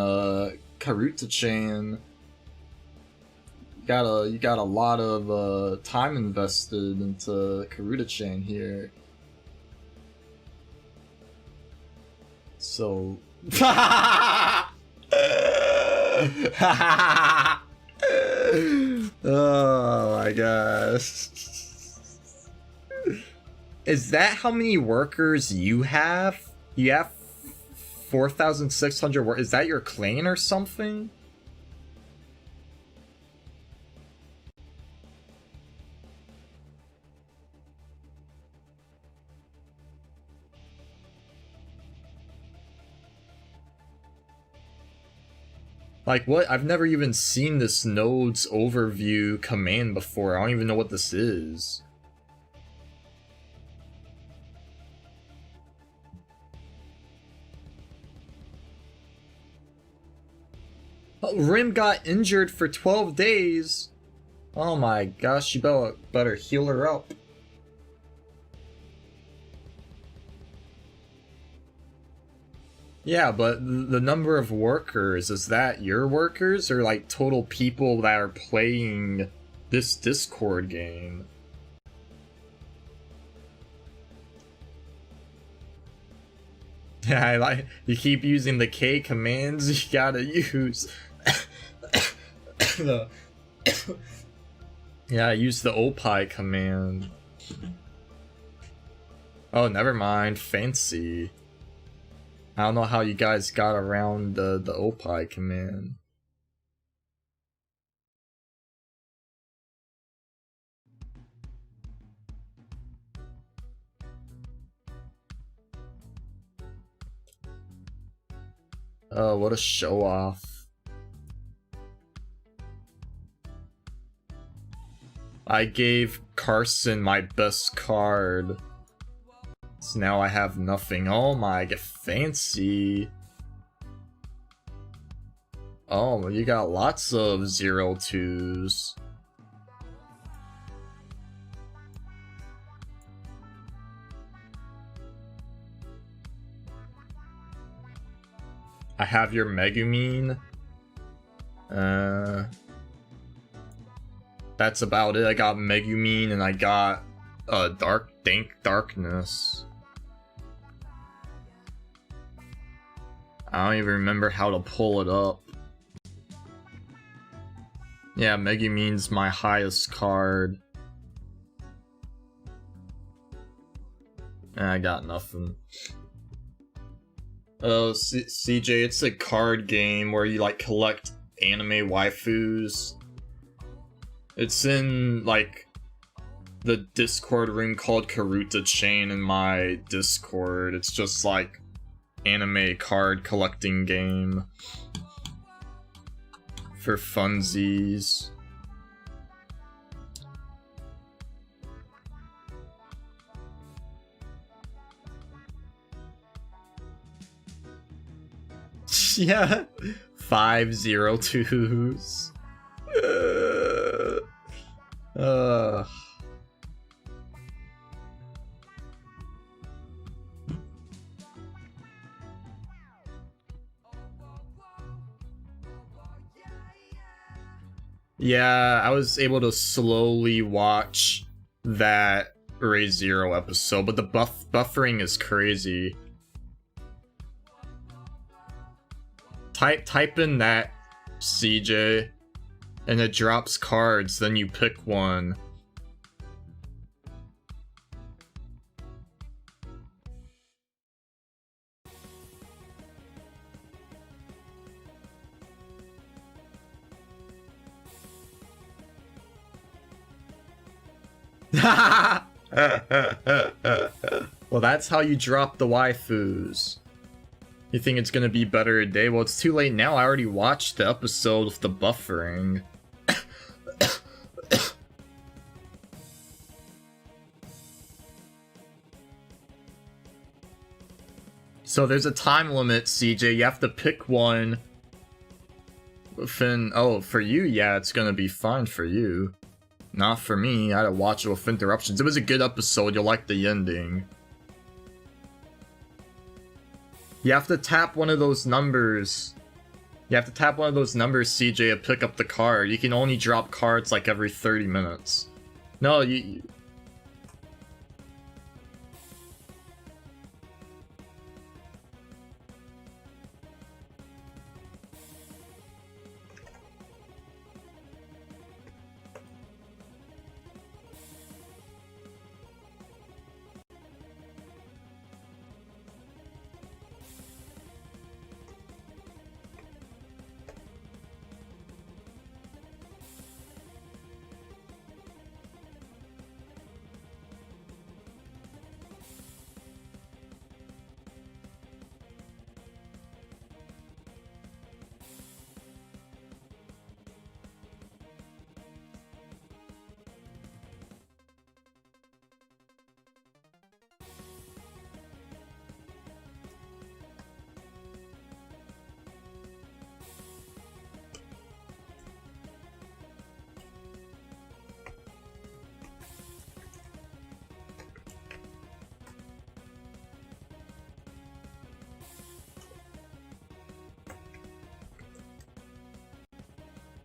Karuta chain. You got a lot of time invested into Karuta chain here. So Oh my gosh. Is that how many workers you have? You have 4,600 workers. Is that your clan or something? Like, what? I've never even seen this node's overview command before. I don't even know what this is. Oh, Rim got injured for 12 days. Oh my gosh, you better heal her up. Yeah, but the number of workers, is that your workers or like total people that are playing this Discord game? Yeah, I like you keep using the K commands you gotta use. Yeah, I use the opie command. Oh, never mind. Fancy. I don't know how you guys got around the opie command. Oh, what a show off. I gave Carson my best card. So now I have nothing. Oh my, get fancy. Oh, you got lots of 0-2s. I have your Megumin. That's about it. I got Megumin and I got Darkness. I don't even remember how to pull it up. Yeah, Megumin's my highest card. I got nothing. Oh, CJ, it's a card game where you like collect anime waifus. It's in like the Discord room called Karuta Chain in my Discord. It's just like anime card collecting game for funsies. Yeah, 502s. Yeah, I was able to slowly watch that Ray Zero episode, but the buffering is crazy. Type in that, CJ, and it drops cards, then you pick one. Well, that's how you drop the waifus. You think it's gonna be better a day? Well, it's too late now. I already watched the episode with the buffering. So there's a time limit, CJ. You have to pick one. Within, oh, for you, yeah, it's gonna be fine for you. Not for me. I had to watch it with interruptions. It was a good episode. You'll like the ending. You have to tap one of those numbers. You have to tap one of those numbers, CJ, to pick up the card. You can only drop cards like every 30 minutes. No, you...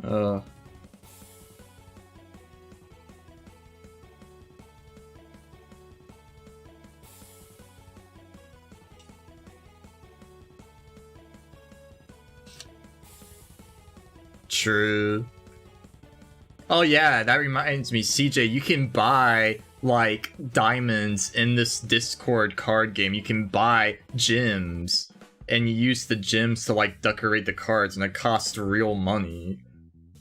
Uh. True. Oh yeah, that reminds me, CJ, you can buy, like, diamonds in this Discord card game. You can buy gems, and you use the gems to, like, decorate the cards, and it costs real money.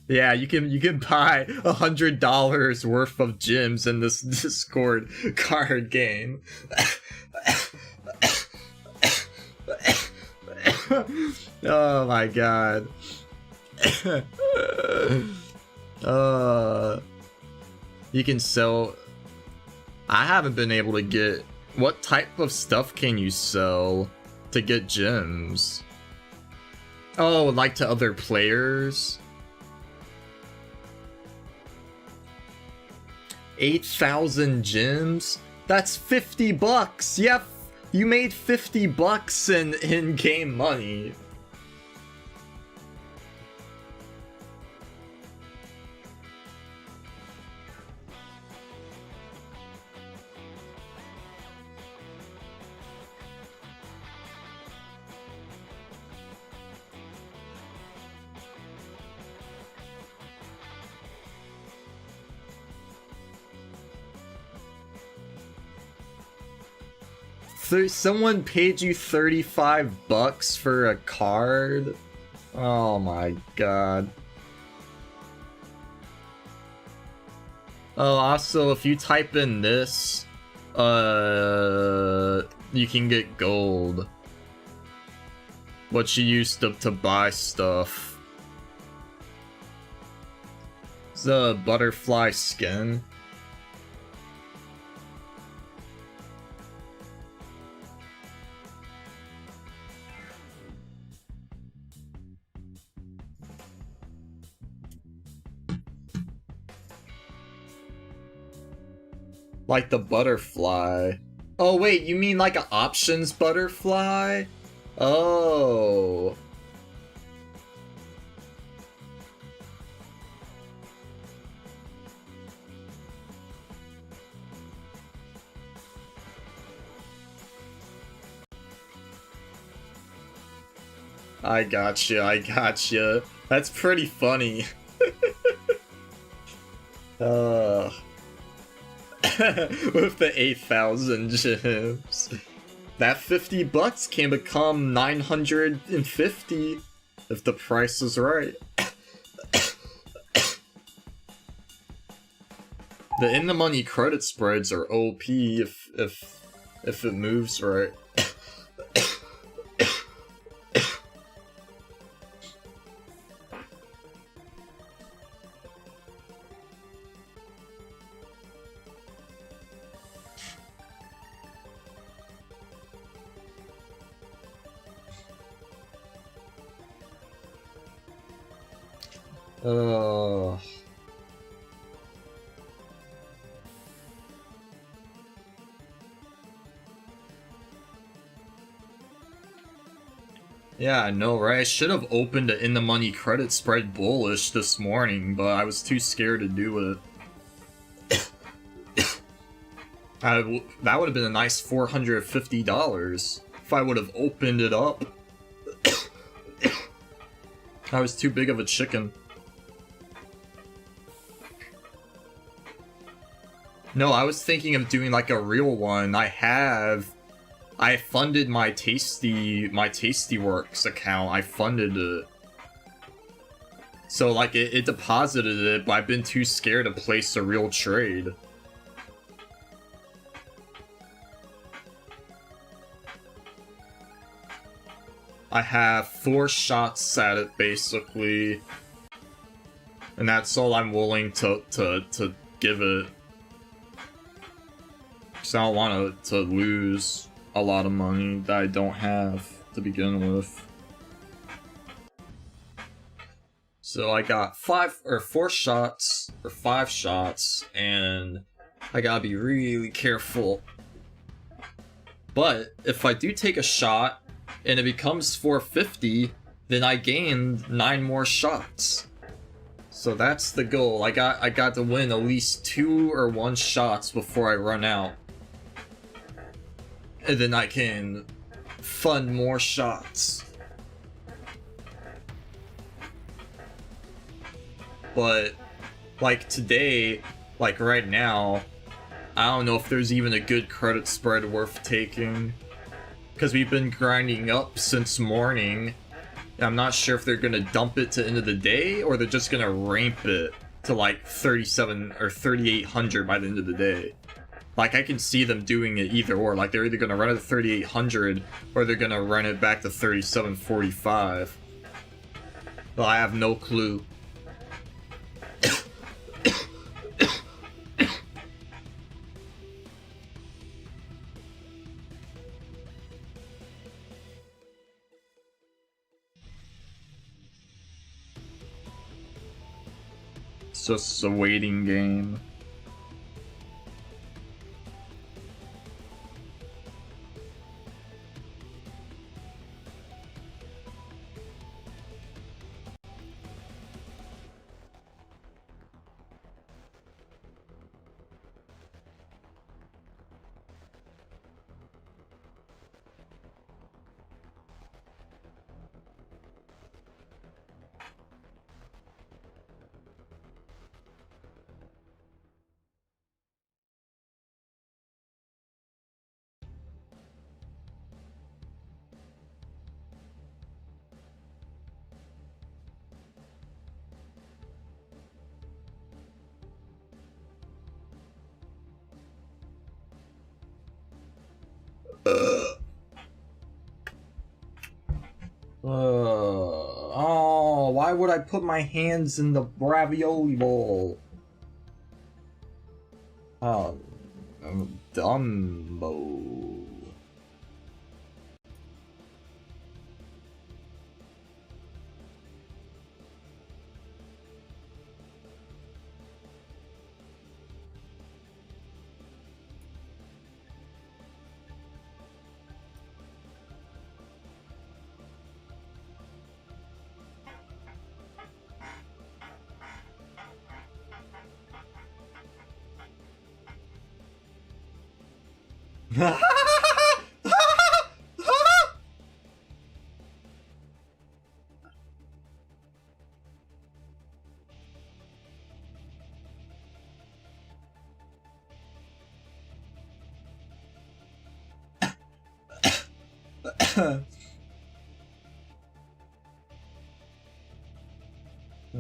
Yeah, you can buy $100 worth of gems in this Discord card game. Oh my god. You can sell. I haven't been able to get. What type of stuff can you sell to get gems? Oh, like to other players? 8,000 gems? That's 50 bucks. Yep, you made 50 bucks in game money. Someone paid you 35 bucks for a card? Oh my god. Oh, also, if you type in this, you can get gold. What you used to buy stuff. It's a butterfly skin. Like the butterfly. Oh wait, you mean like an options butterfly? Oh. I gotcha. That's pretty funny. With the 8,000 gems. That 50 bucks can become 950 if the price is right. The in the money credit spreads are OP if it moves right. Yeah, I know, right? I should have opened an in the money credit spread bullish this morning, but I was too scared to do it. That would have been a nice $450 if I would have opened it up. I was too big of a chicken. No, I was thinking of doing like a real one. I funded my Tastyworks account. I funded it. So like it deposited it, but I've been too scared to place a real trade. I have 4 shots at it basically. And that's all I'm willing to give it. So I don't want to lose a lot of money that I don't have to begin with. So I got 4 shots, or 5 shots, and I gotta be really careful. But if I do take a shot, and it becomes 450, then I gained 9 more shots. So that's the goal. I got to win at least 2 or 1 shots before I run out. And then I can fund more shots. But like today, like right now, I don't know if there's even a good credit spread worth taking. Because we've been grinding up since morning. And I'm not sure if they're gonna dump it to end of the day or they're just gonna ramp it to like 37 or 3800 by the end of the day. Like I can see them doing it either or. Like they're either gonna run it to 3800 or they're gonna run it back to 3745. But I have no clue. It's just a waiting game. Oh, why would I put my hands in the ravioli bowl? Oh, I'm Dumbo.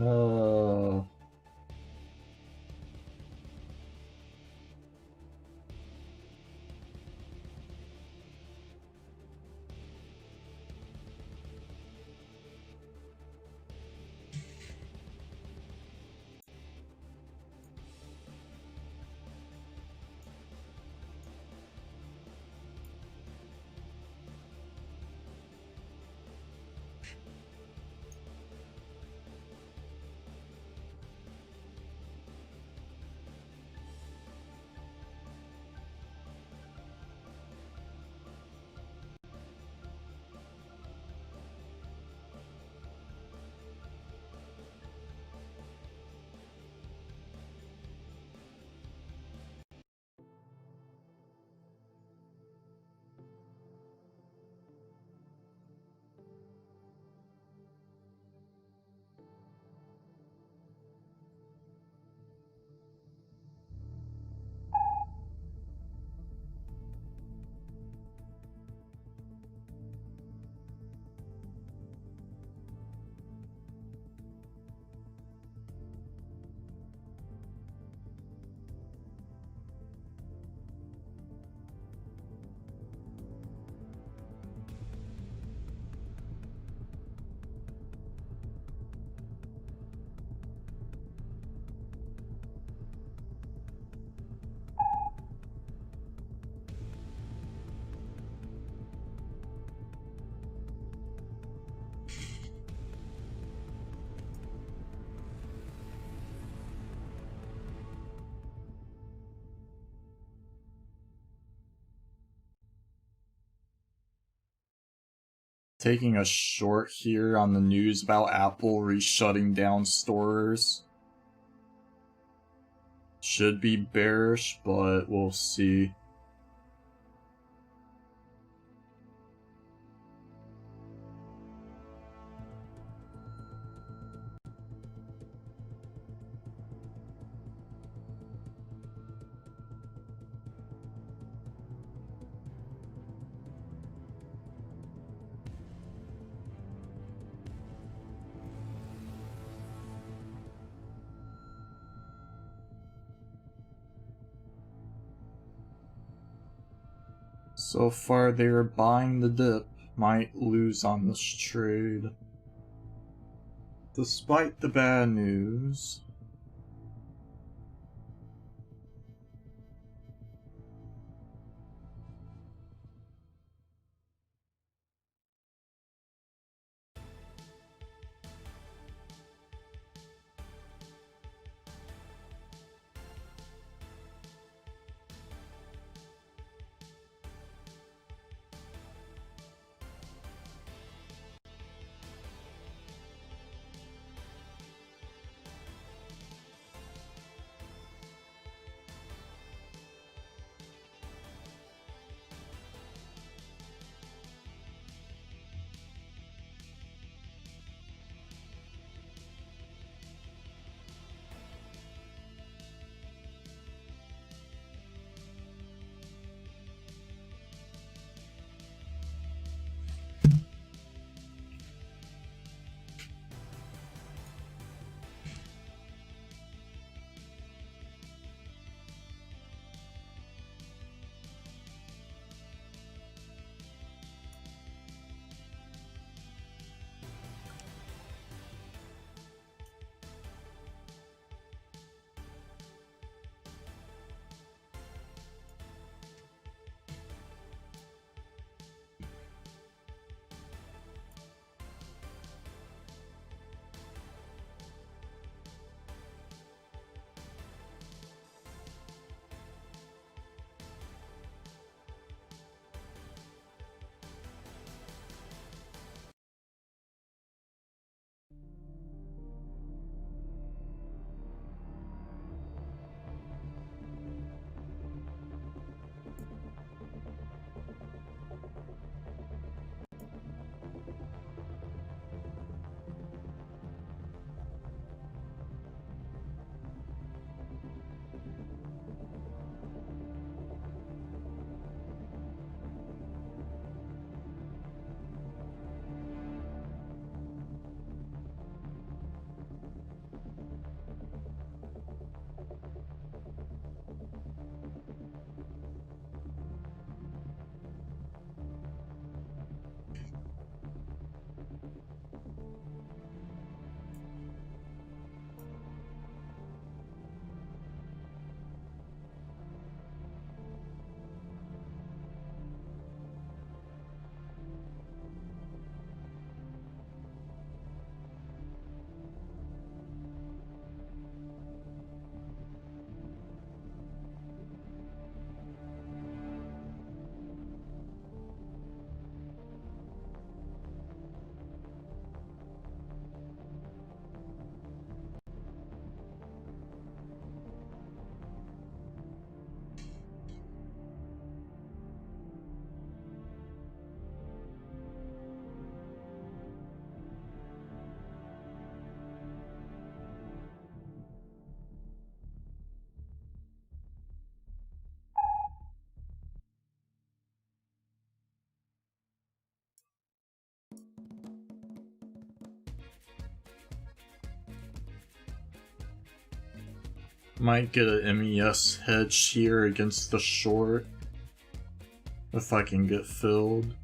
Oh. Taking a short here on the news about Apple re-shutting down stores. Should be bearish, but we'll see. So far, they are buying the dip. Might lose on this trade. Despite the bad news. Might get an MES Hedge here against the short. If I can get filled.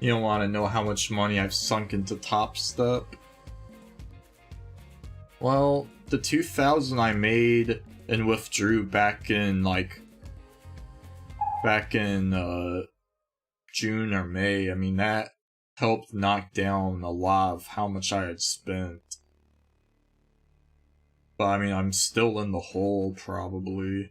You don't want to know how much money I've sunk into Topstep. Well, the 2,000 I made and withdrew back in June or May, I mean, that helped knock down a lot of how much I had spent. But I mean, I'm still in the hole, probably.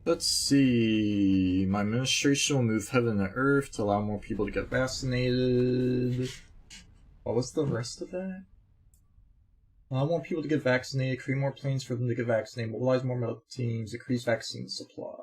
Let's see. My administration will move heaven and earth to allow more people to get vaccinated. What was the rest of that? Allow more people to get vaccinated, create more planes for them to get vaccinated, mobilize more medical teams, increase vaccine supply.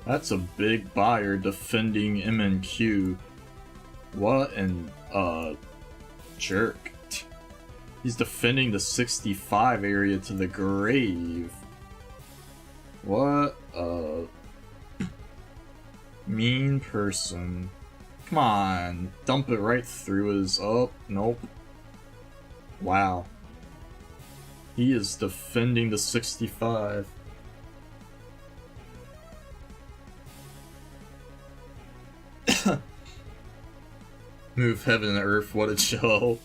That's a big buyer defending MNQ. What an, jerk. He's defending the 65 area to the grave. What a mean person. Come on, dump it right through his... Oh, nope. Wow. He is defending the 65. Move heaven and earth, what a joke.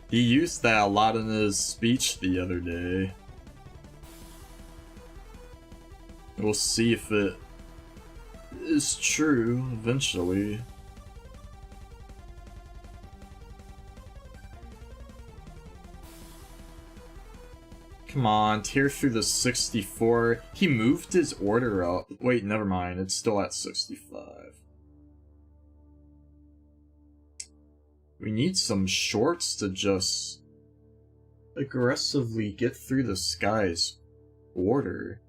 He used that a lot in his speech the other day. We'll see if it is true eventually. Come on, tear through the 64. He moved his order up. Wait, never mind. It's still at 65. We need some shorts to just aggressively get through this guy's order.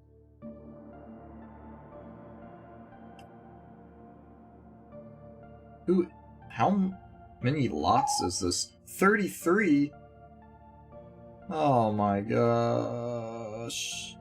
Who? How many lots is this? 33? Oh my gosh.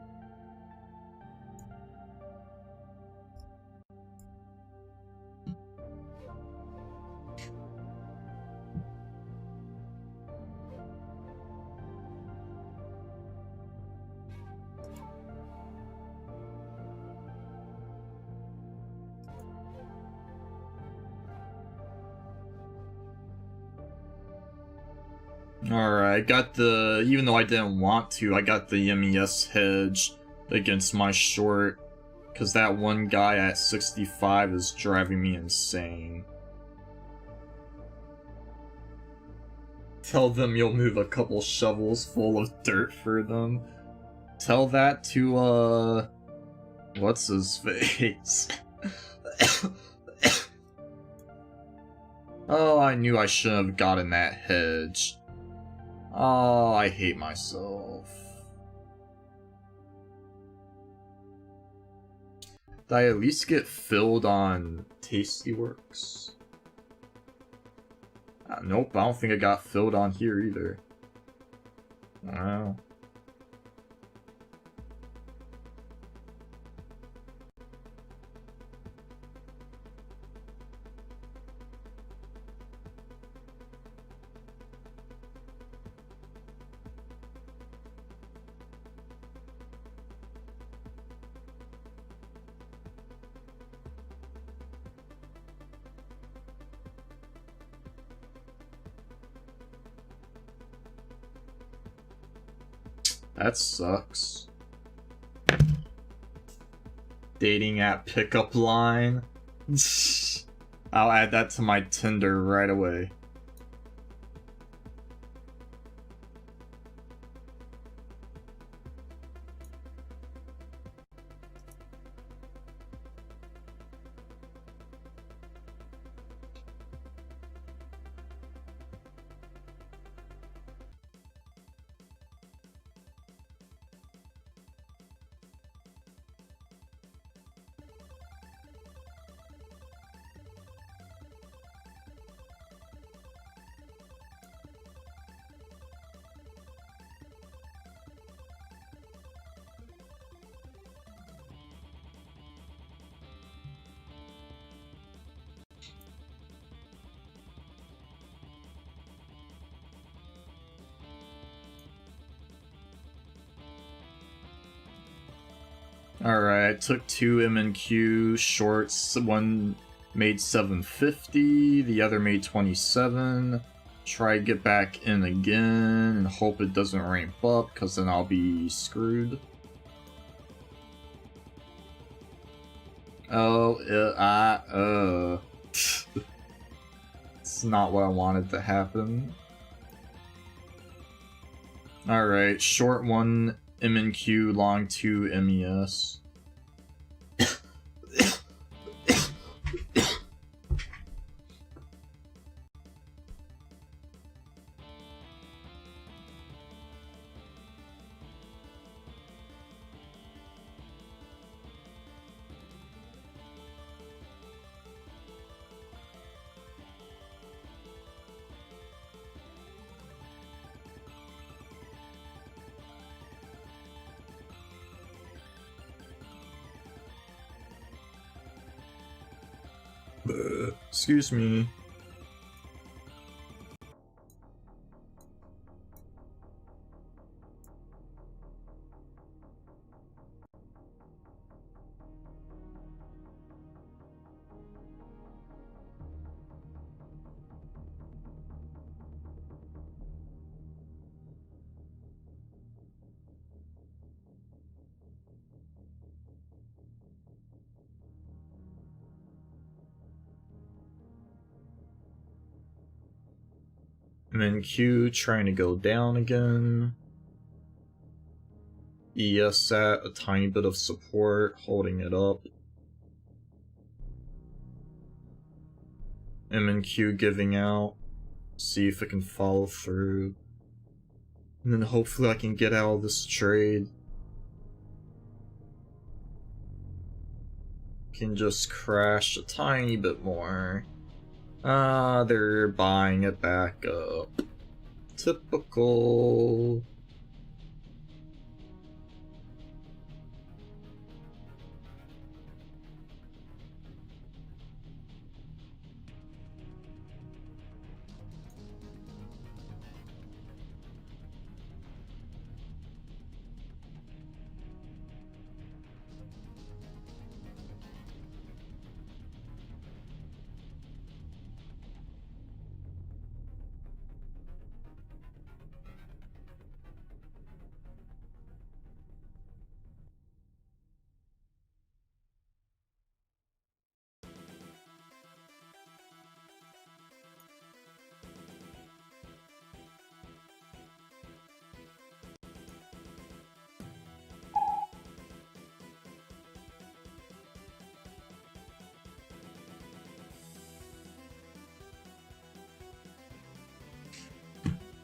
Alright, got the... Even though I didn't want to, I got the MES Hedge against my short. Because that one guy at 65 is driving me insane. Tell them you'll move a couple shovels full of dirt for them. Tell that to, what's his face? Oh, I knew I shouldn't have gotten that hedge. Oh, I hate myself. Did I at least get filled on Tastyworks? Nope, I don't think I got filled on here either. I don't know. That sucks. Dating app pickup line. I'll add that to my Tinder right away. Alright, I took two MNQ shorts. One made 750, the other made 27. Try to get back in again and hope it doesn't ramp up, because then I'll be screwed. Oh, it's not what I wanted to happen. Alright, short one MNQ, long 2 MES. Excuse me. MNQ trying to go down again. ES at a tiny bit of support, holding it up. MNQ giving out. See if it can follow through. And then hopefully I can get out of this trade. Can just crash a tiny bit more. Ah, they're buying it back up. Typical.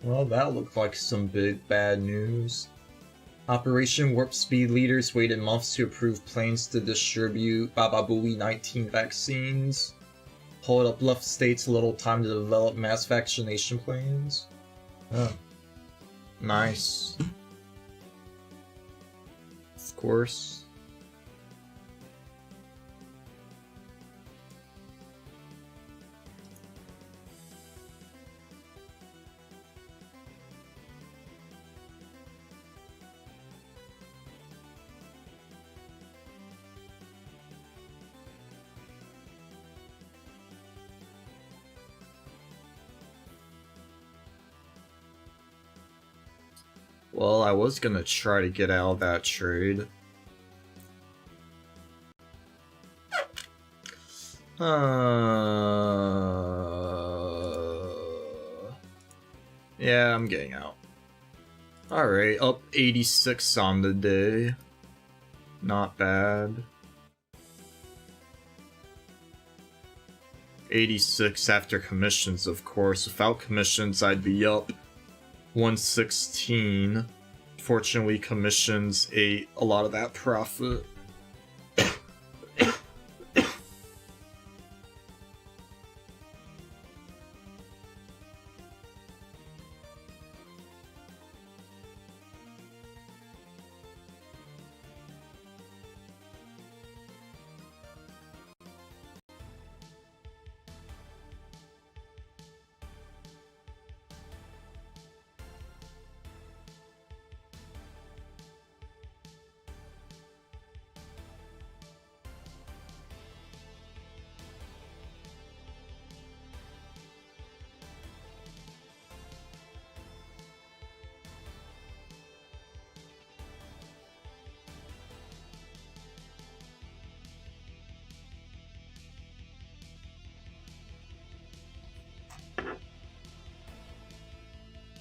Well, that looked like some big bad news. Operation Warp Speed leaders waited months to approve plans to distribute Baba Booey 19 vaccines. Hold up left states little time to develop mass vaccination plans. Oh. Nice. Of course. Well, I was gonna try to get out of that trade. Yeah, I'm getting out. Alright, up 86 on the day. Not bad. 86 after commissions, of course. Without commissions, I'd be up 116. Fortunately, commissions ate a lot of that profit.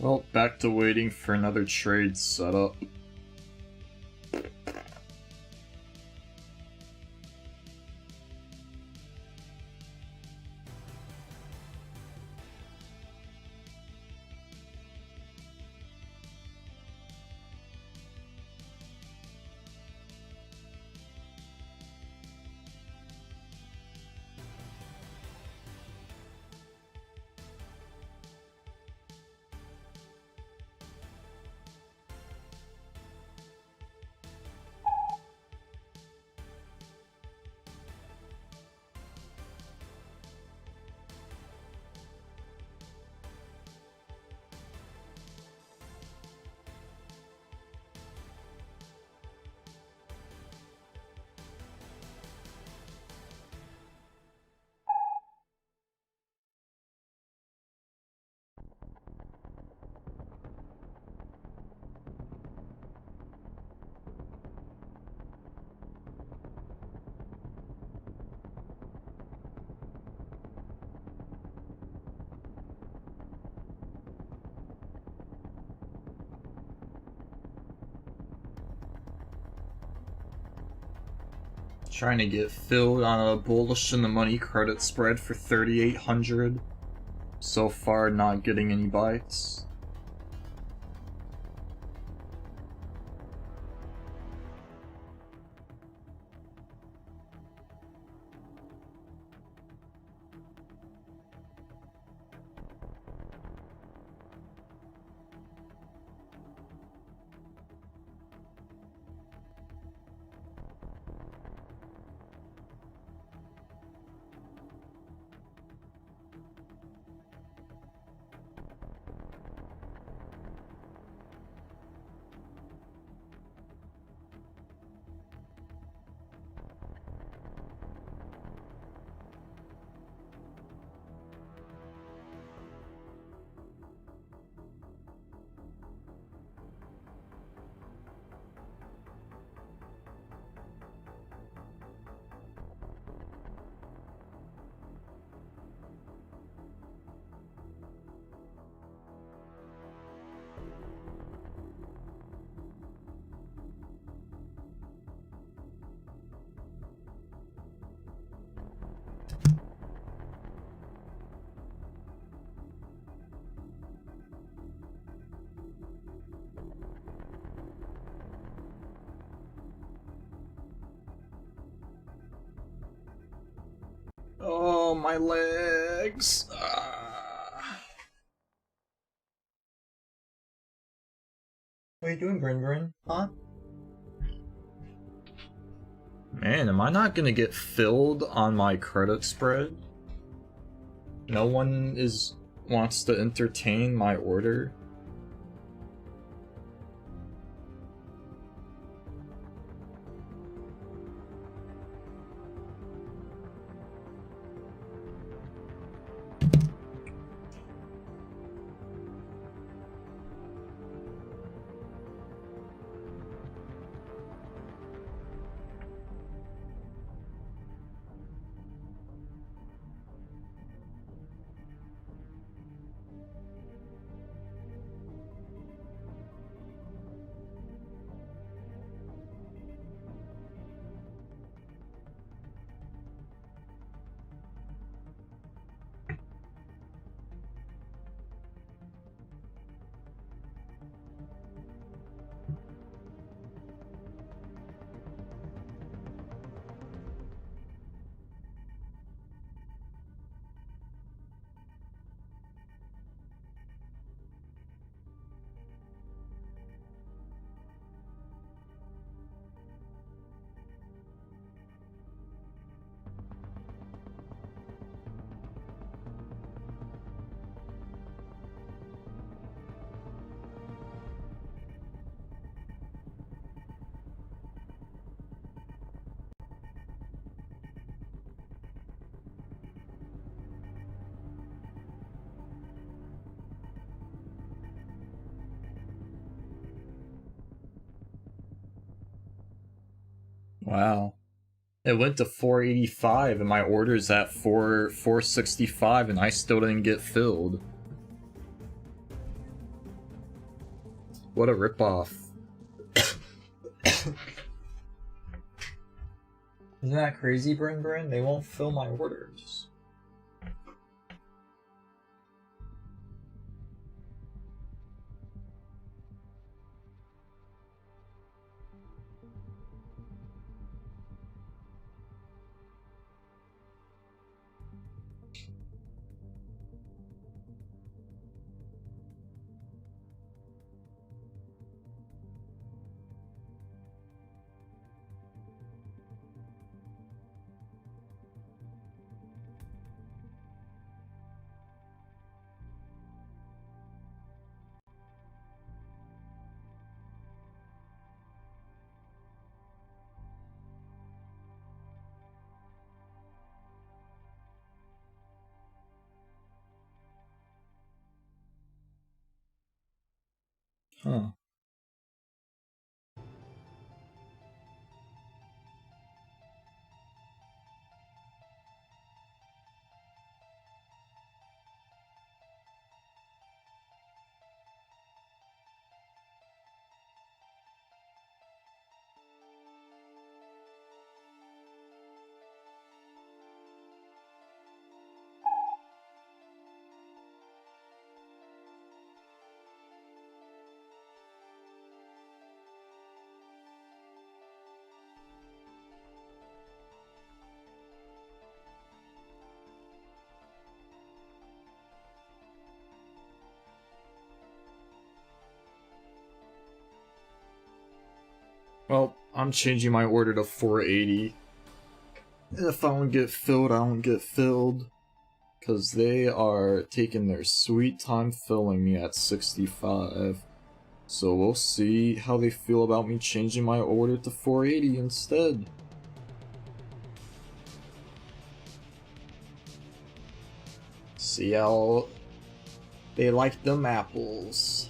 Well, back to waiting for another trade setup. Trying to get filled on a bullish in the money credit spread for 3,800. So far, not getting any bites. Oh, my legs. What are you doing, Bryn Bryn? Huh? Man, am I not gonna get filled on my credit spread? No one wants to entertain my order? Wow. It went to 485 and my order's at 465 and I still didn't get filled. What a ripoff. Isn't that crazy, Bryn Bryn? They won't fill my orders. Huh. Well, I'm changing my order to 480. And if I don't get filled, I don't get filled. Because they are taking their sweet time filling me at 65. So we'll see how they feel about me changing my order to 480 instead. See how they like them apples.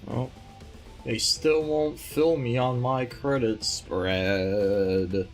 Well, they still won't fill me on my credit spread.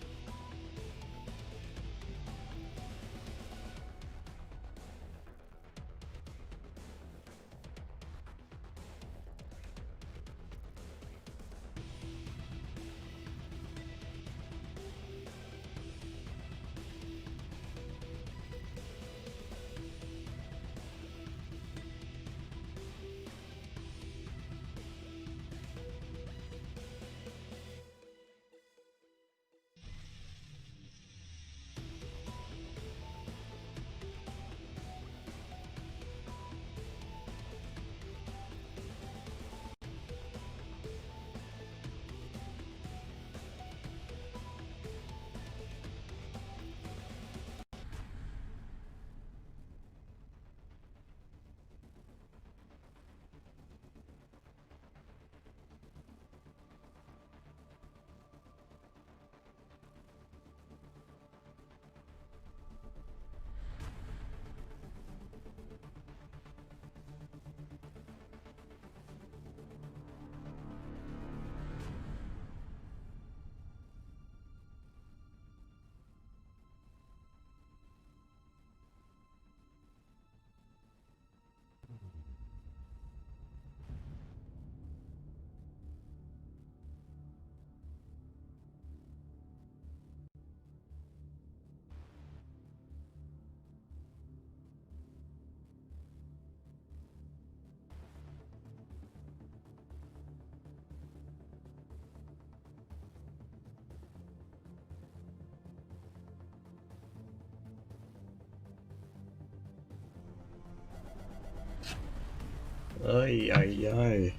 Ay, ay, ay.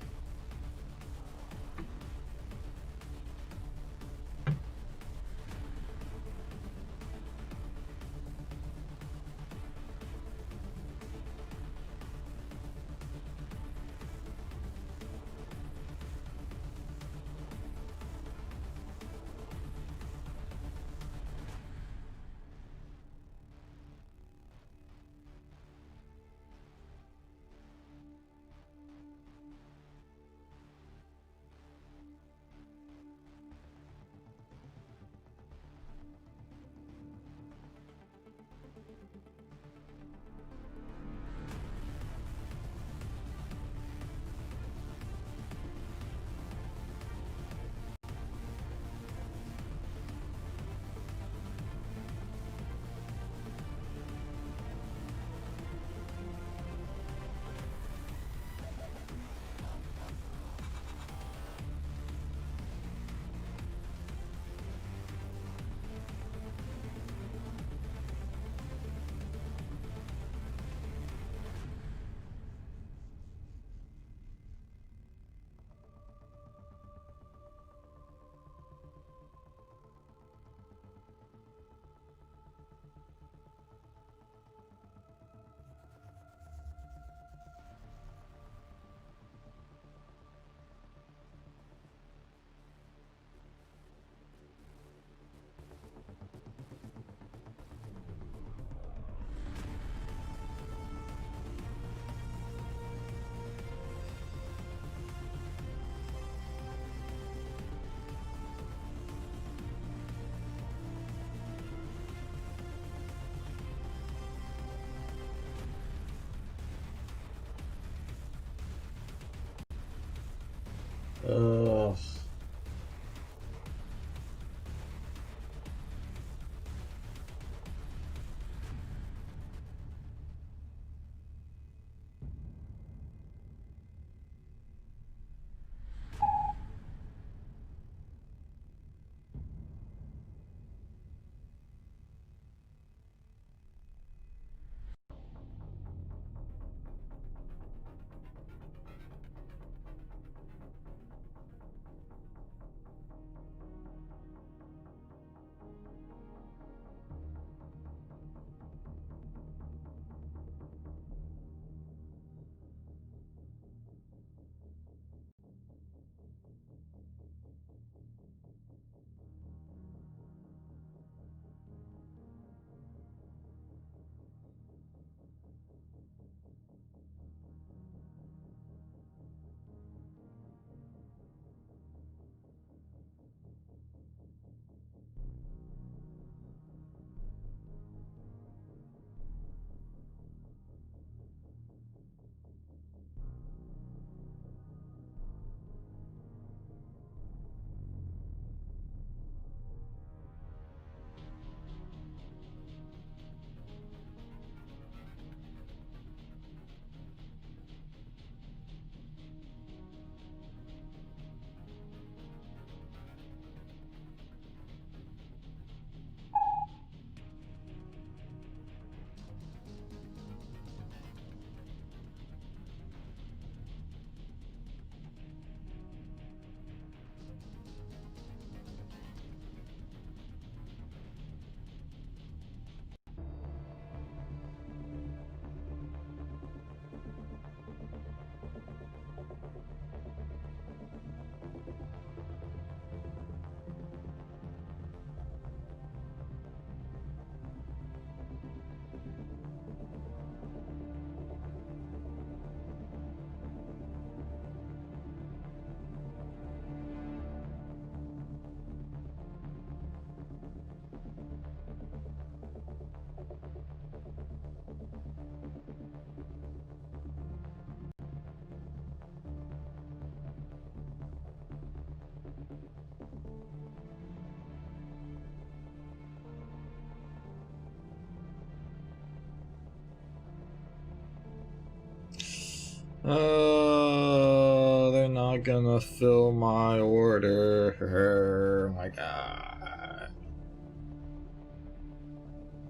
They're not gonna fill my order. Oh my god.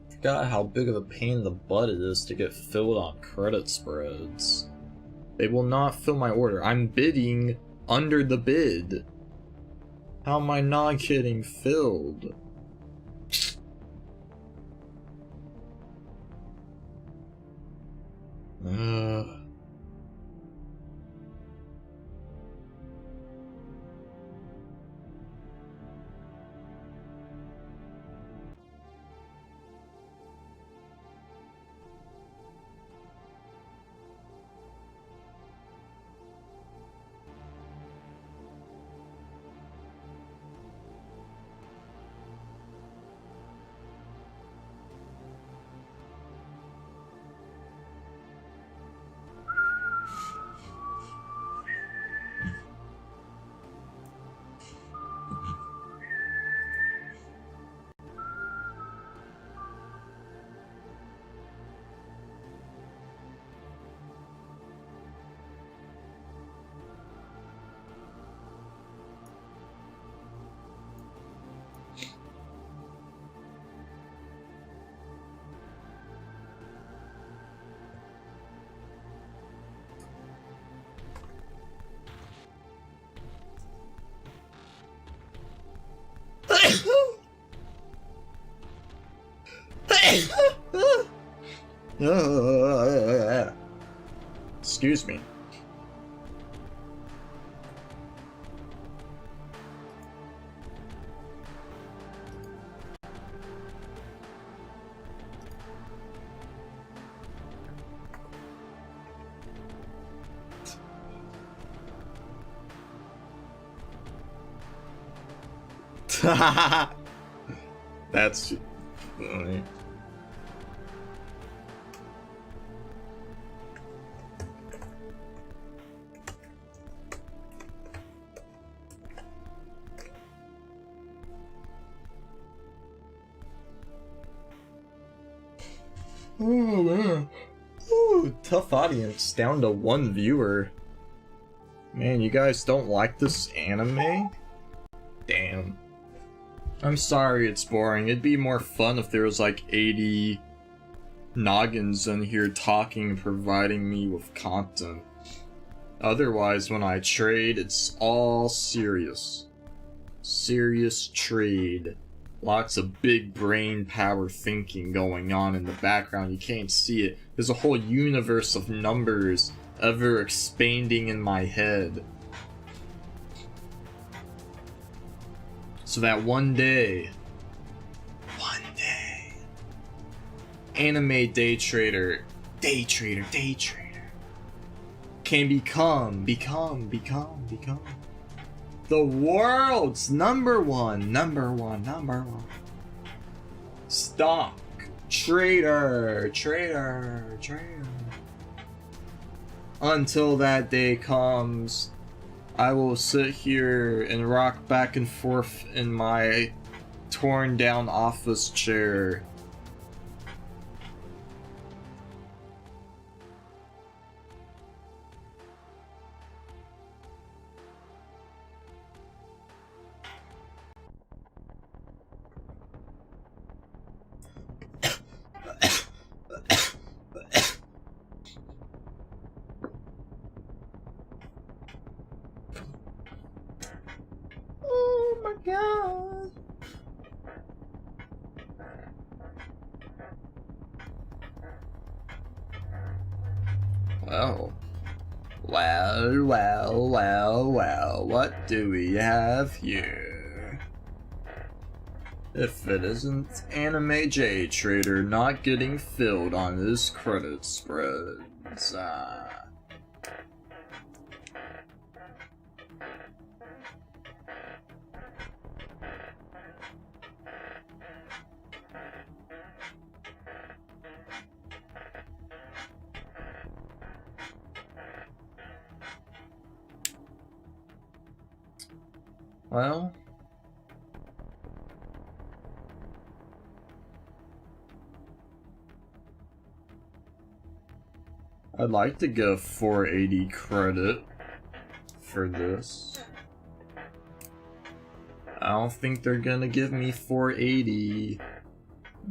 Forgot how big of a pain in the butt it is to get filled on credit spreads. They will not fill my order. I'm bidding under the bid. How am I not getting filled? Excuse me. That's funny. Oh man. Ooh, tough audience, down to 1 viewer. Man, you guys don't like this anime? Damn. I'm sorry it's boring. It'd be more fun if there was like 80 noggins in here talking and providing me with content. Otherwise, when I trade, it's all serious. Serious trade. Lots of big brain power thinking going on in the background. You can't see it. There's a whole universe of numbers ever expanding in my head. So that one day, AnimeDayTrader, can become the world's number one stock trader. Until that day comes, I will sit here and rock back and forth in my torn down office chair. Oh my god. Well, what do we have here? If it isn't AnimeDayTrader not getting filled on his credit spreads, well, I'd like to give 480 credit for this. I don't think they're gonna give me 480.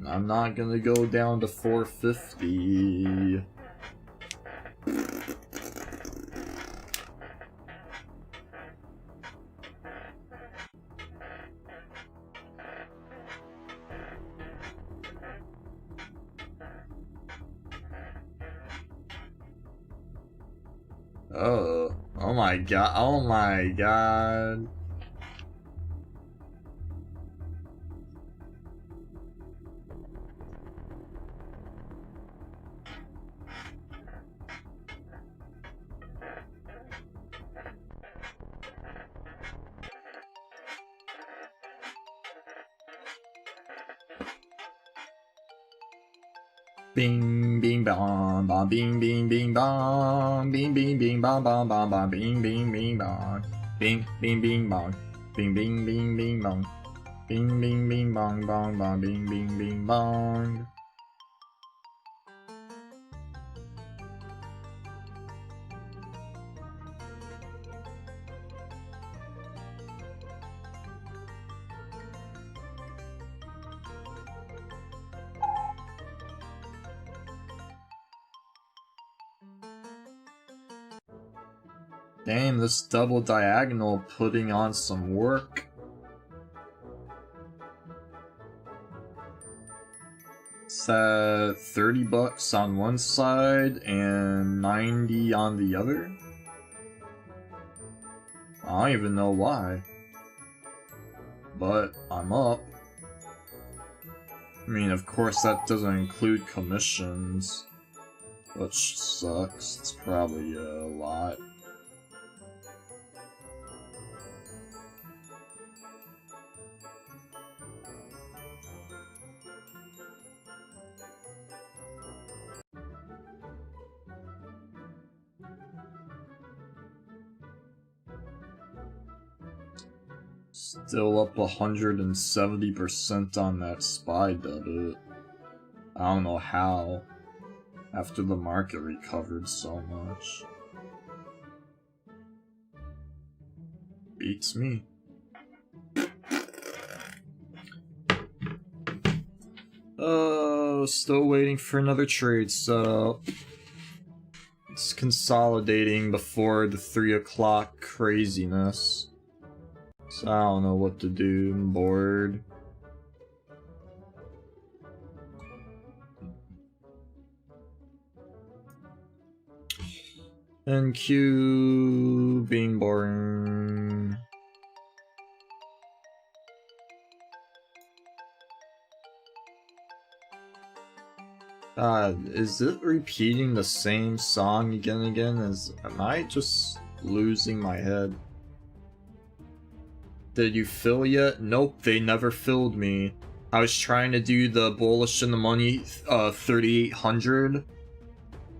I'm not gonna go down to 450. Oh my god, oh my god. Bing bing bong bong bing bing bing bong bing bing bing bong bong bong bong bing bing bing bong bing bing bing bong bing bing bing bing bong bing bing bing bong bong bong bing bing bing bong. Damn, this double diagonal putting on some work. It's at 30 bucks on one side and 90 on the other. I don't even know why. But I'm up. I mean, of course that doesn't include commissions, which sucks. It's probably a lot. Still up 170% on that SPY debit. I don't know how, after the market recovered so much. Beats me. Still waiting for another trade setup. It's consolidating before the 3 o'clock craziness. So I don't know what to do, I'm bored. MNQ being boring. Is it repeating the same song again and again? Am I just losing my head? Did you fill yet? Nope, they never filled me. I was trying to do the bullish in the money 3,800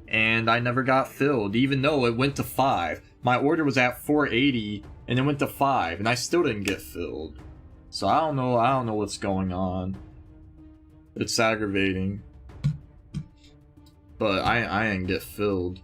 and I never got filled, even though it went to 5. My order was at 480 and it went to 5 and I still didn't get filled. So I don't know what's going on. It's aggravating. But I didn't get filled.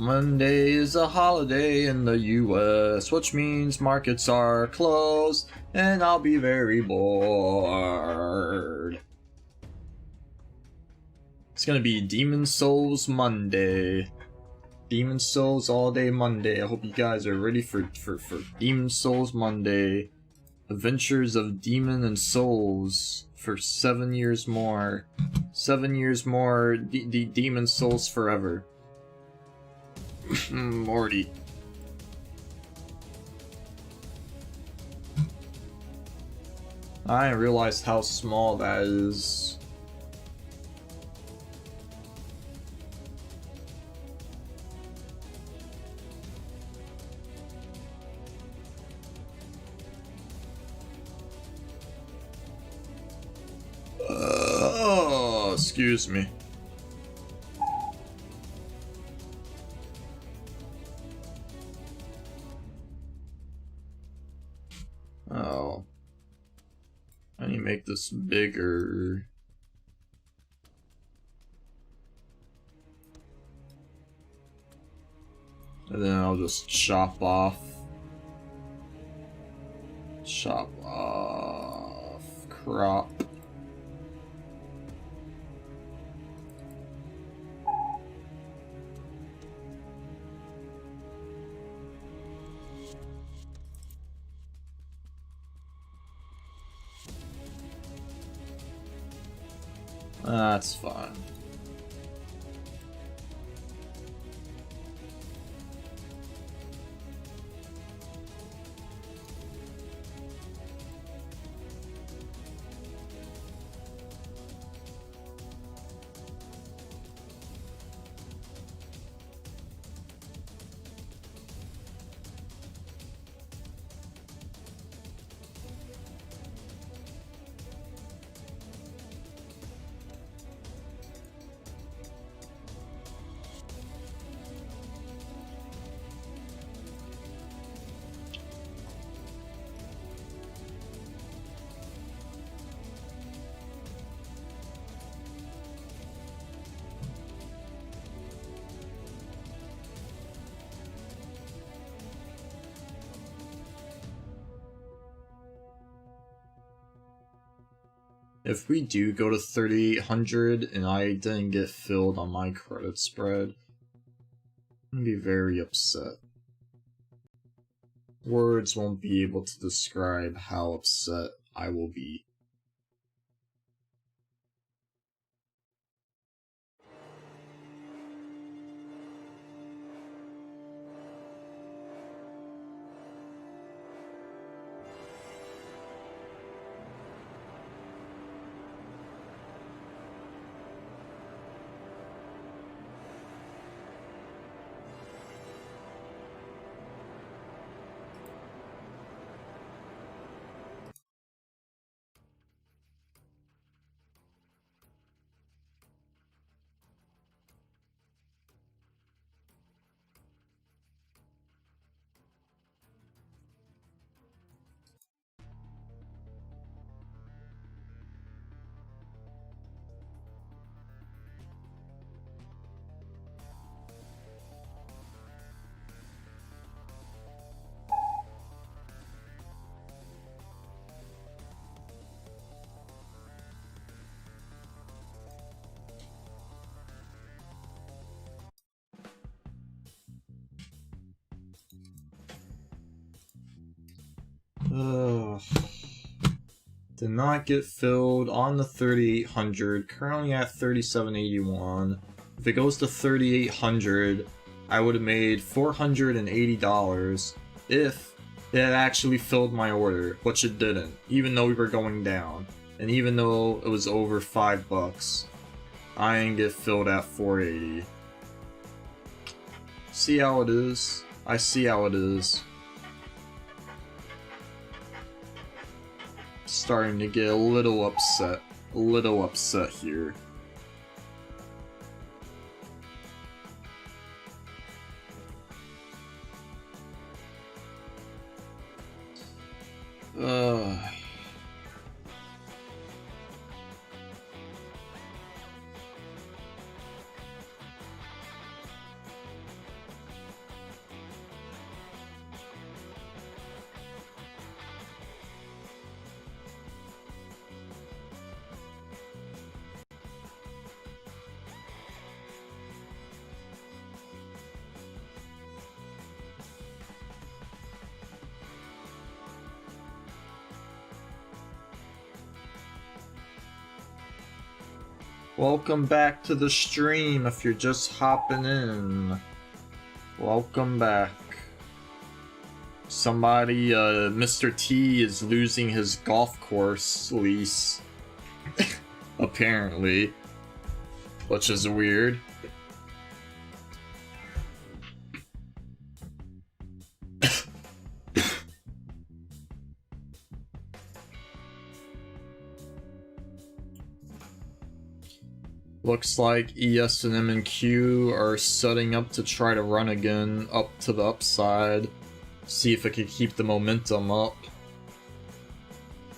Monday is a holiday in the US, which means markets are closed, and I'll be very bored. It's gonna be Demon Souls Monday. Demon Souls all day Monday. I hope you guys are ready for Demon Souls Monday. Adventures of Demon and Souls for 7 years more. 7 years more, Demon Souls forever. Morty. I didn't realize how small that is. Oh, excuse me. Oh. I need to make this bigger. And then I'll just chop off. Chop off. Crop. That's fine. If we do go to 3,800 and I didn't get filled on my credit spread, I'm gonna be very upset. Words won't be able to describe how upset I will be. Did not get filled on the 3,800, currently at 3,781. If it goes to 3,800, I would have made $480 if it had actually filled my order, which it didn't, even though we were going down. And even though it was over $5, I didn't get filled at 480. See how it is? I see how it is. Starting to get a little upset here. Welcome back to the stream if you're just hopping in. Welcome back. Somebody, Mr. T is losing his golf course lease. Apparently. Which is weird. Looks like ES and MNQ are setting up to try to run again up to the upside. See if it can keep the momentum up.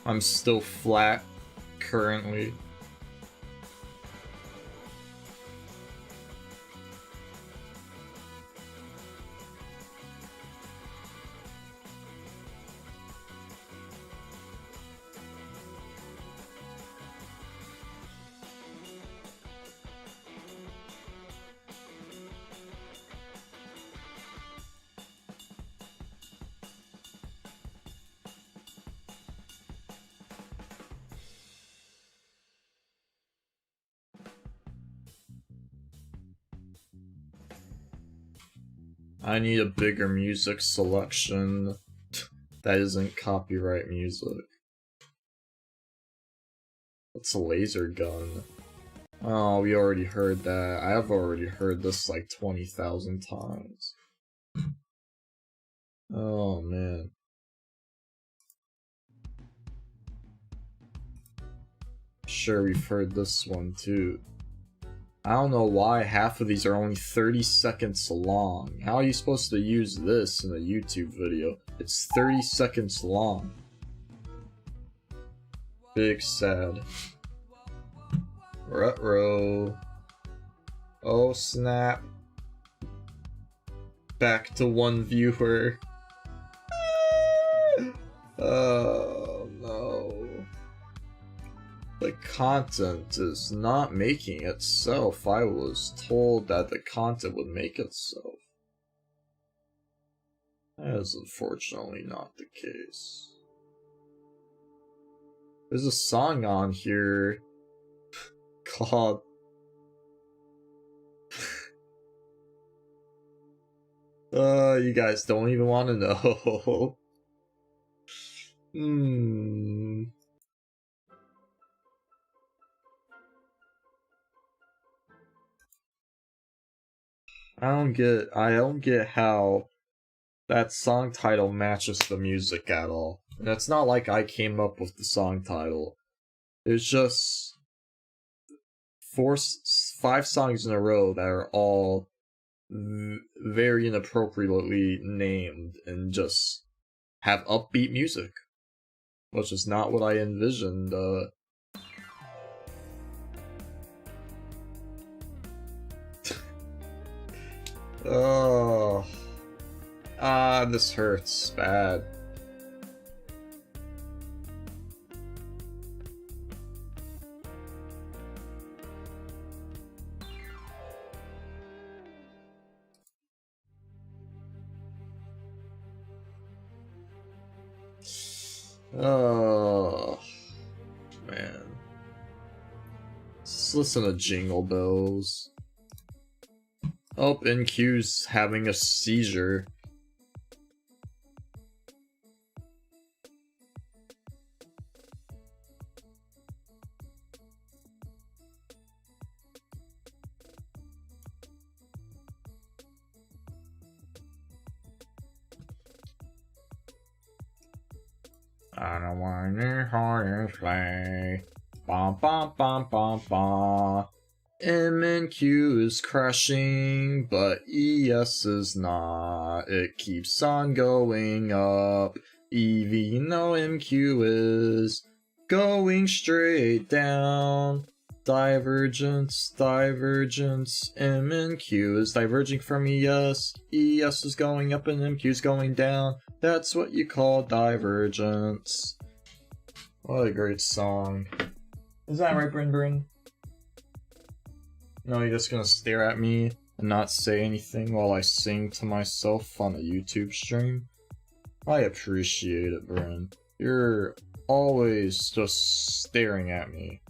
I'm still flat currently. I need a bigger music selection that isn't copyright music. What's a laser gun? Oh, we already heard that. I've already heard this like 20,000 times. Oh man. Sure, we've heard this one too. I don't know why half of these are only 30 seconds long. How are you supposed to use this in a YouTube video? It's 30 seconds long. Big sad. Ruh-roh. Oh snap. Back to one viewer. Oh no. The content is not making itself. I was told that the content would make itself. That is unfortunately not the case. There's a song on here called you guys don't even want to know. I don't get how that song title matches the music at all. And it's not like I came up with the song title. It's just 5 songs in a row that are all very inappropriately named and just have upbeat music, which is not what I envisioned. Oh. This hurts bad. Oh, man. Let's listen to Jingle Bells. Oh, NQ's having a seizure. I don't want your horse play. Bum bum bum bum bum. MNQ is crashing, but ES is not. It keeps on going up, even though MQ is going straight down. Divergence, divergence. MNQ is diverging from ES. ES is going up and MQ is going down. That's what you call divergence. What a great song. Is that right, Bryn Bryn? No, you're just gonna stare at me and not say anything while I sing to myself on a YouTube stream? I appreciate it, Bryn. You're always just staring at me.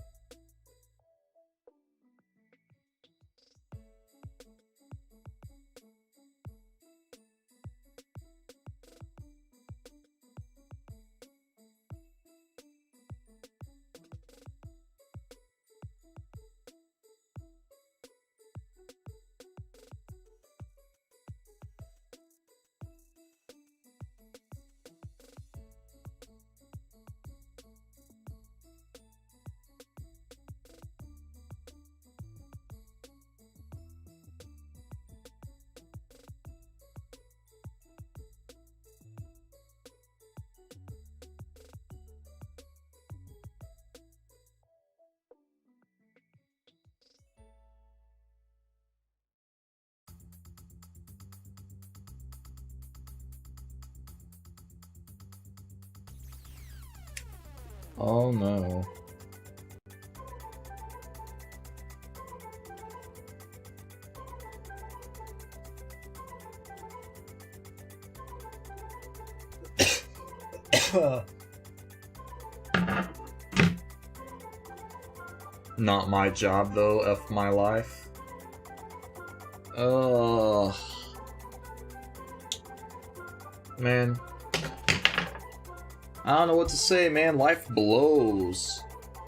Oh no. Not my job though, F my life. Ugh. Man. I don't know what to say, man. Life blows.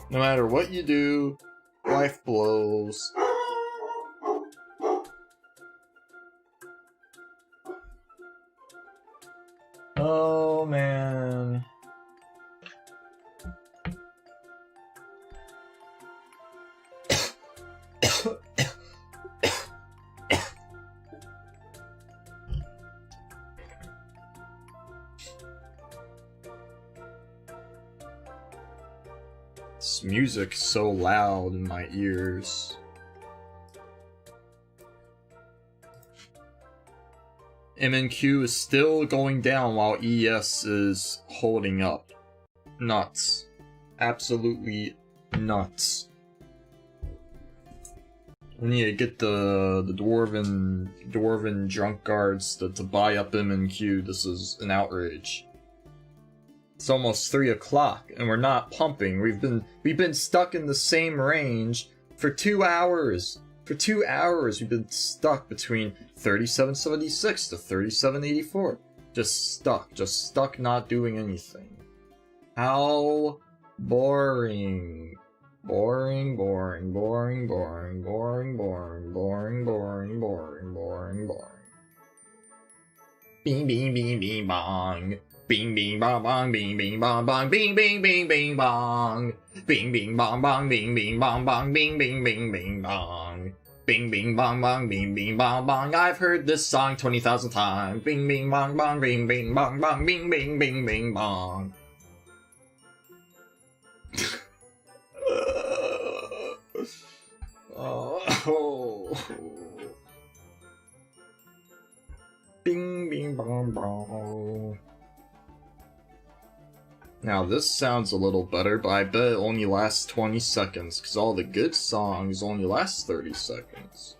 No matter what you do, life blows. Oh, man. This music's so loud in my ears. MNQ is still going down while ES is holding up. Nuts. Absolutely nuts. We need to get the dwarven drunk guards to buy up MNQ. This is an outrage. It's almost 3 o'clock and we're not pumping. We've been stuck in the same range for 2 hours. For 2 hours we've been stuck between 37.76 to 37.84. Just stuck not doing anything. How boring. Boring, boring, boring, boring, boring, boring, boring, boring, boring, boring, boring. Bing, bing, bing, bing, bong. Bing, bing, bong, bong, bing, bing, bong, bong, bing, bing, bing, bing, bong. Bing, bing, bong, bong, bing, bing, bong, bong, bing, bing, bing, bing, bong. Bing, bing, bong, bong, bing, bing, bong, bong. I've heard this song 20,000 times. Bing, bing, bong, bong, bing, bing, bong, bong, bing, bing, bing, bing, bong. Oh. Bing, bing, bong, bong. Now this sounds a little better, but I bet it only lasts 20 seconds, because all the good songs only last 30 seconds.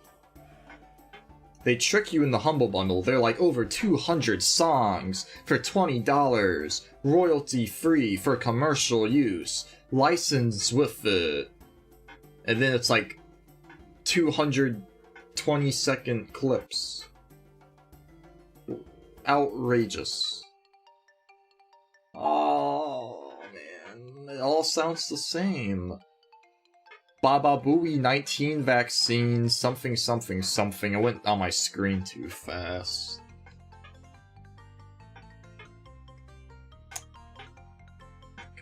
They trick you in the Humble Bundle. They're like over 200 songs for $20, royalty free for commercial use, license with it. And then it's like 220-second clips. Outrageous. Oh, man. It all sounds the same. Baba Booey 19 vaccine, something, something, something. It went on my screen too fast.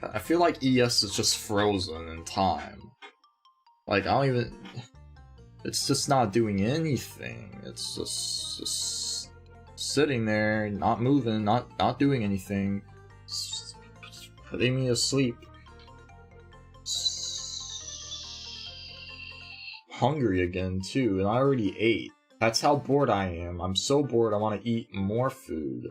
God, I feel like ES is just frozen in time. Like, I don't even... It's just not doing anything. It's just sitting there, not moving, not doing anything. Just putting me asleep. Hungry again, too, and I already ate. That's how bored I am. I'm so bored I want to eat more food.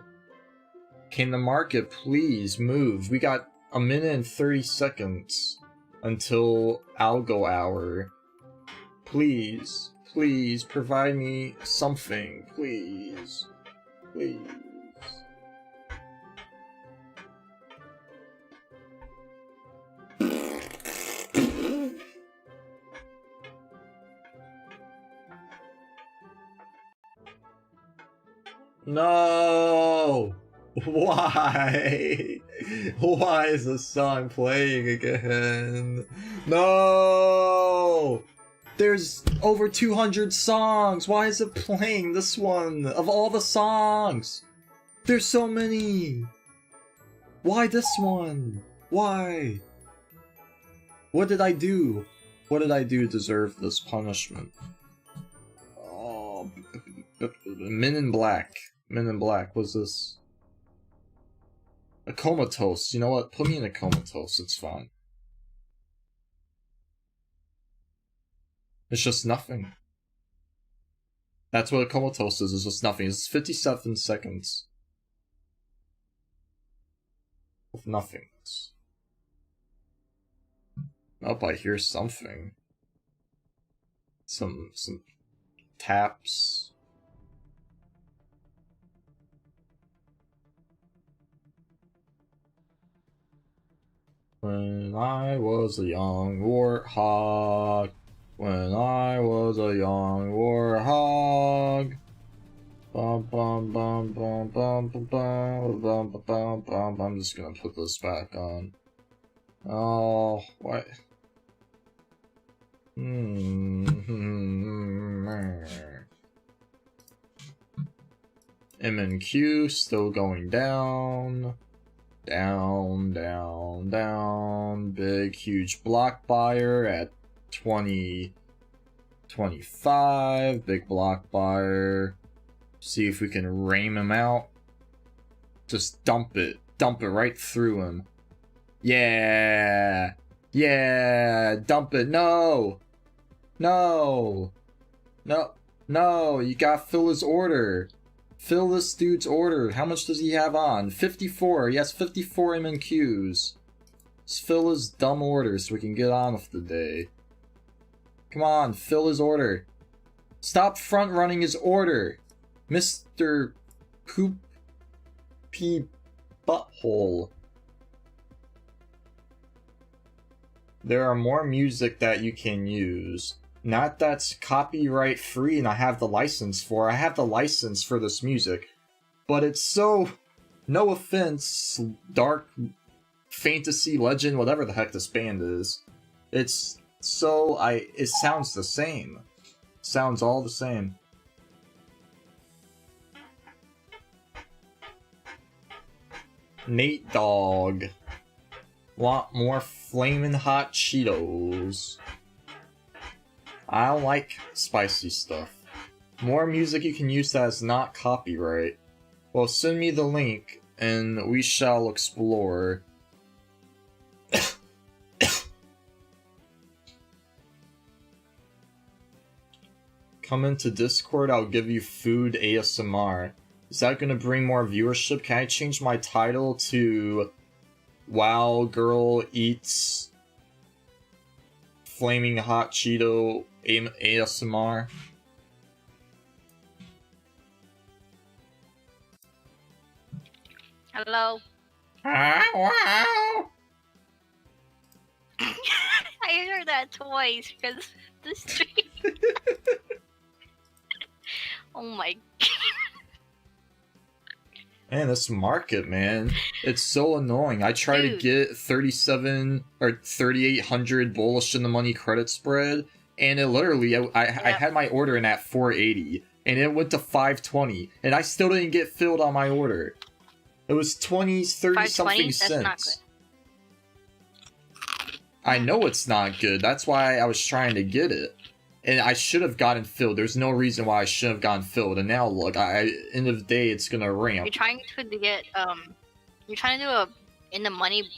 Can the market please move? We got 1 minute and 30 seconds until algo hour. Please, please provide me something. Please. Please. No! Why? Why is this song playing again? No! There's over 200 songs. Why is it playing this one? Of all the songs! There's so many! Why this one? Why? What did I do? What did I do to deserve this punishment? Oh, Men in Black. Men in Black, what's this? A comatose. You know what? Put me in a comatose, it's fine. It's just nothing. That's what a comatose is, it's just nothing. It's 57 seconds of nothingness. Oh, I hear something. Some taps. When I was a young warthog. When I was a young warthog. Bum bum bum bum bum bum bum bum bum bum. I'm just gonna put this back on. Oh, what? MNQ still going down. Down, down, down. Big, huge block buyer at 20.25. Big block buyer. See if we can ream him out. Just dump it. Dump it right through him. Yeah. Yeah. Dump it. No. No. No. No. You gotta fill his order. Fill this dude's order. How much does he have on? 54. He has 54 MNQs. Let's fill his dumb order so we can get on with the day. Come on, fill his order. Stop front running his order. Mr. Poop Pee Butthole. There are more music that you can use. Not that's copyright free and I have the license for. I have the license for this music. But it's so, no offense, dark fantasy legend, whatever the heck this band is. It's so, it sounds the same. Sounds all the same. Nate Dogg. Want more flamin' hot Cheetos. I don't like spicy stuff. More music you can use that is not copyright. Well, send me the link, and we shall explore. Come into Discord, I'll give you food ASMR. Is that gonna bring more viewership? Can I change my title to Wow Girl Eats Flaming Hot Cheeto ASMR? Hello. Wow. I heard that twice because the stream. Oh my. Man, this market, man. It's so annoying. I try to get 37 or 3,800 bullish in the money credit spread, and it literally, I had my order in at 480, and it went to 520, and I still didn't get filled on my order. It was 30 something cents. That's not good. I know it's not good. That's why I was trying to get it. And I should have gotten filled. There's no reason why I shouldn't have gotten filled. And now look, end of the day, it's gonna ramp. You're trying to get you're trying to do a in the money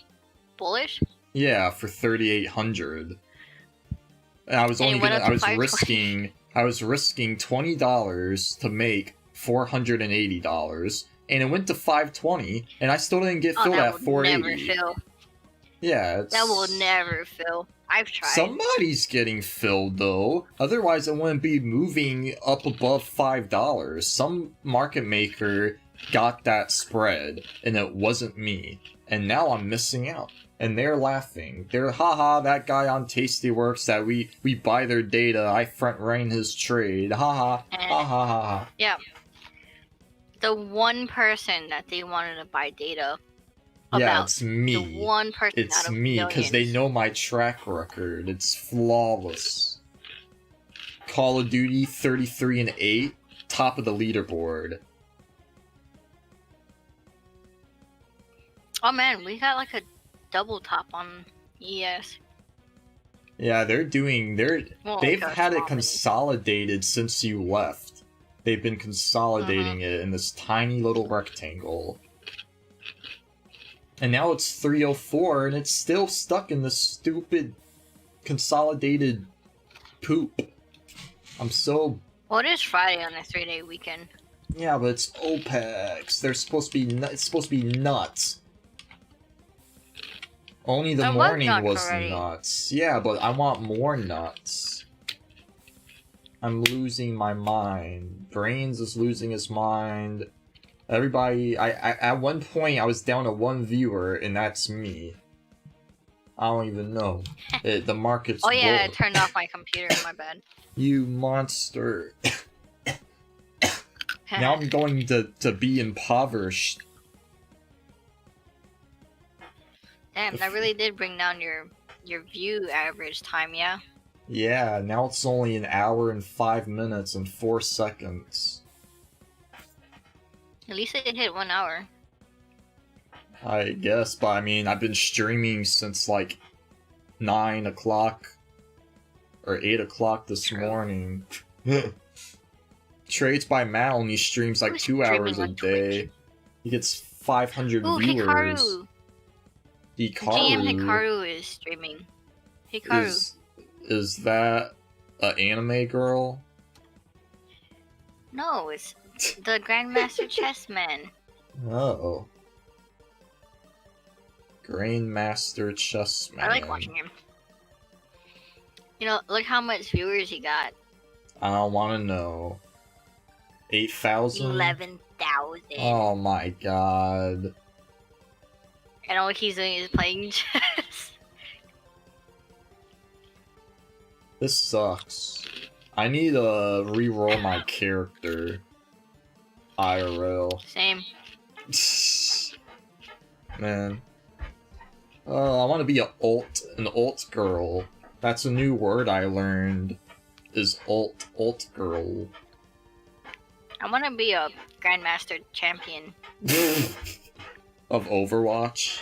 bullish. Yeah, for 3,800. And I was only gonna. I was risking $20 to make $480, and it went to 520, and I still didn't get filled at 480. Never fill. Yeah, that will never fill. I've tried. Somebody's getting filled though. Otherwise, it wouldn't be moving up above $5. Some market maker got that spread, and it wasn't me. And now I'm missing out. And they're laughing. They're, haha, that guy on Tastyworks that we buy their data. I front run his trade. Haha, ha ha ha ha. Yeah. The one person that they wanted to buy data. Yeah, it's me. The one person it's me, because they know my track record. It's flawless. Call of Duty 33-8, top of the leaderboard. Oh man, we got like a double top on ES. Yeah, they've had it consolidated since you left. They've been consolidating it in this tiny little rectangle. And now it's 304, and it's still stuck in this stupid consolidated poop. I'm so... Well, it is Friday on a 3-day weekend. Yeah, but it's OPEX. They're supposed to be it's supposed to be nuts. Only the That was morning nuts was already. nuts. Yeah, but I want more nuts. I'm losing my mind. Brains is losing his mind. Everybody, I at one point I was down to one viewer, and that's me. I don't even know. The market's Oh yeah, I bull- turned off my computer. My bad. You monster. Now I'm going to be impoverished. Damn, that really did bring down your view average time, yeah. Yeah, now it's only 1 hour and 5 minutes and 4 seconds. At least it hit 1 hour. I guess, but I mean, I've been streaming since like 9 o'clock or 8 o'clock this True. morning. Trades by Matt only streams like Who's 2 hours streaming a on day. Twitch? He gets 500 Ooh, viewers. Hikaru! GM Hikaru is streaming. Hikaru. Is that an anime girl? No, it's the Grandmaster Chessman. Oh. Grandmaster Chessman. I like watching him. You know, look how much viewers he got. I don't want to know. 8,000? 11,000. Oh my god. And all he's doing is playing chess. This sucks. I need to re-roll my character. IRL. Same. Man. I want to be an alt girl. That's a new word I learned. Is alt girl. I want to be a Grandmaster Champion. Of Overwatch?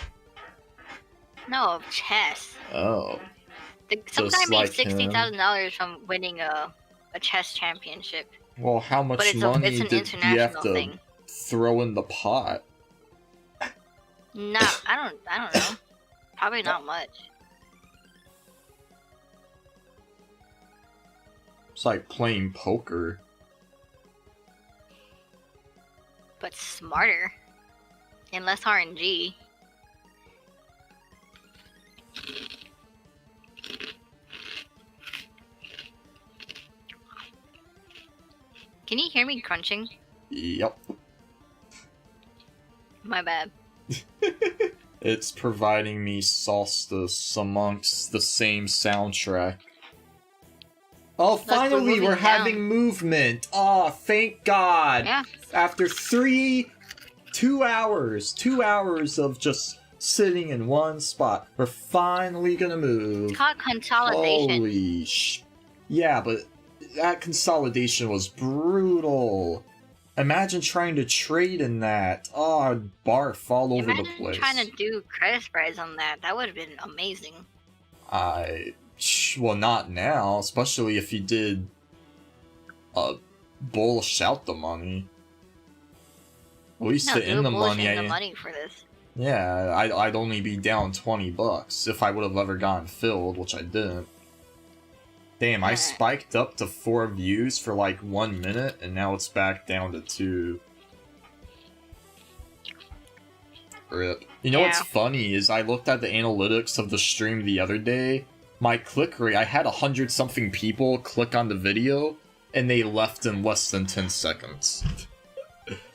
No, of chess. Oh. Some Just guy made like him. $60,000 from winning a chess championship. Well, how much But it's money an did you have international to thing. throw in the pot? No, I don't know. Probably not much. It's like playing poker. But smarter. And less RNG. Can you hear me crunching? Yep. My bad. It's providing me solstice amongst the same soundtrack. Oh, finally moving we're down. having movement! Oh, thank God! Yeah. After 2 hours of just sitting in one spot, we're finally gonna move. It's called consolidation. Holy yeah, but that consolidation was brutal. Imagine trying to trade in that. Oh, I'd barf all over the Imagine place. trying to do credit spreads on that. That would have been amazing. Well, not now, especially if you did bullish out the money. At least No, to do in a the bullish money, in the money for this. yeah, I'd only be down $20 if I would have ever gotten filled, which I didn't. Damn, I spiked up to 4 views for like 1 minute, and now it's back down to 2. Rip. You know what's Yeah. funny is I looked at the analytics of the stream the other day. My click rate, I had 100-something people click on the video, and they left in less than 10 seconds.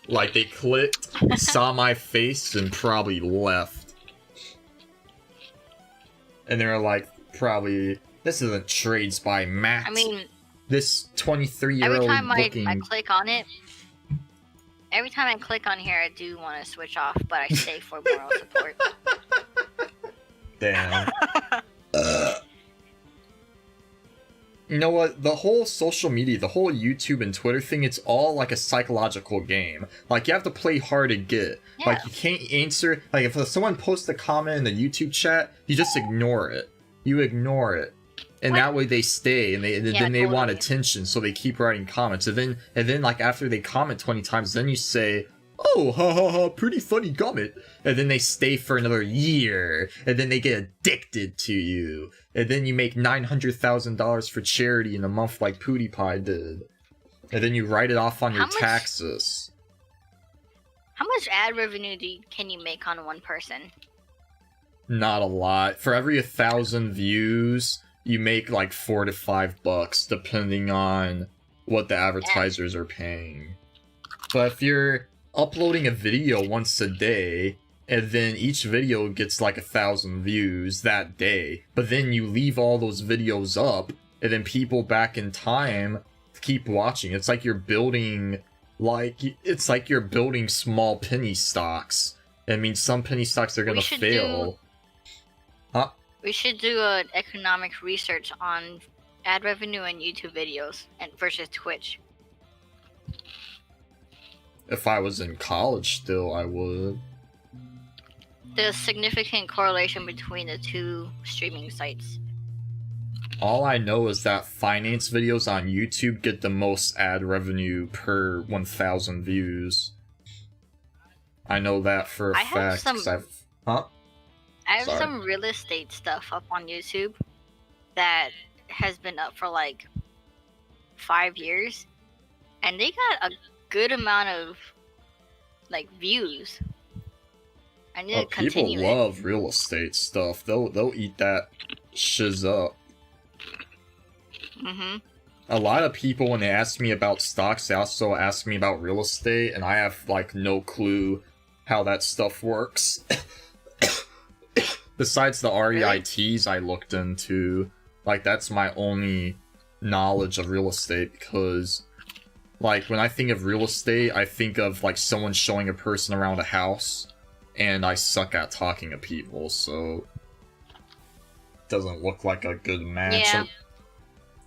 Like, they clicked, saw my face, and probably left. And they were like, probably, this isn't trades by Matt. I mean, This 23-year-old every time looking... I click on it, every time I click on here, I do want to switch off, but I stay for moral support. Damn. You know what? The whole social media, the whole YouTube and Twitter thing, it's all like a psychological game. Like, you have to play hard to get. Yeah. Like, you can't answer... Like, if someone posts a comment in the YouTube chat, you just ignore it. You ignore it. And What? that way they stay, and then they want totally. attention, so they keep writing comments. And then, like, after they comment 20 times, then you say, oh, ha ha ha, pretty funny comment. And then they stay for another year, and then they get addicted to you. And then you make $900,000 for charity in a month like PewDiePie did. And then you write it off on your How much- taxes. How much ad revenue can you make on one person? not a lot. For every 1,000 views, you make like $4 to $5, depending on what the advertisers are paying. But if you're uploading a video once a day, and then each video gets like 1,000 views that day, but then you leave all those videos up, and then people back in time keep watching. It's like you're building, small penny stocks. I mean, some penny stocks are gonna fail. We should do an economic research on ad revenue and YouTube videos and versus Twitch. If I was in college still, I would. There's significant correlation between the two streaming sites. All I know is that finance videos on YouTube get the most ad revenue per 1,000 views. I know that for a fact. I have some real estate stuff up on YouTube that has been up for like 5 years, and they got a good amount of like views. I need to continue. People love real estate stuff. They'll eat that shiz up. A lot of people, when they ask me about stocks, they also ask me about real estate, and I have like no clue how that stuff works. Besides the REITs I looked into, like that's my only knowledge of real estate, because like when I think of real estate, I think of like someone showing a person around a house, and I suck at talking to people, so it doesn't look like a good match. Yeah.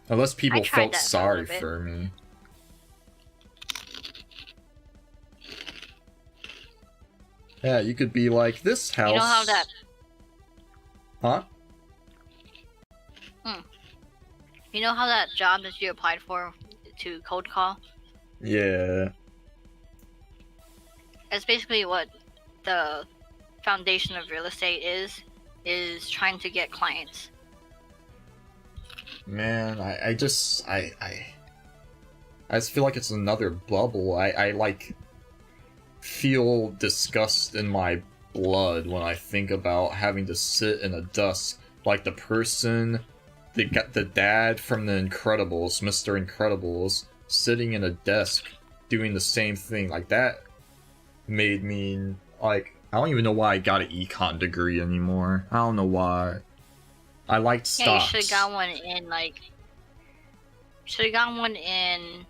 Unless people felt for sorry for me. Yeah, you could be like, this house... You know how that... Huh? You know how that job that you applied for to cold call? Yeah. That's basically what the foundation of real estate is trying to get clients. Man, I just feel like it's another bubble. I like feel disgust in my blood when I think about having to sit in a desk like the person, the dad from The Incredibles, Mr. Incredibles, sitting in a desk doing the same thing. Like that made me like, I don't even know why I got an econ degree anymore. I don't know why. I liked stocks. Yeah, you should have got one in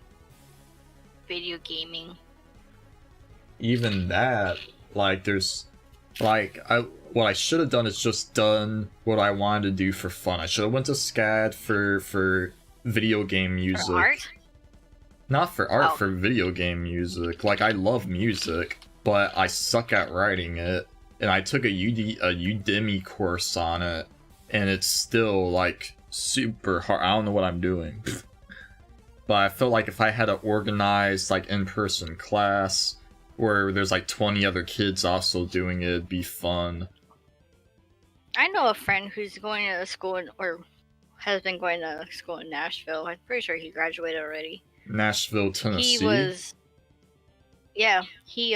video gaming. Even that, like, there's, like, what I should have done is just done what I wanted to do for fun. I should have went to SCAD for video game music. For art? Not for art, for video game music. Like, I love music, but I suck at writing it, and I took a Udemy course on it, and it's still, like, super hard. I don't know what I'm doing. But I felt like if I had an organized, like, in-person class where there's, like, 20 other kids also doing it, it'd be fun. I know a friend who's going to school or has been going to school in Nashville. I'm pretty sure he graduated already. Nashville, Tennessee? He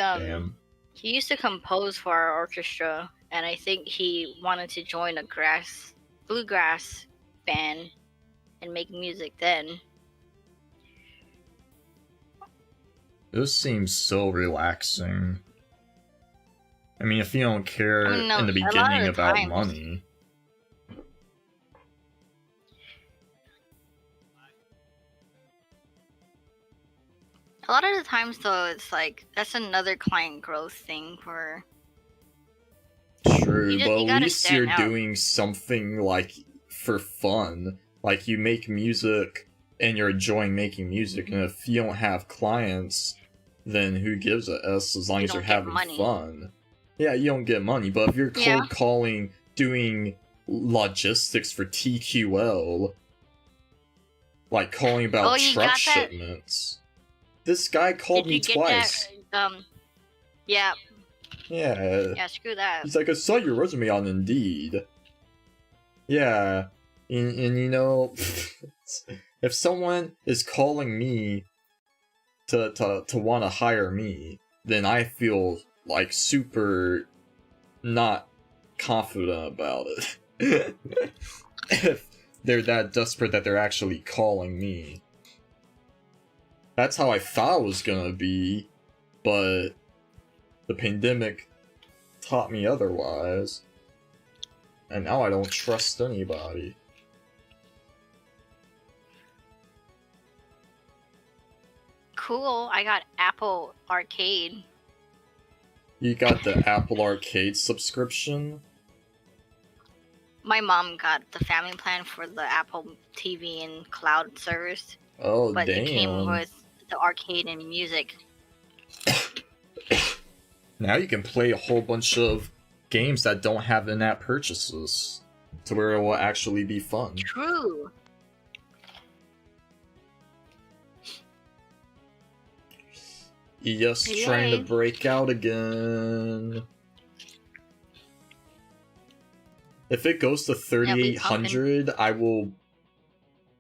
used to compose for our orchestra, and I think he wanted to join a bluegrass band and make music then. This seems so relaxing. I mean, if you don't care in the beginning about money. A lot of the times, though, it's like, that's another client growth thing for... True, but at least you're doing something, like, for fun. Like, you make music, and you're enjoying making music, and if you don't have clients, then who gives a S as long as you're having fun. Yeah, you don't get money, but if you're cold calling, doing logistics for TQL, like calling about truck shipments... This guy called me twice. Yeah. Yeah. Yeah, screw that. He's like, I saw your resume on Indeed. Yeah. And you know, if someone is calling me to want to hire me, then I feel like super not confident about it. If they're that desperate that they're actually calling me. That's how I thought it was gonna be, but the pandemic taught me otherwise. And now I don't trust anybody. Cool, I got Apple Arcade. You got the Apple Arcade subscription? My mom got the family plan for the Apple TV and cloud service, Oh, but damn. it came with the arcade and music. Now you can play a whole bunch of games that don't have in-app purchases, to where it will actually be fun. True. Yes, Yay. trying to break out again. If it goes to 3800, I will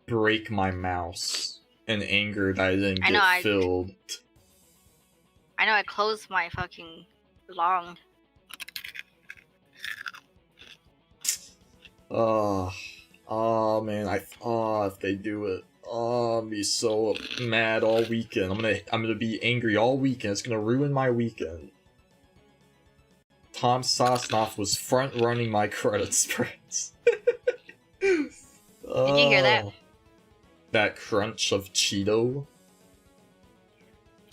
break my mouse in anger that I didn't get filled. I know I closed my fucking long. Oh man, if they do it, I'll be so mad all weekend. I'm gonna be angry all weekend. It's gonna ruin my weekend. Tom Sosnoff was front running my credit spreads. Did you hear that? That crunch of Cheeto.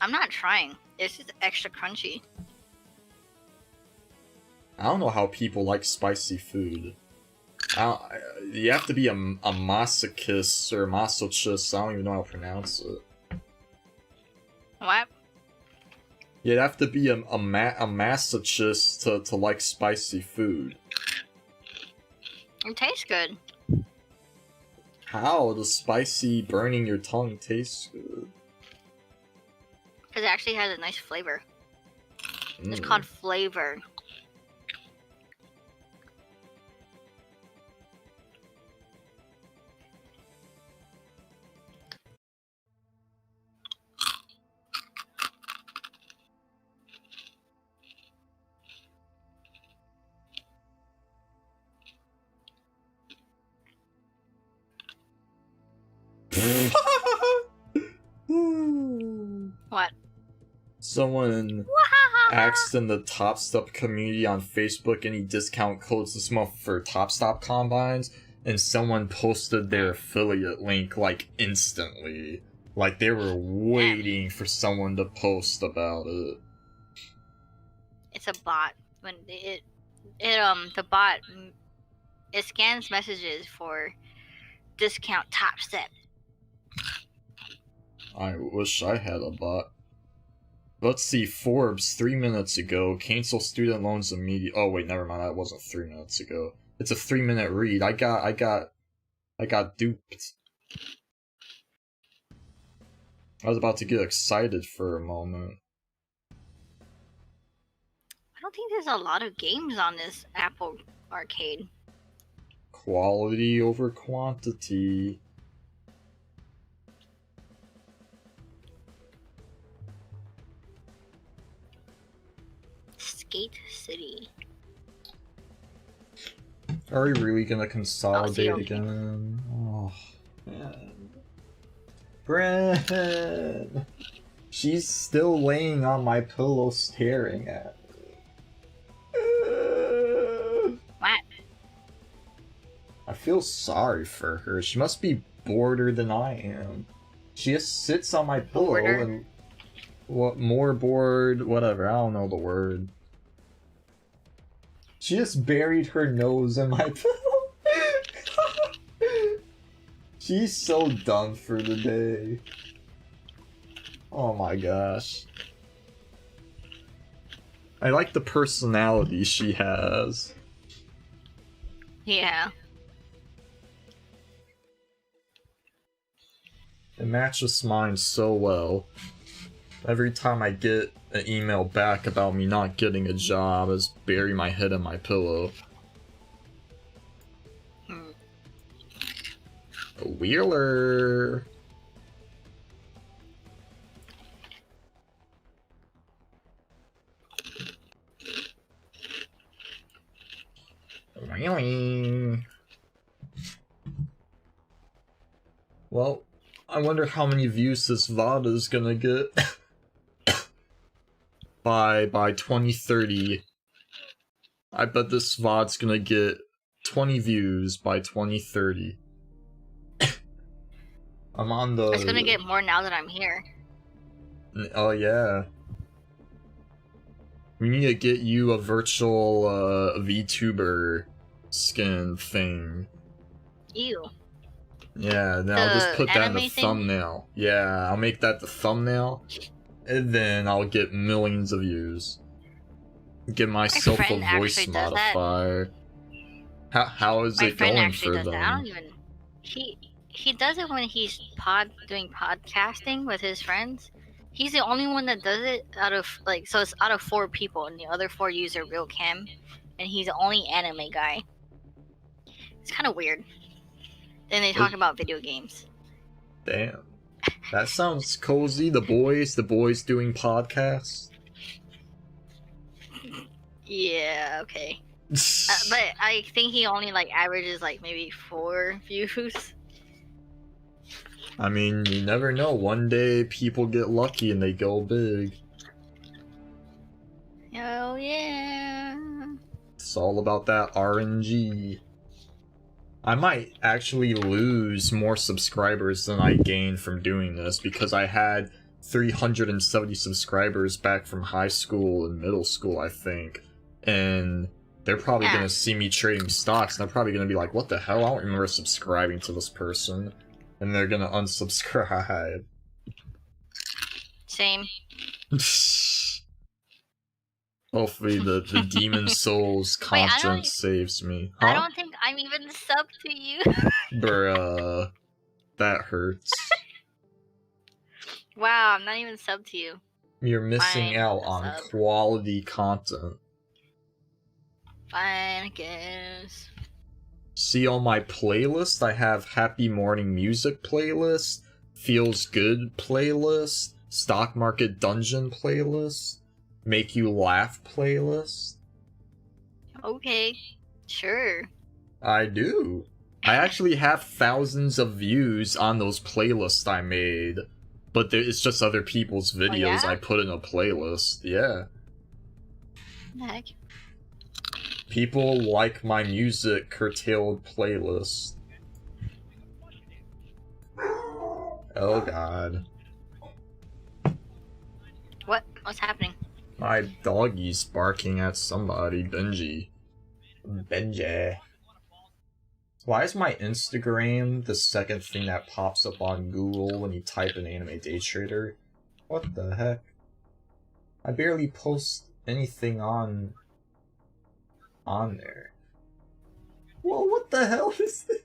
I'm not trying. It's just extra crunchy. I don't know how people like spicy food. You have to be a masochist or masochist. I don't even know how to pronounce it. What? You'd have to be a masochist to like spicy food. It tastes good. How does spicy burning your tongue taste good? Because it actually has a nice flavor. It's Mm. called flavor. What? Someone asked in the Topstep community on Facebook any discount codes this month for Topstep combines, and someone posted their affiliate link like instantly. Like they were waiting for someone to post about it. It's a bot. When the bot, it scans messages for discount Topstep. I wish I had a bot. Let's see, Forbes 3 minutes ago, cancel student loans immediately. Oh wait, never mind, that wasn't 3 minutes ago. It's a 3-minute read. I got duped. I was about to get excited for a moment. I don't think there's a lot of games on this Apple Arcade. Quality over quantity. Skate City. Are we really gonna consolidate okay. again? Oh, man. Bren! She's still laying on my pillow staring at me. What? I feel sorry for her. She must be boreder than I am. She just sits on my pillow Border? and... What, more bored? Whatever, I don't know the word. She just buried her nose in my pillow. She's so done for the day. Oh my gosh. I like the personality she has. Yeah. It matches mine so well. Every time I get an email back about me not getting a job, I just bury my head in my pillow. A Wheeler! Really? Well, I wonder how many views this VOD is gonna get by 2030. I bet this VOD's gonna get 20 views by 2030. I'm on the... It's gonna get more now that I'm here. Oh yeah. We need to get you a virtual VTuber skin thing. Ew. Yeah, then I'll just put that in anime the thing? thumbnail. Yeah, I'll make that the thumbnail, and then I'll get millions of views. Get myself a friend voice actually does that. modifier. How is My it friend going actually for does that. I them? don't even. He does it when he's doing podcasting with his friends. He's the only one that does it out of so it's out of 4 people, and the other 4 use a real cam, and he's the only anime guy. It's kind of weird. Then they talk about video games. Damn, that sounds cozy. The boys doing podcasts. Yeah, okay. But I think he only averages maybe 4 views. I mean, you never know. One day people get lucky and they go big. Oh yeah. It's all about that RNG. I might actually lose more subscribers than I gain from doing this because I had 370 subscribers back from high school and middle school, I think. And they're probably gonna see me trading stocks and they're probably gonna be like, what the hell? I don't remember subscribing to this person. And they're gonna unsubscribe. Same. Hopefully the Demon Souls content saves me. Huh? I don't think I'm even sub to you. Bruh. That hurts. Wow, I'm not even sub to you. You're missing Fine, out on sub. quality content. Fine, I guess. See on my playlist, I have Happy Morning Music playlist, Feels Good playlist, Stock Market Dungeon playlist, Make You Laugh playlist. Okay, sure. I do. I actually have thousands of views on those playlists I made, but it's just other people's videos yeah? I put in a playlist. Yeah. Heck. People like my music curtailed playlist. Oh god. What's happening? My doggy's barking at somebody. Benji. Why is my Instagram the second thing that pops up on Google when you type in AnimeDayTrader? What the heck? I barely post anything on there. Whoa, what the hell is this?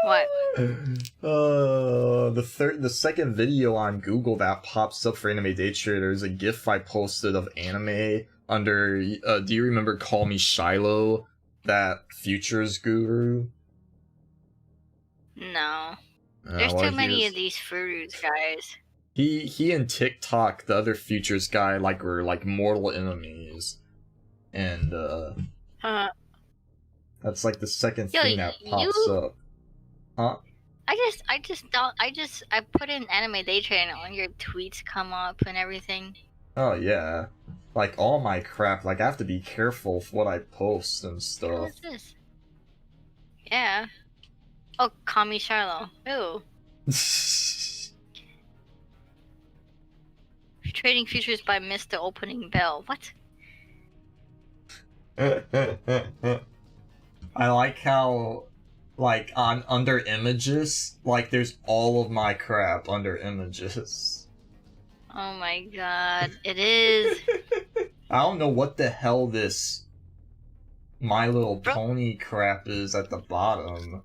What? The second video on Google that pops up for AnimeDayTrader is a GIF I posted of anime under. Do you remember Call Me Shiloh, that futures guru? No. There's too many of these furus, guys. He and TikTok, the other futures guy, were mortal enemies, and that's the second thing that pops up. Huh? I put in AnimeDayTrader and all your tweets come up and everything. Oh yeah. All my crap, I have to be careful of what I post and stuff. What's this? Yeah. Oh, call me Charlo. Ew. Trading futures by missed the opening bell. What? I like how, under images, there's all of my crap under images. Oh my god, it is. I don't know what the hell this My Little Pony crap is at the bottom.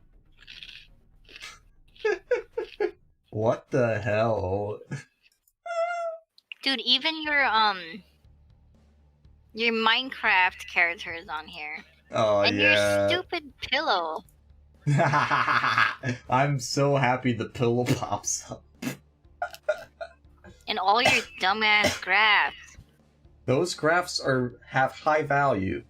What the hell? Dude, even your Minecraft character is on here. Oh, and yeah. your stupid pillow. I'm so happy the pillow pops up. And all your dumbass graphs. Those graphs have high value.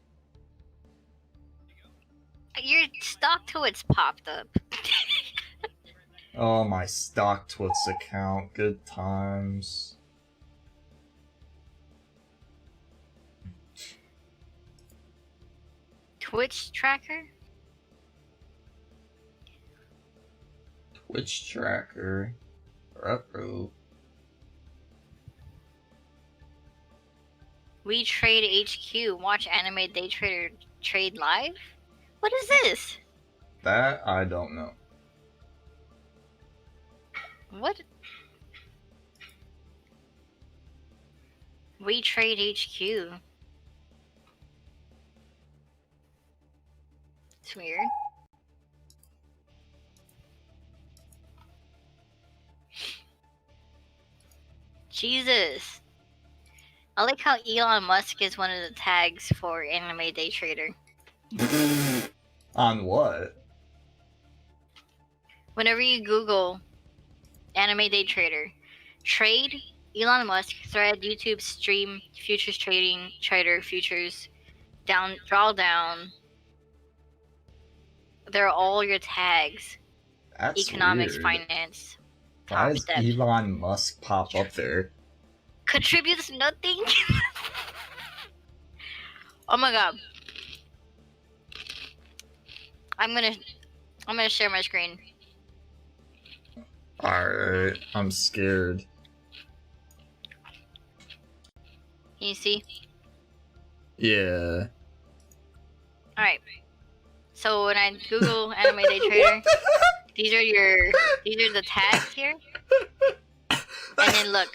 Your stock twits popped up. Oh, my StockTwits account. Good times. Twitch tracker? Twitch tracker. Ruh-roh. We Trade HQ. Watch AnimeDayTrader trade live? What is this? That I don't know. What? We Trade HQ. It's weird. Jesus. I like how Elon Musk is one of the tags for AnimeDayTrader. On what? Whenever you Google AnimeDayTrader, trade, Elon Musk, thread, YouTube, stream, futures trading, trader, futures, down, drawdown. They're all your tags. That's Economics, weird. finance, Why does Topstep. Elon Musk pop up there? Contributes nothing. Oh my god. I'm gonna share my screen. Alright, I'm scared. Can you see? Yeah. Alright. So when I Google AnimeDayTrader, these are the tags here. And then look.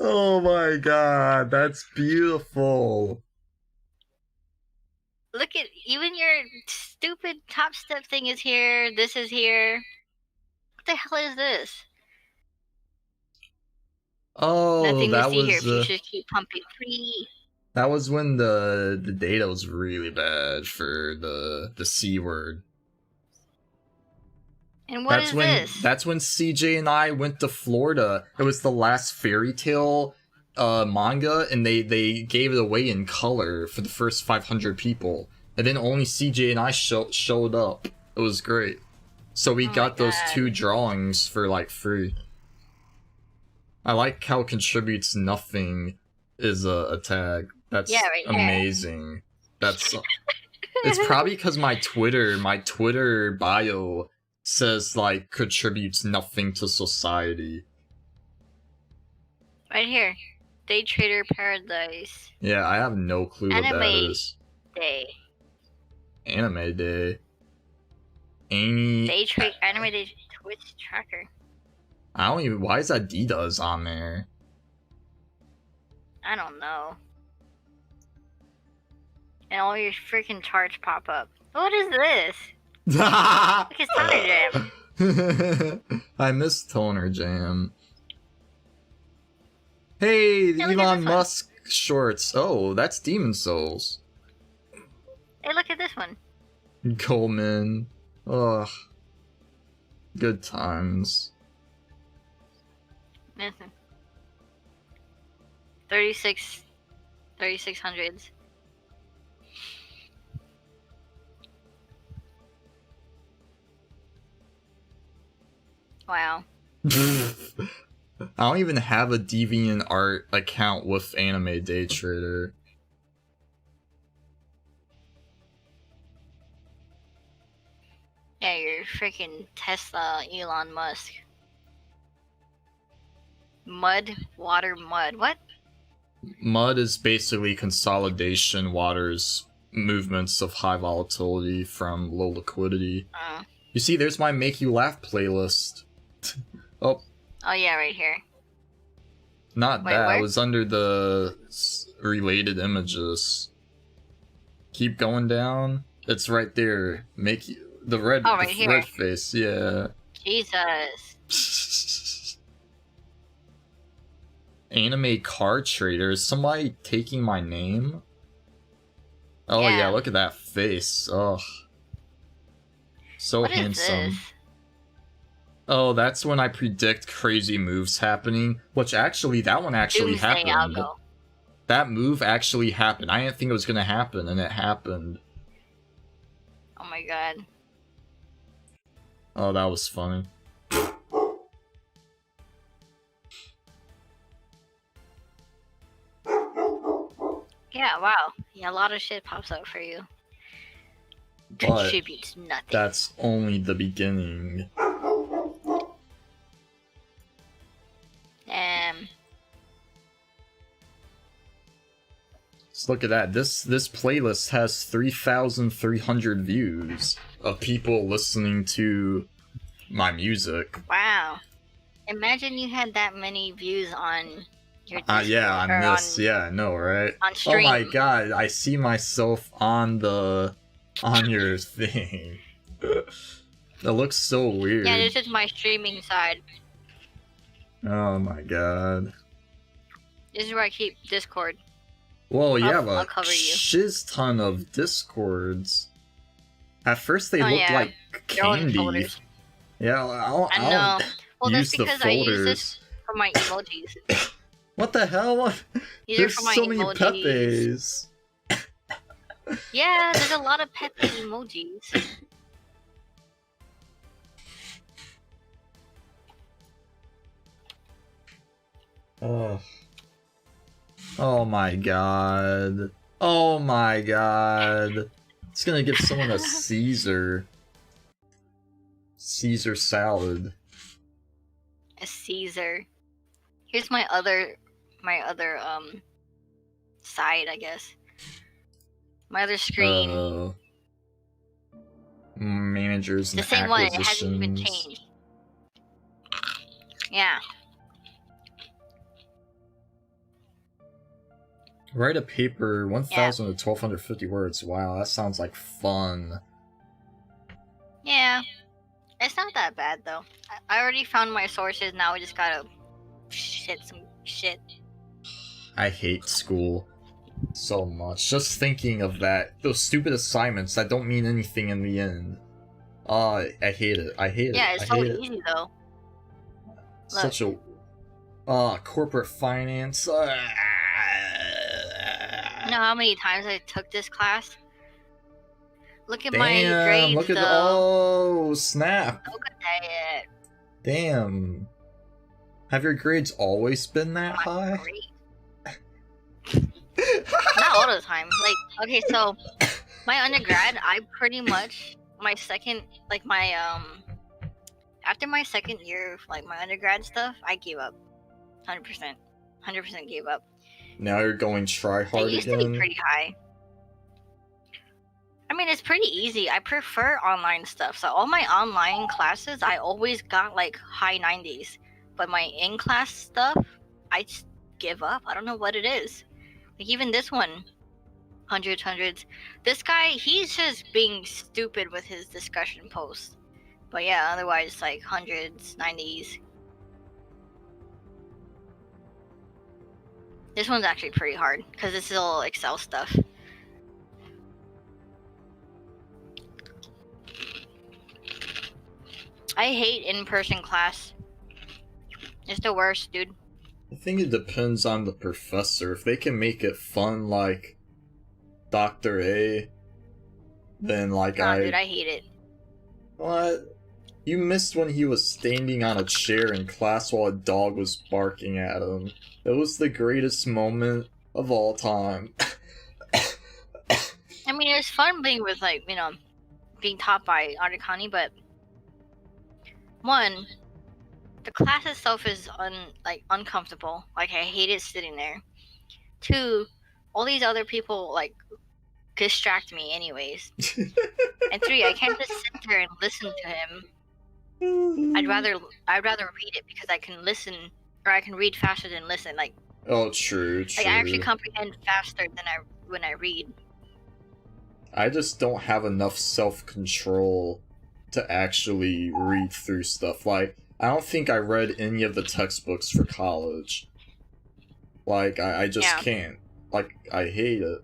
Oh my god, that's beautiful. Look at even your stupid Topstep thing is here. This is here. What the hell is this? Oh, Nothing to that see here. was Futures keep pumping free. that was when the data was really bad for the C word. And what is this? That's when CJ and I went to Florida. It was the last fairy tale manga, and they gave it away in color for the first 500 people, and then only CJ and I showed up. It was great. So we got those 2 drawings for like free. I like how contributes nothing is a tag. That's right amazing. That's it's probably because my Twitter bio says like contributes nothing to society. Right here. Day Trader Paradise. Yeah, I have no clue what that is. Day. Anime Day. Day Trade Anime Day Twitch tracker. I don't even. Why is Adidas on there? I don't know. And all your freaking charts pop up. What is this? Look at Toner Jam. I miss Toner Jam. Hey, the Hey, look at Elon this one. Musk shorts. Oh, that's Demon Souls. Hey, look at this one. Coleman. Ugh. Good times. Listen. 3600s. Wow. I don't even have a DeviantArt account with AnimeDayTrader. Yeah, you're freaking Tesla, Elon Musk. Mud, water, mud. What? Mud is basically consolidation water's movements of high volatility from low liquidity. You see, there's my Make You Laugh playlist. Oh. Oh yeah, right here. Not Wait, that. where? I was under the related images. Keep going down. It's right there. Make you the red. Oh, right the here. red face. Yeah. Jesus. Anime card trader. Is somebody taking my name? Oh yeah. Yeah. Look at that face. Ugh. So What is handsome. this? Oh, that's when I predict crazy moves happening. Which actually, that one actually Doomsday happened. algo. That move actually happened. I didn't think it was gonna happen, and it happened. Oh my god. Oh, that was funny. Yeah, wow. Yeah, a lot of shit pops up for you. But Contributes nothing. that's only the beginning. Let's look at that. This playlist has 3,300 views of people listening to my music. Wow. Imagine you had that many views on your Discord, yeah, on or this. on, Yeah, I know, right? on Oh stream. my god, I see myself on your thing. That looks so weird. Yeah, this is my streaming side. Oh my god. This is where I keep Discord. Well, you have I'll a cover you. shiz ton of Discords. At first they Oh, looked yeah. like They're all in candy. folders. Yeah, I know. Well, that's use the because I use folders. this for my emojis. What the hell? These are There's for my so many emojis. Pepes. Yeah, there's a lot of Pepe emojis. Oh. Oh my god. Oh my god. It's gonna give someone a Caesar. Caesar salad. A Caesar. Here's my other side, I guess. My other screen. Managers and The same one, it acquisitions. hasn't even changed. Yeah. Write a paper 1,000 to 1,250 words. Wow, that sounds like fun. Yeah. It's not that bad though. I already found my sources, now we just gotta shit some shit. I hate school so much. Just thinking of that. Those stupid assignments that don't mean anything in the end. I hate it. I hate it. Yeah, it's I so hate it. easy though. Such a... corporate finance. You know how many times I took this class? Look at my grades look at though. oh, snap. Look at that. Damn. Have your grades always been that high? Not all the time. Like, okay, so my undergrad, I pretty much my second, like my after my second year of like my undergrad stuff, I gave up. 100%. 100% gave up. Now you're going try hard It used again? to be pretty high. I mean, it's pretty easy. I prefer online stuff. So all my online classes, I always got like high 90s. But my in-class stuff, I just give up. I don't know what it is. Like even this one, hundreds. This guy, he's just being stupid with his discussion posts. But yeah, otherwise like hundreds, 90s. This one's actually pretty hard because this is all Excel stuff. I hate in-person class. It's the worst, dude. I think it depends on the professor. If they can make it fun like Dr. A, then like Nah, dude, I hate it. What? You missed when he was standing on a chair in class while a dog was barking at him. It was the greatest moment of all time. I mean, it's fun being with, like, you know, being taught by Artikani, but one, the class itself is uncomfortable. Like, I hated sitting there. Two, all these other people like distract me anyways. And three, I can't just sit there and listen to him. I'd rather read it because I can listen, or I can read faster than listen. Like, Oh, true. like I actually comprehend faster than when I read. I just don't have enough self-control to actually read through stuff. Like, I don't think I read any of the textbooks for college. Like, I just can't. Like, I hate it.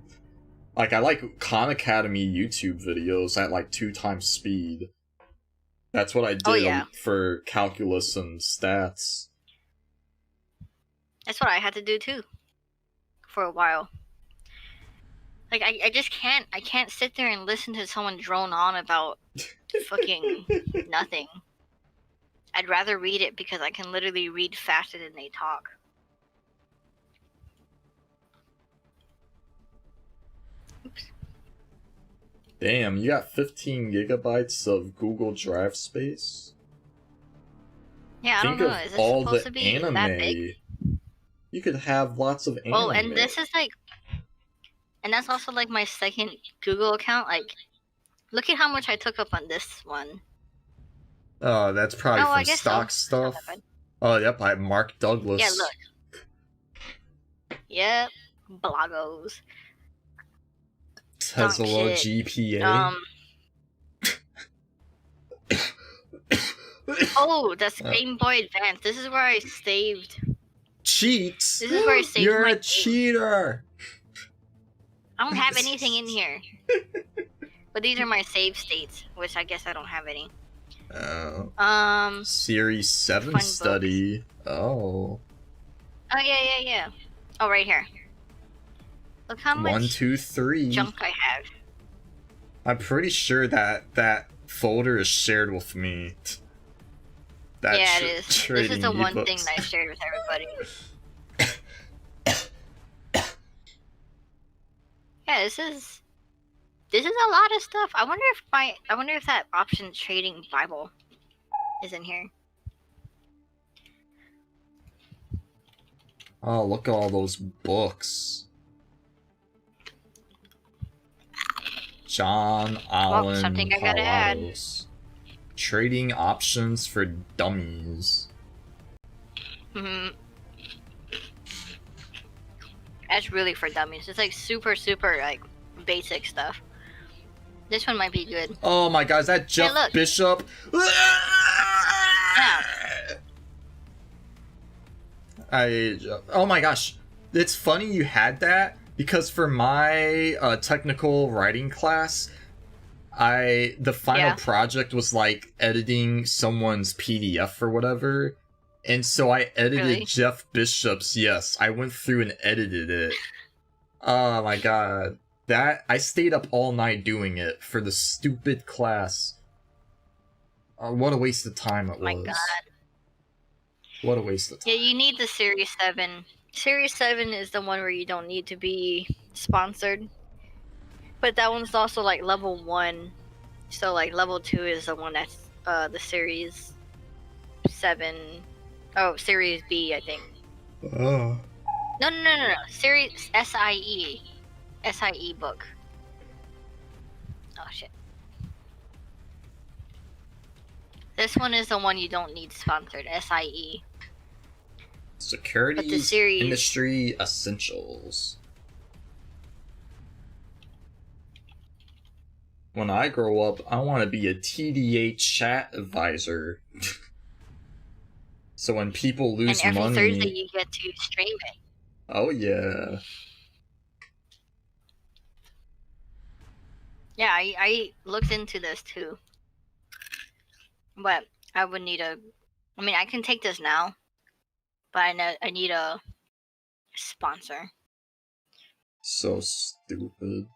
Like, I like Khan Academy YouTube videos at, like, 2 times speed. That's what I did Oh, yeah. for calculus and stats. That's what I had to do too. For a while. Like, I just can't. I can't sit there and listen to someone drone on about fucking nothing. I'd rather read it because I can literally read faster than they talk. Oops. Damn, you got 15 gigabytes of Google Drive space? Yeah, I Think don't know. of Is this all supposed the to be that big? anime. You could have lots of anime. Oh, and this is like, and that's also like my second Google account. Like, look at how much I took up on this one. Oh, that's probably Oh, I from guess stock so. Not stuff. that bad. Oh, yep, I have Mark Douglas. Yeah, look. Yep, bloggos. Stonk Tesla shit. GPA. Oh, that's Game Boy Advance. This is where I saved. Cheats. This is where I saved You're my a game. cheater. I don't have anything in here. But these are my save states, which I guess I don't have any. Oh. Series 7 fun study. Oh. Oh yeah. Oh, right here. Look how much 1, 2, 3. junk I have. I'm pretty sure that folder is shared with me. That Yeah, it is. This is trading the one ebooks. thing that I shared with everybody. Yeah, this is a lot of stuff. I wonder if that option trading Bible is in here. Oh, look at all those books. John Allen something I gotta add. Palados. Trading options for dummies. Mhm. That's really for dummies. It's like super like basic stuff. This one might be good. Oh my god, is that Jeff look. Bishop? Oh my gosh. It's funny you had that because for my technical writing class, the final project was like editing someone's PDF or whatever. And so I edited Really? Jeff Bishop's, yes. I went through and edited it. Oh my god. I stayed up all night doing it for the stupid class. What a waste of time it was. My god. What a waste of time. Yeah, you need the Series 7. Series 7 is the one where you don't need to be sponsored. But that one's also like level 1. So like level 2 is the one that's the Series 7. Oh, Series B, I think. Oh. No. Series SIE. SIE book. Oh shit. This one is the one you don't need sponsored. SIE. Securities series- Industry Essentials. When I grow up, I want to be a TDA chat advisor. So when people lose And every money... Thursday you get to stream it. Oh yeah. Yeah, I looked into this too. But I would need I can take this now. But I need a sponsor. So stupid.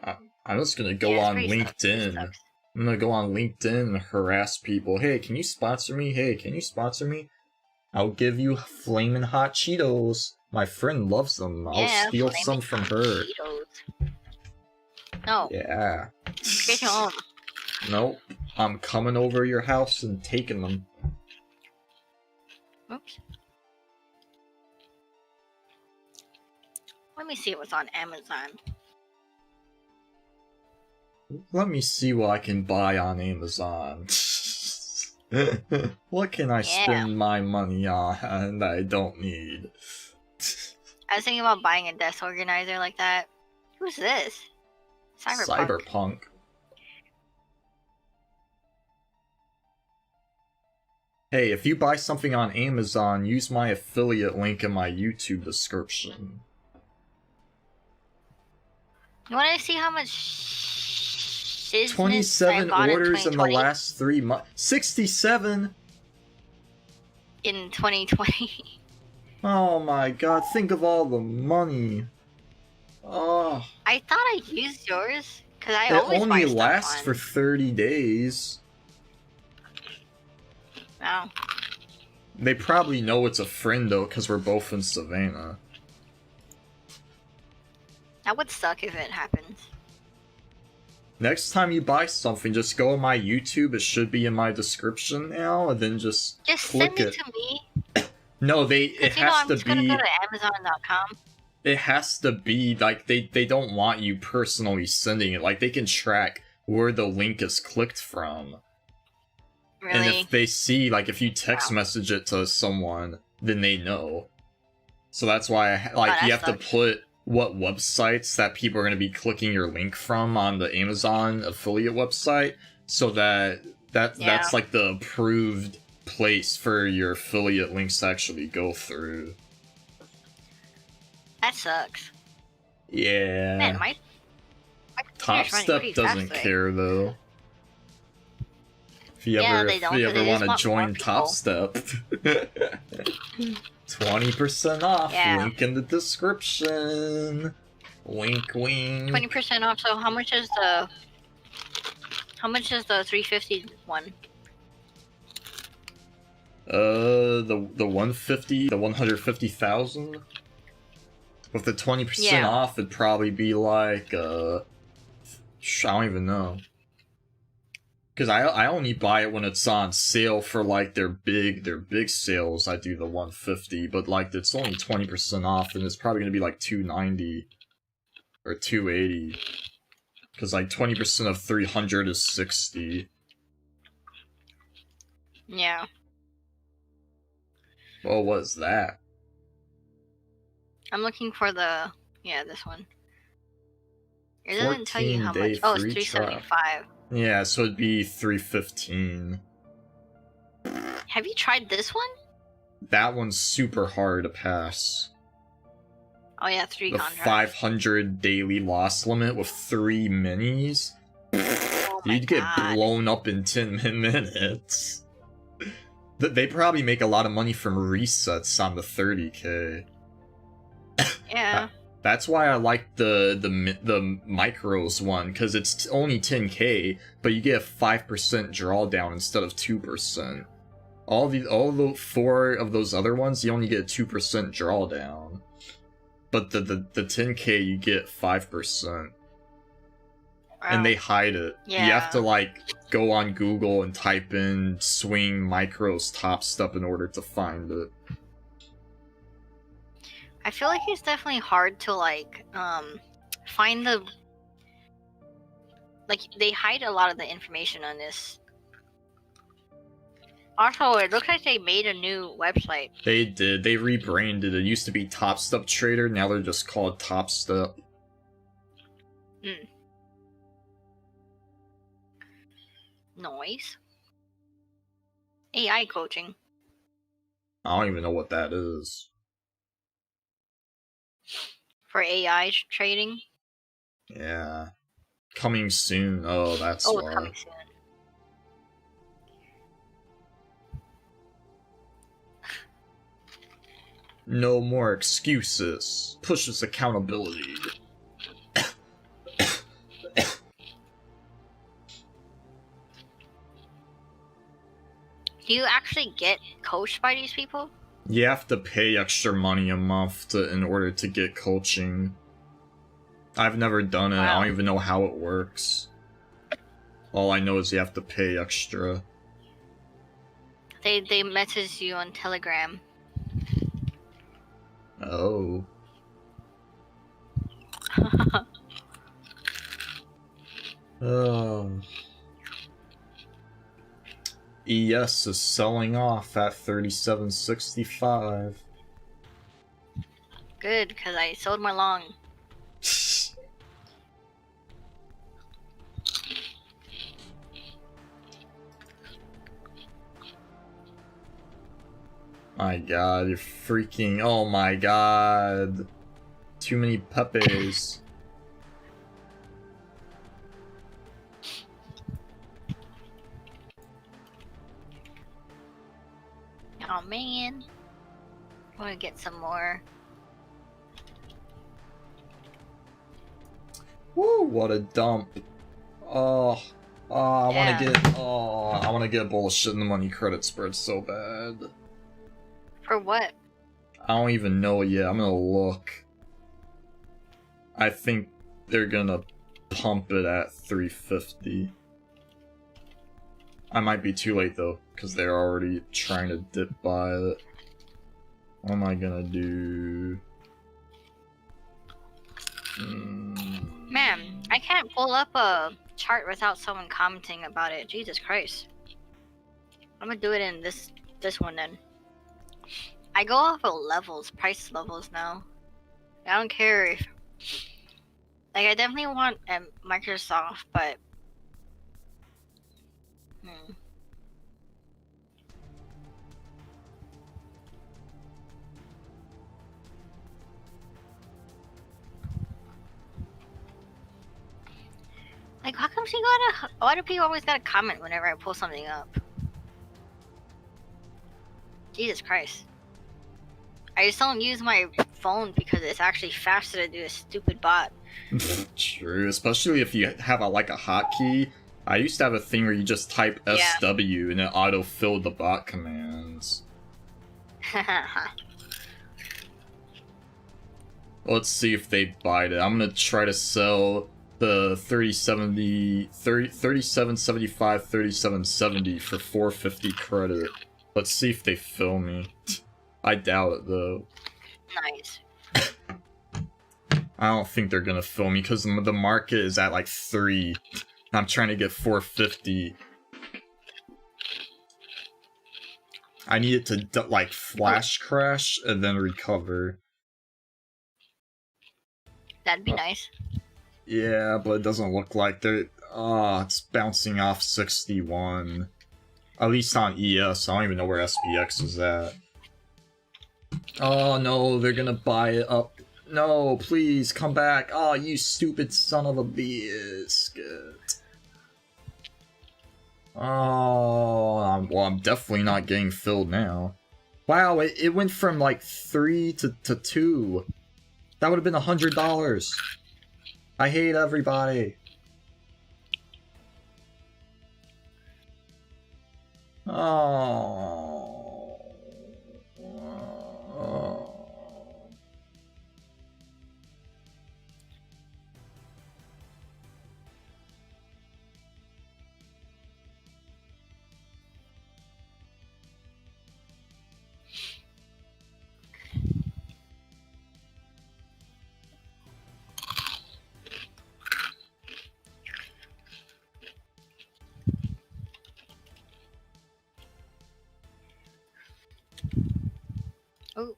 I'm just gonna go Yeah, on it's pretty LinkedIn. sucks. I'm gonna go on LinkedIn and harass people. Hey, can you sponsor me? Hey, can you sponsor me? I'll give you flamin' hot Cheetos. My friend loves them. I'll steal some from her. Cheetos. No, Yeah. get your own. Nope. I'm coming over your house and taking them. Oops. Let me see what's on Amazon. Let me see what I can buy on Amazon. What can I spend my money on that I don't need? I was thinking about buying a desk organizer like that. Who's this? Cyberpunk. Hey, if you buy something on Amazon, use my affiliate link in my YouTube description. You want to see how much shiznits I 27 bought orders in the 2020 last 3 months. 67? in 2020. Oh my god, think of all the money. Oh, I thought I used yours because I it always only buy stuff lasts on. for 30 days. No. They probably know it's a friend though, because we're both in Savannah. That would suck if it happens. Next time you buy something, just go on my YouTube. It should be in my description now, and then just Send click it it. to me. No, it Because has I'm to just gonna be. go to Amazon.com. It has to be like they don't want you personally sending it. Like they can track where the link is clicked from. Really? And if they see, like, if you text Wow. message it to someone, then they know. So that's why, Oh, you that have to sucks. put what websites that people are going to be clicking your link from on the Amazon affiliate website, so that's like the approved place for your affiliate links to actually go through. That sucks. Yeah. Man, my computer's running pretty Topstep doesn't fast today. care though. If you Yeah, ever, they if don't, you 'cause ever they want just to want more join people. Topstep, 20% off. Yeah. Link in the description. Wink, wink. 20% off. So how much is the 350 one? The 150, the 150,000. With the 20% Yeah. off, it'd probably be like I don't even know. Because I only buy it when it's on sale for like their big sales. I do the 150, but like it's only 20% off, and it's probably gonna be like 290 or 280. Because like 20% of 300 is 60. Yeah. What was that? I'm looking for this one. It doesn't tell you how 14-day much. Oh, it's free trial. 375. Yeah, so it'd be 315. Have you tried this one? That one's super hard to pass. Oh yeah, 3 The contracts. 500 daily loss limit with 3 minis. Oh my You'd get God. blown up in 10 minutes. They probably make a lot of money from resets on the 30k. Yeah. That's why I like the micros one, because it's only 10k, but you get a 5% drawdown instead of 2%. All the 4 of those other ones, you only get a 2% drawdown. But the 10k, you get 5%. And they hide it. Yeah. You have to like go on Google and type in swing micros Topstep in order to find it. I feel like it's definitely hard to find the they hide a lot of the information on this. Also, it looks like they made a new website. They did. They rebranded. It used to be Topstep Trader. Now they're just called Topstep. Noise. AI coaching. I don't even know what that is. For AI trading. Yeah. Coming soon. Oh, that's Oh, why. coming soon. No more excuses. Pushes accountability. Do you actually get coached by these people? You have to pay extra money a month in order to get coaching. I've never done it. Wow. I don't even know how it works. All I know is you have to pay extra. They message you on Telegram. Oh. Oh. ES is selling off at 37.65. Good, because I sold my long. My god, you're freaking... Oh my god. Too many puppies. Oh man. I want to get some more. Woo, what a dump. Oh, I want to Yeah. get, I want to get bullshit in the money credit spread so bad. For what? I don't even know yet. I'm gonna look. I think they're gonna pump it at 350. I might be too late though, because they're already trying to dip by it. What am I gonna do? Man, I can't pull up a chart without someone commenting about it. Jesus Christ. I'm gonna do it in this one then. I go off of levels, price levels now. I don't care if, like, I definitely want Microsoft, but like, how come why do people always gotta comment whenever I pull something up? Jesus Christ. I just don't use my phone because it's actually faster to do a stupid bot. True, especially if you have like a hotkey. I used to have a thing where you just type SW and it auto-filled the bot commands. Let's see if they bite it. I'm gonna try to sell the 3775, 3770 for 450 credit. Let's see if they fill me. I doubt it though. Nice. I don't think they're gonna fill me because the market is at like 3. I'm trying to get 450. I need it to like flash crash and then recover. That'd be nice. Yeah, but it doesn't look like they're... it's bouncing off 61. At least on ES. I don't even know where SPX is at. Oh no, they're gonna buy it up. No, please, come back. Oh, you stupid son of a biscuit. Oh, I'm definitely not getting filled now. Wow, it went from like 3 to 2. That would have been $100. I hate everybody. Oh. Oh.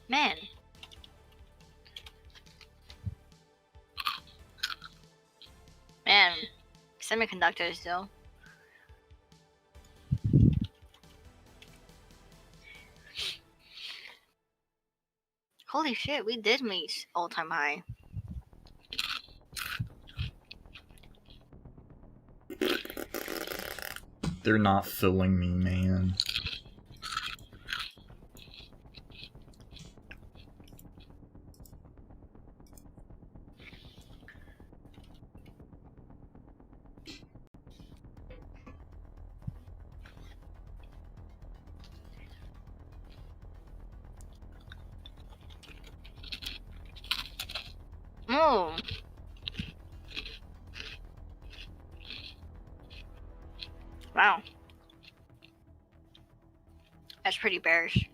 Man. Man. Semiconductors, though. Holy shit, we did meet all-time high. They're not filling me, man. Oh. Wow. That's pretty bearish.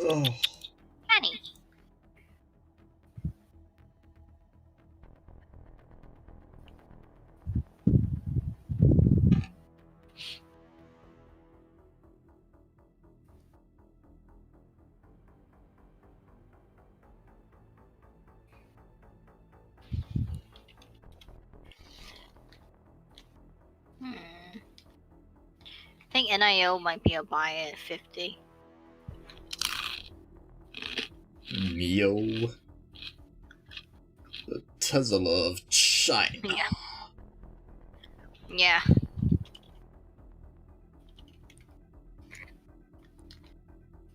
Oh. Honey. NIO might be a buy at 50. Neo. The Tesla of China. Yeah. Yeah.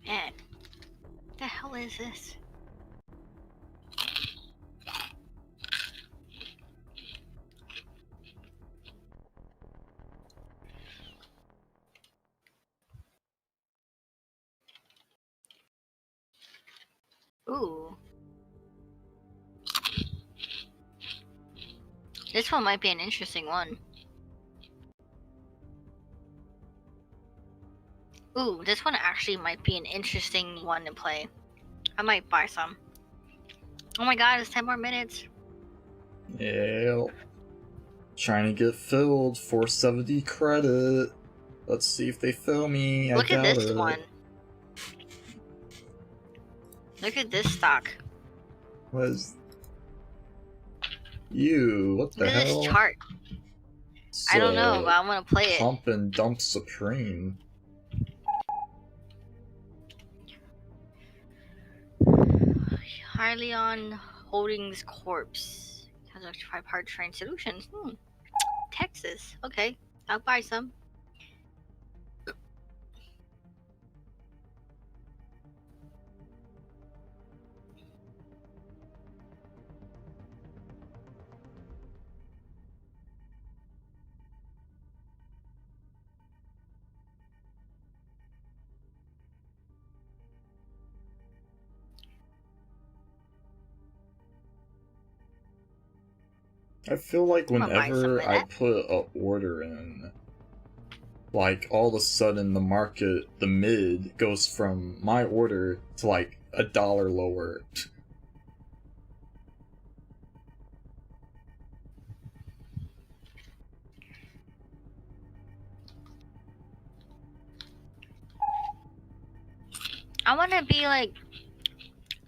Man. What the hell is this? Ooh. This one might be an interesting one. Ooh, this one actually might be an interesting one to play. I might buy some. Oh my god, it's 10 more minutes. Yeah. Trying to get filled. 470 credit. Let's see if they fill me. Look at this it. one. Look at this stock. What is... You, what the Look at hell? this chart. I don't know, but I'm gonna play it. Pump and Dump Supreme. Hyliion Holdings Corpse. Has electrified power train solutions. Texas. Okay, I'll buy some. I feel like I'm gonna buy some whenever of I that. put an order in, like all of a sudden the market, the mid, goes from my order to like $1 lower. I wanna be like,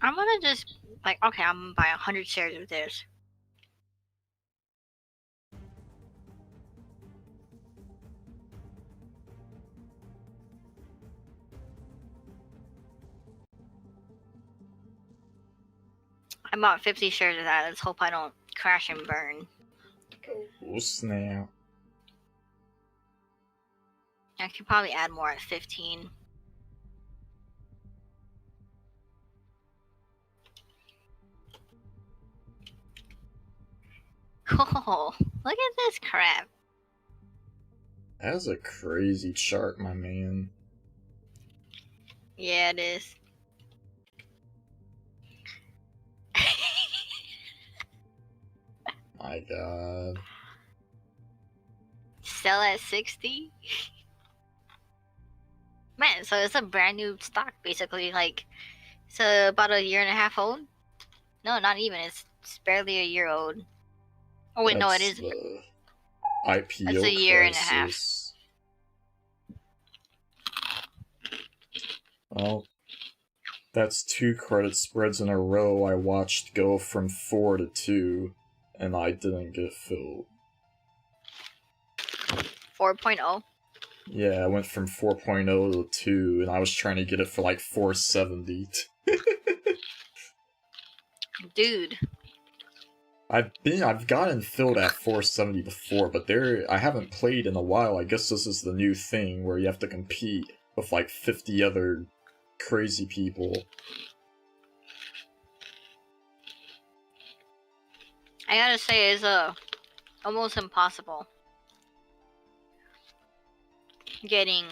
I wanna just like, okay, I'm gonna buy 100 shares of this. I bought 50 shares of that. Let's hope I don't crash and burn. Oh snap. I could probably add more at 15. Oh, look at this crap. That's a crazy chart, my man. Yeah, it is. My god. Sell at 60? Man, so it's a brand new stock, basically. Like, it's about a year and a half old? No, not even. It's barely a year old. Oh, wait, no, it That's is. the IPO It's a year and a half. crisis. Well, that's 2 credit spreads in a row I watched go from 4 to 2, and I didn't get filled. 4.0. Yeah, I went from 4.0 to 2, and I was trying to get it for like 470. Dude. I've gotten filled at 470 before, but I haven't played in a while. I guess this is the new thing where you have to compete with like 50 other crazy people. I gotta say, it's almost impossible getting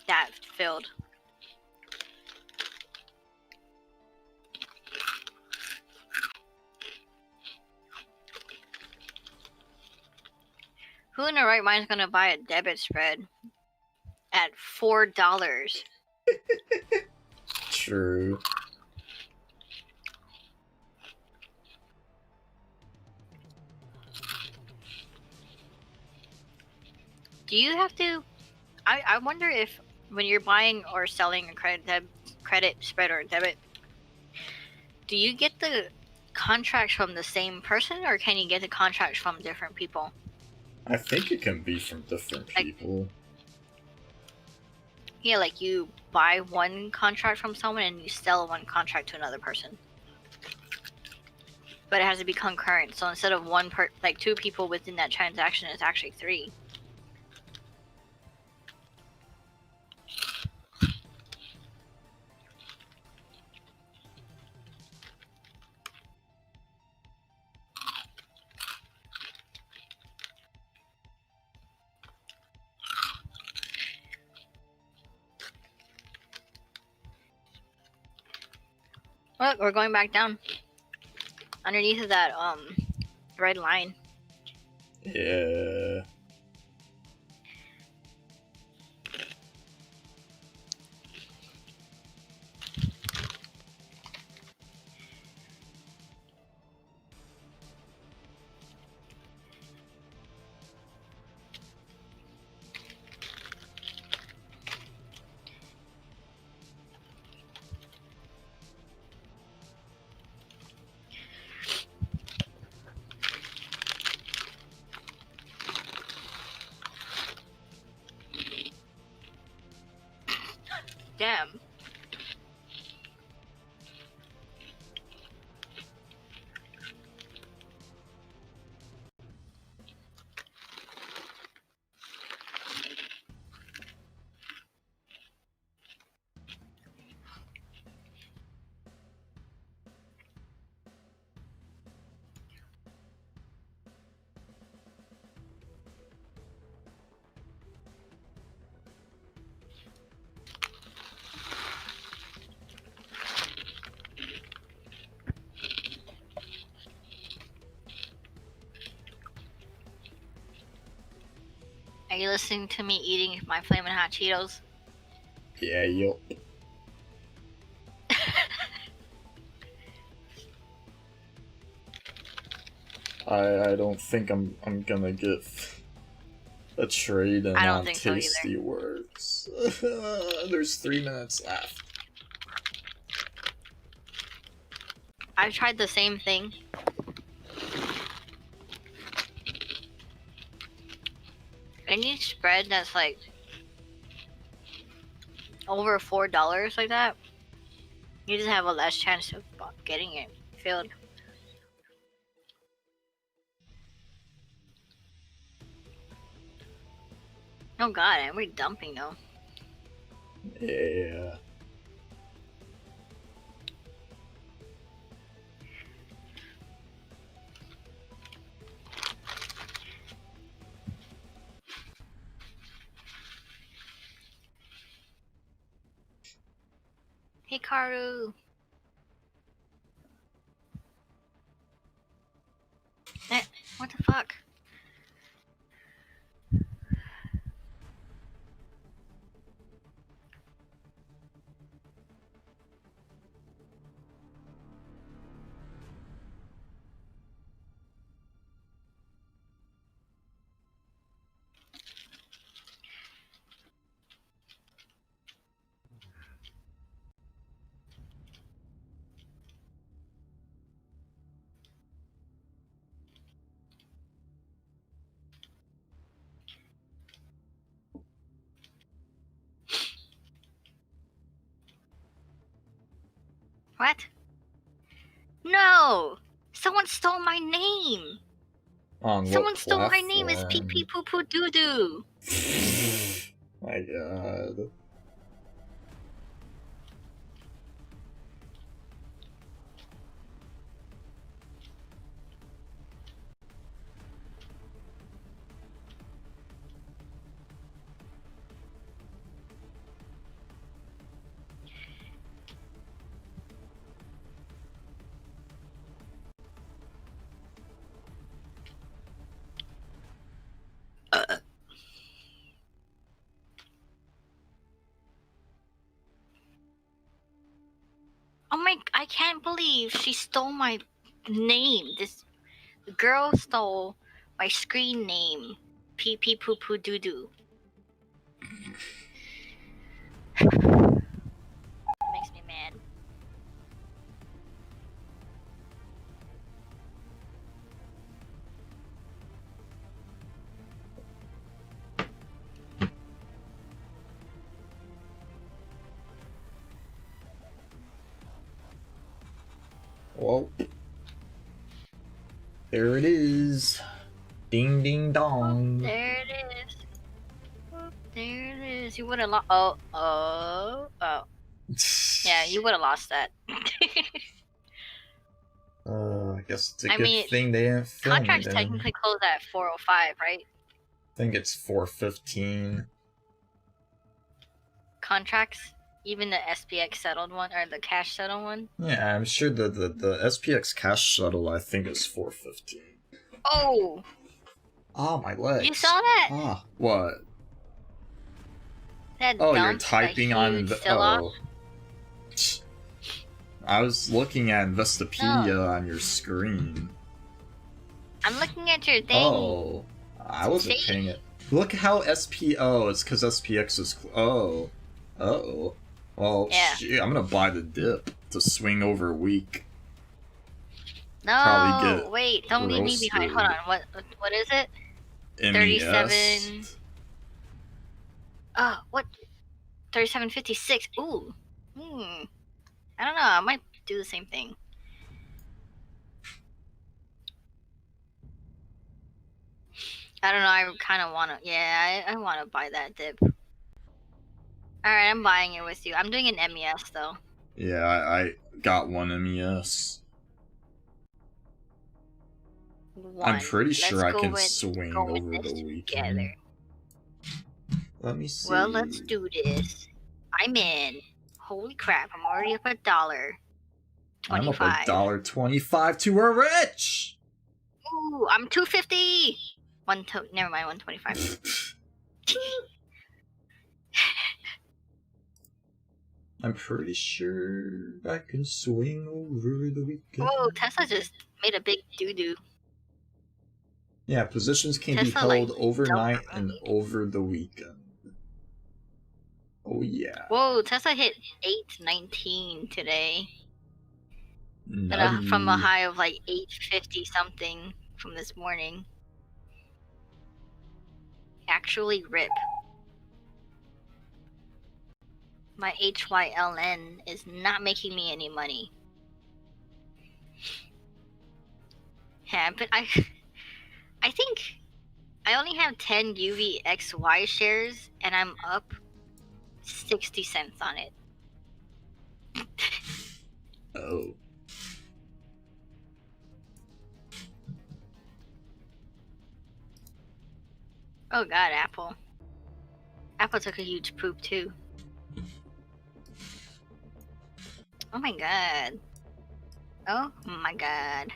that filled. Who in their right mind is gonna buy a debit spread at $4? True. Do you have to? I wonder if when you're buying or selling a credit spread or debit, do you get the contracts from the same person, or can you get the contracts from different people? I think it can be from different Like- people. Yeah, like you buy one contract from someone and you sell one contract to another person. But it has to be concurrent. So instead of like two people within that transaction, it's actually three. Look, we're going back down. Underneath of that red line. Yeah. Damn. Are you listening to me eating my flaming hot Cheetos? Yeah, yo. I don't think I'm gonna get a trade in I don't on think so either. Tasty Works. There's 3 minutes left. I've tried the same thing. Any spread that's like over $4 like that, you just have a less chance of getting it filled. Oh god, and we're dumping though. Yeah. Hikaru! Eh, what the fuck? What? No! Someone stole my name! On Someone what stole my name! It's platform? pee pee poo poo doo doo! My god. Oh my, I can't believe she stole my name. This girl stole my screen name. Pee pee poo poo doo doo. Makes me mad. Well, there it is. Ding ding dong. There it is. There it is. You would have lost. Oh. Yeah, you would have lost that. I guess it's a I good mean, thing they didn't film Contracts it. technically close at 4:05, right? I think it's 4:15. Contracts, even the SPX settled one or the cash settled one. Yeah, I'm sure the SPX cash shuttle, I think, is 4:15. Oh, Ah, my legs. you saw that? Ah, what? That Oh, you're dump, typing that on huge the. sell-off? Oh. I was looking at Investopedia on your screen. I'm looking at your thing. Oh, I wasn't See? paying it. Look how Oh, it's because SPX is. Oh. Uh-oh. Well, Yeah. shit, I'm gonna buy the dip to swing over week. No, Probably get wait, don't leave me behind. Hold roasted. on, what is it? MES. 37. Oh, what? 37.56. Ooh. I don't know. I might do the same thing. I don't know. I kind of want to. Yeah, I want to buy that dip. All right, I'm buying it with you. I'm doing an MES though. Yeah, I got one MES. I'm pretty sure I can swing over the weekend. Together. Let me see. Well, let's do this. I'm in. Holy crap! I'm already up $1.25. I'm up $1.25 to a rich. Ooh, I'm 250. Never mind, 125. I'm pretty sure I can swing over the weekend. Whoa, Tesla just made a big doo-doo. Yeah, positions can be Tesla, held like, overnight don't- and over the weekend. Oh yeah. Whoa, Tesla hit 819 today. Nutty. From a high of like 850 something from this morning. Actually rip. My HYLN is not making me any money. Yeah, but I think I only have 10 UVXY shares and I'm up 60 cents on it. Oh. Oh god, Apple. Apple took a huge poop too. Oh my god. Oh my god.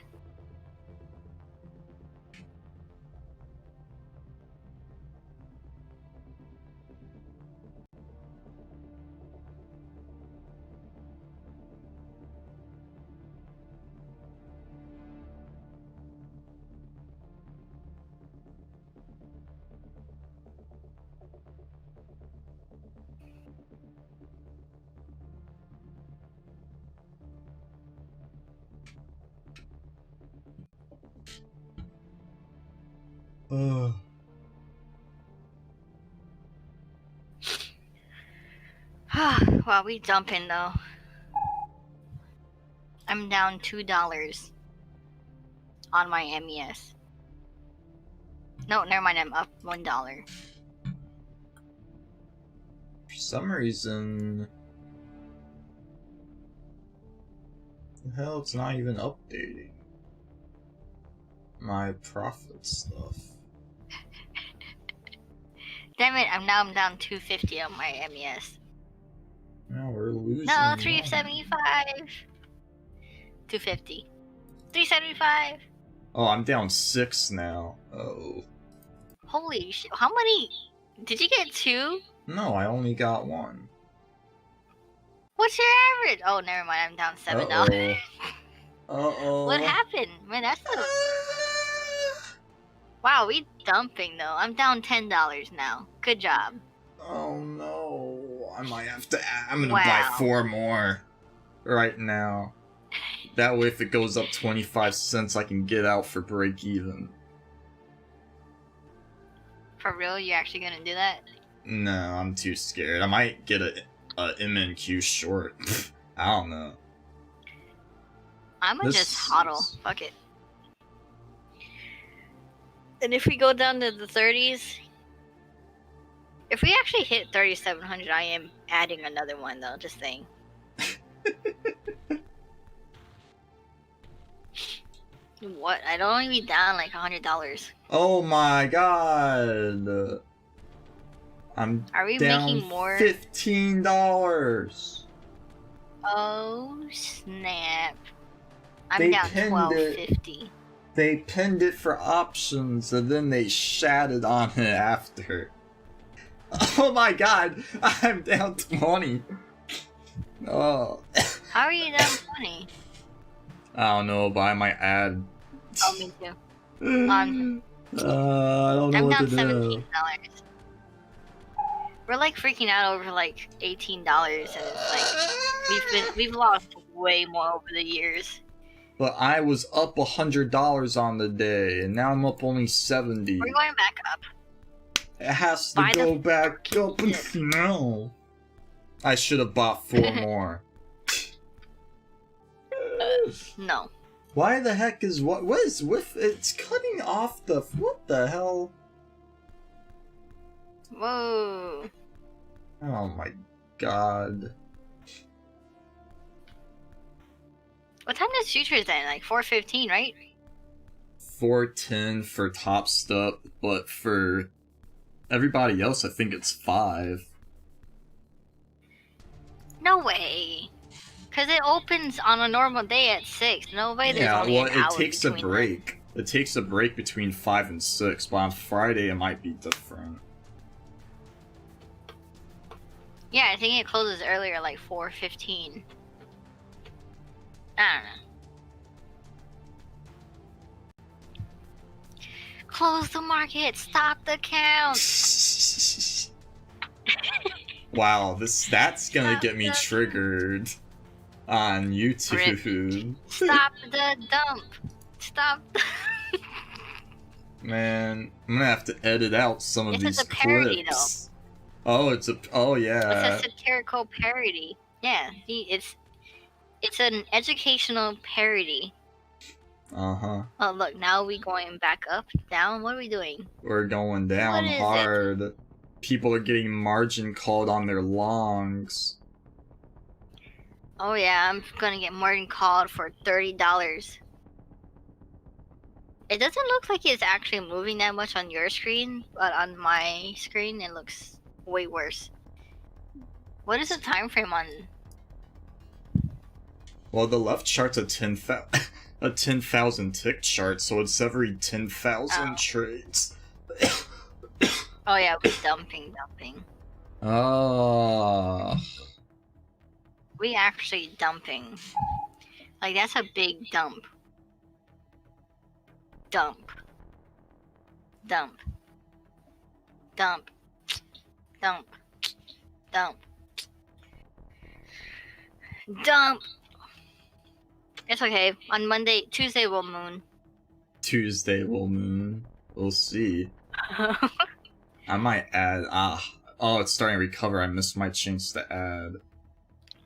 Wow, we dumping though. I'm down $2 on my MES. No, never mind, I'm up $1. For some reason, the hell, it's not even updating my profit stuff. Damn it, I'm down $2.50 on my MES. Now we're losing. No, money. $3.75. $2.50. $3.75. Oh, I'm down 6 now. Oh. Holy shit! How many? Did you get 2? No, I only got 1. What's your average? Oh, never mind. I'm down $7. Uh-oh. What happened? Man, that's a... Wow, we dumping though. I'm down $10 now. Good job. Oh no. I might have to. I'm gonna Wow. buy 4 more right now. That way, if it goes up 25 cents, I can get out for break even. For real? You actually gonna do that? No, I'm too scared. I might get a MNQ short. I don't know. I'ma This just hodl. is- Fuck it. And if we go down to the 30s, if we actually hit 3,700, I am adding another one though. Just saying. What? I'd only be down like $100. Oh my god. I'm Are we down making more? $15. Oh snap! I'm They down pinned it. $12.50. They pinned it for options and then they shattered on it after. Oh my god, I'm down 20. Oh. How are you down 20? I don't know, but I might add. Oh, me too. I don't know I'm what down to $17. do. We're like freaking out over like $18, and it's like we've lost way more over the years. But I was up $100 on the day, and now I'm up only 70. We're going back up. It has to Buy the go back up fucking dip. now. I should have bought 4 more. No. Why the heck is what is with it's cutting off the what the hell? Whoa. Oh my god. What time does futures then? Like 4:15, right? 410 for Topstep, but for everybody else I think it's 5. No way. Cause it opens on a normal day at 6. No way. There's Yeah, only well an it hour takes a between break. It takes a break between 5 and 6, but on Friday it might be different. Yeah, I think it closes earlier, like 4:15. I don't know. Close the market. Stop the count. Wow, that's gonna Stop get me the- triggered on YouTube. Stop the dump. Stop. Man, I'm gonna have to edit out some of This these is a parody, clips. Oh, it's a yeah. It's a satirical parody. Yeah, it's an educational parody. Uh-huh. Oh look, now we going back up, down. What are we doing? We're going down What is it? hard. People are getting margin called on their longs. Oh yeah, I'm gonna get margin called for $30. It doesn't look like it's actually moving that much on your screen, but on my screen it looks way worse. What is the time frame on? Well, the left chart's a 10,000 tick chart, so it's every 10,000 Oh. trades. Oh yeah, we're dumping. Oh. We actually dumping. Like that's a big dump. Dump. Dump. Dump. Dump. Dump. Dump. It's okay. On Tuesday we'll moon. Tuesday will moon. We'll see. I might add. Oh, it's starting to recover. I missed my chance to add.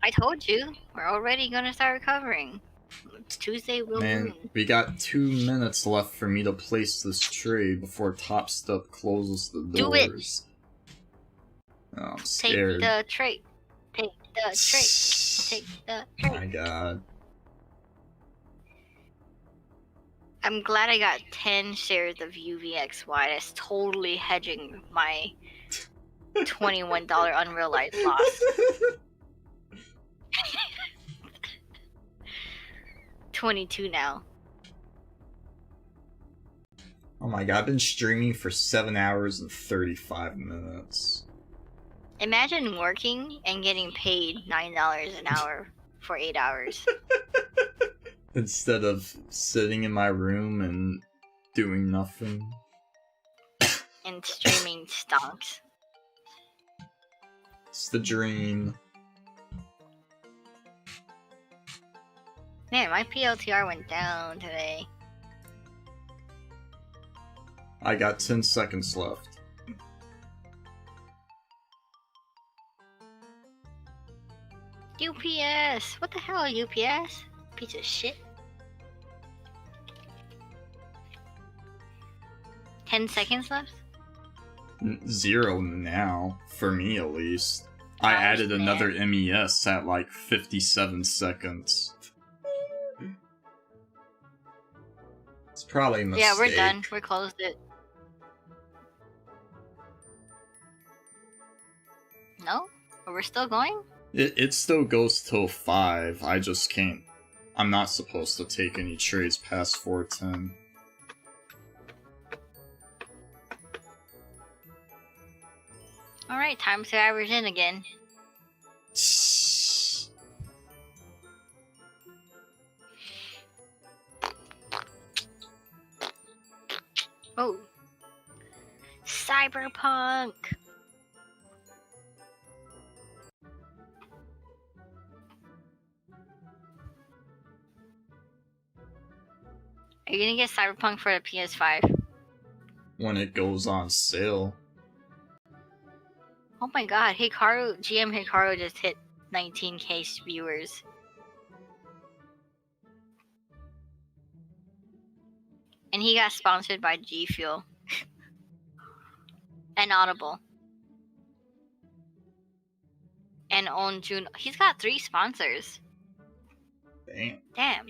I told you, we're already gonna start recovering. It's Tuesday we'll Man, moon. we got 2 minutes left for me to place this trade before Topstep closes the Do it. doors. Oh, I'm Take scared. the trade. Take the trade. Take the My trade. god. I'm glad I got 10 shares of UVXY. That's totally hedging my $21 unrealized loss. 22 now. Oh my god, I've been streaming for 7 hours and 35 minutes. Imagine working and getting paid $9 an hour for 8 hours. Instead of sitting in my room and doing nothing. And streaming stonks. It's the dream. Man, my PLTR went down today. I got 10 seconds left. UPS! What the hell, UPS? Piece of shit. 10 seconds left? 0 now, for me at least. I added another MES at like 57 seconds. It's probably a mistake. Yeah, we're done. We closed it. No? But we're still going? It still goes till 5. I just can't. I'm not supposed to take any trades past 410. Alright, time to average in again. Oh. Cyberpunk! Are you gonna get Cyberpunk for the PS5? When it goes on sale. Oh my god, Hikaru, GM Hikaru just hit 19k viewers. And he got sponsored by G Fuel. And Audible. And On June. He's got 3 sponsors. Damn. Damn.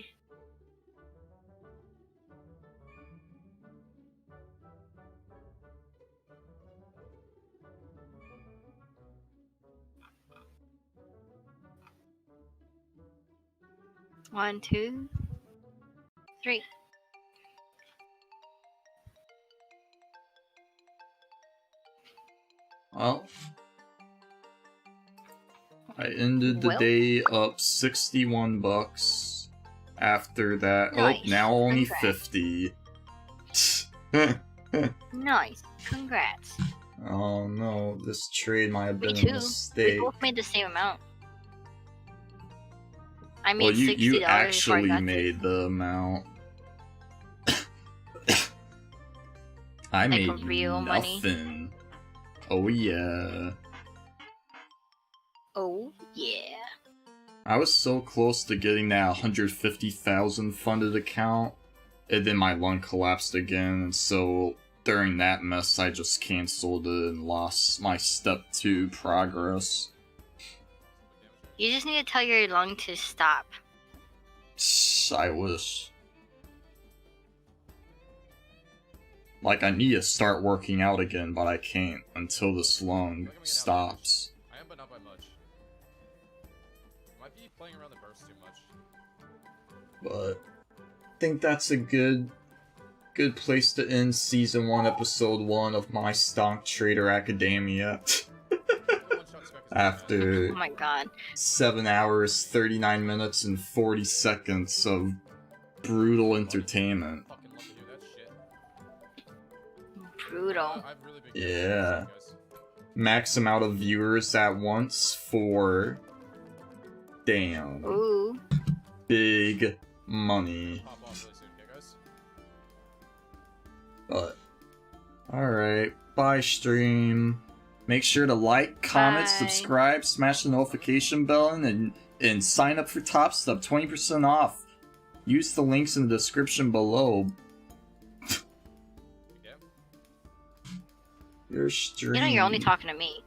One, 2, 3. Well, I ended the Well. day up 61 bucks. After that, Nice. oh, now only Congrats. 50. Nice. Congrats. Oh no, this trade might have Me been too. a We mistake. both made the same amount. I made Well, $60 you before I actually got made the amount. I Like made real money? nothing. Oh yeah. Oh, yeah. I was so close to getting that 150,000 funded account, and then my lung collapsed again, and so during that mess I just cancelled it and lost my step 2 progress. You just need to tell your lung to stop. I wish. Like, I need to start working out again, but I can't until this lung stops. I am, but not by much. Might be playing around the burst too much. But I think that's a good place to end Season 1, Episode 1 of My Stonk Trader Academia. After Oh my god. 7 hours, 39 minutes, and 40 seconds of brutal entertainment. Fucking love to do that shit. Brutal. I've really been Yeah. guys. Max amount of viewers at once for... Damn. Ooh. Big money. Pop off really soon, okay, guys? But, alright. Bye, stream. Make sure to like, comment, Bye. subscribe, smash the notification bell, and sign up for Topstep. 20% off. Use the links in the description below. Okay. Your stream. You know you're only talking to me.